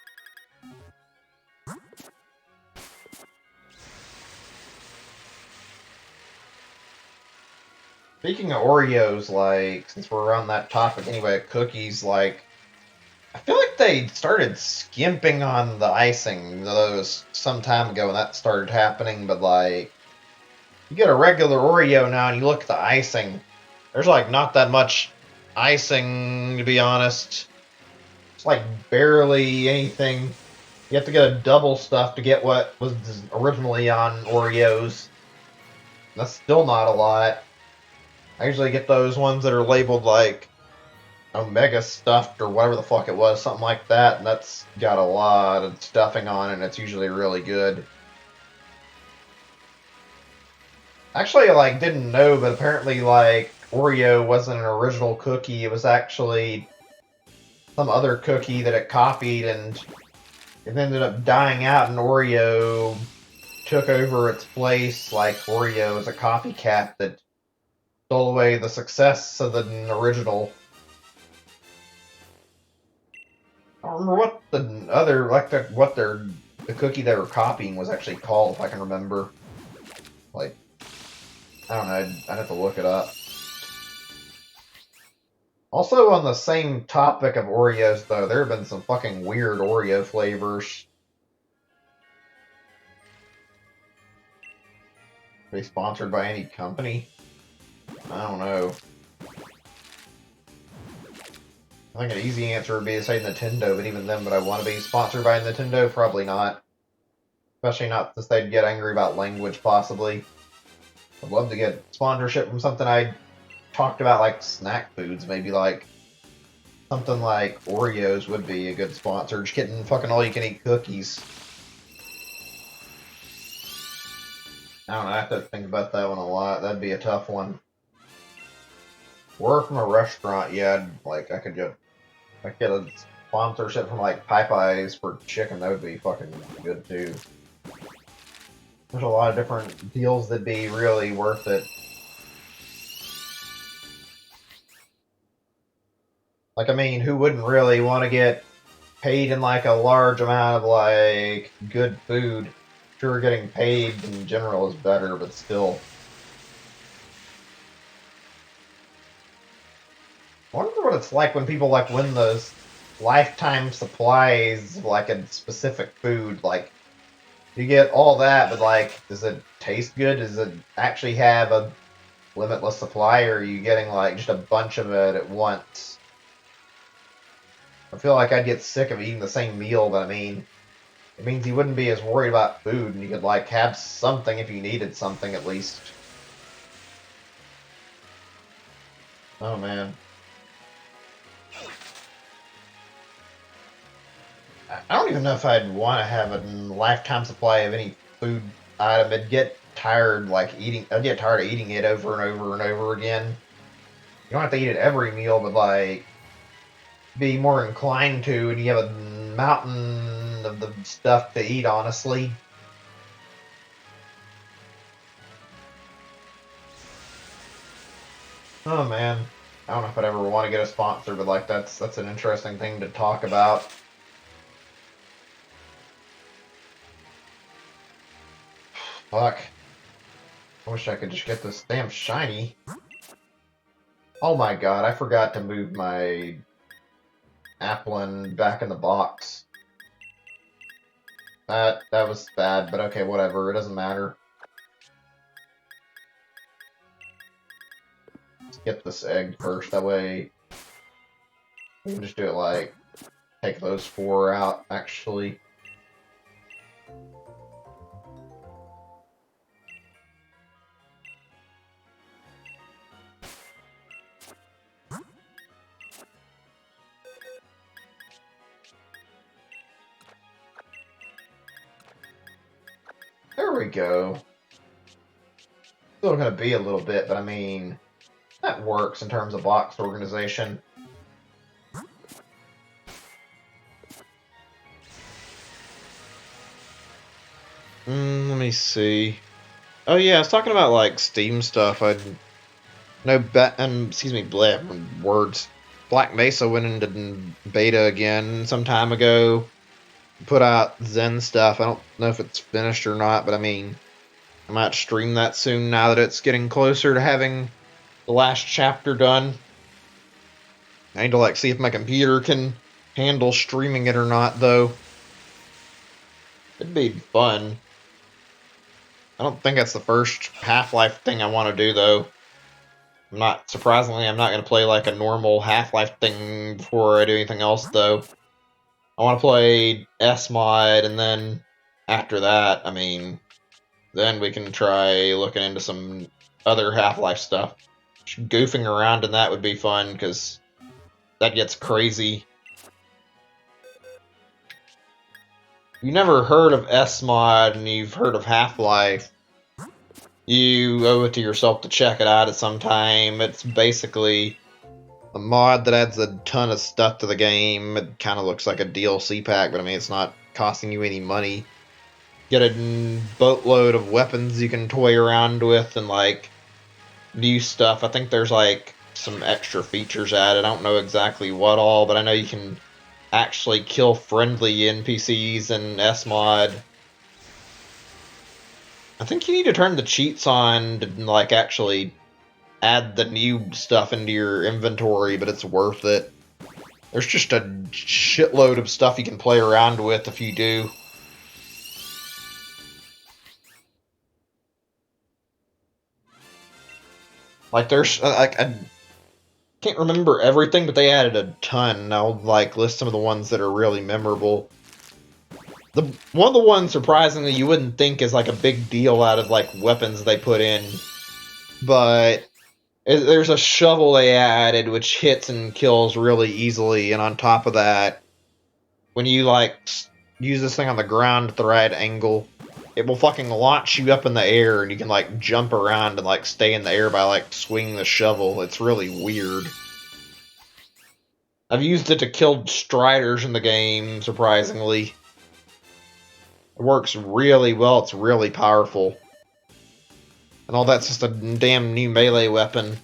Speaking of Oreos, like, since we're on that topic anyway, cookies, like, I feel like they started skimping on the icing, though it was some time ago when that started happening, but, like, you get a regular Oreo now and you look at the icing, there's, like, not that much icing, to be honest. It's, like, barely anything. You have to get a double stuff to get what was originally on Oreos. That's still not a lot. I usually get those ones that are labeled, like, Omega stuffed or whatever the fuck it was, something like that, and that's got a lot of stuffing on it, and it's usually really good. Actually, I, like, didn't know, but apparently, like, Oreo wasn't an original cookie, it was actually some other cookie that it copied, and it ended up dying out, and Oreo took over its place, like Oreo is a copycat that stole away the success of the original. I don't remember what the other, like, the cookie they were copying was actually called, if I can remember. Like, I don't know, I'd have to look it up. Also, on the same topic of Oreos, though, there have been some fucking weird Oreo flavors. Are they sponsored by any company? I don't know. I think an easy answer would be to say Nintendo, but even then, would I want to be sponsored by Nintendo? Probably not. Especially not since they'd get angry about language, possibly. I'd love to get sponsorship from something I talked about, like snack foods, maybe like something like Oreos would be a good sponsor. Just getting fucking all-you-can-eat cookies. I don't know, I have to think about that one a lot. That'd be a tough one. Or from a restaurant, yeah, like, I could get a sponsorship from, like, Popeyes for chicken. That would be fucking good, too. There's a lot of different deals that'd be really worth it. Like, I mean, who wouldn't really want to get paid in like a large amount of like good food. Sure, getting paid in general is better, but still. I wonder what it's like when people like win those lifetime supplies of like a specific food. Like you get all that, but like, does it taste good? Does it actually have a limitless supply, or are you getting like just a bunch of it at once? I feel like I'd get sick of eating the same meal, but I mean, it means you wouldn't be as worried about food, and you could like have something if you needed something at least. Oh man. I don't even know if I'd want to have a lifetime supply of any food item. I'd get tired like eating. I'd get tired of eating it over and over and over again. You don't have to eat it every meal, but like be more inclined to, and you have a mountain of the stuff to eat. Honestly. Oh man. I don't know if I'd ever want to get a sponsor, but like that's an interesting thing to talk about. Fuck. I wish I could just get this damn shiny. Oh my god, I forgot to move my Applin back in the box. That was bad, but okay, whatever. It doesn't matter. Let's get this egg first. That way we can just do it like take those 4 out, actually. There we go. Still gonna be a little bit, but I mean, that works in terms of box organization. Let me see. Oh yeah, I was talking about like Steam stuff. I no excuse me, words. Black Mesa went into beta again some time ago. Put out Zen stuff. I don't know if it's finished or not, but I mean, I might stream that soon now that it's getting closer to having the last chapter done. I need to like see if my computer can handle streaming it or not, though. It'd be fun. I don't think that's the first Half-Life thing I want to do, though. Surprisingly, I'm not going to play like a normal Half-Life thing before I do anything else, though. I want to play S-Mod, and then after that, I mean, then we can try looking into some other Half-Life stuff. Goofing around in that would be fun, because that gets crazy. You never heard of S-Mod and you've heard of Half-Life, you owe it to yourself to check it out at some time. It's basically a mod that adds a ton of stuff to the game. It kind of looks like a DLC pack, but I mean, it's not costing you any money. Get a boatload of weapons you can toy around with and like new stuff. I think there's like some extra features added. I don't know exactly what all, but I know you can actually kill friendly NPCs in S-Mod. I think you need to turn the cheats on to like actually add the new stuff into your inventory, but it's worth it. There's just a shitload of stuff you can play around with if you do. Like there's like I can't remember everything, but they added a ton. I'll like list some of the ones that are really memorable. One of the ones surprisingly you wouldn't think is like a big deal out of like weapons they put in, but there's a shovel they added which hits and kills really easily, and on top of that, when you like use this thing on the ground at the right angle, it will fucking launch you up in the air, and you can like jump around and like stay in the air by like swinging the shovel. It's really weird. I've used it to kill striders in the game, surprisingly. It works really well, it's really powerful. And all that's just a damn new melee weapon.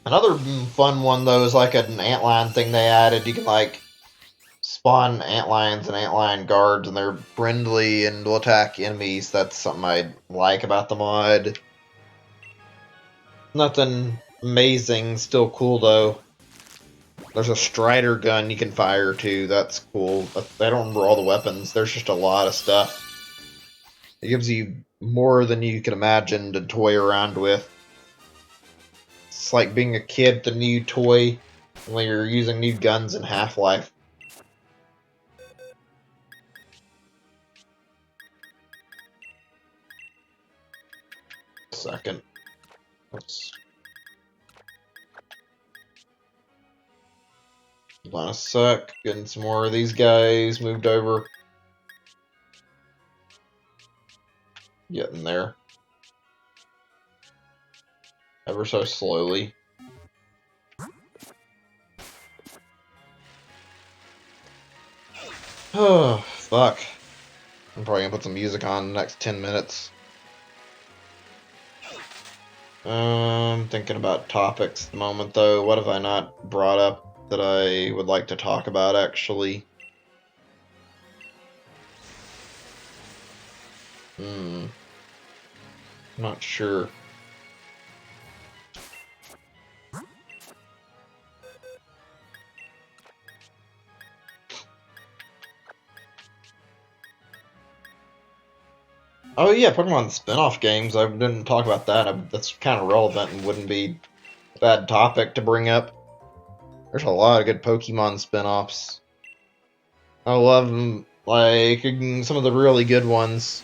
Another fun one, though, is like an antlion thing they added. You can, like, spawn antlions and antlion guards, and they're friendly and will attack enemies. That's something I like about the mod. Nothing amazing, still cool though. There's a Strider gun you can fire too, that's cool. I don't remember all the weapons, there's just a lot of stuff. It gives you more than you can imagine to toy around with. It's like being a kid with a new toy, when you're using new guns in Half-Life. Second. Let's... Hold on a sec, getting some more of these guys moved over. Getting there. Ever so slowly. Oh, fuck. I'm probably gonna put some music on in the next 10 minutes. Thinking about topics at the moment, though. What have I not brought up that I would like to talk about, actually? Not sure. Oh yeah, Pokemon spin-off games. I didn't talk about that. That's kind of relevant and wouldn't be a bad topic to bring up. There's a lot of good Pokemon spin-offs. I love them, like some of the really good ones.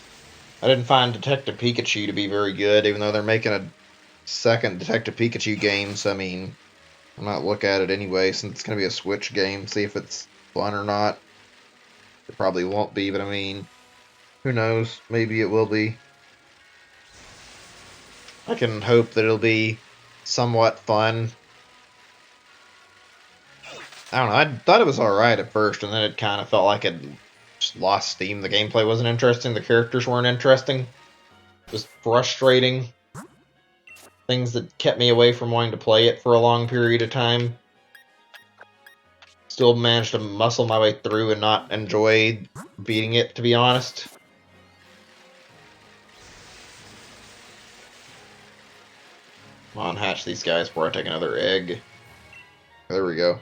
I didn't find Detective Pikachu to be very good, even though they're making a second Detective Pikachu game, so I mean, I might look at it anyway, since it's going to be a Switch game, see if it's fun or not. It probably won't be, but I mean, who knows? Maybe it will be. I can hope that it'll be somewhat fun. I don't know, I thought it was alright at first, and then it kind of felt like it just lost steam. The gameplay wasn't interesting, the characters weren't interesting. It was frustrating. Things that kept me away from wanting to play it for a long period of time. Still managed to muscle my way through and not enjoy beating it, to be honest. Come on, hatch these guys before I take another egg. There we go.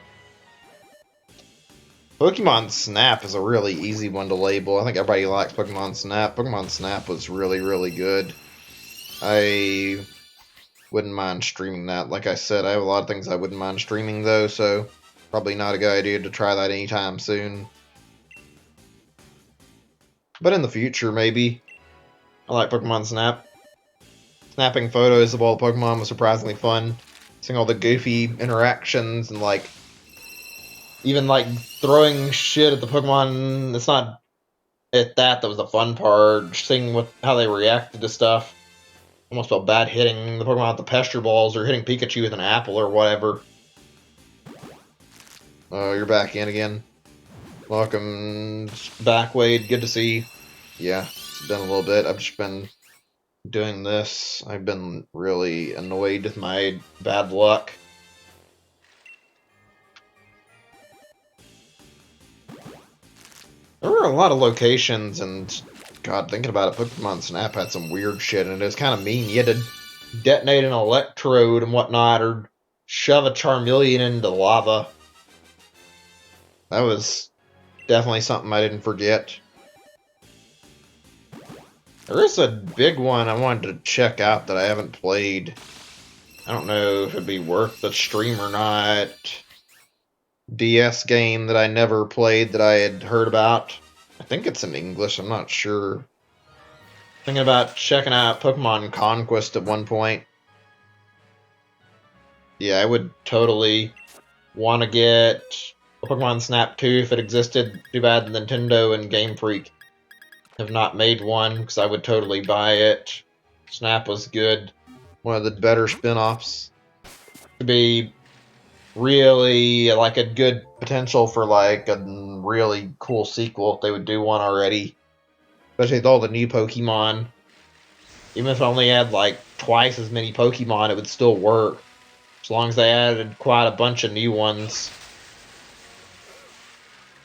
Pokemon Snap is a really easy one to label. I think everybody likes Pokemon Snap. Pokemon Snap was really, really good. I wouldn't mind streaming that. Like I said, I have a lot of things I wouldn't mind streaming, though, so probably not a good idea to try that anytime soon. But in the future, maybe. I like Pokemon Snap. Snapping photos of all the Pokemon was surprisingly fun. Seeing all the goofy interactions and, like, even, like, throwing shit at the Pokemon. It's not that was the fun part. Seeing how they reacted to stuff. Almost felt bad hitting the Pokemon with the Pester Balls or hitting Pikachu with an apple or whatever. Oh, you're back in again. Welcome back, Wade. Good to see you. Yeah, it's been a little bit. I've just been doing this. I've been really annoyed with my bad luck. There were a lot of locations, and God, thinking about it, Pokemon Snap had some weird shit, and it was kind of mean. You had to detonate an electrode and whatnot, or shove a Charmeleon into lava. That was definitely something I didn't forget. There is a big one I wanted to check out that I haven't played. I don't know if it'd be worth the stream or not. DS game that I never played that I had heard about. I think it's in English, I'm not sure. Thinking about checking out Pokemon Conquest at one point. Yeah, I would totally want to get a Pokemon Snap 2 if it existed. Too bad Nintendo and Game Freak have not made one, because I would totally buy it. Snap was good. One of the better spin-offs. To be really, like, a good potential for, like, a really cool sequel if they would do one already. Especially with all the new Pokemon. Even if it only had, like, twice as many Pokemon, it would still work. As long as they added quite a bunch of new ones.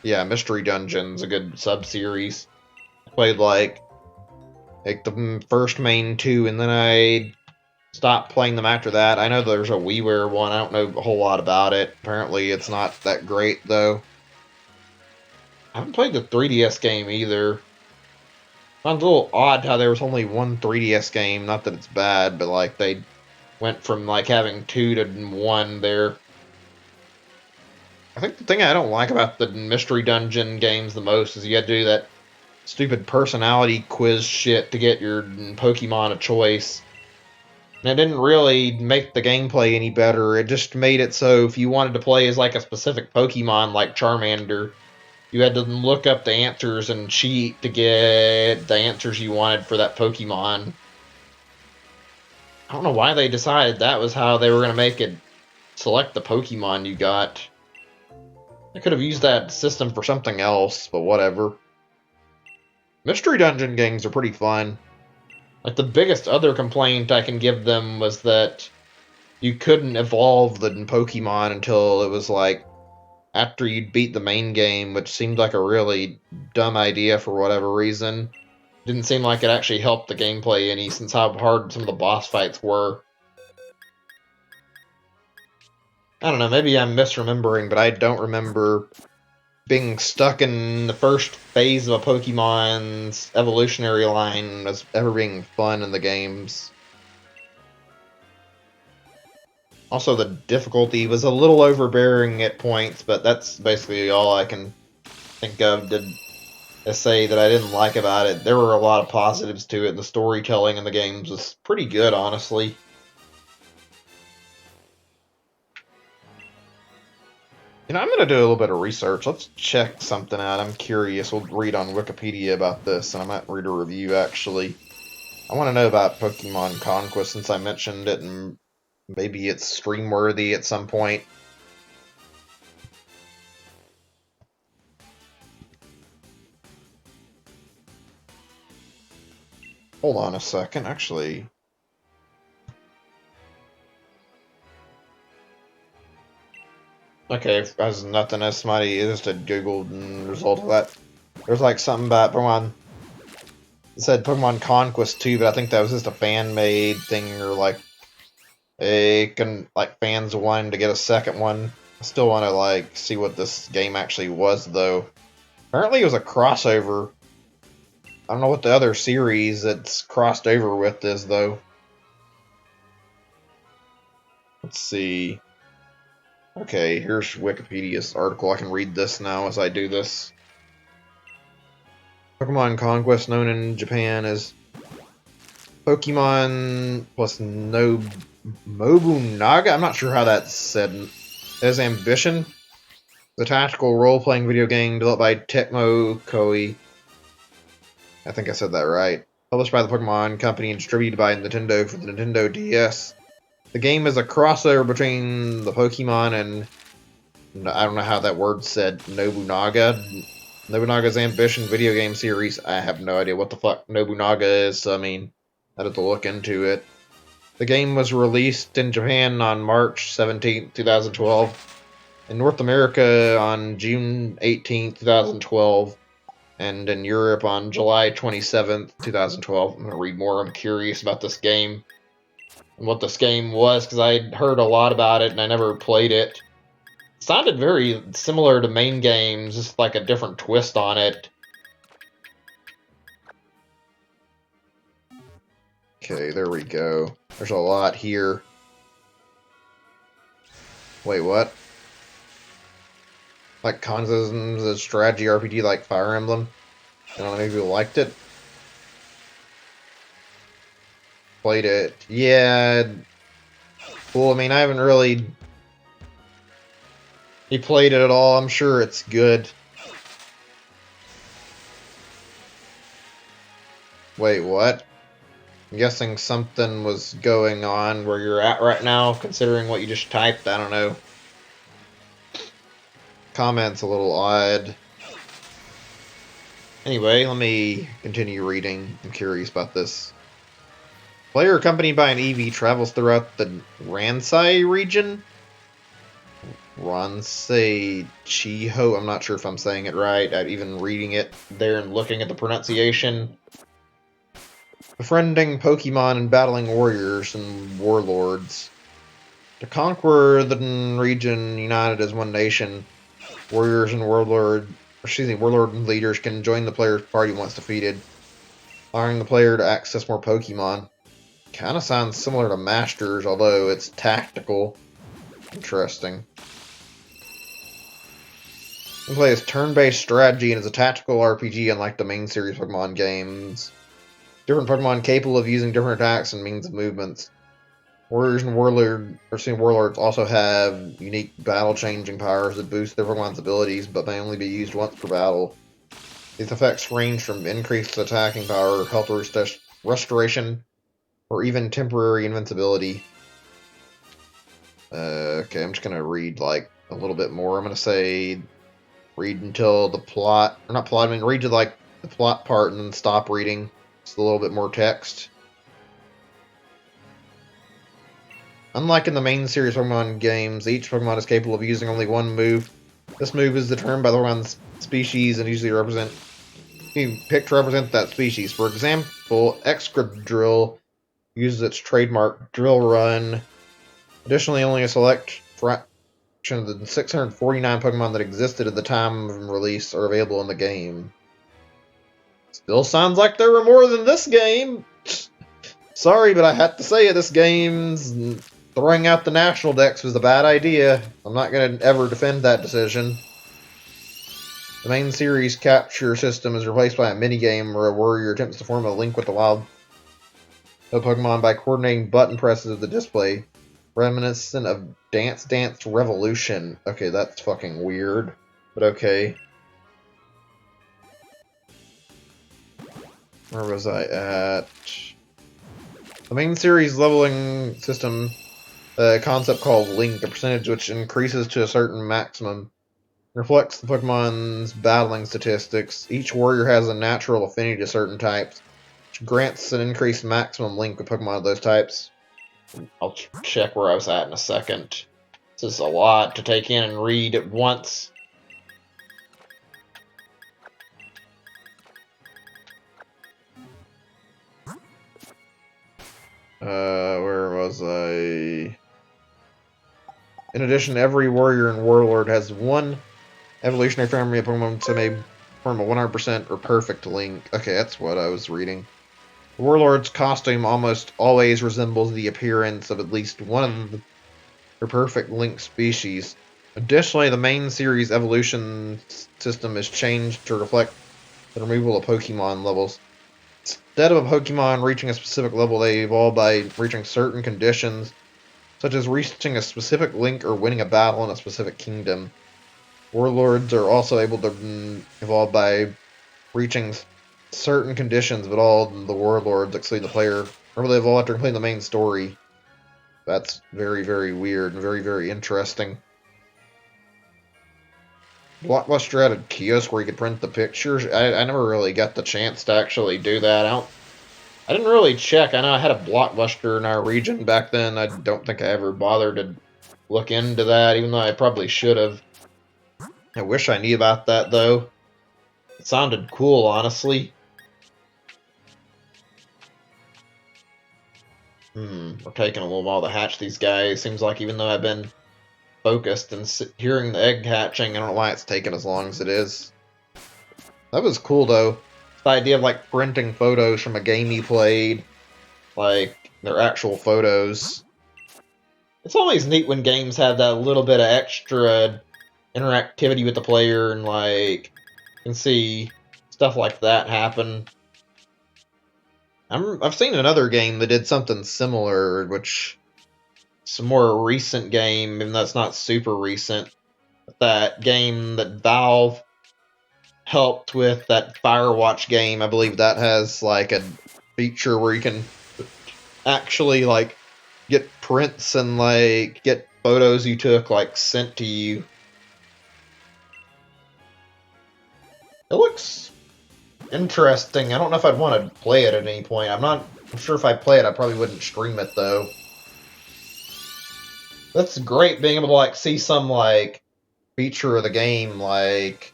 Yeah, Mystery Dungeon's a good sub-series. I played like the first main two, and then I stopped playing them after that. I know there's a WiiWare one. I don't know a whole lot about it. Apparently, it's not that great though. I haven't played the 3DS game either. Sounds a little odd how there was only one 3DS game. Not that it's bad, but like they went from like having two to one there. I think the thing I don't like about the Mystery Dungeon games the most is you had to do that stupid personality quiz shit to get your Pokemon of choice. And it didn't really make the gameplay any better. It just made it so if you wanted to play as like a specific Pokemon like Charmander, you had to look up the answers and cheat to get the answers you wanted for that Pokemon. I don't know why they decided that was how they were going to make it select the Pokemon you got. I could have used that system for something else, but whatever. Mystery Dungeon games are pretty fun. Like, the biggest other complaint I can give them was that you couldn't evolve the Pokemon until it was like after you'd beat the main game, which seemed like a really dumb idea for whatever reason. Didn't seem like it actually helped the gameplay any, since how hard some of the boss fights were. I don't know, maybe I'm misremembering, but I don't remember being stuck in the first phase of a Pokemon's evolutionary line as ever being fun in the games. Also, the difficulty was a little overbearing at points, but that's basically all I can think of to say that I didn't like about it. There were a lot of positives to it. The storytelling in the games was pretty good, honestly. I'm going to do a little bit of research. Let's check something out. I'm curious. We'll read on Wikipedia about this, and I might read a review, actually. I want to know about Pokemon Conquest since I mentioned it, and maybe it's stream-worthy at some point. Hold on a second, actually. Okay, as nothing as somebody just a Googled result of that. There's like something about Pokemon. It said Pokemon Conquest 2, but I think that was just a fan-made thing, or like fans wanting to get a second one. I still want to like see what this game actually was, though. Apparently, it was a crossover. I don't know what the other series that's crossed over with is, though. Let's see. Okay, here's Wikipedia's article. I can read this now as I do this. Pokemon Conquest, known in Japan as Pokemon plus no Nobunaga. I'm not sure how that's said. As Ambition, the tactical role-playing video game developed by Tecmo Koei. I think I said that right. Published by the Pokemon Company and distributed by Nintendo for the Nintendo DS. The game is a crossover between the Pokemon and I don't know how that word said, Nobunaga. Nobunaga's Ambition video game series. I have no idea what the fuck Nobunaga is, so I mean, I have to look into it. The game was released in Japan on March 17, 2012, in North America on June 18, 2012, and in Europe on July 27th, 2012. I'm going to read more. I'm curious about this game and what this game was, because I heard a lot about it and I never played it. It sounded very similar to main games, just like a different twist on it. Okay, there we go. There's a lot here. Wait, what? Like Conzisms, a strategy RPG like Fire Emblem? I don't know, maybe you liked it? Played it. Yeah. Well, I mean, I haven't really... He played it at all. I'm sure it's good. Wait, what? I'm guessing something was going on where you're at right now, considering what you just typed. I don't know. Comment's a little odd. Anyway, let me continue reading. I'm curious about this. Player accompanied by an EV travels throughout the Ransai region? Ronsei Chiho. I'm not sure if I'm saying it right. Even reading it there and looking at the pronunciation. Befriending Pokemon and battling warriors and warlords. To conquer the region united as one nation, warriors and warlord leaders can join the player's party once defeated, allowing the player to access more Pokemon. Kind of sounds similar to Masters, although it's tactical. Interesting. You can play as turn-based strategy and as a tactical RPG, unlike the main series Pokemon games. Different Pokemon capable of using different attacks and means of movements. Warriors and warlords also have unique battle-changing powers that boost their Pokemon's abilities, but may only be used once per battle. These effects range from increased attacking power, health restoration, or even temporary invincibility. Okay, I'm just gonna read like a little bit more. I'm gonna say read until the plot, or not plot, I mean read to like the plot part and then stop reading. Just a little bit more text. Unlike in the main series Pokemon games, each Pokemon is capable of using only one move. This move is determined by the Pokemon's species and usually picked to represent that species. For example, Excadrill uses its trademark Drill Run. Additionally, only a select fraction of the 649 Pokemon that existed at the time of release are available in the game. Still sounds like there were more than this game! Sorry, but I had to say it, this game's throwing out the national dex was a bad idea. I'm not going to ever defend that decision. The main series capture system is replaced by a minigame where a warrior attempts to form a link with the wild Pokemon by coordinating button presses of the display, reminiscent of Dance Dance Revolution. Okay, that's fucking weird, but okay. Where was I at? The main series leveling system, a concept called Link, a percentage which increases to a certain maximum, reflects the Pokemon's battling statistics. Each warrior has a natural affinity to certain types, which grants an increased maximum link with Pokemon of those types. I'll check where I was at in a second. This is a lot to take in and read at once. Where was I? In addition, every warrior and warlord has one evolutionary family of Pokemon to may form a 100% or perfect link. Okay, that's what I was reading. The warlord's costume almost always resembles the appearance of at least one of their perfect link species. Additionally, the main series evolution system is changed to reflect the removal of Pokemon levels. Instead of a Pokemon reaching a specific level, they evolve by reaching certain conditions, such as reaching a specific link or winning a battle in a specific kingdom. Warlords are also able to evolve by reaching certain conditions, but all the warlords, excluding the player, are able to evolve after completing the main story. That's very, very weird and very, very interesting. Blockbuster had a kiosk where you could print the pictures. I never really got the chance to actually do that. I didn't really check. I know I had a Blockbuster in our region back then. I don't think I ever bothered to look into that, even though I probably should have. I wish I knew about that, though. It sounded cool, honestly. We're taking a little while to hatch these guys. Seems like even though I've been focused and hearing the egg hatching, I don't know why it's taking as long as it is. That was cool, though. The idea of, like, printing photos from a game you played. Like, their actual photos. It's always neat when games have that little bit of extra interactivity with the player and, like, you can see stuff like that happen. I've seen another game that did something similar, which is a more recent game, even though it's not super recent. That game that Valve helped with, that Firewatch game, I believe that has like a feature where you can actually like get prints and like get photos you took like sent to you. It looks interesting. I don't know if I'd want to play it at any point. I'm sure if I play it, I probably wouldn't stream it though. That's great being able to like see some like feature of the game like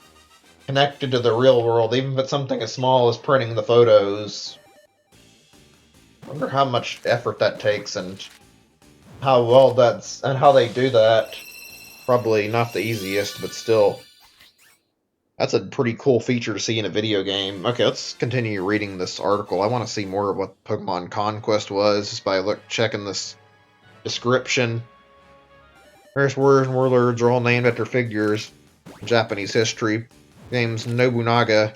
connected to the real world, even if it's something as small as printing the photos. I wonder how much effort that takes and how well that's and how they do that. Probably not the easiest, but still. That's a pretty cool feature to see in a video game. Okay, let's continue reading this article. I want to see more of what Pokemon Conquest was just by checking this description. Various warriors and warlords are all named after figures in Japanese history. The game's Nobunaga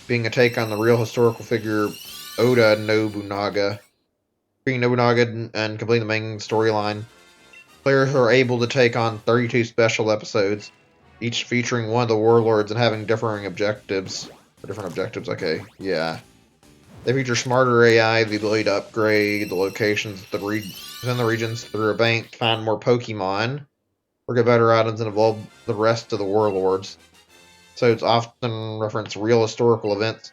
being a take on the real historical figure Oda Nobunaga. Being Nobunaga and completing the main storyline. Players are able to take on 32 special episodes, each featuring one of the warlords and having differing objectives. Different objectives, okay, yeah. They feature smarter AI, the ability to upgrade the locations within the regions through a bank, find more Pokemon, or get better items and evolve the rest of the warlords. So it's often reference real historical events,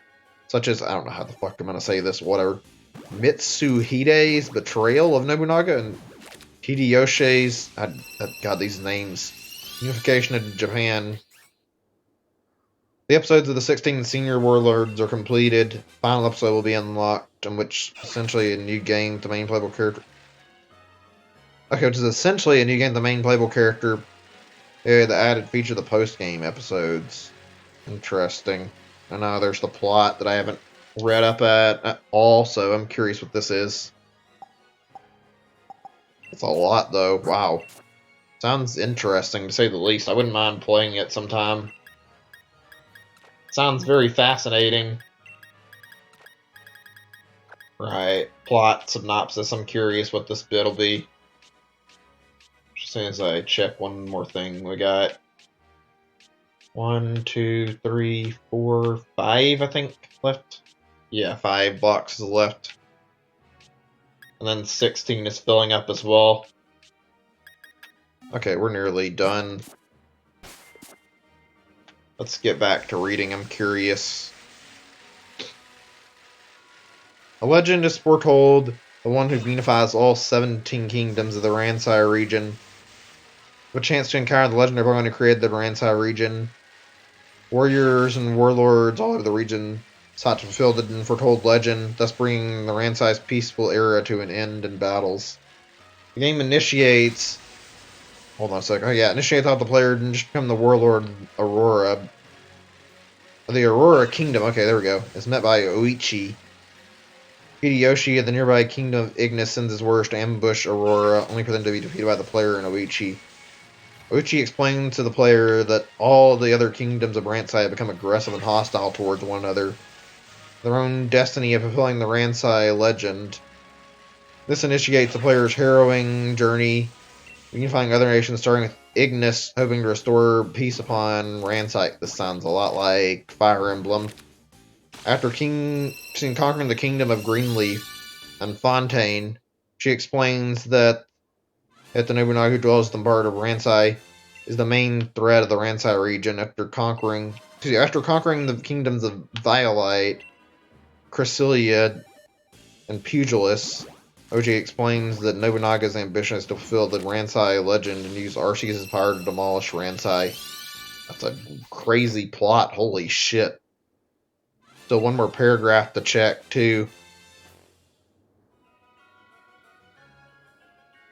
such as, I don't know how the fuck I'm gonna say this, whatever. Mitsuhide's betrayal of Nobunaga and Hideyoshi's, God, these names. Unification of Japan. The episodes of the 16 senior warlords are completed. Final episode will be unlocked, in which essentially a new game, the main playable character. Okay, which is essentially a new game, the main playable character. Yeah, the added feature of the post-game episodes. Interesting. I know there's the plot that I haven't read up at all, so I'm curious what this is. It's a lot, though. Wow. Sounds interesting, to say the least. I wouldn't mind playing it sometime. Sounds very fascinating. Right. Plot synopsis. I'm curious what this bit'll be. As soon as I check one more thing, we got 1, 2, 3, 4, 5, I think, left. Yeah, 5 boxes left. And then 16 is filling up as well. Okay, we're nearly done. Let's get back to reading. I'm curious. A legend is foretold, the one who unifies all 17 kingdoms of the Ransai region. With a chance to encounter the legendary Pokemon who created the Ransai region. Warriors and warlords all over the region sought to fulfill the foretold legend, thus bringing the Ransai's peaceful era to an end in battles. The game initiates... Hold on a sec. Oh yeah, initiates out the player and just become the warlord Aurora. The Aurora Kingdom, okay, there we go, is met by Oichi. Hideyoshi of the nearby kingdom of Ignis sends his warriors to ambush Aurora, only for them to be defeated by the player and Oichi. Oichi explains to the player that all the other kingdoms of Ransai have become aggressive and hostile towards one another. Their own destiny of fulfilling the Ransai legend. This initiates the player's harrowing journey, unifying other nations, starting with Ignis, hoping to restore peace upon Ransai. This sounds a lot like Fire Emblem. After conquering the kingdom of Greenleaf and Fontaine, she explains that the Nobunaga who dwells in the part of Ransai is the main threat of the Ransai region. After conquering the kingdoms of Violite, Cresselia, and Pugilis, Oji explains that Nobunaga's ambition is to fulfill the Ransai legend and use Arceus' power to demolish Ransai. That's a crazy plot, holy shit. So one more paragraph to check, too.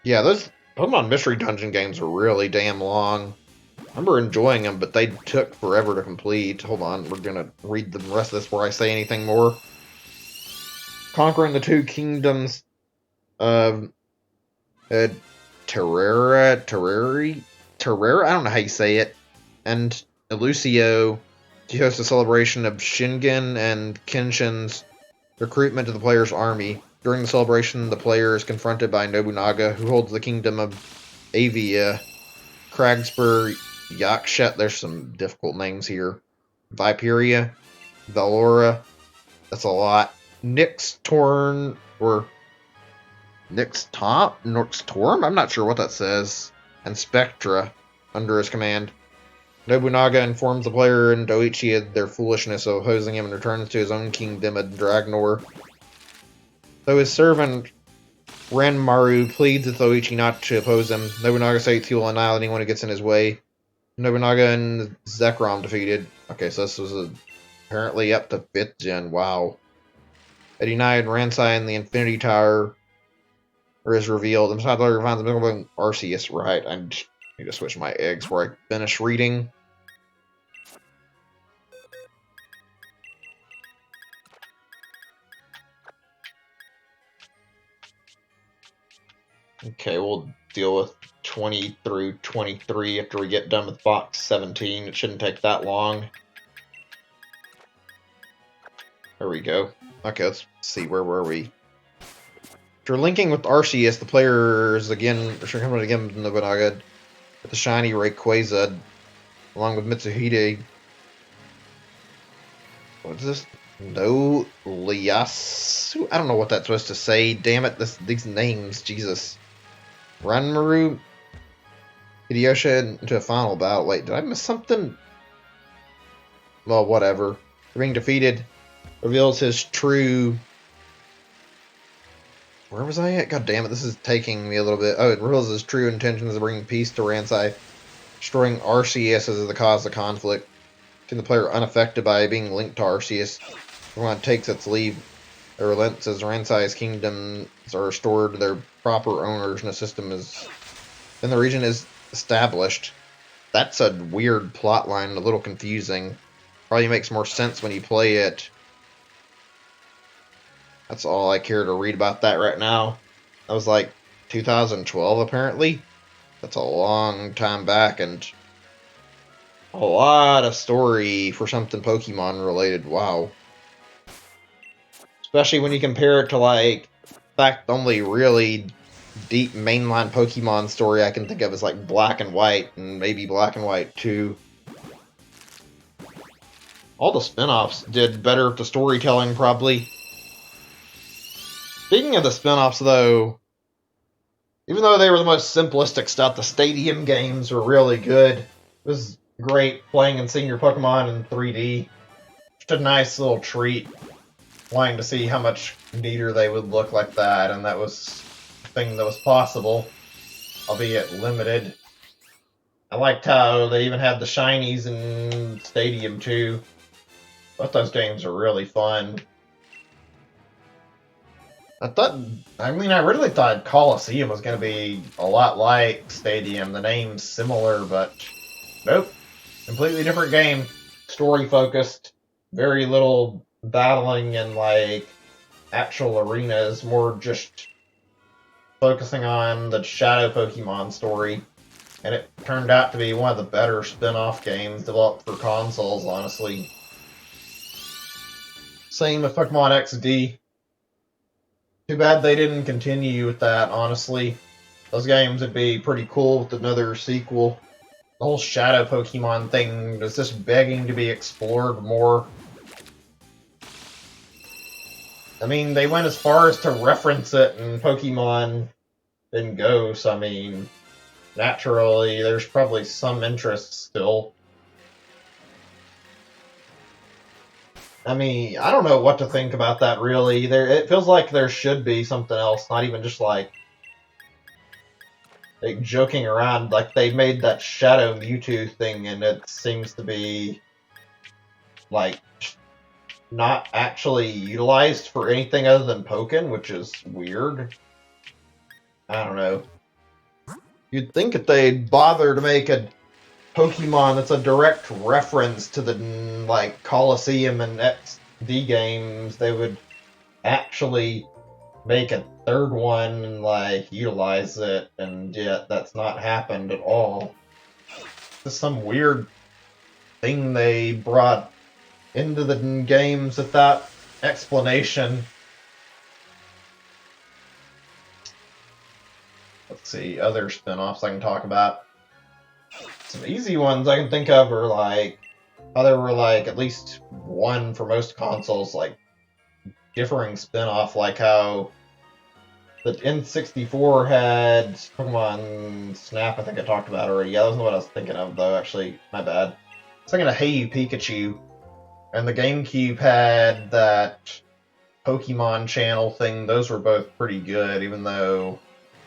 Yeah, those Pokemon Mystery Dungeon games are really damn long. I remember enjoying them, but they took forever to complete. Hold on, we're gonna read the rest of this before I say anything more. Conquering the two kingdoms of Terrera, I don't know how you say it, and Elusio to host a celebration of Shingen and Kenshin's recruitment to the player's army. During the celebration, the player is confronted by Nobunaga, who holds the kingdom of Avia, Cragspur, Yakshet, there's some difficult names here, Viperia, Valora, that's a lot, Nixtorm, or Nixtorm? I'm not sure what that says, and Spectra, under his command. Nobunaga informs the player and Doichi of their foolishness of opposing him and returns to his own kingdom at Dragnor. So his servant Ranmaru pleads with Oichi not to oppose him. Nobunaga states he will annihilate anyone who gets in his way. Nobunaga and Zekrom defeated. Okay, so this was apparently up to 5th gen. Wow. Eddie Knight and Ransai in the Infinity Tower is revealed. And Side Lawyer finds the middle Arceus. Right, I need to switch my eggs before I finish reading. Okay, we'll deal with 20 through 23 after we get done with box 17. It shouldn't take that long. There we go. Okay, let's see, where were we? After linking with Arceus, the player is again with Nobunaga with the shiny Rayquaza, along with Mitsuhide. What is this? No Liasu? I don't know what that's supposed to say. Damn it, these names, Jesus. Ranmaru Hideyosha into a final battle. Wait, did I miss something? Well, whatever. Being defeated reveals his true... Where was I at? God damn it, this is taking me a little bit. Oh, it reveals his true intentions of bringing peace to Ransai, destroying Arceus as the cause of conflict, keeping the player unaffected by being linked to Arceus. Everyone takes its leave. It relents as Ransai's kingdoms are restored to their proper owners and a system is... Then the region is established. That's a weird plot line, a little confusing. Probably makes more sense when you play it. That's all I care to read about that right now. That was like 2012, apparently. That's a long time back, and a lot of story for something Pokemon related. Wow. Especially when you compare it to, like, in fact, the only really deep mainline Pokemon story I can think of is like Black and White, and maybe Black and White 2. All the spin-offs did better at the storytelling, probably. Speaking of the spin-offs, though, even though they were the most simplistic stuff, the Stadium games were really good. It was great playing and seeing your Pokemon in 3D. Just a nice little treat. Wanting to see how much neater they would look like that, and that was a thing that was possible, albeit limited. I liked how they even had the shinies in Stadium too. Both those games are really fun. I really thought Coliseum was going to be a lot like Stadium. The name's similar, but nope. Completely different game. Story focused. Very little battling in, like, actual arenas. More just focusing on the Shadow Pokemon story. And it turned out to be one of the better spin-off games developed for consoles, honestly. Same with Pokemon XD. Too bad they didn't continue with that, honestly. Those games would be pretty cool with another sequel. The whole Shadow Pokemon thing was just begging to be explored more. I mean, they went as far as to reference it in Pokemon and Go, so I mean, naturally, there's probably some interest still. I mean, I don't know what to think about that, really. It feels like there should be something else, not even just like joking around. Like, they made that Shadow Mewtwo thing, and it seems to be, like, not actually utilized for anything other than Pokken, which is weird. I don't know. You'd think if they'd bother to make a Pokemon that's a direct reference to the, like, Coliseum and XD games, they would actually make a third one and, like, utilize it, and yet that's not happened at all. Just some weird thing they brought into the games without explanation. Let's see, other spin-offs I can talk about. Some easy ones I can think of are like how there were like at least one for most consoles, like differing spin-off, like how the N64 had Pokemon Snap. I think I talked about already. Yeah, that wasn't what I was thinking of though, actually. My bad. I was thinking of Hey You Pikachu. And the GameCube had that Pokemon channel thing, those were both pretty good, even though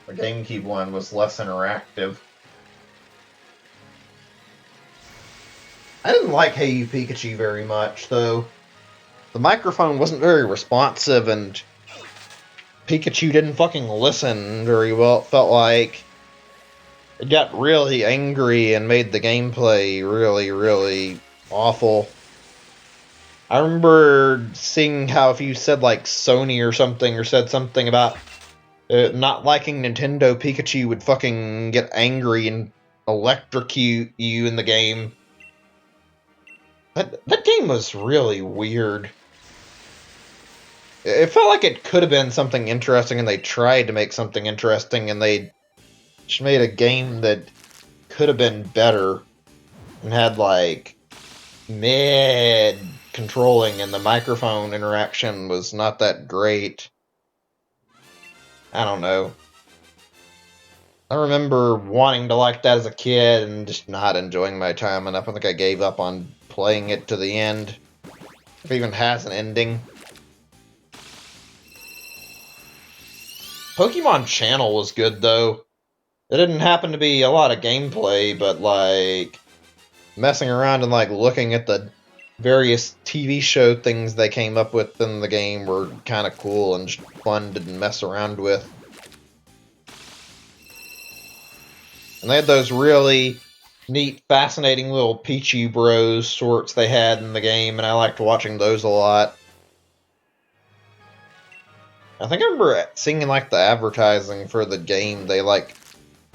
the GameCube one was less interactive. I didn't like Hey You Pikachu very much, though. The microphone wasn't very responsive, and Pikachu didn't fucking listen very well, it felt like. It got really angry and made the gameplay really, really awful. I remember seeing how if you said like Sony or something, or said something about not liking Nintendo, Pikachu would fucking get angry and electrocute you in the game. That game was really weird. It felt like it could have been something interesting, and they tried to make something interesting, and they just made a game that could have been better and had like mid controlling, and the microphone interaction was not that great. I don't know. I remember wanting to like that as a kid and just not enjoying my time enough. I think I gave up on playing it to the end. If it even has an ending. Pokemon Channel was good, though. It didn't happen to be a lot of gameplay, but, like, messing around and, like, looking at the various TV show things they came up with in the game were kind of cool and just fun to mess around with. And they had those really neat, fascinating little Pichu Bros sorts they had in the game, and I liked watching those a lot. I think I remember seeing like the advertising for the game, they like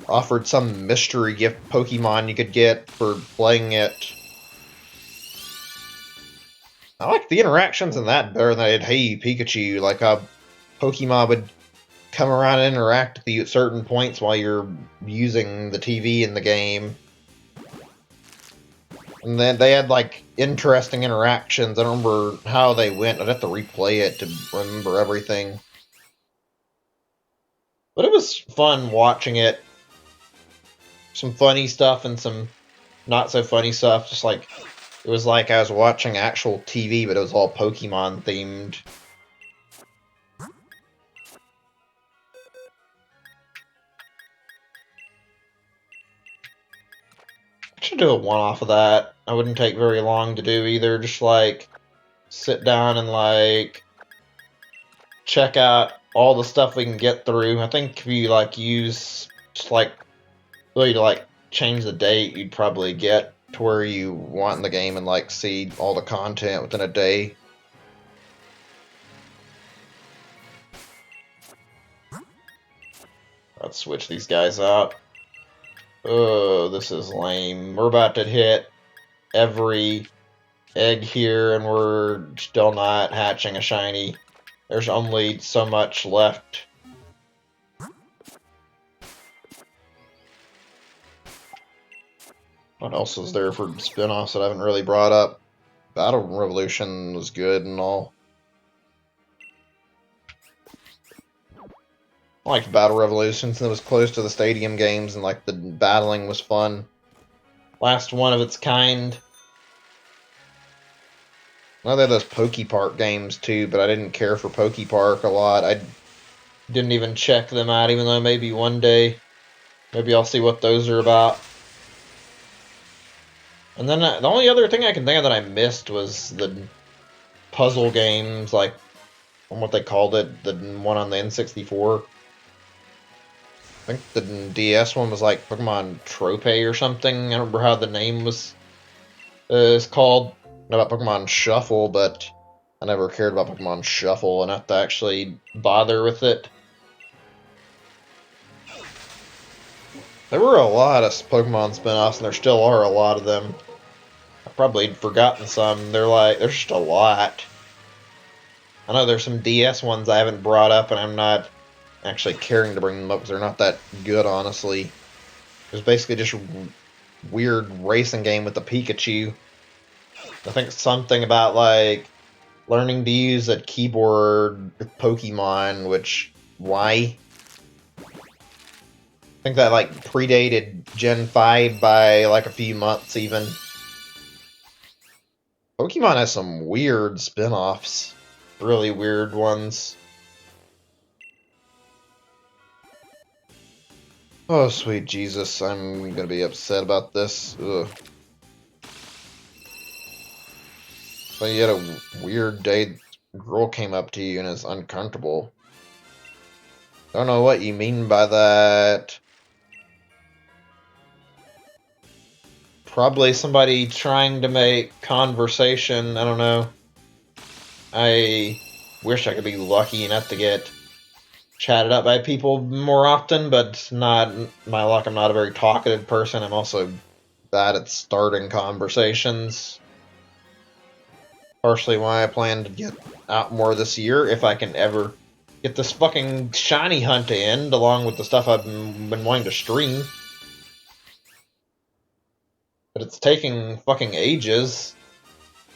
offered some mystery gift Pokemon you could get for playing it. I like the interactions in that better than I did Hey Pikachu, like how Pokemon would come around and interact with you at certain points while you're using the TV in the game. And then they had like interesting interactions. I don't remember how they went. I'd have to replay it to remember everything. But it was fun watching it. Some funny stuff and some not so funny stuff. Just like, it was like I was watching actual TV, but it was all Pokemon themed. I should do a one-off of that. I wouldn't take very long to do either. Just like sit down and like check out all the stuff we can get through. I think if you like use just like really to like change the date, you'd probably get to where you want in the game and like see all the content within a day. Let's switch these guys out. Oh, this is lame. We're about to hit every egg here, and we're still not hatching a shiny. There's only so much left. What else is there for spin-offs that I haven't really brought up? Battle Revolution was good and all. I liked Battle Revolution since it was close to the stadium games and like the battling was fun. Last one of its kind. Well, they had those Poke Park games too, but I didn't care for Poke Park a lot. I didn't even check them out, even though maybe one day, maybe I'll see what those are about. And then the only other thing I can think of that I missed was the puzzle games, like what they called it, the one on the N64. I think the DS one was like Pokemon Trope or something. I don't remember how the name was is called. I know about Pokemon Shuffle, but I never cared about Pokemon Shuffle enough to actually bother with it. There were a lot of Pokemon spin-offs, and there still are a lot of them. I've probably forgotten some. There's just a lot. I know there's some DS ones I haven't brought up, and I'm not actually caring to bring them up because they're not that good, honestly. It was basically just a weird racing game with the Pikachu. I think something about, like, learning to use a keyboard with Pokemon, which, why? I think that, like, predated Gen 5 by, like, a few months, even. Pokemon has some weird spin-offs. really weird ones. Oh, sweet Jesus, I'm gonna be upset about this. Ugh. But you had a weird day, girl came up to you and is uncomfortable. Don't know what you mean by that. Probably somebody trying to make conversation, I don't know. I wish I could be lucky enough to get chatted up by people more often, but not my luck. I'm not a very talkative person. I'm also bad at starting conversations. Partially why I plan to get out more this year, if I can ever get this fucking shiny hunt to end, along with the stuff I've been wanting to stream. But it's taking fucking ages.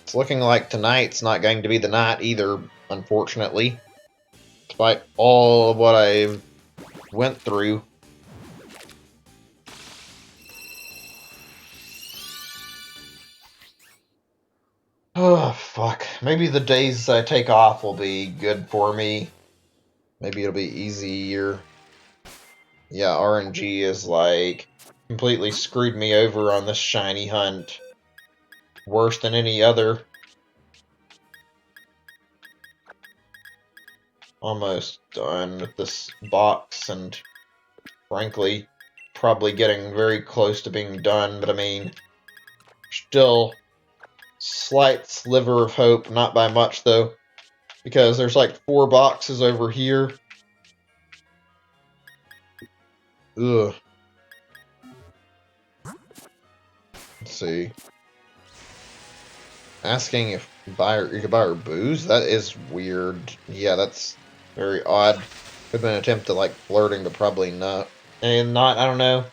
It's looking like tonight's not going to be the night either, unfortunately. Despite all of what I went through. Oh, fuck. Maybe the days I take off will be good for me. Maybe it'll be easier. Yeah, RNG is like completely screwed me over on this shiny hunt. Worse than any other. Almost done with this box, and frankly, probably getting very close to being done, but I mean, still slight sliver of hope, not by much though, because there's like 4 boxes over here. Ugh. Let's see. Asking if you could buy her booze? That is weird. Yeah, that's very odd. Could have been an attempt to like flirting, but probably not. And not, I don't know.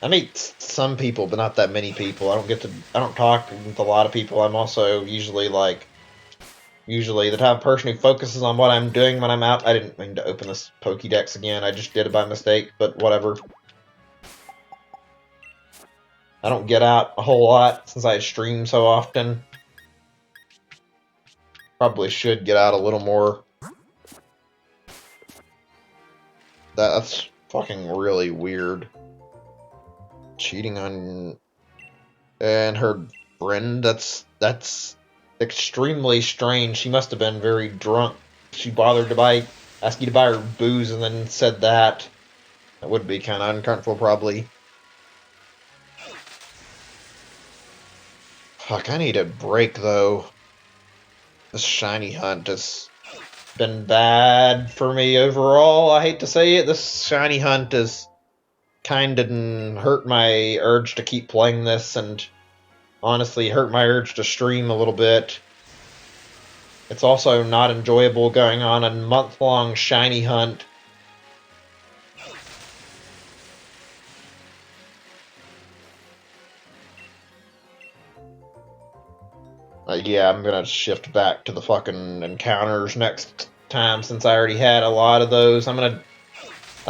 I meet some people, but not that many people. I don't talk with a lot of people. I'm also usually the type of person who focuses on what I'm doing when I'm out. I didn't mean to open this Pokédex again. I just did it by mistake, but whatever. I don't get out a whole lot since I stream so often. Probably should get out a little more. That's fucking really weird. Cheating on and her friend, that's extremely strange. She must have been very drunk. She bothered to ask you to buy her booze and then said that. That would be kind of uncomfortable, probably. Fuck, I need a break, though. This shiny hunt has been bad for me overall. I hate to say it. This shiny hunt has kind of hurt my urge to keep playing this, and honestly hurt my urge to stream a little bit. It's also not enjoyable going on a month-long shiny hunt. Yeah, I'm gonna shift back to the fucking encounters next time, since I already had a lot of those. I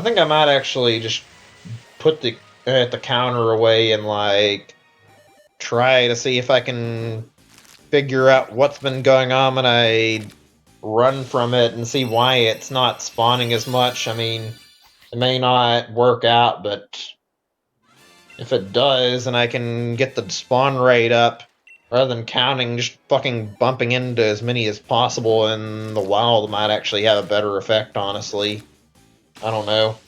think I might actually just put the counter away and like try to see if I can figure out what's been going on when I run from it and see why it's not spawning as much. I mean, it may not work out, but if it does and I can get the spawn rate up, rather than counting, just fucking bumping into as many as possible in the wild might actually have a better effect, honestly. I don't know.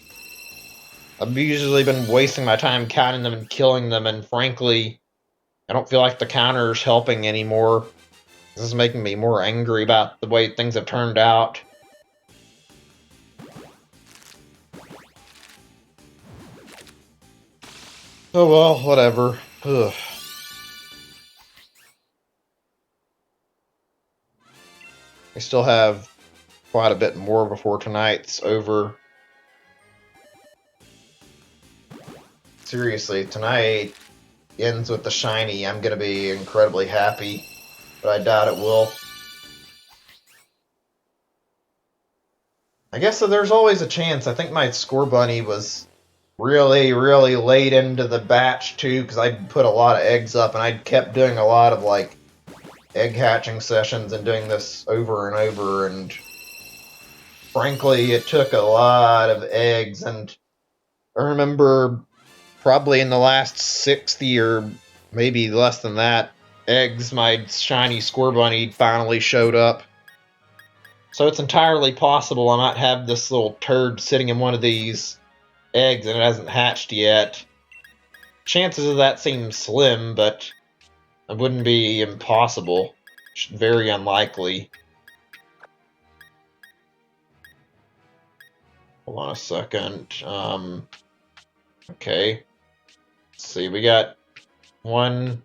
I've usually been wasting my time counting them and killing them, and frankly, I don't feel like the counter's helping anymore. This is making me more angry about the way things have turned out. Oh well, whatever. Ugh. I still have quite a bit more before tonight's over. Seriously, tonight ends with the shiny. I'm gonna be incredibly happy, but I doubt it will. I guess that there's always a chance. I think my score bunny was really, really late into the batch too, because I put a lot of eggs up and I kept doing a lot of like egg hatching sessions and doing this over and over, and frankly, it took a lot of eggs, and I remember probably in the last 60 or maybe less than that, eggs, my shiny score bunny finally showed up. So it's entirely possible I might have this little turd sitting in one of these eggs and it hasn't hatched yet. Chances of that seem slim, but it wouldn't be impossible. Very unlikely. Hold on a second. Okay. Let's see, we got 1,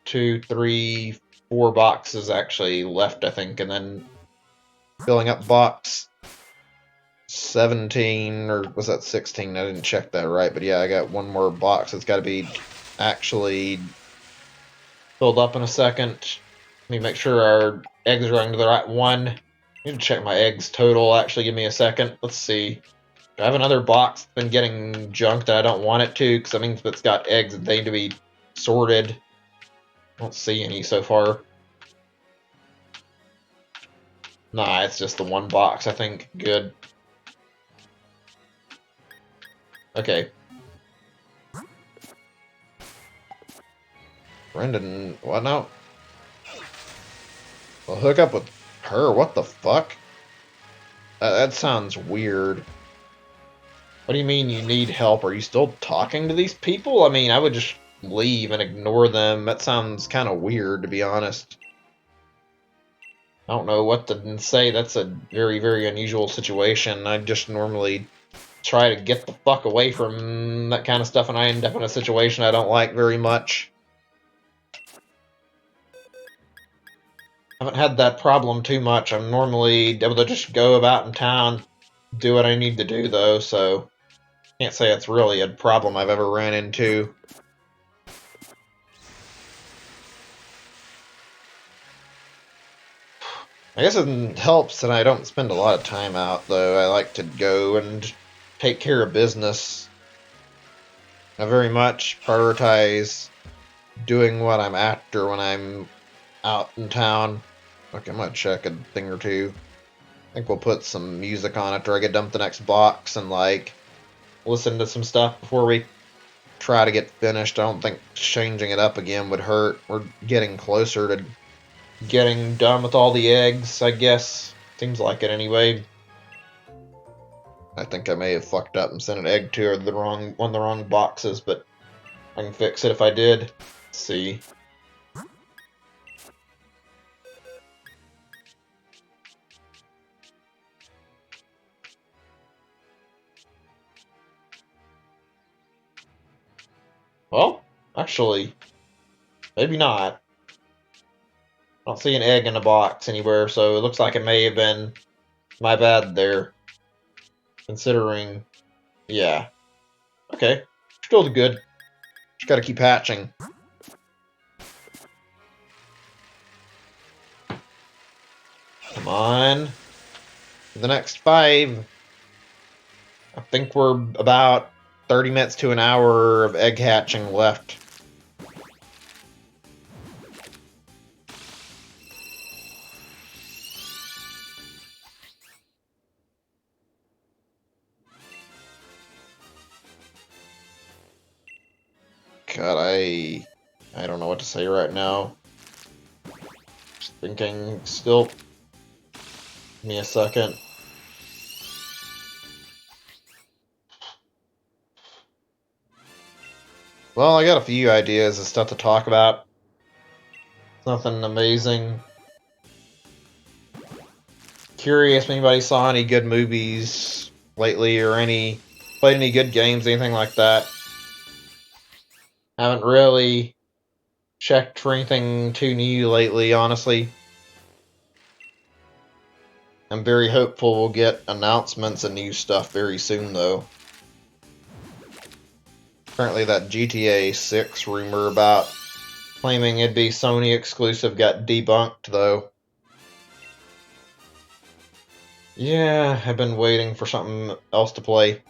2, 3, 4 boxes actually left, I think, and then filling up box 17, or was that 16? I didn't check that right, but yeah, I got one more box. It's got to be actually filled up in a second. Let me make sure our eggs are going to the right one. I need to check my eggs total. Actually, give me a second. Let's see. I have another box that's been getting junk that I don't want it to, because that means it's got eggs that they need to be sorted. I don't see any so far. Nah, it's just the one box, I think. Good. Okay. Brendan, what now? Well, hook up with her? What the fuck? That sounds weird. What do you mean you need help? Are you still talking to these people? I mean, I would just leave and ignore them. That sounds kind of weird, to be honest. I don't know what to say. That's a very, very unusual situation. I just normally try to get the fuck away from that kind of stuff, and I end up in a situation I don't like very much. I haven't had that problem too much. I'm normally able to just go about in town, do what I need to do, though, so can't say it's really a problem I've ever ran into. I guess it helps that I don't spend a lot of time out, though. I like to go and take care of business. I very much prioritize doing what I'm after when I'm out in town. Okay, I'm gonna check a thing or two. I think we'll put some music on after I get done with the next box and, like, listen to some stuff before we try to get finished. I don't think changing it up again would hurt. We're getting closer to getting done with all the eggs, I guess. Seems like it anyway. I think I may have fucked up and sent an egg to her one of the wrong boxes, but I can fix it if I did. Let's see. Well, actually, maybe not. I don't see an egg in a box anywhere, so it looks like it may have been my bad there. Considering, yeah. Okay, still good. Just gotta keep hatching. Come on. The next 5. I think we're about 30 minutes to an hour of egg hatching left. God, I don't know what to say right now. Just thinking still. Give me a second. Well, I got a few ideas of stuff to talk about. Nothing amazing. Curious if anybody saw any good movies lately or played any good games, anything like that. Haven't really checked for anything too new lately, honestly. I'm very hopeful we'll get announcements and new stuff very soon, though. Apparently that GTA 6 rumor about claiming it'd be Sony exclusive got debunked, though. Yeah, I've been waiting for something else to play.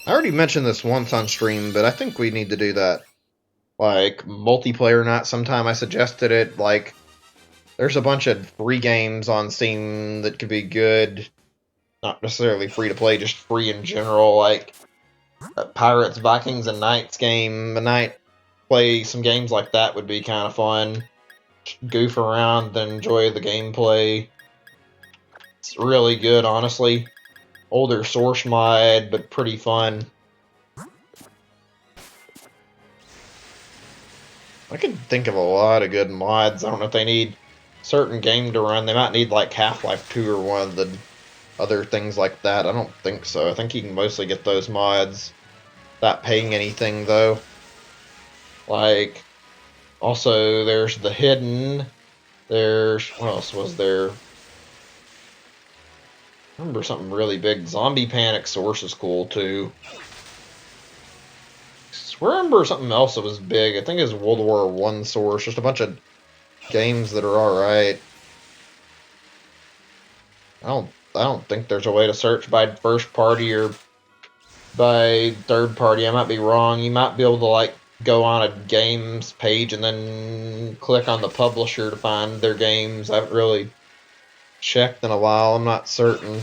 I already mentioned this once on stream, but I think we need to do that. Like, multiplayer night sometime. I suggested it. Like, there's a bunch of free games on Steam that could be good. Not necessarily free to play, just free in general. Like, Pirates, Vikings, and Knights game. A night, play some games like that would be kind of fun. Goof around and enjoy the gameplay. It's really good, honestly. Older source mod, but pretty fun. I can think of a lot of good mods. I don't know if they need certain game to run. They might need like Half-Life 2 or one of the other things like that. I don't think so. I think you can mostly get those mods without paying anything, though. Like, also, there's The Hidden. There's, what else was there? I remember something really big. Zombie Panic Source is cool, too. I remember something else that was big. I think it's World War One Source. Just a bunch of games that are alright. I don't think there's a way to search by first party or by third party. I might be wrong. You might be able to like go on a games page and then click on the publisher to find their games. I haven't really checked in a while. I'm not certain.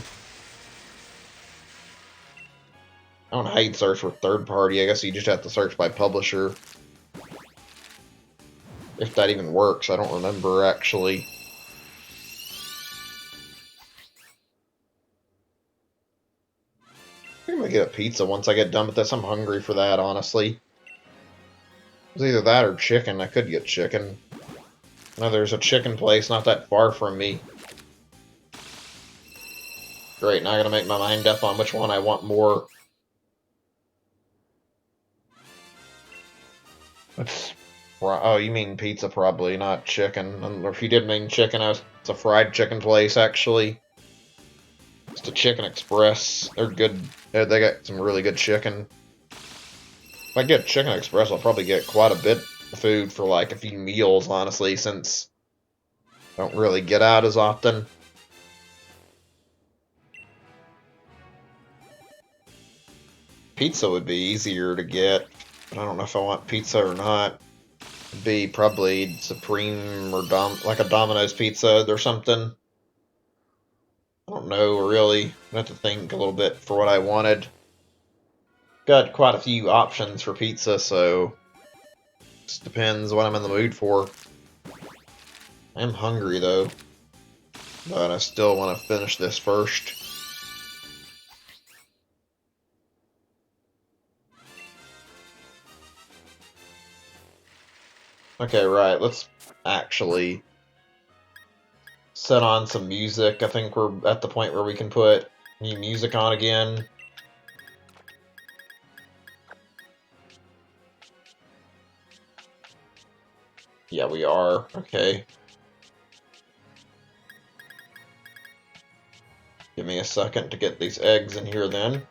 I don't know how you'd search for third party. I guess you just have to search by publisher. If that even works, I don't remember actually. I'm gonna get a pizza once I get done with this. I'm hungry for that, honestly. It's either that or chicken. I could get chicken. No, there's a chicken place not that far from me. Great, now I gotta make my mind up on which one I want more. It's oh, you mean pizza probably, not chicken. Or if you did mean chicken, it's a fried chicken place, actually. It's the Chicken Express. They're good. They got some really good chicken. If I get Chicken Express, I'll probably get quite a bit of food for like a few meals, honestly, since I don't really get out as often. Pizza would be easier to get, but I don't know if I want pizza or not. It'd be probably Supreme or like a Domino's pizza or something. I don't know, really. I have to think a little bit for what I wanted. Got quite a few options for pizza, so just depends what I'm in the mood for. I'm hungry, though, but I still want to finish this first. Okay, right, let's actually set on some music. I think we're at the point where we can put new music on again. Yeah, we are. Okay. Give me a second to get these eggs in here then.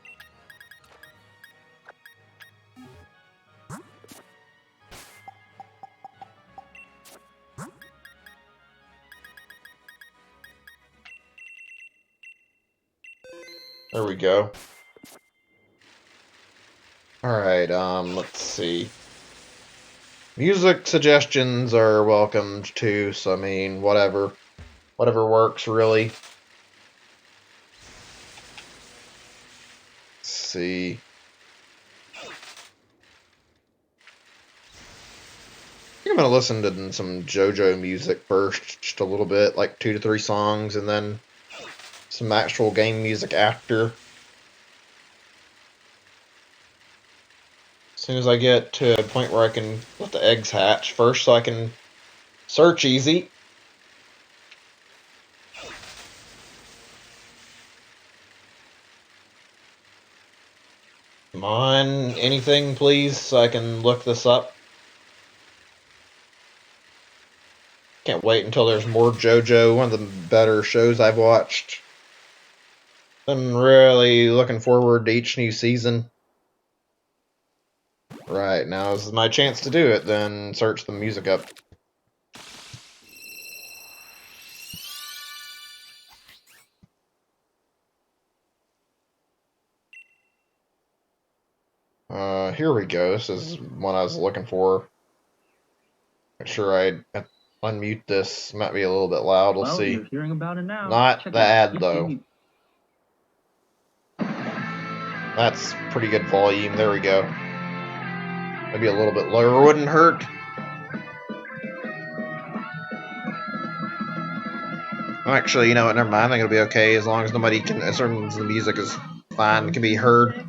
There we go. Alright, let's see. Music suggestions are welcomed too, so I mean, whatever. Whatever works, really. Let's see. I think I'm gonna listen to some JoJo music first, just a little bit, like 2 to 3 songs, and then some actual game music after. As soon as I get to a point where I can let the eggs hatch first so I can search easy. Come on, anything please, so I can look this up. Can't wait until there's more JoJo, one of the better shows I've watched. I'm really looking forward to each new season. Right, now is my chance to do it, then search the music up. Here we go. This is one I was looking for. Make sure I unmute this. Might be a little bit loud. We'll see. You're hearing about it now. Not Check the ad, though. That's pretty good volume. There we go. Maybe a little bit lower wouldn't hurt. Actually, you know what? Never mind. I think it'll be okay as long as nobody can. As long as the music is fine, it can be heard.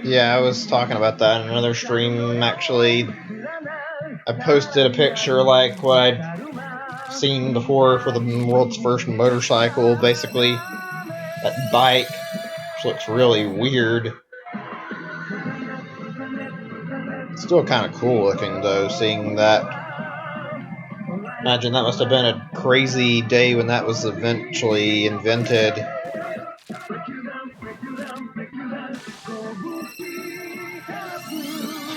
Yeah, I was talking about that in another stream, actually. I posted a picture like what I'd seen before for the world's first motorcycle, basically. That bike, which looks really weird. Still kind of cool looking, though, seeing that. Imagine that must have been a crazy day when that was eventually invented.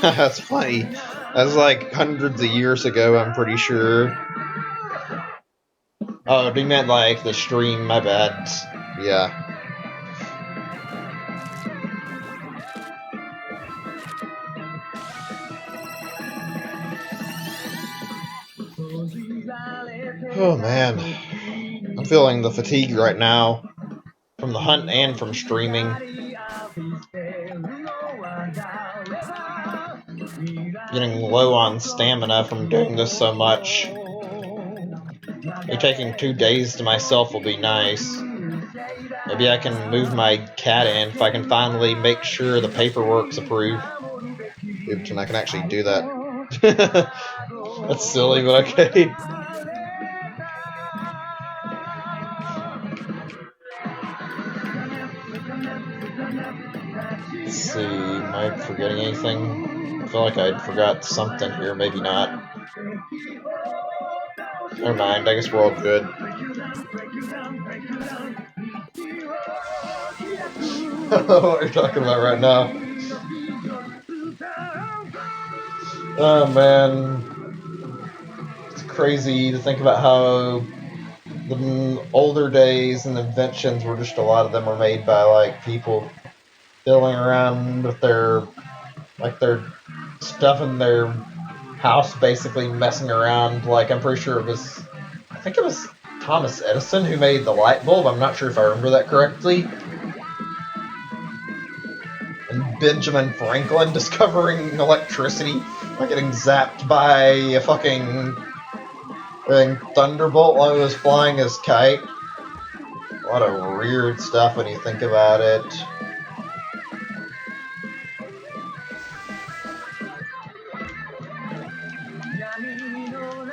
That's funny. That was like hundreds of years ago, I'm pretty sure. Oh, you meant like the stream, my bad. Yeah. Oh man. I'm feeling the fatigue right now. From the hunt and from streaming. Getting low on stamina from doing this so much. Maybe taking 2 days to myself will be nice. Maybe I can move my cat in if I can finally make sure the paperwork's approved. Oops, and I can actually do that. That's silly, but okay. Let's see, am I forgetting anything? I feel like I forgot something here, maybe not. Never mind, I guess we're all good. What you're talking about right now. Oh man. It's crazy to think about how the older days and inventions were just, a lot of them were made by like people fiddling around with their stuff in their house, basically messing around. Like, I'm pretty sure I think it was Thomas Edison who made the light bulb. I'm not sure if I remember that correctly. And Benjamin Franklin discovering electricity by getting zapped by a fucking thunderbolt while he was flying his kite. A lot of weird stuff when you think about it.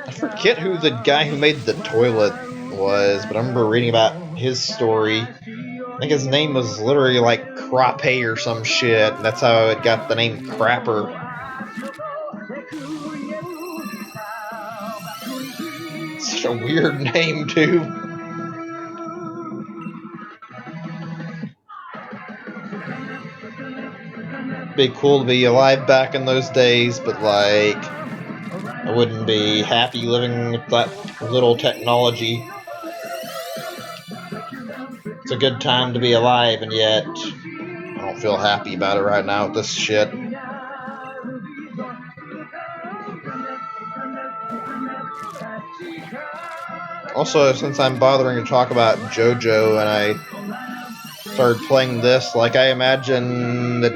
I forget who the guy who made the toilet was, but I remember reading about his story. I think his name was literally like Crappe or some shit, and that's how it got the name Crapper. Such a weird name, too. Be cool to be alive back in those days, but like, I wouldn't be happy living with that little technology. It's a good time to be alive, and yet I don't feel happy about it right now with this shit. Also, since I'm bothering to talk about JoJo and I started playing this, like, I imagine that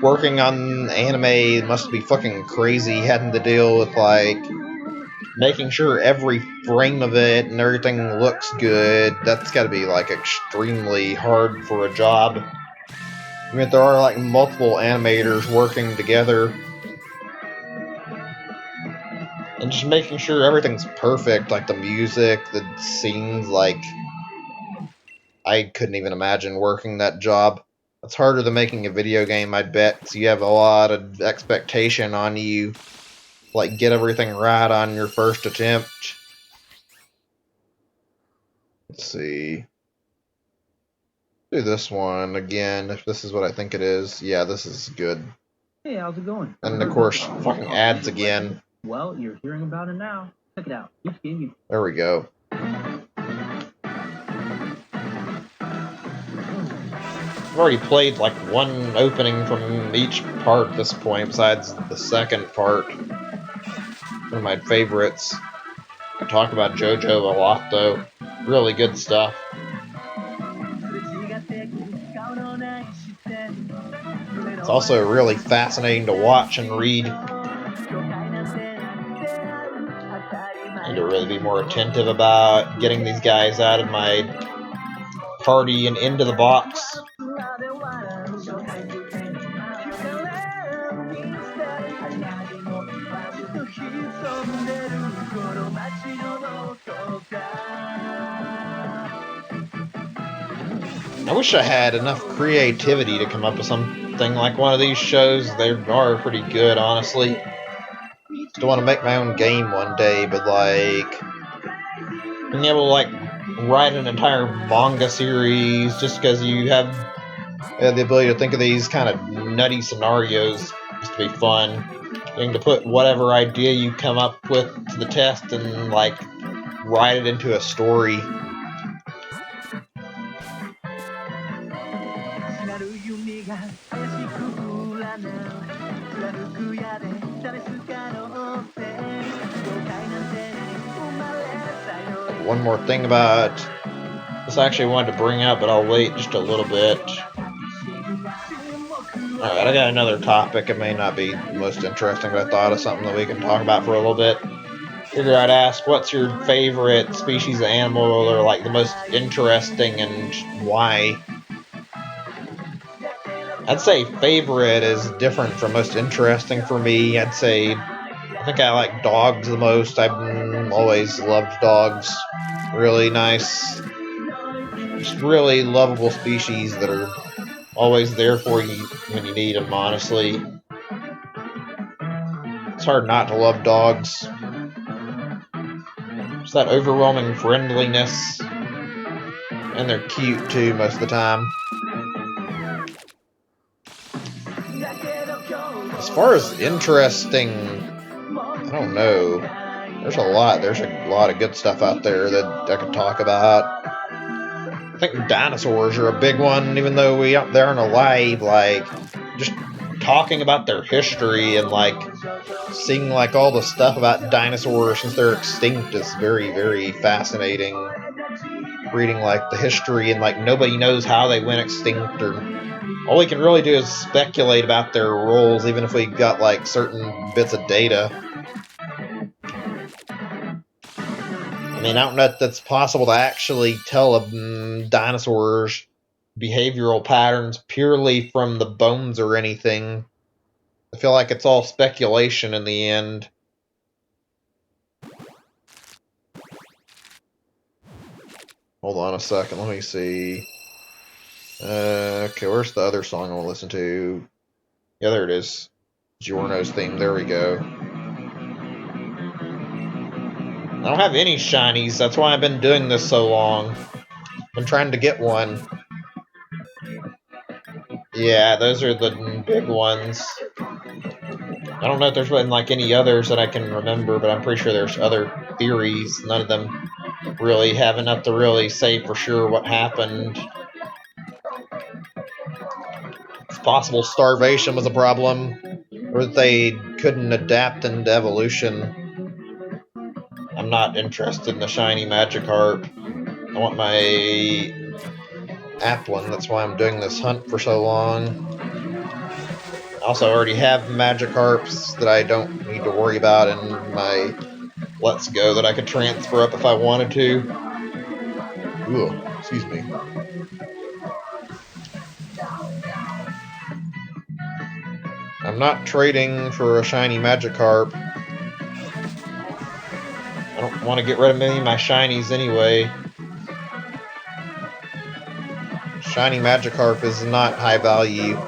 working on anime must be fucking crazy, having to deal with, like, making sure every frame of it and everything looks good. That's gotta be, like, extremely hard for a job. I mean, there are, like, multiple animators working together. And just making sure everything's perfect, like the music, the scenes, like, I couldn't even imagine working that job. It's harder than making a video game, I bet, because you have a lot of expectation on you. Like, get everything right on your first attempt. Let's see. Do this one again, if this is what I think it is. Yeah, this is good. Hey, how's it going? And of course, fucking ads again. Well, you're hearing about it now. Check it out. Each game you... There we go. I've already played like one opening from each part at this point, besides the second part. One of my favorites. I talk about JoJo a lot, though. Really good stuff. It's also really fascinating to watch and read. I need to really be more attentive about getting these guys out of my party and into the box. I wish I had enough creativity to come up with something like one of these shows. They are pretty good, honestly. Still want to make my own game one day, but like being able to like write an entire manga series just because you have the ability to think of these kind of nutty scenarios used to be fun. Getting to put whatever idea you come up with to the test and like write it into a story. One more thing about this I actually wanted to bring up, but I'll wait just a little bit. Alright, I got another topic. It may not be the most interesting, but I thought of something that we can talk about for a little bit. Figure I'd ask, what's your favorite species of animal, or like the most interesting, and why? I'd say favorite is different from most interesting for me. I think I like dogs the most. I've always loved dogs. Really nice, just really lovable species that are always there for you when you need them, honestly. It's hard not to love dogs. Just that overwhelming friendliness. And they're cute too most of the time. As far as interesting, I don't know. There's a lot of good stuff out there that I could talk about. I think dinosaurs are a big one, even though they aren't alive. Like, just talking about their history and like seeing like all the stuff about dinosaurs since they're extinct is very, very fascinating. Reading like the history and like nobody knows how they went extinct, or all we can really do is speculate about their roles, even if we got like certain bits of data. I mean, I don't know if that's possible to actually tell a dinosaur's behavioral patterns purely from the bones or anything. I feel like it's all speculation in the end. Hold on a second, let me see. Okay, where's the other song I want to listen to? Yeah, there it is. Giorno's theme, there we go. I don't have any shinies, that's why I've been doing this so long. I've been trying to get one. Yeah, those are the big ones. I don't know if there's been like any others that I can remember, but I'm pretty sure there's other theories. None of them really have enough to really say for sure what happened. It's possible starvation was a problem, or that they couldn't adapt into evolution. I'm not interested in the shiny Magikarp. I want my Applin, that's why I'm doing this hunt for so long. I also already have Magikarps that I don't need to worry about in my Let's Go that I could transfer up if I wanted to. Ooh, excuse me. I'm not trading for a shiny Magikarp. I don't want to get rid of any of my shinies anyway. Shiny Magikarp is not high value.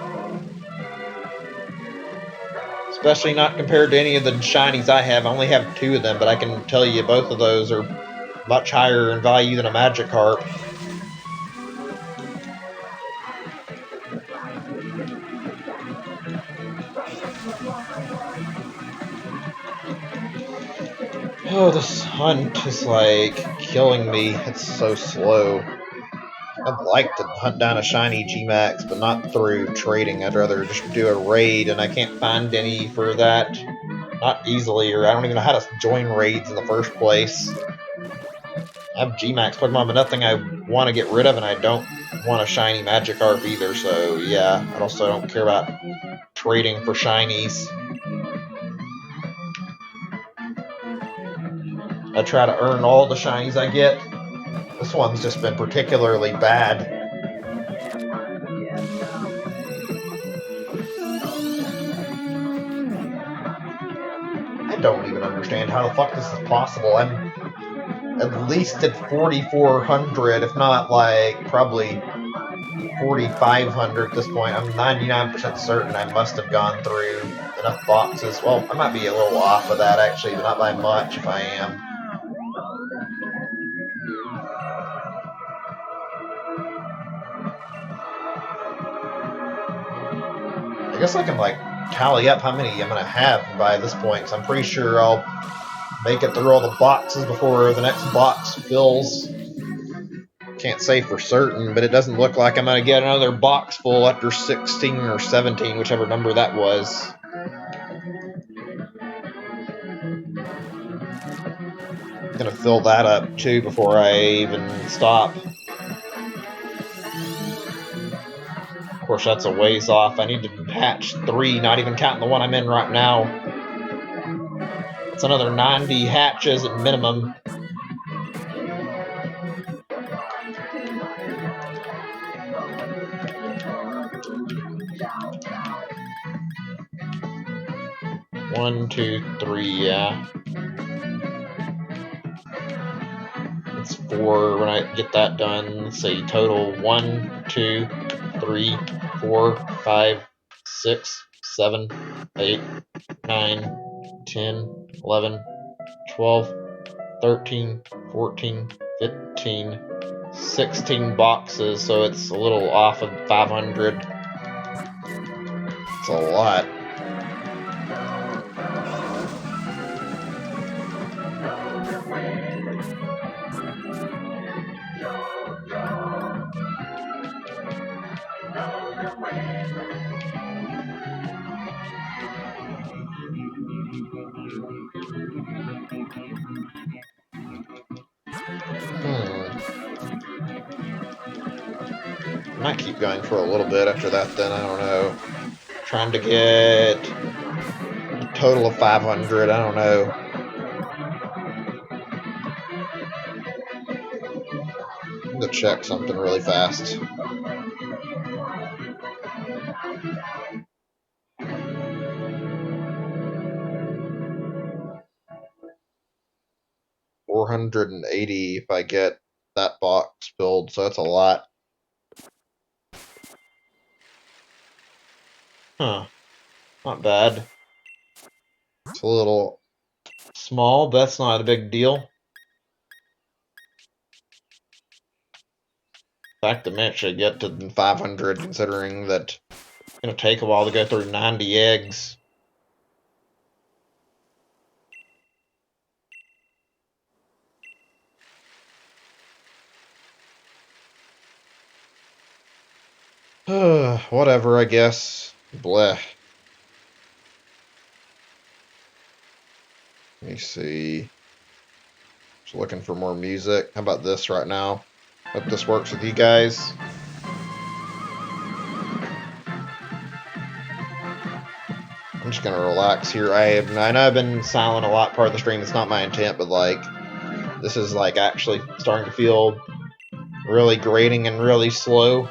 Especially not compared to any of the shinies I have. I only have 2 of them, but I can tell you both of those are much higher in value than a Magikarp. Oh, this hunt is like killing me. It's so slow. I'd like to hunt down a shiny G-Max, but not through trading. I'd rather just do a raid, and I can't find any for that. Not easily, or I don't even know how to join raids in the first place. I have G-Max Pokemon, but nothing I want to get rid of, and I don't want a shiny Magikarp either, so yeah. I also don't care about trading for shinies. I try to earn all the shinies I get. This one's just been particularly bad. I don't even understand how the fuck this is possible. I'm at least at 4,400, if not like probably 4,500 at this point. I'm 99% certain I must have gone through enough boxes. Well, I might be a little off of that actually, but not by much if I am. I guess I can like tally up how many I'm gonna have by this point, because I'm pretty sure I'll make it through all the boxes before the next box fills. Can't say for certain, but it doesn't look like I'm gonna get another box full after 16 or 17, whichever number that was. I'm gonna fill that up too before I even stop. Of course, that's a ways off. I need to hatch 3, not even counting the one I'm in right now. It's another 90 hatches at minimum. One, two, three, yeah. It's 4 when I get that done. Let's see, total 1, 2, 3, 4, 5, 6, 7, 8, 9, 10, 11, 12, 13, 14, 15, 16 boxes, so it's a little off of 500. It's a lot. Might keep going for a little bit after that then, I don't know. Trying to get a total of 500, I don't know. I'm gonna check something really fast. $480 if I get that box filled, so that's a lot. Huh. Not bad. It's a little small, but that's not a big deal. In fact, I may actually get to 500, considering that it's going to take a while to go through 90 eggs. Whatever, I guess. Bleh. Let me see. Just looking for more music. How about this right now? Hope this works with you guys. I'm just gonna relax here. I know I've been silent a lot part of the stream. It's not my intent, but like, this is like actually starting to feel really grating and really slow.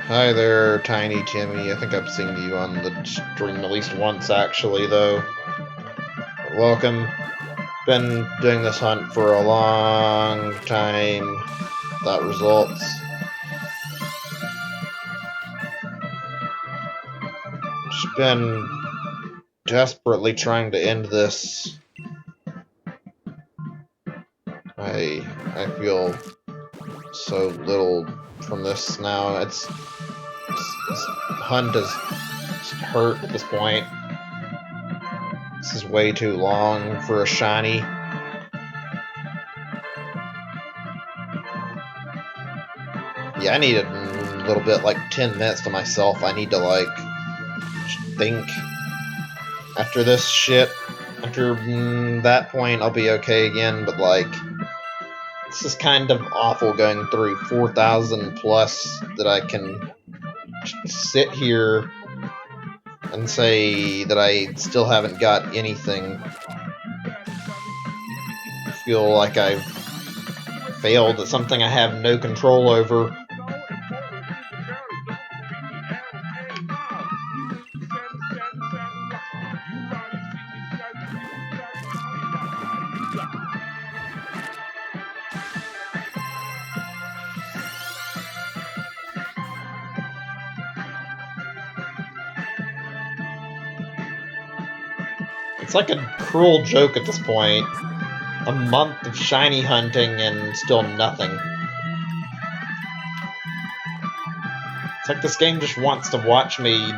Hi there, Tiny Timmy. I think I've seen you on the stream at least once, actually, though. Welcome. Been doing this hunt for a long time without results. Just been desperately trying to end this. I feel so little from this now. This hunt is hurt at this point. This is way too long for a shiny. Yeah, I need a little bit, like 10 minutes to myself. I need to, like, think. After this shit, after that point, I'll be okay again, but, like, this is kind of awful going through 4,000 plus that I can sit here and say that I still haven't got anything. I feel like I've failed at something I have no control over. It's like a cruel joke at this point. A month of shiny hunting and still nothing. It's like this game just wants to watch me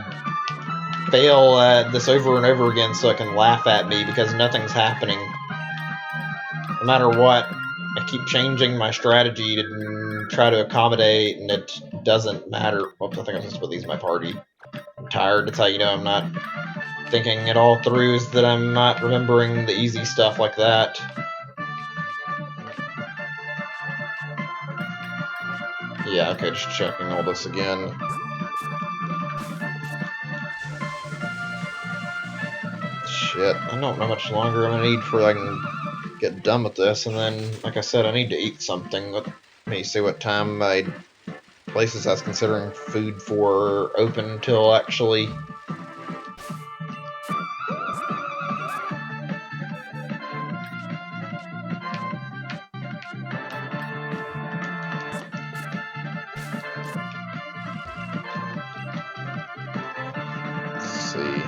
fail at this over and over again so it can laugh at me because nothing's happening. No matter what, I keep changing my strategy to try to accommodate, and it doesn't matter. Oops, I think I'm supposed to put these in my party. I'm tired. That's how you know I'm not thinking it all through, is that I'm not remembering the easy stuff like that. Yeah, okay, just checking all this again. Shit, I don't know how much longer I'm gonna need before I can get done with this, and then, like I said, I need to eat something. Let me see what time my places I was considering food for open until, actually. Let's see.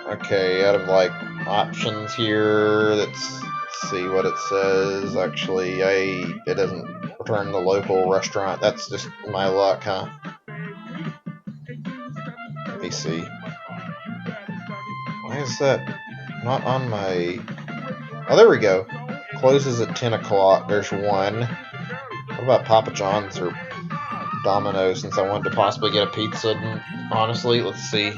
Okay, out of, like, options here, let's see what it says. Actually, it doesn't return the local restaurant. That's just my luck, huh? Let me see. Why is that not on my... Oh, there we go. Closes at 10 o'clock. There's one. What about Papa John's or Domino's, since I wanted to possibly get a pizza? And honestly, let's see.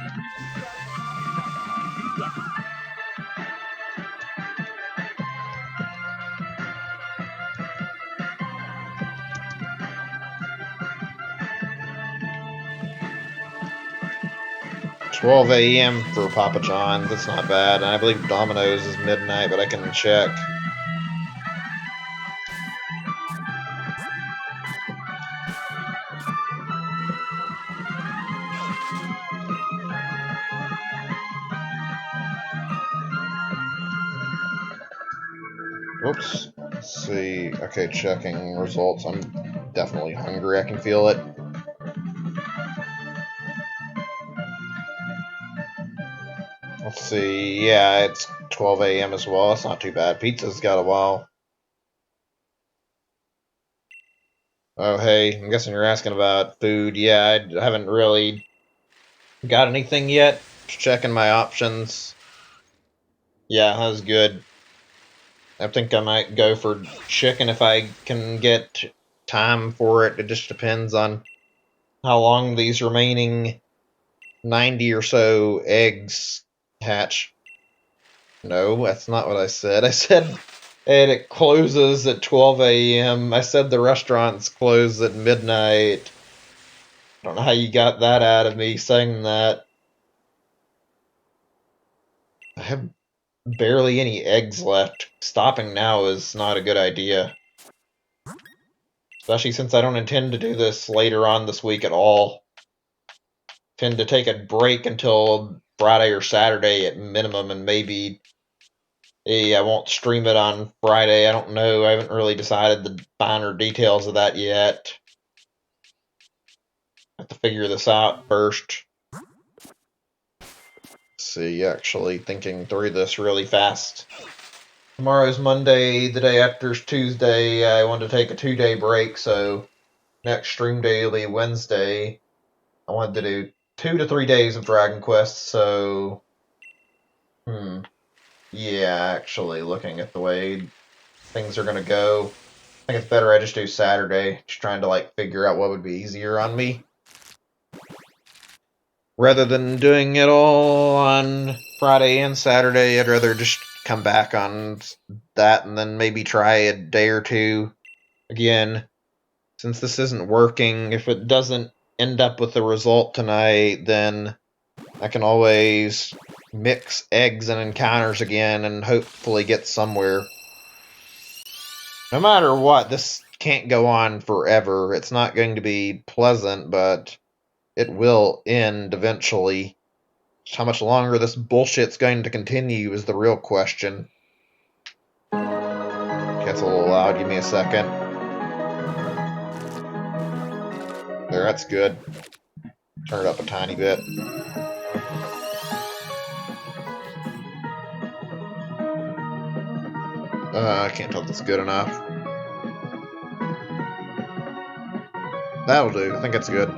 $12 a.m. for Papa John's. That's not bad. And I believe Domino's is midnight, but I can check. Whoops. Let's see. Okay, checking results. I'm definitely hungry. I can feel it. Let's see. Yeah, it's 12 a.m. as well. It's not too bad. Pizza's got a while. Oh, hey. I'm guessing you're asking about food. Yeah, I haven't really got anything yet. Just checking my options. Yeah, that was good. I think I might go for chicken if I can get time for it. It just depends on how long these remaining 90 or so eggs hatch. No, that's not what I said. I said and it closes at 12 a.m. I said the restaurants close at midnight. I don't know how you got that out of me saying that. I have barely any eggs left. Stopping now is not a good idea. Especially since I don't intend to do this later on this week at all. Tend to take a break until Friday or Saturday at minimum, and maybe I won't stream it on Friday. I don't know. I haven't really decided the finer details of that yet. I have to figure this out first. see, actually thinking through this really fast. Tomorrow's Monday, the day after's Tuesday. I want to take a 2-day break, so next stream daily Wednesday, I wanted to do 2 to 3 days of Dragon Quest, so yeah, actually looking at the way things are gonna go, I think it's better I just do Saturday, just trying to like figure out what would be easier on me. Rather than doing it all on Friday and Saturday, I'd rather just come back on that and then maybe try a day or two again. Since this isn't working, if it doesn't end up with the result tonight, then I can always mix eggs and encounters again and hopefully get somewhere. No matter what, this can't go on forever. It's not going to be pleasant, but it will end eventually. How much longer this bullshit's going to continue is the real question. Gets a little loud, give me a second. There, that's good. Turn it up a tiny bit. I can't tell if it's good enough. That'll do, I think it's good.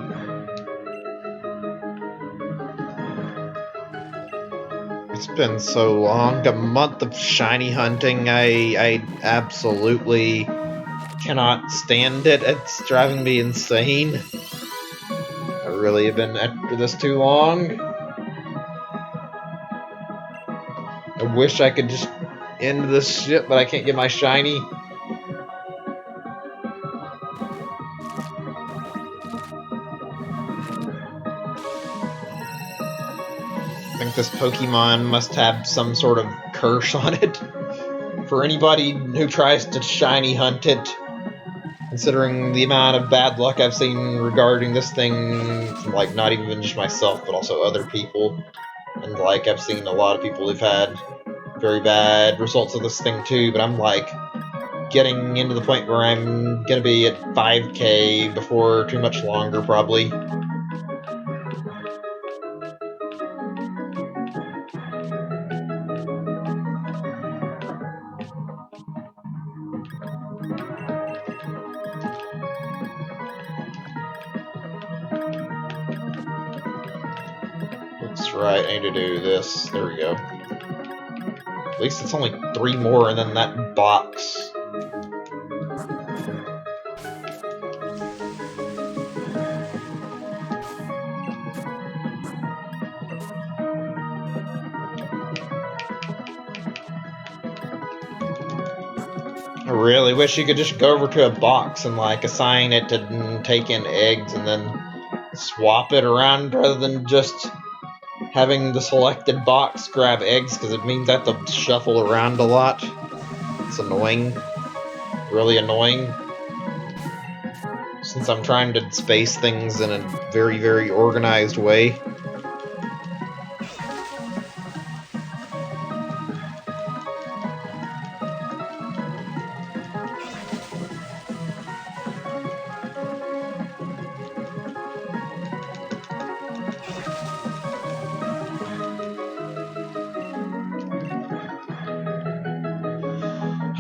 It's been so long. A month of shiny hunting, I absolutely cannot stand it. It's driving me insane. I really have been after this too long. I wish I could just end this shit, but I can't get my shiny. I think this Pokemon must have some sort of curse on it. For anybody who tries to shiny hunt it, considering the amount of bad luck I've seen regarding this thing from, like, not even just myself, but also other people. And, like, I've seen a lot of people who've had very bad results of this thing too, but I'm, like, getting into the point where I'm gonna be at 5k before too much longer, probably. That's right, I need to do this. There we go. At least it's only 3 more and then that box. I really wish you could just go over to a box and, like, assign it to take in eggs and then swap it around rather than just having the selected box grab eggs, because it means I have to shuffle around a lot. It's annoying. Really annoying. Since I'm trying to space things in a very, very organized way.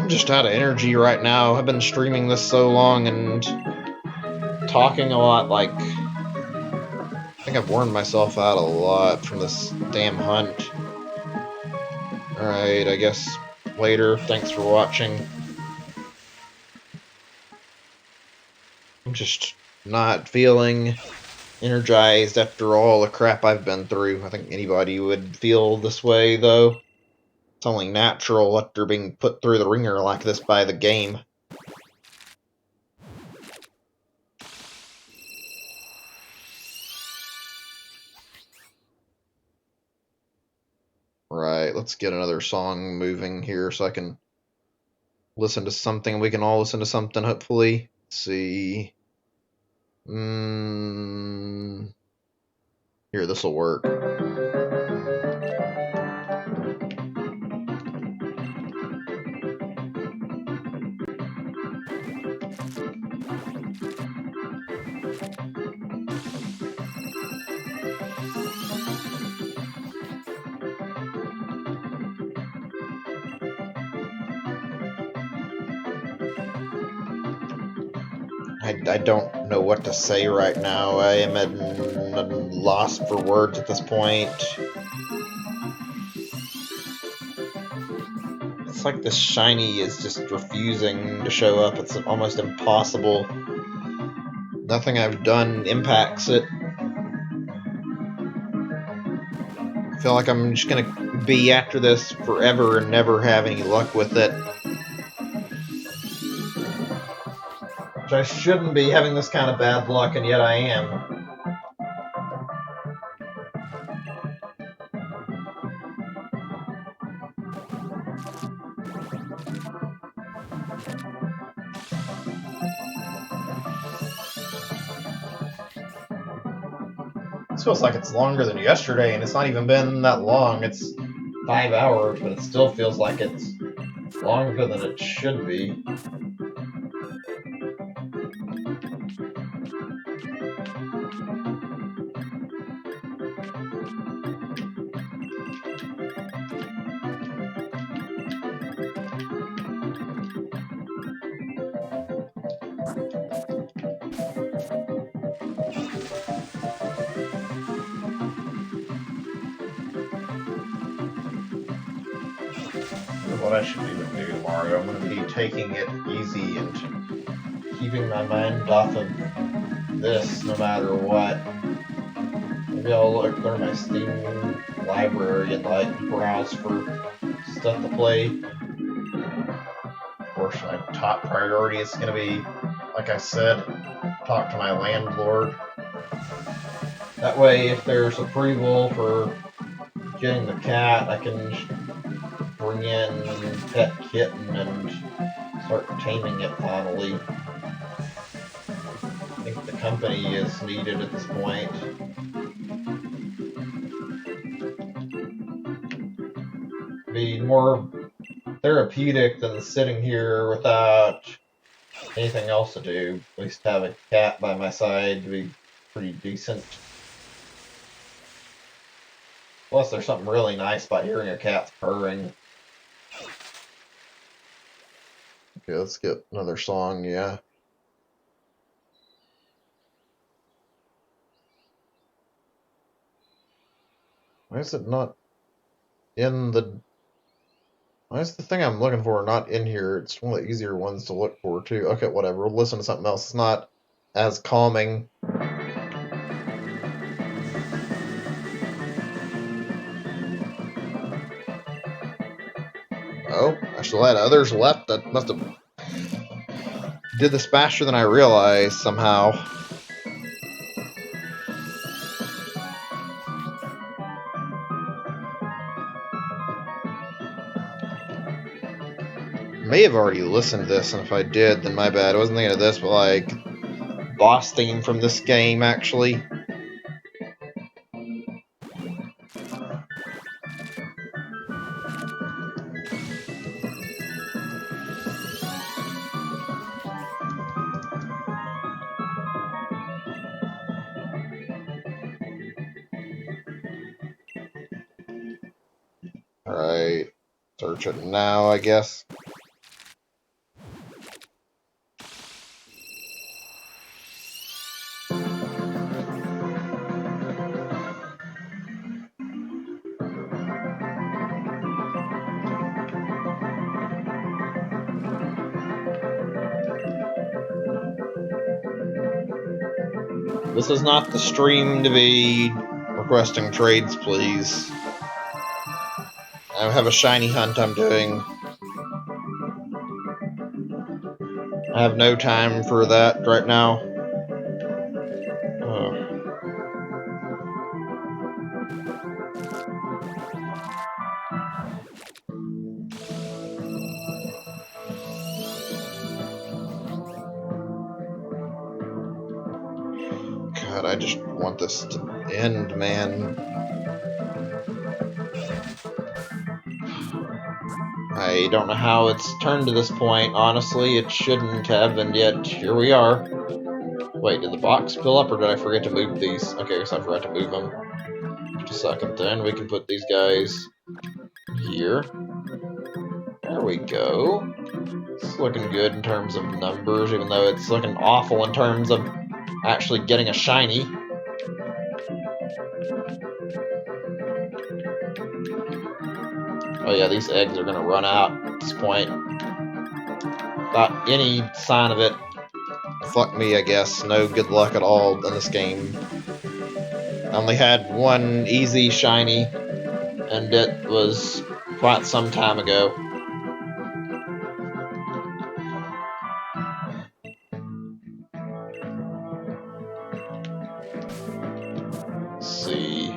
I'm just out of energy right now. I've been streaming this so long and talking a lot, like, I think I've worn myself out a lot from this damn hunt. Alright, I guess later. Thanks for watching. I'm just not feeling energized after all the crap I've been through. I think anybody would feel this way, though. It's only natural after being put through the ringer like this by the game. Right, let's get another song moving here so I can listen to something. We can all listen to something, hopefully. Let's see. Here, this'll work. I don't know what to say right now. I am at a loss for words at this point. It's like the shiny is just refusing to show up. It's almost impossible. Nothing I've done impacts it. I feel like I'm just gonna be after this forever and never have any luck with it. Which I shouldn't be having this kind of bad luck, and yet I am. This feels like it's longer than yesterday, and it's not even been that long. It's 5 hours, but it still feels like it's longer than it should be. What I should even do tomorrow. I'm going to be taking it easy and keeping my mind off of this no matter what. Maybe I'll look through my Steam library and like browse for stuff to play. Of course, my top priority is going to be, like I said, talk to my landlord. That way, if there's approval for getting the cat, I can bring in Pet Kitten and start taming it finally. I think the company is needed at this point. Be more therapeutic than sitting here without anything else to do. At least have a cat by my side would be pretty decent. Plus, there's something really nice about hearing a cat purring. Okay, let's get another song, yeah. Why is it not in the... Why is the thing I'm looking for not in here? It's one of the easier ones to look for, too. Okay, whatever. We'll listen to something else. It's not as calming. Oh, I still had others left. That must have did this faster than I realized somehow. May have already listened to this, and if I did, then my bad. I wasn't thinking of this, but like boss theme from this game, actually. Alright, search it now, I guess. This is not the stream to be requesting trades, please. I have a shiny hunt I'm doing. I have no time for that right now. God, I just want this to end, man. I don't know how it's turned to this point. Honestly, it shouldn't have, and yet here we are. Wait, did the box fill up, or did I forget to move these? Okay, I guess I forgot to move them. Just a second, then we can put these guys here. There There we go. It's looking good in terms of numbers, even though it's looking awful in terms of actually getting a shiny. Oh yeah, these eggs are gonna run out at this point. Not any sign of it. Fuck me, I guess. No good luck at all in this game. I only had one easy shiny, and it was quite some time ago. Let's see.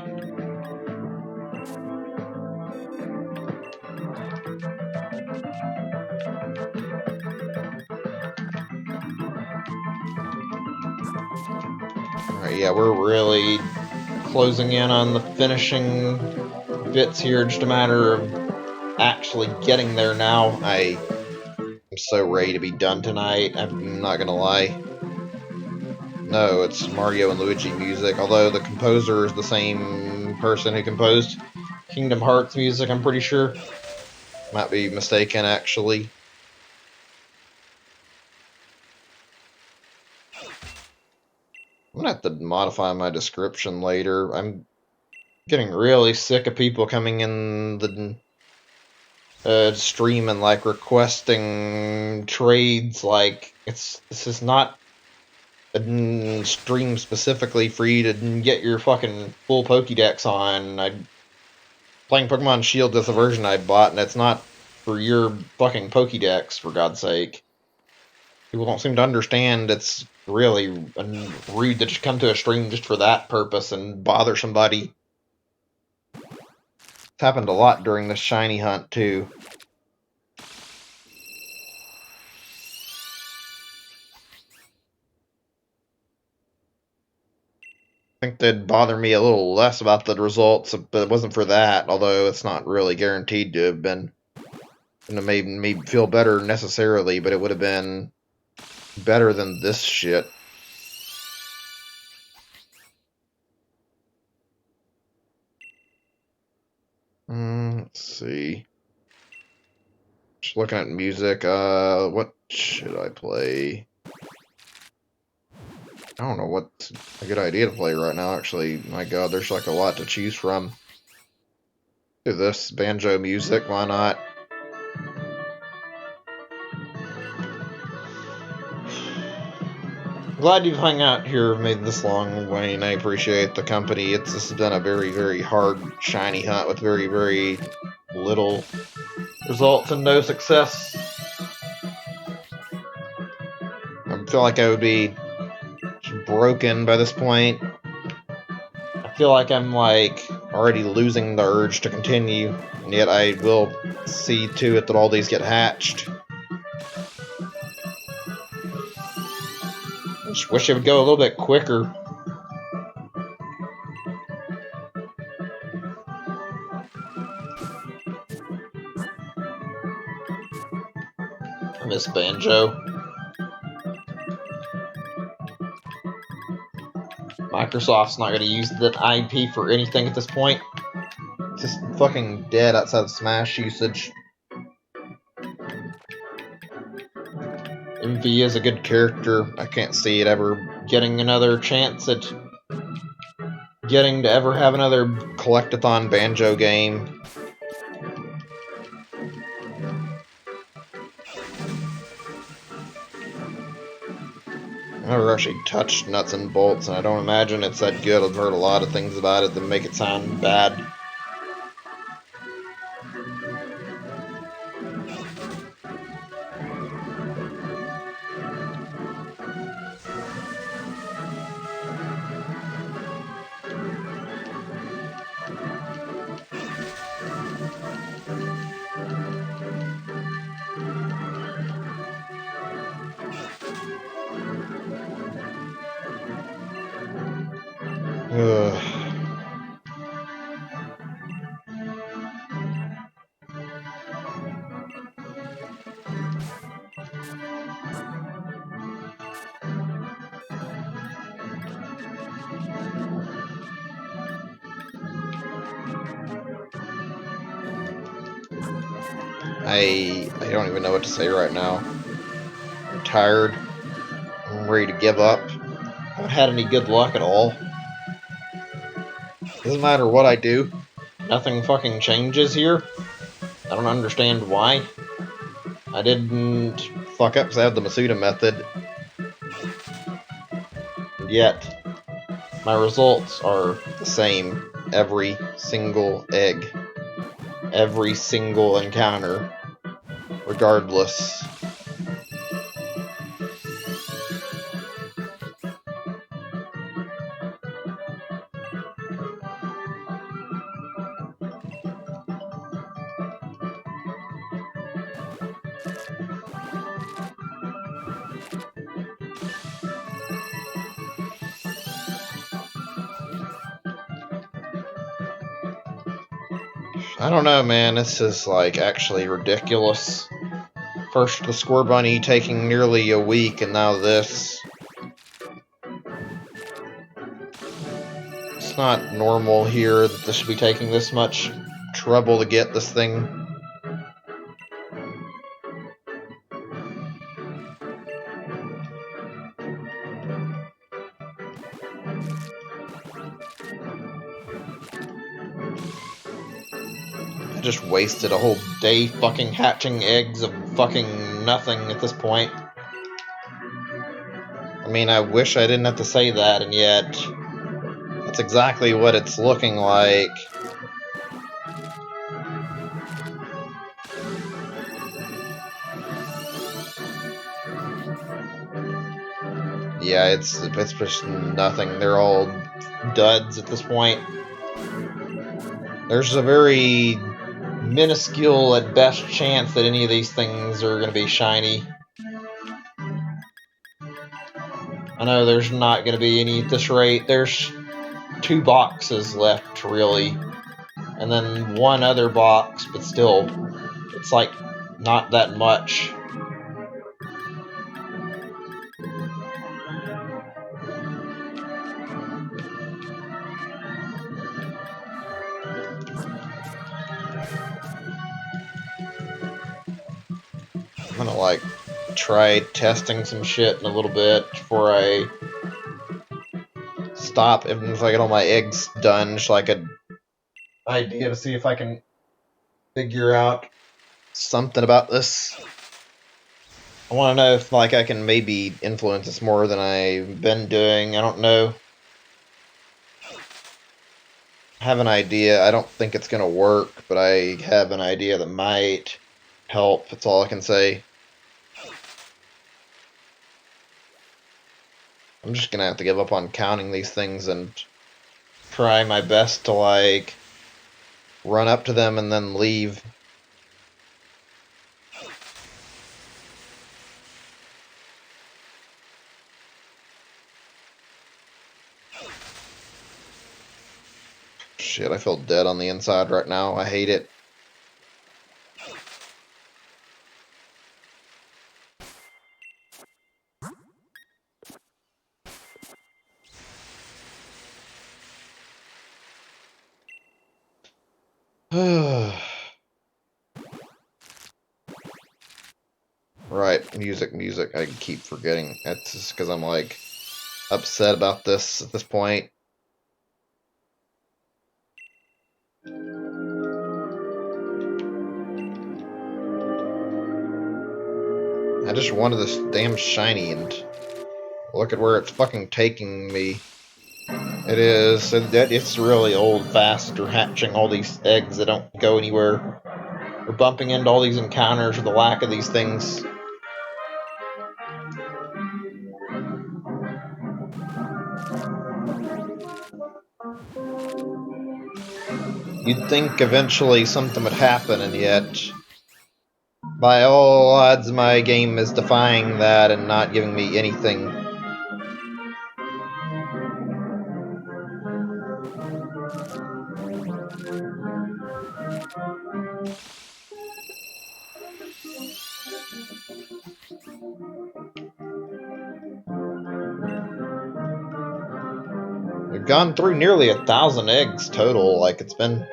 Alright, yeah, we're really closing in on the finishing bits here. Just a matter of actually getting there now. I am so ready to be done tonight. I'm not gonna lie. No, it's Mario and Luigi music, although the composer is the same person who composed Kingdom Hearts music, I'm pretty sure. Might be mistaken, actually. I'm gonna have to modify my description later. I'm getting really sick of people coming in the stream and like requesting trades. Like this is not a stream specifically for you to get your fucking full Pokédex on. I'm playing Pokemon Shield is the version I bought, and it's not for your fucking Pokédex, for God's sake. People don't seem to understand it's really rude to just come to a stream just for that purpose and bother somebody. It's happened a lot during this shiny hunt, too. I think they'd bother me a little less about the results if it wasn't for that, although it's not really guaranteed to have been. Wouldn't have made me feel better necessarily, but it would have been better than this shit. Let's see. Just looking at music, what should I play? I don't know what's a good idea to play right now, actually. My god, there's like a lot to choose from. Do this, banjo music, why not? Glad you've hung out here, made this long, Wayne. I appreciate the company. This has been a very, very hard, shiny hunt with very, very little results and no success. I feel like I would be broken by this point. I feel like I'm like already losing the urge to continue, and yet I will see to it that all these get hatched. I just wish it would go a little bit quicker. I miss Banjo. Microsoft's not going to use that IP for anything at this point. It's just fucking dead outside of Smash usage. MV is a good character. I can't see it ever getting another chance at getting to ever have another collectathon Banjo game. I never actually touched Nuts and Bolts, and I don't imagine it's that good. I've heard a lot of things about it that make it sound bad. Ugh. I don't even know what to say right now. I'm tired. I'm ready to give up. I haven't had any good luck at all. Doesn't matter what I do. Nothing fucking changes here. I don't understand why. I didn't fuck up because I have the Masuda method. And yet, my results are the same every single egg. Every single encounter. Regardless. I don't know, man. This is like actually ridiculous. First the Score Bunny taking nearly a week, and now this. It's not normal here that this should be taking this much trouble to get this thing. I just wasted a whole day fucking hatching eggs of fucking nothing at this point. I mean, I wish I didn't have to say that, and yet that's exactly what it's looking like. Yeah, it's just nothing. They're all duds at this point. There's a very minuscule at best chance that any of these things are going to be shiny. I know there's not going to be any at this rate. There's 2 boxes left, really. And then 1 other box, but still, it's like not that much. I'm gonna like try testing some shit in a little bit before I stop, even if I get all my eggs done, just like an idea to see if I can figure out something about this. I want to know if like I can maybe influence this more than I've been doing. I don't know. I have an idea. I don't think it's gonna work, but I have an idea that might help. That's all I can say. I'm just gonna have to give up on counting these things and try my best to like run up to them and then leave. Shit, I feel dead on the inside right now. I hate it. Right, music. I keep forgetting. That's just because I'm like upset about this at this point. I just wanted this damn shiny, and look at where it's fucking taking me. It is. It's really old fast after hatching all these eggs that don't go anywhere. We're bumping into all these encounters with the lack of these things. You'd think eventually something would happen, and yet, by all odds, my game is defying that and not giving me anything. We've gone through nearly 1,000 eggs total. Like, it's been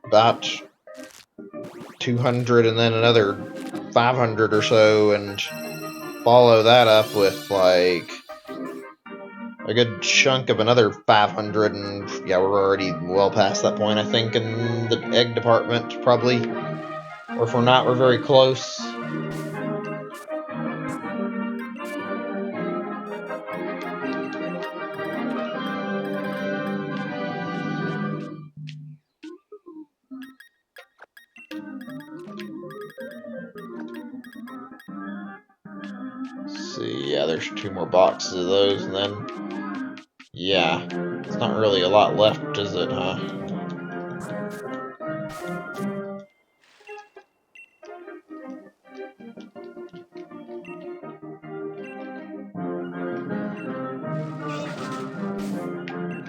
about 200 and then another 500 or so, and follow that up with like a good chunk of another 500, and yeah, we're already well past that point, I think, in the egg department, probably. Or if we're not, we're very close. See, yeah, there's 2 more boxes of those, and then, yeah, it's not really a lot left, is it, huh?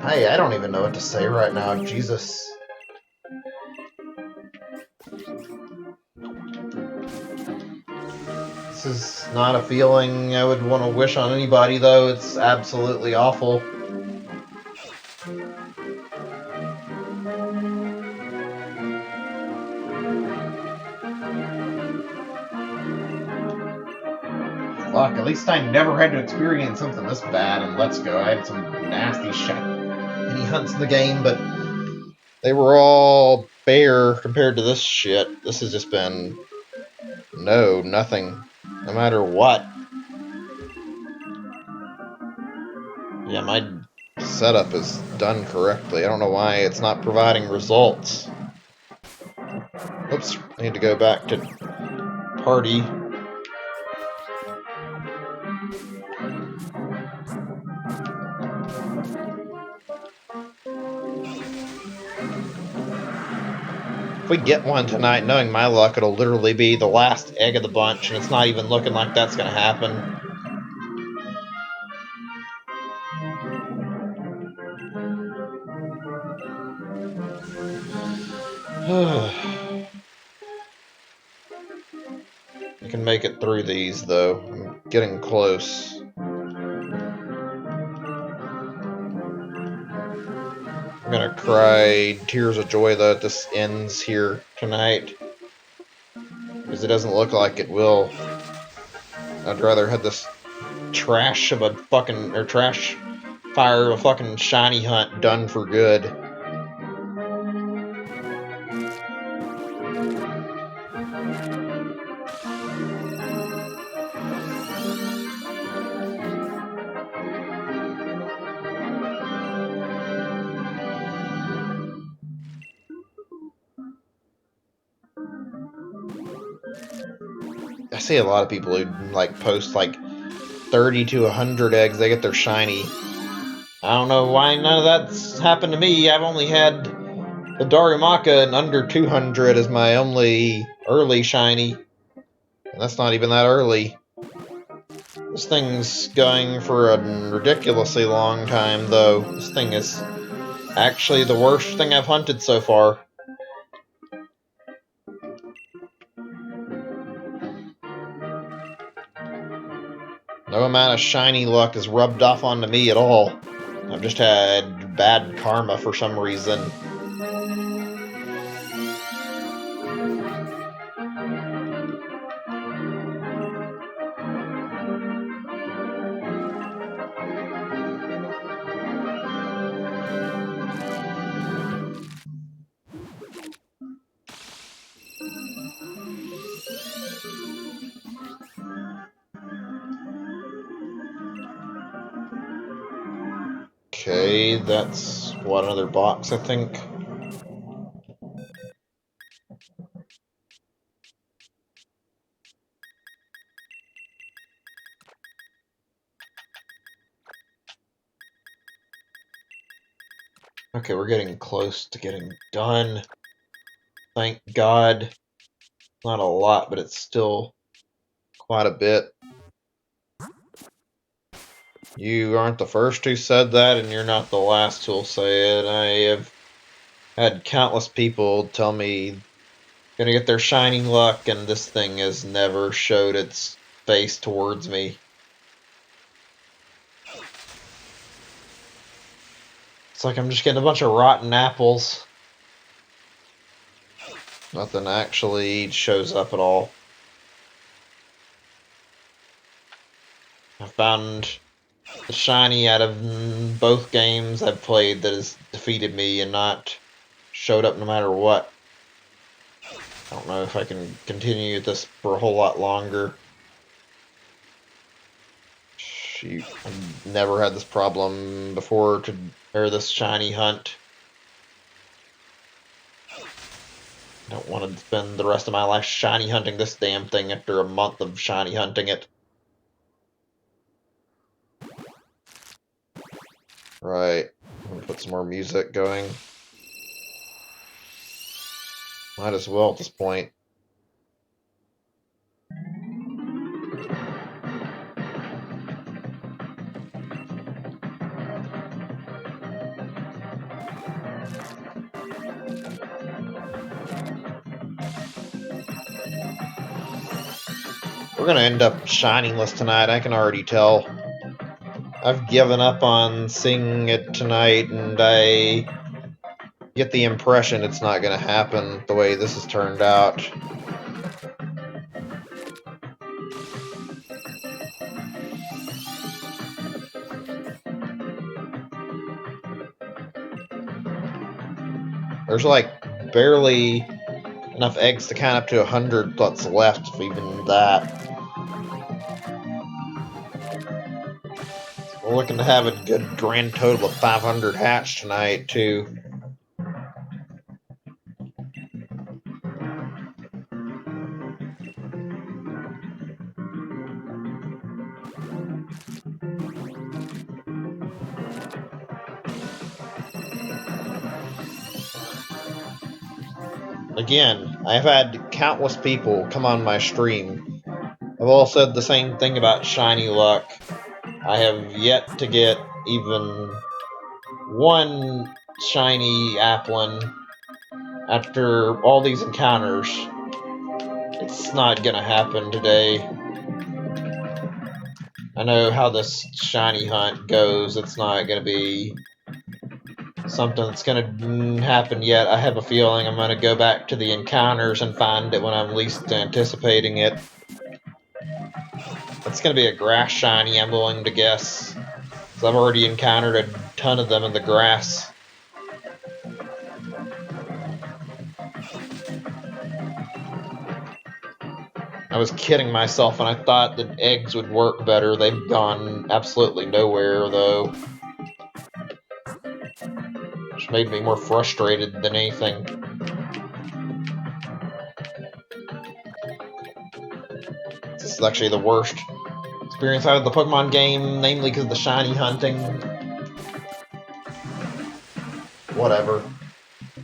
Hey, I don't even know what to say right now, Jesus. This is not a feeling I would want to wish on anybody, though. It's absolutely awful. Fuck, at least I never had to experience something this bad in Let's Go. I had some nasty shiny hunts in the game, but they were all bare compared to this shit. This has just been nothing. No matter what. Yeah, my setup is done correctly. I don't know why it's not providing results. Oops, I need to go back to party. If we get one tonight, knowing my luck, it'll literally be the last egg of the bunch, and it's not even looking like that's gonna happen. I can make it through these, though. I'm getting close. I'm gonna cry tears of joy that this ends here tonight, because it doesn't look like it will. I'd rather have this trash of a fucking, or trash fire of a fucking shiny hunt done for good. I see a lot of people who like post like 30 to 100 eggs, they get their shiny. I don't know why none of that's happened to me. I've only had the Darimaka and under 200 as my only early shiny. And that's not even that early. This thing's going for a ridiculously long time, though. This thing is actually the worst thing I've hunted so far. No amount of shiny luck has rubbed off onto me at all. I've just had bad karma for some reason. Okay, that's, what, another box, I think? Okay, we're getting close to getting done. Thank God. Not a lot, but it's still quite a bit. You aren't the first who said that, and you're not the last who'll say it. I have had countless people tell me gonna get their shining luck, and this thing has never showed its face towards me. It's like I'm just getting a bunch of rotten apples. Nothing actually shows up at all. I found the shiny out of both games I've played that has defeated me and not showed up no matter what. I don't know if I can continue this for a whole lot longer. Shoot, I've never had this problem before or this shiny hunt. I don't want to spend the rest of my life shiny hunting this damn thing after a month of shiny hunting it. Right. I'm gonna put some more music going. Might as well at this point. We're gonna end up shinyless tonight, I can already tell. I've given up on seeing it tonight, and I get the impression it's not gonna happen the way this has turned out. There's like barely enough eggs to count up to 100 that's left, if even that. We're looking to have a good grand total of 500 hatched tonight, too. Again, I've had countless people come on my stream. Have all said the same thing about shiny luck. I have yet to get even one shiny Applin after all these encounters. It's not gonna happen today. I know how this shiny hunt goes. It's not gonna be something that's gonna happen yet. I have a feeling I'm gonna go back to the encounters and find it when I'm least anticipating it. It's gonna be a grass shiny, I'm willing to guess. Because I've already encountered a ton of them in the grass. I was kidding myself when I thought that eggs would work better. They've gone absolutely nowhere, though. Which made me more frustrated than anything. This is actually the worst experience out of the Pokemon game, namely because of the shiny hunting. Whatever.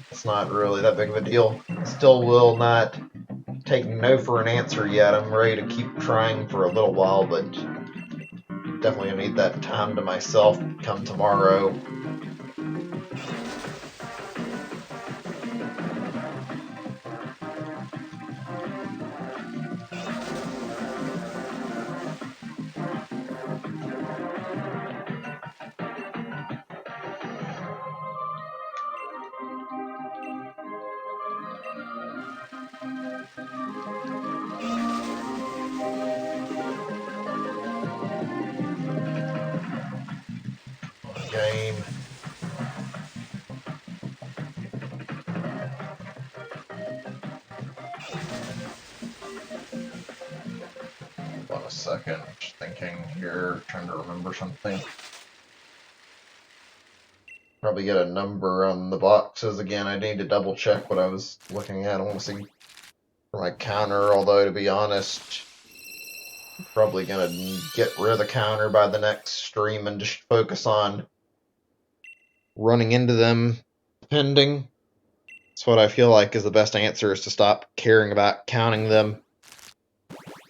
It's not really that big of a deal. Still will not take no for an answer yet. I'm ready to keep trying for a little while, but definitely gonna need that time to myself come tomorrow. Game. Hold on a second, just thinking here, trying to remember something. Probably get a number on the boxes again. I need to double check what I was looking at. I want to see for my counter, although to be honest, I'm probably gonna get rid of the counter by the next stream and just focus on running into them, depending. That's what I feel like is the best answer, is to stop caring about counting them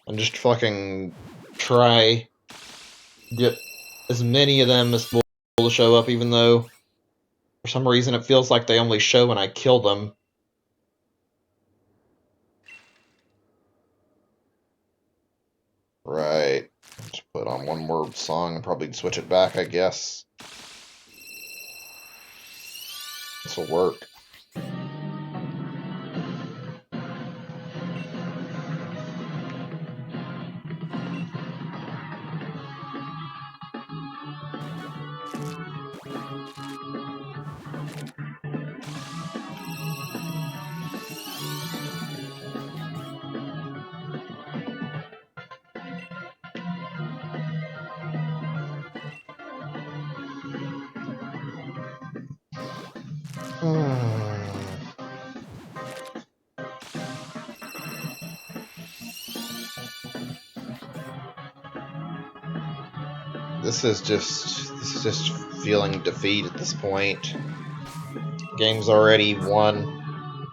and just fucking try get as many of them as possible to show up, even though for some reason it feels like they only show when I kill them. Right. Just put on one more song and probably switch it back, I guess. This will work. This is just feeling defeat at this point. Game's already won.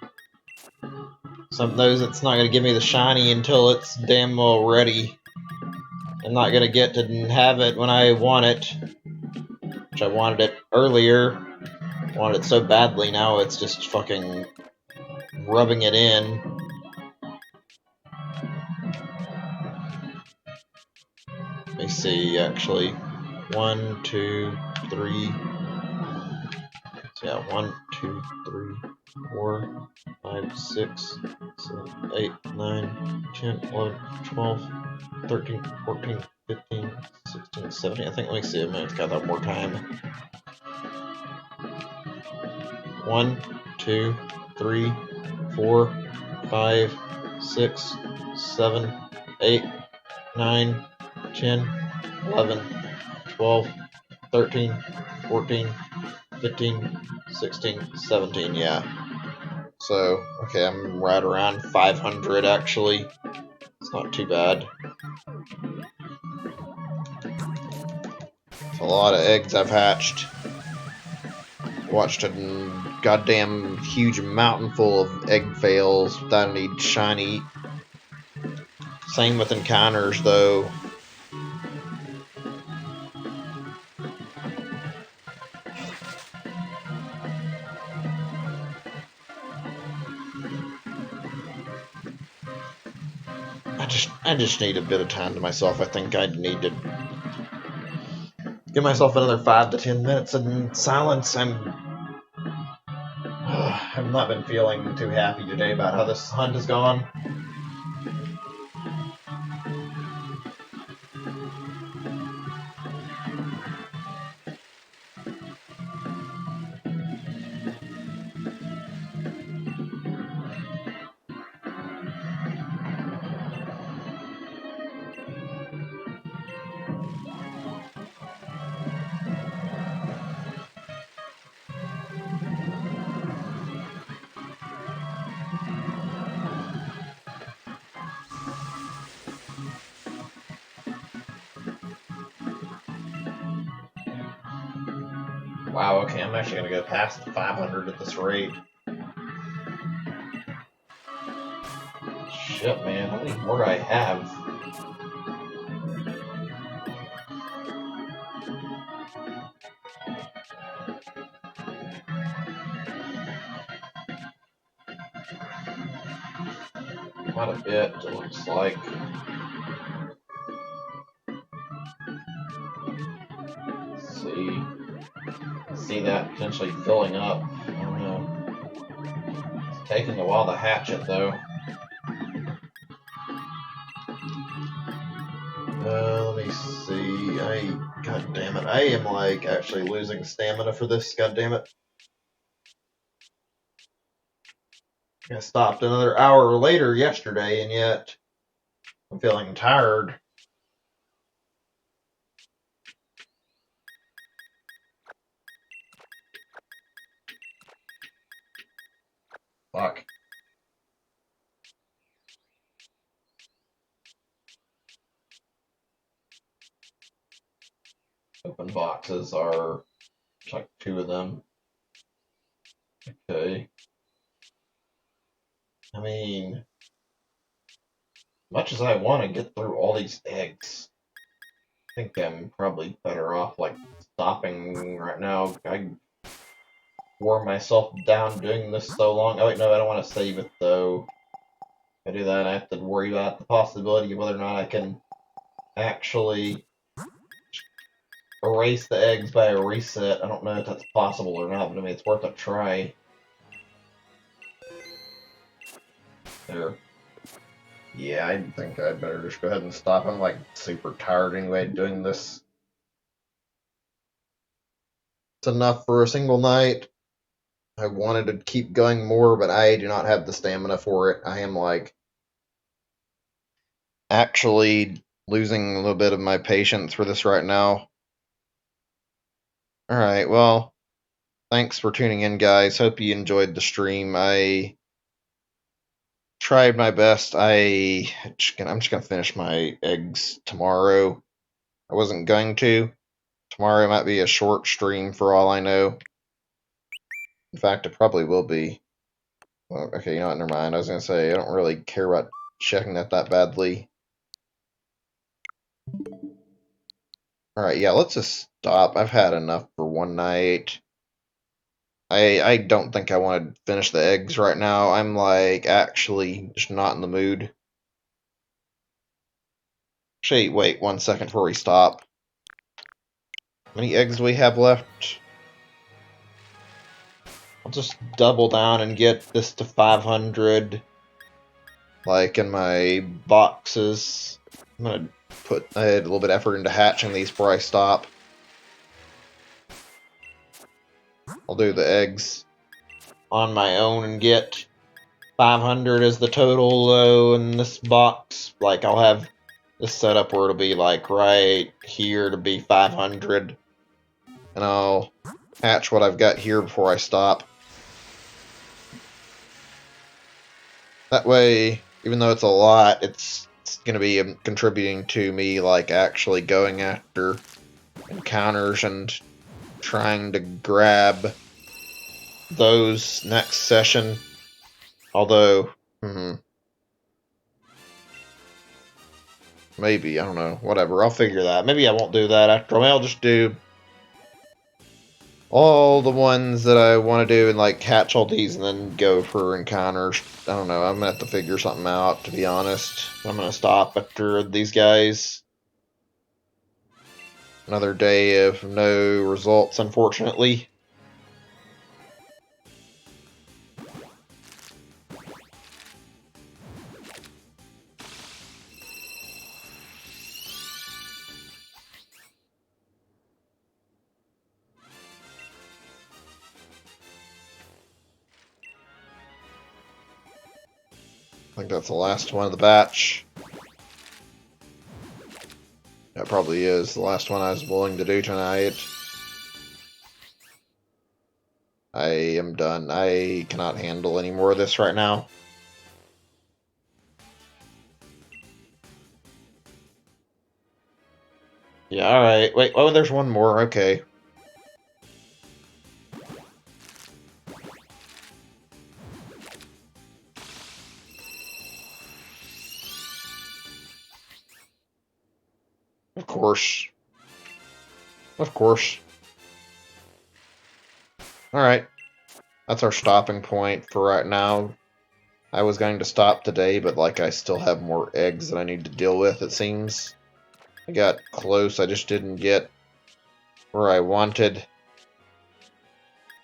Some knows it's not gonna give me the shiny until it's damn well ready. I'm not gonna get to have it when I want it, which I wanted it earlier. I wanted it so badly. Now it's just fucking rubbing it in. Let me see, actually. 1, 2, 3. So yeah, 1, 2, 3, 4, 5, 6, 7, 8, 9, 10, 11, 12, 13, 14, 15, 16, 17. I think, let me see, I might have got that more time. 1, 2, 3, 4, 5, 6, 7, 8, 9, 10, 11, 12, 13, 14, 15, 16, 17, yeah. So, okay, I'm right around 500 actually. It's not too bad. It's a lot of eggs I've hatched. Watched a goddamn huge mountain full of egg fails without any shiny. Same with encounters though. I just need a bit of time to myself. I think I need to give myself another 5 to 10 minutes in silence. I've not been feeling too happy today about how this hunt has gone. Wow, okay, I'm actually gonna go past the 500 at this rate. Shit, man, how many more do I have? Quite a bit, it looks like. Let's see. See that potentially filling up. I don't know. It's taking a while to hatch it, though. Let me see. God damn it. I am, like, actually losing stamina for this. God damn it. I stopped another hour later yesterday, and yet I'm feeling tired. Fuck. Open boxes are like 2 of them. Okay. I mean, much as I want to get through all these eggs, I think I'm probably better off, like, stopping right now. I wore myself down doing this so long. Oh, wait, no, I don't want to save it, though. If I do that, I have to worry about the possibility of whether or not I can actually erase the eggs by a reset. I don't know if that's possible or not, but I mean, it's worth a try. There. Yeah, I think I'd better just go ahead and stop. I'm, like, super tired anyway doing this. It's enough for a single night. I wanted to keep going more, but I do not have the stamina for it. I am, like, actually losing a little bit of my patience for this right now. Alright, well, thanks for tuning in, guys. Hope you enjoyed the stream. I tried my best. I'm just gonna finish my eggs tomorrow. I wasn't going to. Tomorrow might be a short stream for all I know. In fact, it probably will be. Well, okay, you know what? Never mind. I was gonna say I don't really care about checking that badly. All right, yeah, let's just stop. I've had enough for one night. I don't think I want to finish the eggs right now. I'm like actually just not in the mood. Actually, wait 1 second before we stop. How many eggs do we have left? I'll just double down and get this to 500. Like in my boxes. I'm gonna put a little bit of effort into hatching these before I stop. I'll do the eggs on my own and get 500 as the total though in this box. Like I'll have this set up where it'll be like right here to be 500. And I'll hatch what I've got here before I stop. That way, even though it's a lot, it's going to be contributing to me like actually going after encounters and trying to grab those next session. Although, maybe, I don't know, whatever, I'll figure that. Maybe I won't do that after all. I'll just do all the ones that I want to do and like catch all these and then go for encounters. I don't know, I'm gonna have to figure something out, to be honest. I'm gonna stop after these guys. Another day of no results, unfortunately. I think that's the last one of the batch. That probably is the last one I was willing to do tonight. I am done. I cannot handle any more of this right now. Yeah, alright. Wait, oh, there's one more. Okay. Of course. Of course. Alright. That's our stopping point for right now. I was going to stop today, but like I still have more eggs that I need to deal with, it seems. I got close, I just didn't get where I wanted.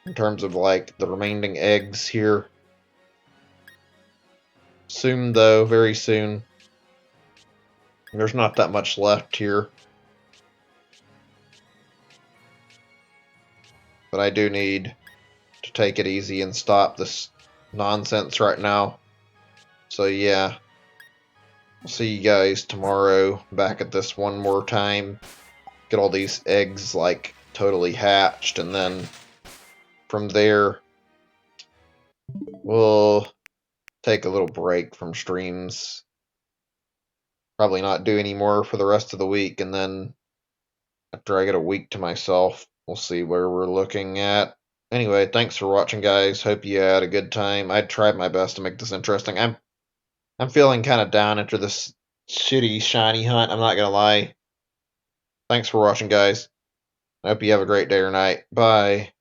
In terms of like the remaining eggs here. Soon though, very soon. There's not that much left here. But I do need to take it easy and stop this nonsense right now. So yeah, I'll see you guys tomorrow back at this one more time. Get all these eggs like totally hatched, and then from there we'll take a little break from streams. Probably not do any more for the rest of the week, and then after I get a week to myself, we'll see where we're looking at. Anyway, thanks for watching, guys. Hope you had a good time. I tried my best to make this interesting. I'm feeling kind of down after this shitty shiny hunt, I'm not gonna lie. Thanks for watching, guys. I hope you have a great day or night. Bye.